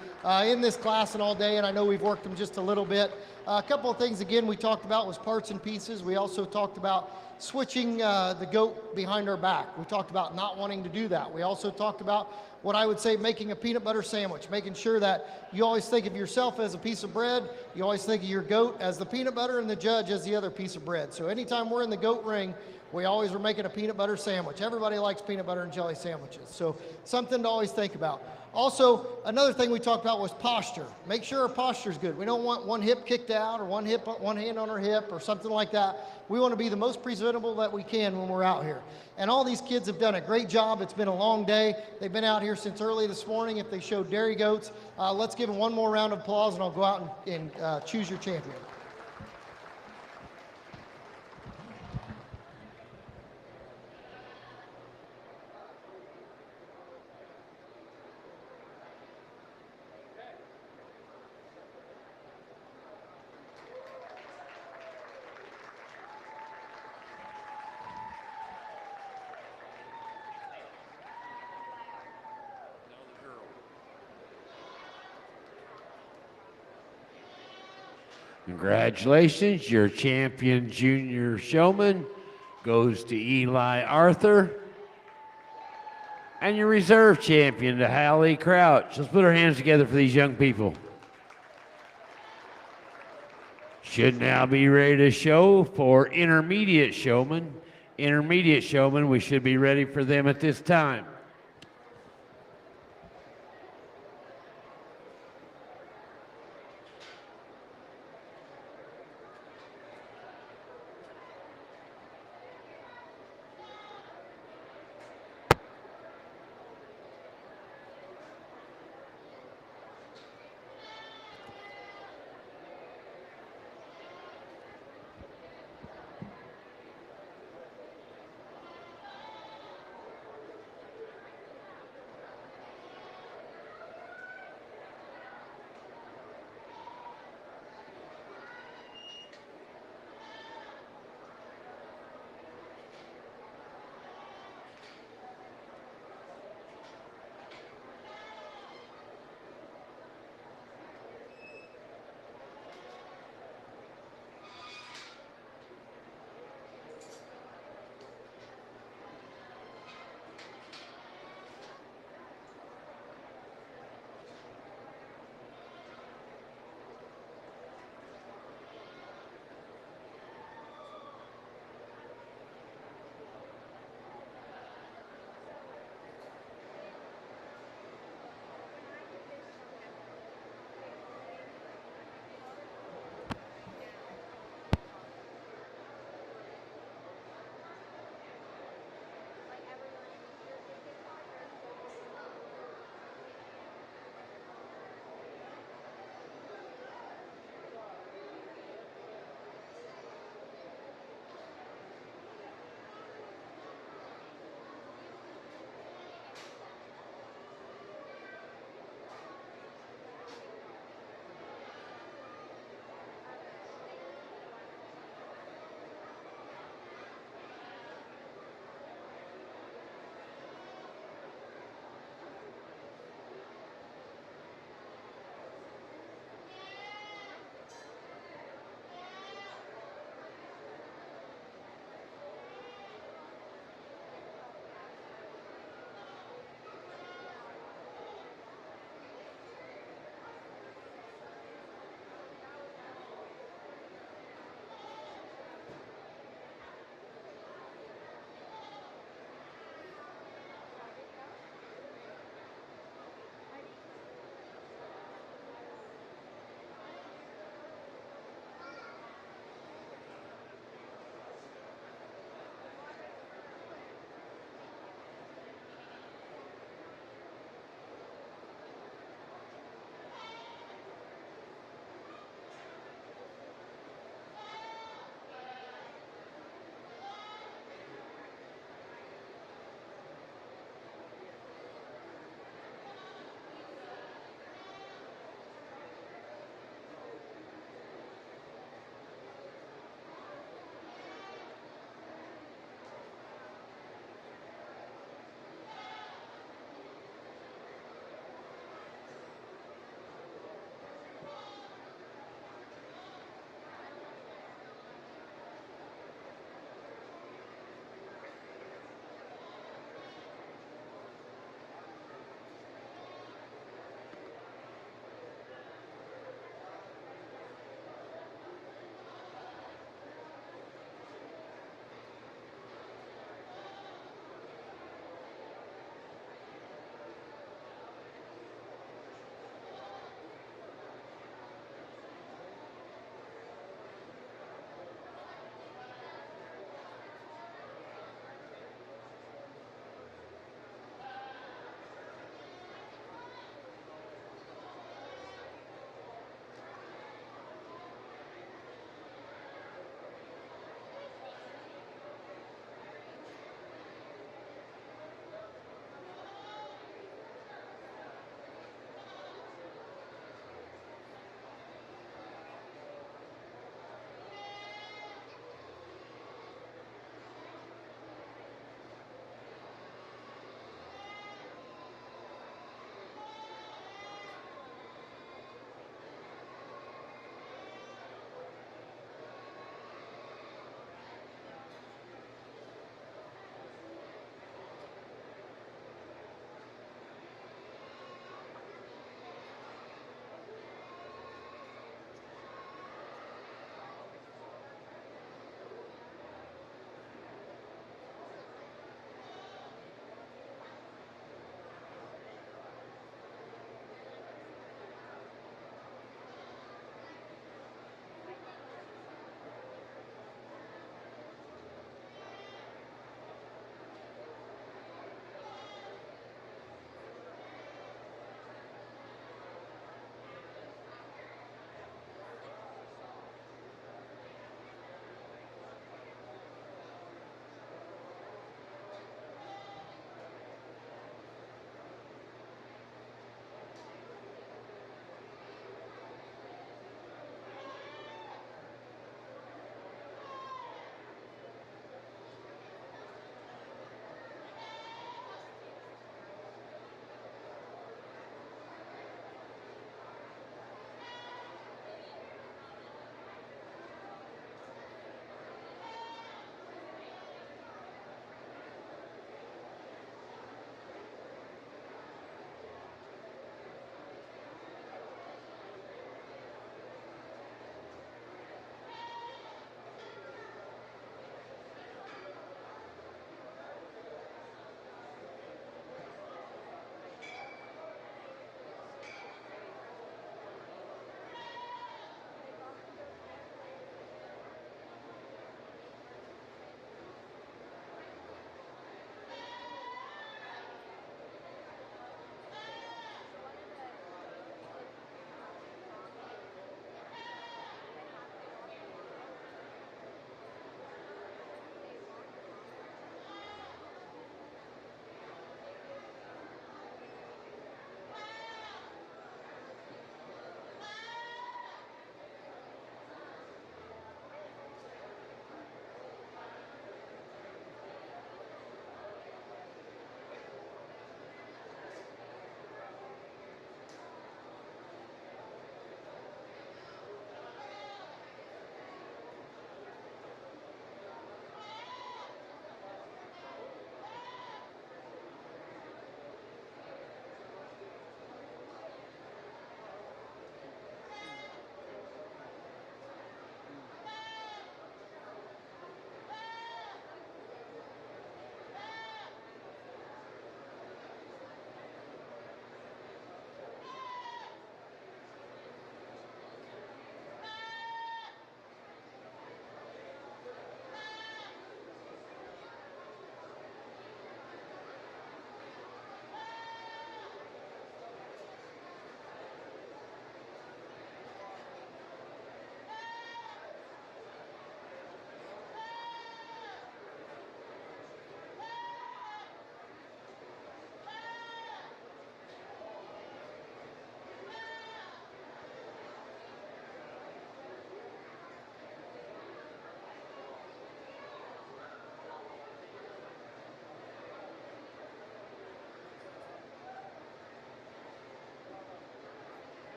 in this class and all day, and I know we've worked them just a little bit. A couple of things, again, we talked about was parts and pieces. We also talked about switching the goat behind our back. We talked about not wanting to do that. We also talked about what I would say making a peanut butter sandwich, making sure that you always think of yourself as a piece of bread, you always think of your goat as the peanut butter and the judge as the other piece of bread. So anytime we're in the goat ring, we always were making a peanut butter sandwich. Everybody likes peanut butter and jelly sandwiches. So something to always think about. Also, another thing we talked about was posture. Make sure our posture is good. We don't want one hip kicked out or one hand on our hip or something like that. We want to be the most presentable that we can when we're out here. And all these kids have done a great job. It's been a long day. They've been out here since early this morning. If they showed dairy goats, let's give them one more round of applause, and I'll go out and choose your champion. Congratulations, your champion junior showman goes to Eli Arthur. And your reserve champion to Hallie Crouch. Let's put our hands together for these young people. Should now be ready to show for intermediate showmen. Intermediate showmen, we should be ready for them at this time.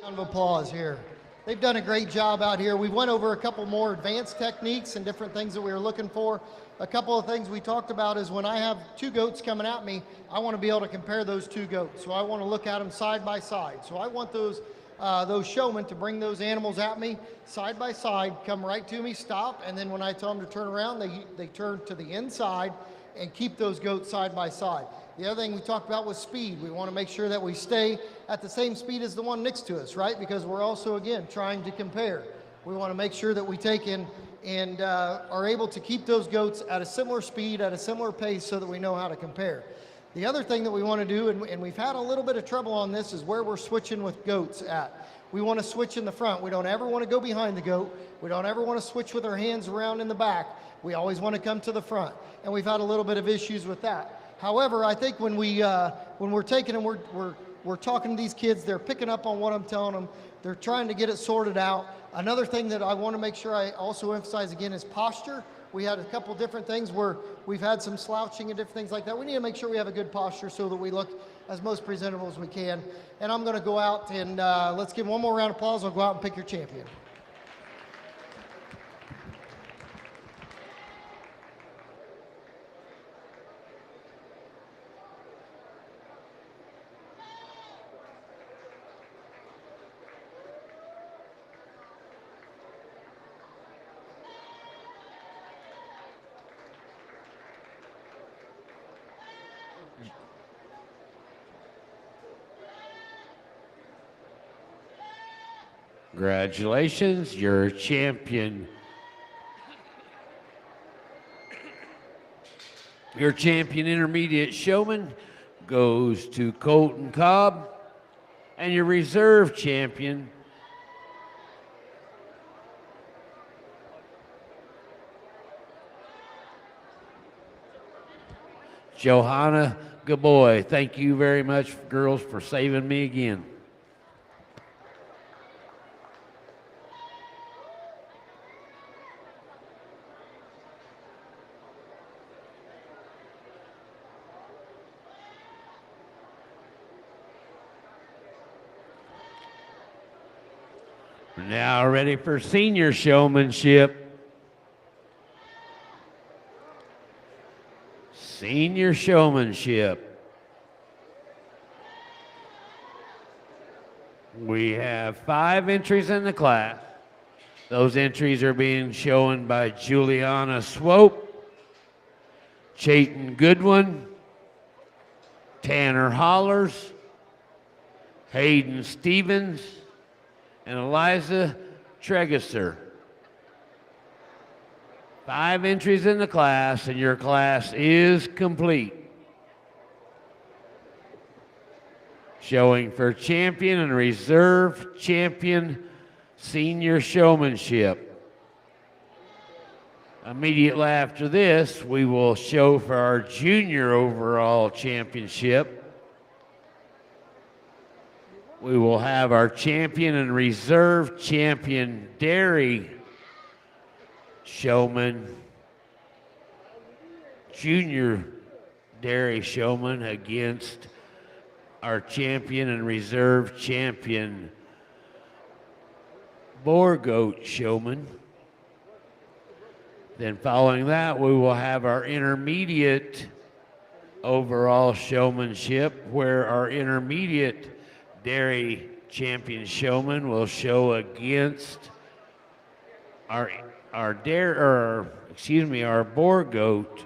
Round of applause here. They've done a great job out here. We went over a couple more advanced techniques and different things that we were looking for. A couple of things we talked about is when I have two goats coming at me, I want to be able to compare those two goats. So I want to look at them side by side. So I want those showmen to bring those animals at me side by side, come right to me, stop, and then when I tell them to turn around, they turn to the inside and keep those goats side by side. The other thing we talked about was speed. We want to make sure that we stay at the same speed as the one next to us, right? Because we're also, again, trying to compare. We want to make sure that we take in and are able to keep those goats at a similar speed, at a similar pace, so that we know how to compare. The other thing that we want to do, and we've had a little bit of trouble on this, is where we're switching with goats at. We want to switch in the front. We don't ever want to go behind the goat. We don't ever want to switch with our hands around in the back. We always want to come to the front. And we've had a little bit of issues with that. However, I think when we're taking them, we're talking to these kids, they're picking up on what I'm telling them. They're trying to get it sorted out. Another thing that I want to make sure I also emphasize again is posture. We had a couple different things where we've had some slouching and different things like that. We need to make sure we have a good posture so that we look as most presentable as we can. And I'm going to go out and let's give one more round of applause. I'll go out and pick your champion. Congratulations, your champion. Your champion intermediate showman goes to Colton Cobb, and your reserve champion Johanna Gaboy. Thank you very much, girls, for saving me again. Now ready for senior showmanship. Senior showmanship. We have 5 entries in the class. Those entries are being shown by Juliana Swope, Chayton Goodwin, Tanner Hollers, Hayden Stevens, and Eliza Tregesser. 5 entries in the class, and your class is complete. Showing for champion and reserve champion senior showmanship. Immediately after this, we will show for our junior overall championship. We will have our champion and reserve champion dairy showman, junior dairy showman against our champion and reserve champion Boer goat showman. Then following that, we will have our intermediate overall showmanship, where our intermediate dairy champion showman will show against our Boer goat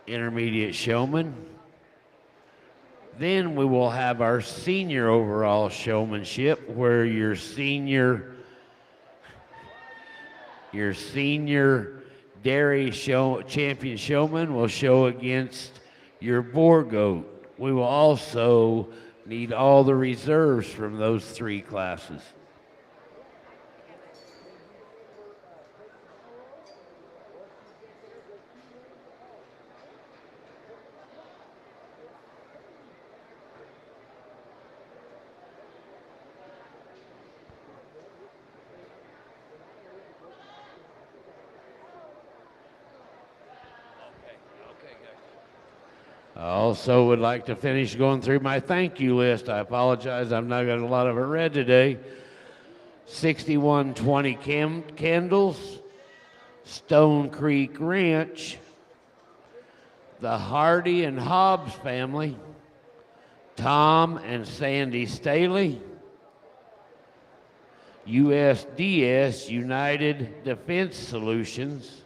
intermediate showman. Then we will have our senior overall showmanship, where your senior dairy champion showman will show against your Boer goat. We will also need all the reserves from those 3 classes. I also would like to finish going through my thank you list. I apologize, I've not got a lot of it read today. 6120 Candles, Stone Creek Ranch, the Hardy and Hobbs family, Tom and Sandy Staley, USDS United Defense Solutions,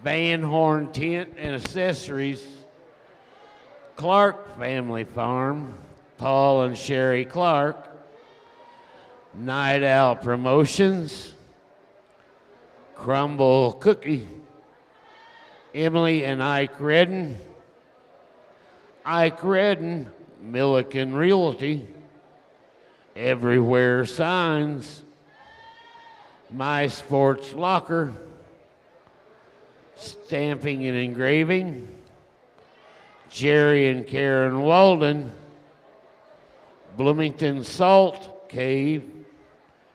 Van Horn Tent and Accessories, Clark Family Farm, Paul and Sherry Clark, Night Owl Promotions, Crumble Cookie, Emily and Ike Redden, Milliken Realty, Everywhere Signs, My Sports Locker, Stamping and Engraving, Jerry and Karen Walden, Bloomington Salt Cave,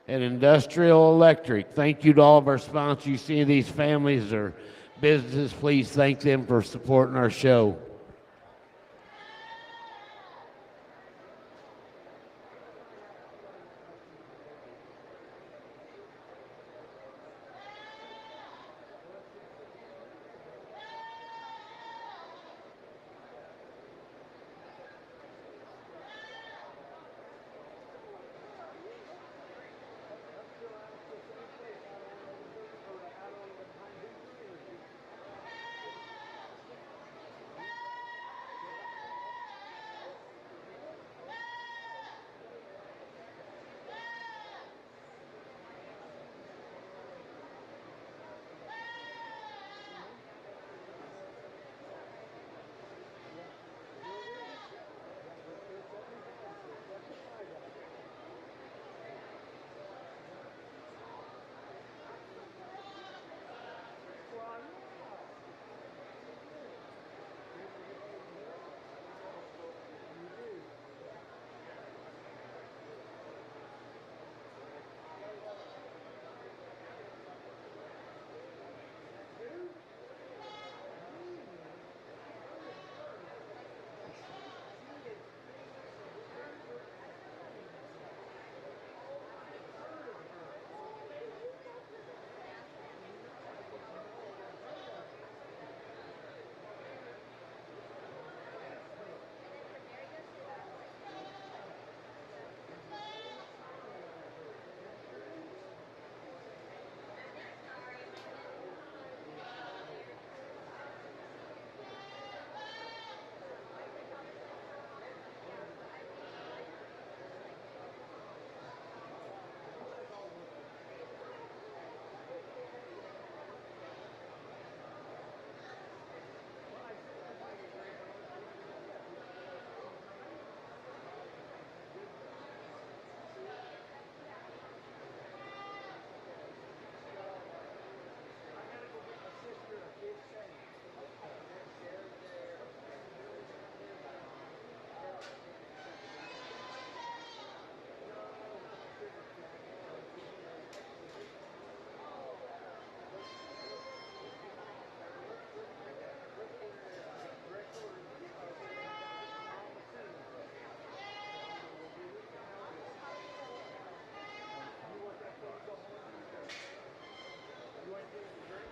and Industrial Electric. Thank you to all of our sponsors. You see these families or businesses, please thank them for supporting our show.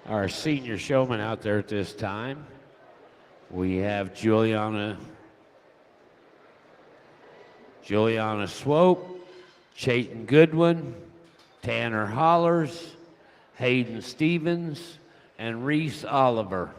Our senior showman out there at this time. We have Juliana Swope, Chayton Goodwin, Tanner Hollers, Hayden Stevens, and Reese Oliver.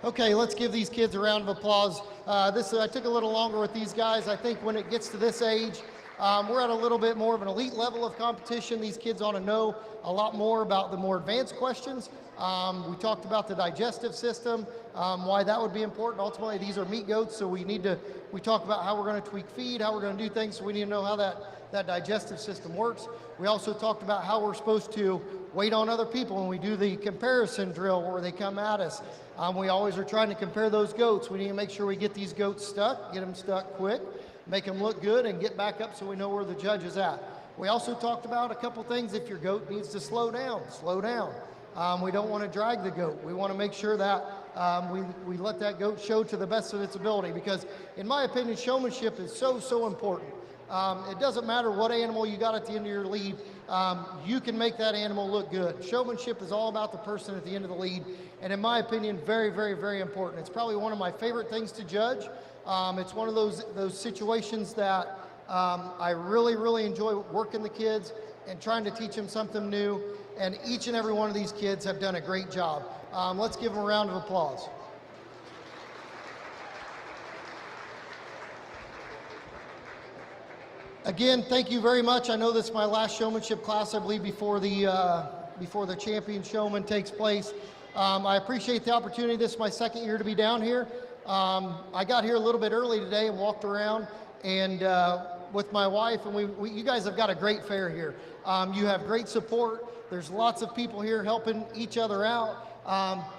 Okay, let's give these kids a round of applause. I took a little longer with these guys. I think when it gets to this age, we're at a little bit more of an elite level of competition. These kids ought to know a lot more about the more advanced questions. We talked about the digestive system, why that would be important. Ultimately, these are meat goats, so we talk about how we're going to tweak feed, how we're going to do things, so we need to know how that digestive system works. We also talked about how we're supposed to wait on other people when we do the comparison drill where they come at us. We always are trying to compare those goats. We need to make sure we get these goats stuck, get them stuck quick, make them look good, and get back up so we know where the judge is at. We also talked about a couple things. If your goat needs to slow down, slow down. We don't want to drag the goat. We want to make sure that we let that goat show to the best of its ability, because in my opinion, showmanship is so important. It doesn't matter what animal you got at the end of your lead, you can make that animal look good. Showmanship is all about the person at the end of the lead, and in my opinion, very important. It's probably one of my favorite things to judge. It's one of those situations that I really enjoy working the kids and trying to teach them something new, and each and every one of these kids have done a great job. Let's give them a round of applause. Again, thank you very much. I know this is my last showmanship class, I believe, before the champion showman takes place. I appreciate the opportunity. This is my second year to be down here. I got here a little bit early today and walked around and with my wife, and you guys have got a great fair here. You have great support. There's lots of people here helping each other out.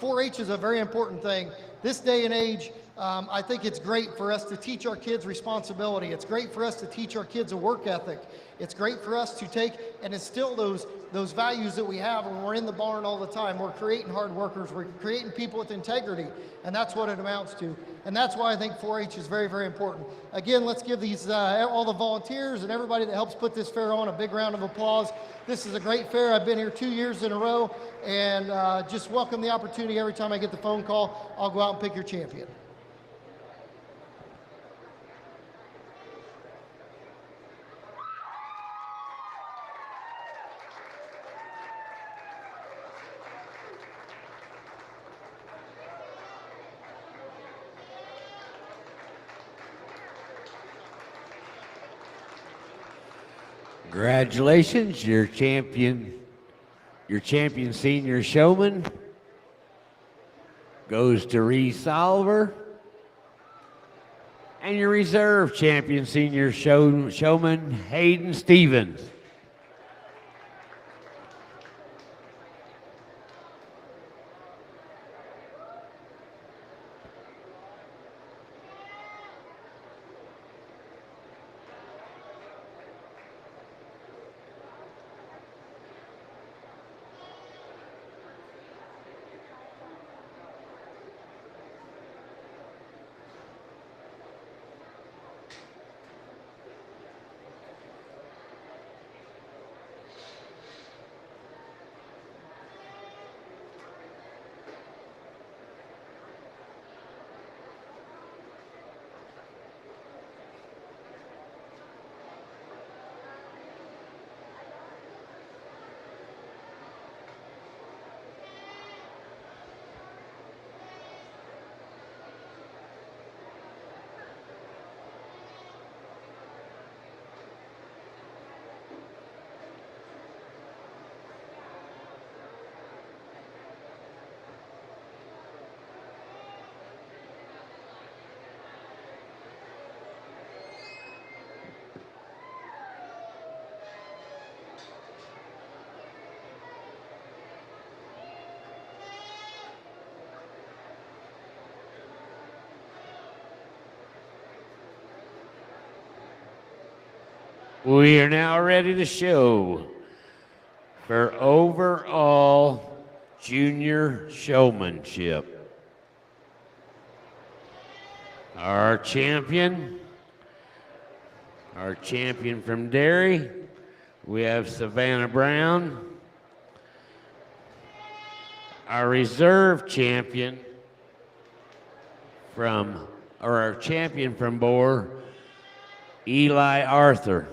4-H is a very important thing. This day and age, I think it's great for us to teach our kids responsibility. It's great for us to teach our kids a work ethic. It's great for us to take and instill those values that we have when we're in the barn all the time. We're creating hard workers. We're creating people with integrity, and that's what it amounts to. And that's why I think 4-H is very important. Again, let's give these all the volunteers and everybody that helps put this fair on a big round of applause. This is a great fair. I've been here 2 years in a row, and just welcome the opportunity. Every time I get the phone call, I'll go out and pick your champion. Congratulations, your champion senior showman goes to Reese Oliver, and your reserve champion senior showman Hayden Stevens. We are now ready to show for overall junior showmanship. Our champion from Derry, we have Savannah Brown. Our reserve champion our champion from Boer, Eli Arthur.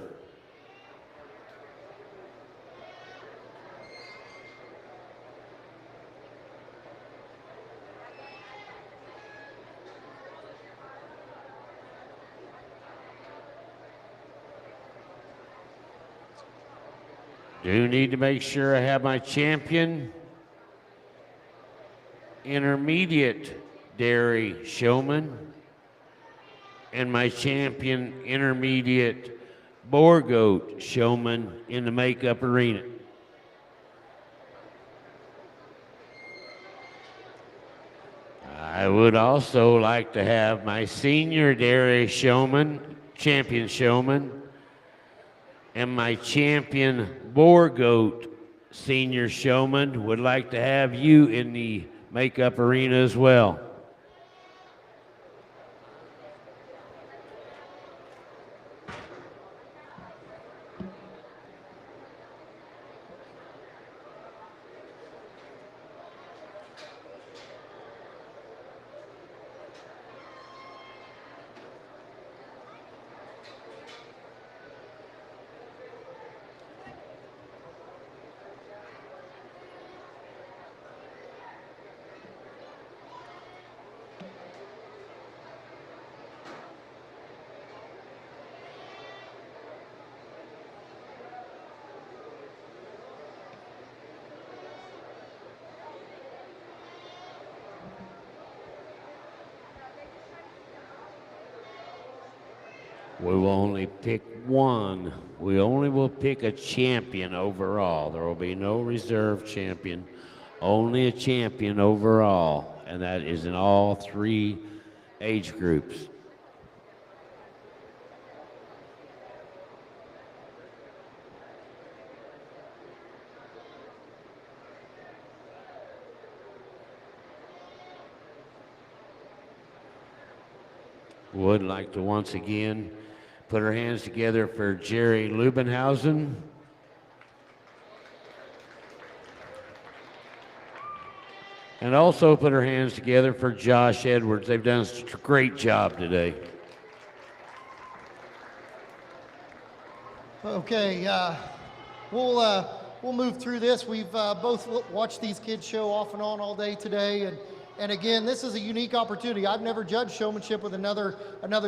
Do need to make sure I have my champion intermediate dairy showman and my champion intermediate Boer goat showman in the makeup arena. I would also like to have my senior dairy showman, champion showman, and my champion Boer goat senior showman would like to have you in the makeup arena as well. We will only pick one. We only will pick a champion overall. There will be no reserve champion, only a champion overall, and that is in all 3 age groups. Would like to once again put our hands together for Jerry Lubenhausen. And also put our hands together for Josh Edwards. They've done a great job today. Okay, we'll move through this. We've both watched these kids show off and on all day today, and again, this is a unique opportunity. I've never judged showmanship with another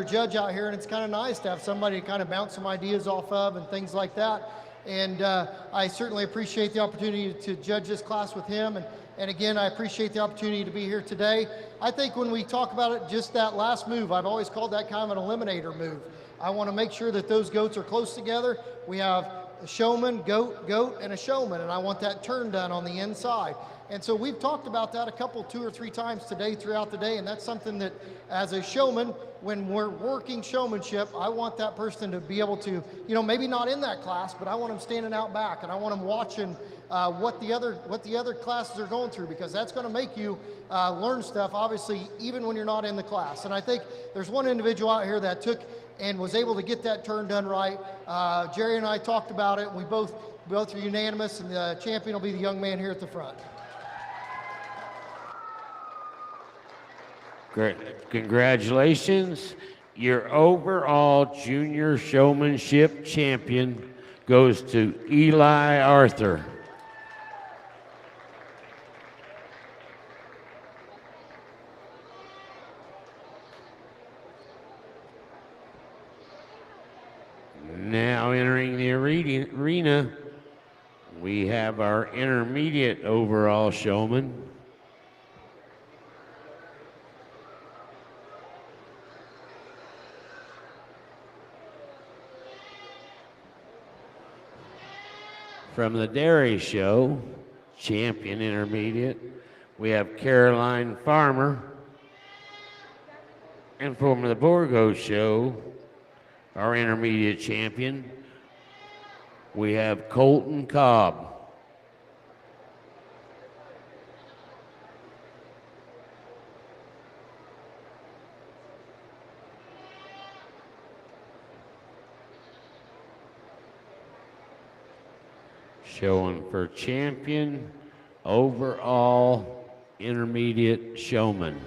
judge out here, and it's kind of nice to have somebody to kind of bounce some ideas off of and things like that. And I certainly appreciate the opportunity to judge this class with him. And again, I appreciate the opportunity to be here today. I think when we talk about it, just that last move, I've always called that kind of an eliminator move. I want to make sure that those goats are close together. We have a showman, goat, and a showman, and I want that turn done on the inside. And so we've talked about that 2 or 3 times today throughout the day, and that's something that as a showman, when we're working showmanship, I want that person to be able to, maybe not in that class, but I want them standing out back, and I want them watching what the other classes are going through, because that's going to make you learn stuff, obviously, even when you're not in the class. And I think there's one individual out here that took and was able to get that turn done right. Jerry and I talked about it, and we both are unanimous, and the champion will be the young man here at the front. Great. Congratulations. Your overall junior showmanship champion goes to Eli Arthur. Now entering the arena, we have our intermediate overall showman. From the dairy show, champion intermediate, we have Caroline Farmer. And from the Borgo show, our intermediate champion, we have Colton Cobb. Showing for champion, overall intermediate showman.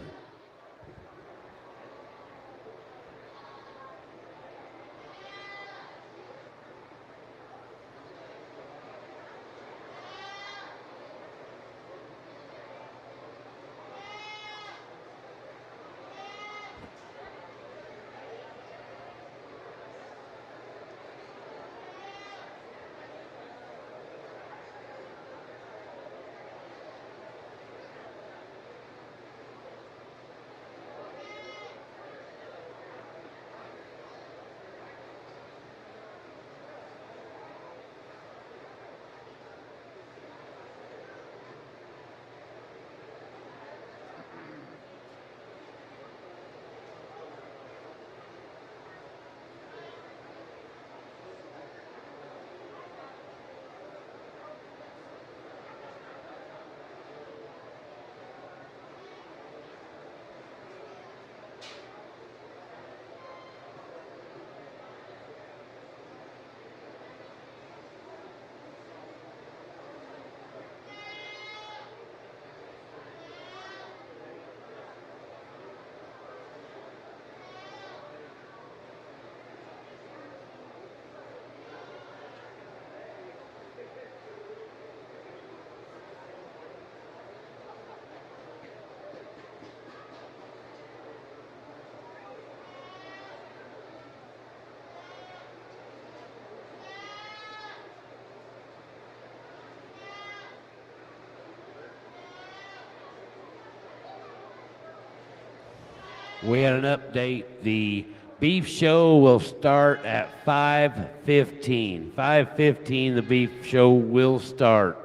We had an update. The beef show will start at 5:15. 5:15, the beef show will start.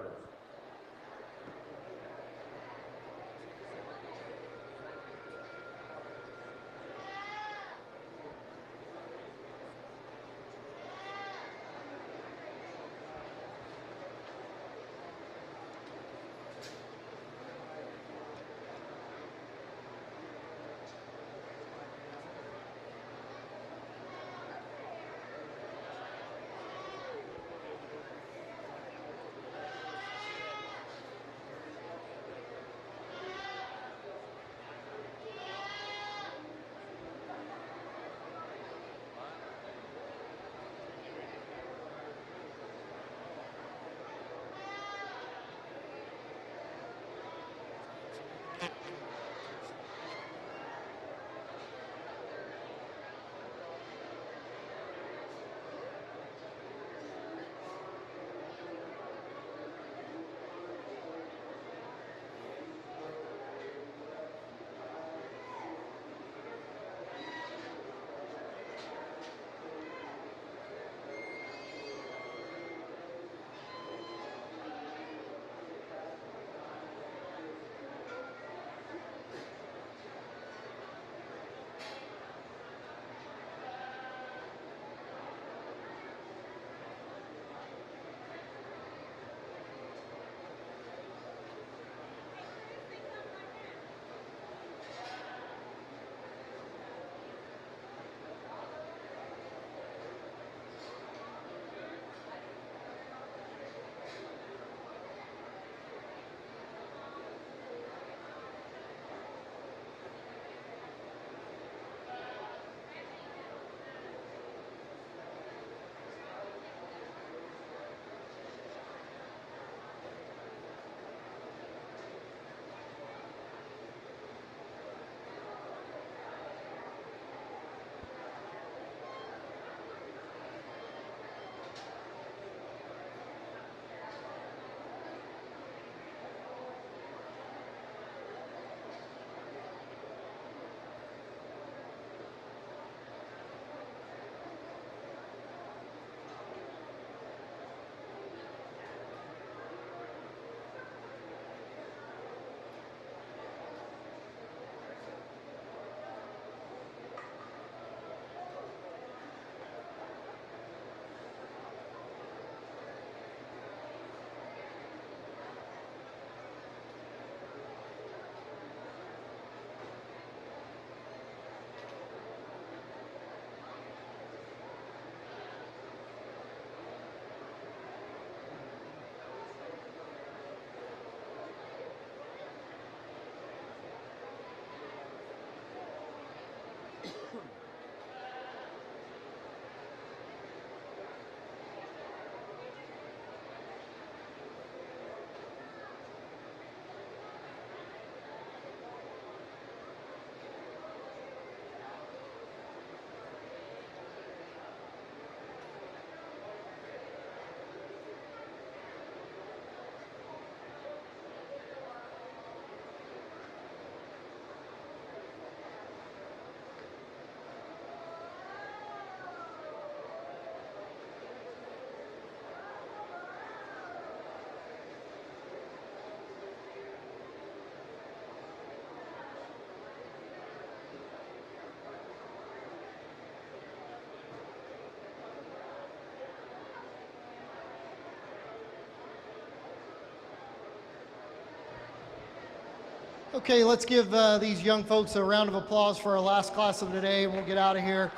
Okay, let's give these young folks a round of applause for our last class of the day, and we'll get out of here.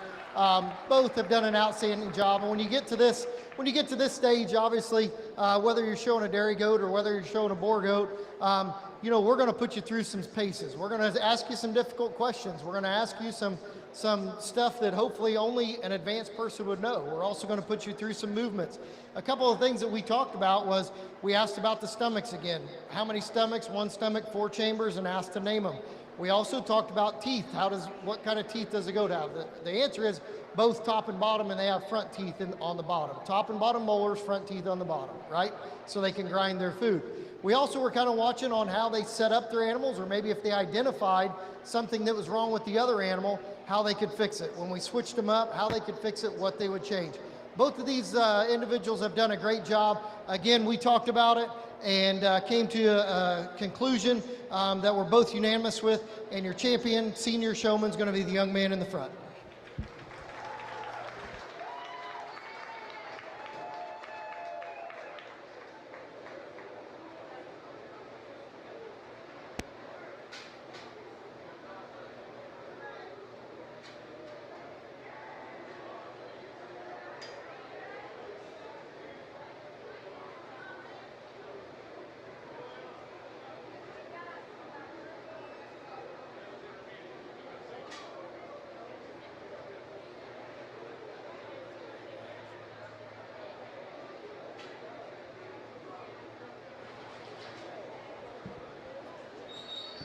Both have done an outstanding job, and when you get to this stage, obviously, whether you're showing a dairy goat or whether you're showing a Boer goat, you know, we're going to put you through some paces. We're going to ask you some difficult questions. We're going to ask you some stuff that hopefully only an advanced person would know. We're also going to put you through some movements. A couple of things that we talked about was we asked about the stomachs again. How many stomachs? 1 stomach, 4 chambers, and asked to name them. We also talked about teeth. What kind of teeth does a goat have? The answer is both top and bottom, and they have front teeth on the bottom. Top and bottom molars, front teeth on the bottom, right? So they can grind their food. We also were kind of watching on how they set up their animals, or maybe if they identified something that was wrong with the other animal, how they could fix it. When we switched them up, how they could fix it, what they would change. Both of these individuals have done a great job. Again, we talked about it and came to a conclusion that we're both unanimous with, and your champion, senior showman, is going to be the young man in the front.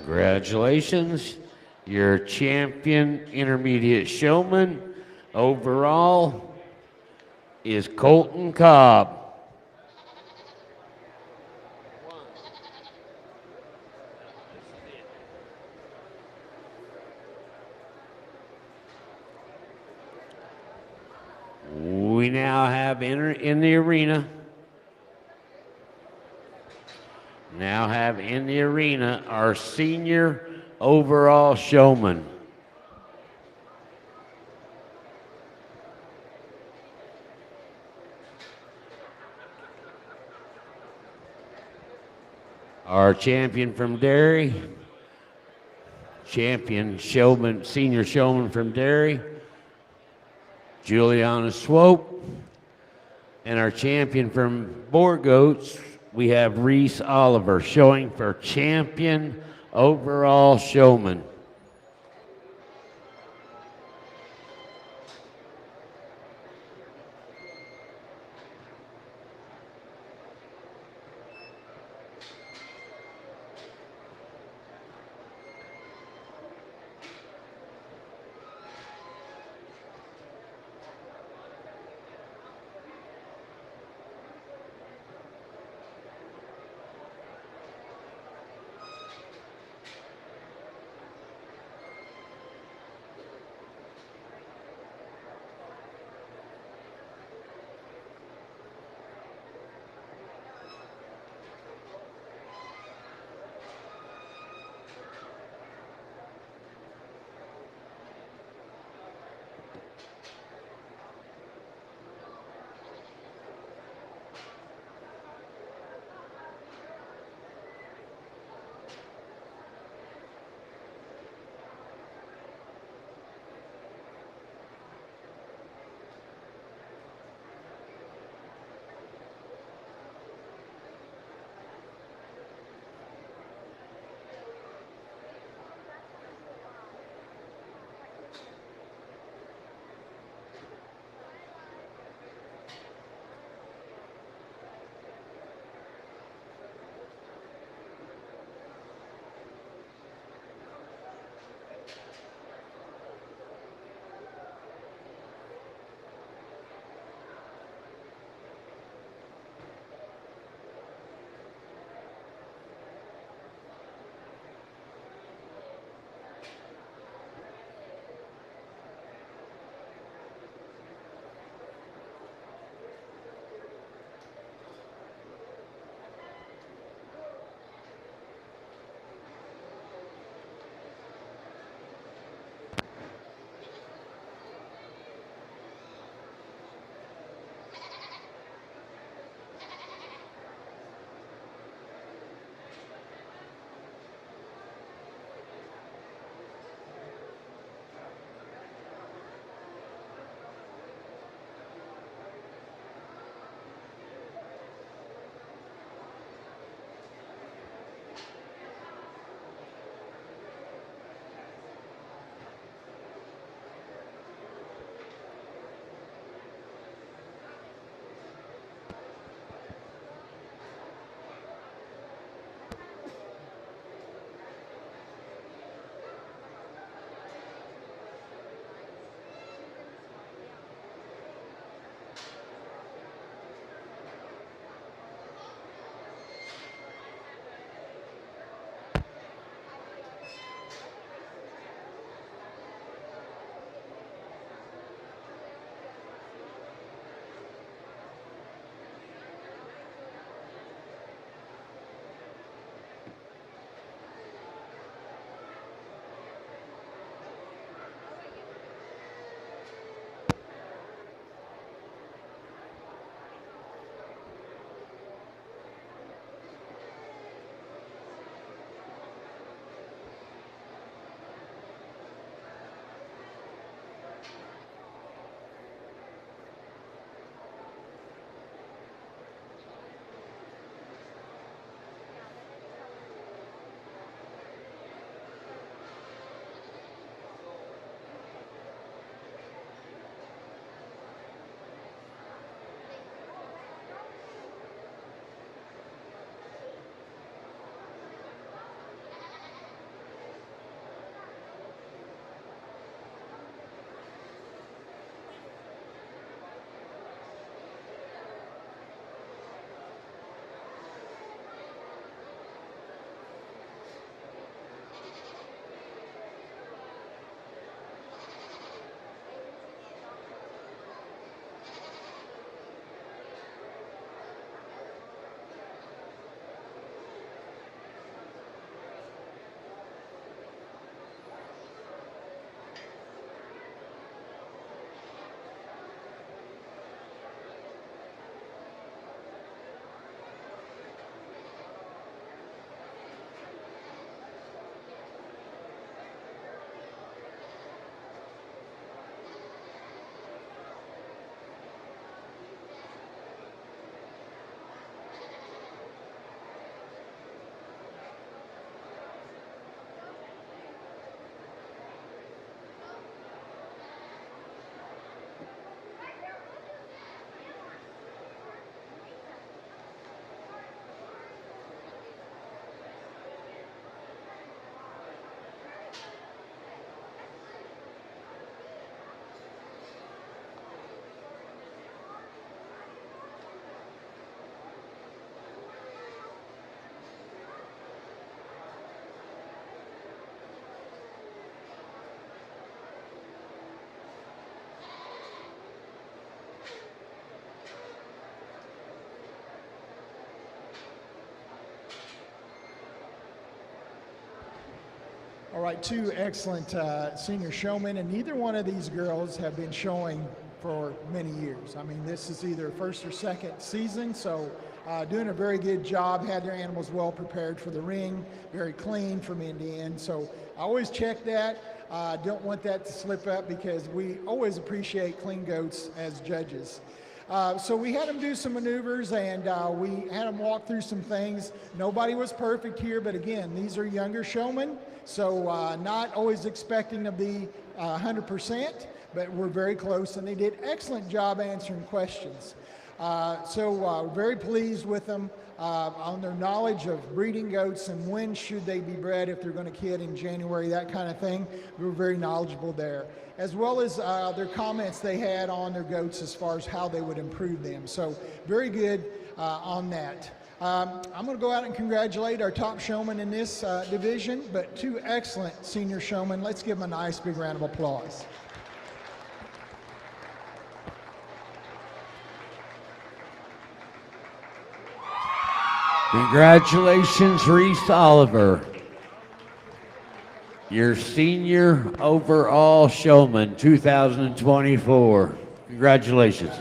Congratulations, your champion intermediate showman overall is Colton Cobb. We now have in the arena our senior overall showman. Our champion from Derry, champion showman, senior showman from Derry, Juliana Swope. And our champion from Boer Goats, we have Reese Oliver, showing for champion overall showman. All right, two excellent senior showmen, and neither one of these girls have been showing for many years. I mean, this is either first or second season, so doing a very good job, had their animals well prepared for the ring, very clean from end to end. So I always check that. Don't want that to slip up because we always appreciate clean goats as judges. So we had them do some maneuvers and we had them walk through some things. Nobody was perfect here, but again, these are younger showmen, so not always expecting to be 100%, but we're very close, and they did excellent job answering questions. So very pleased with them on their knowledge of breeding goats and when should they be bred if they're going to kid in January, that kind of thing. We were very knowledgeable there, as well as their comments they had on their goats as far as how they would improve them. So very good on that. I'm going to go out and congratulate our top showman in this division, but two excellent senior showmen. Let's give them a nice big round of applause. Congratulations, Reese Oliver, your senior overall showman 2024. Congratulations.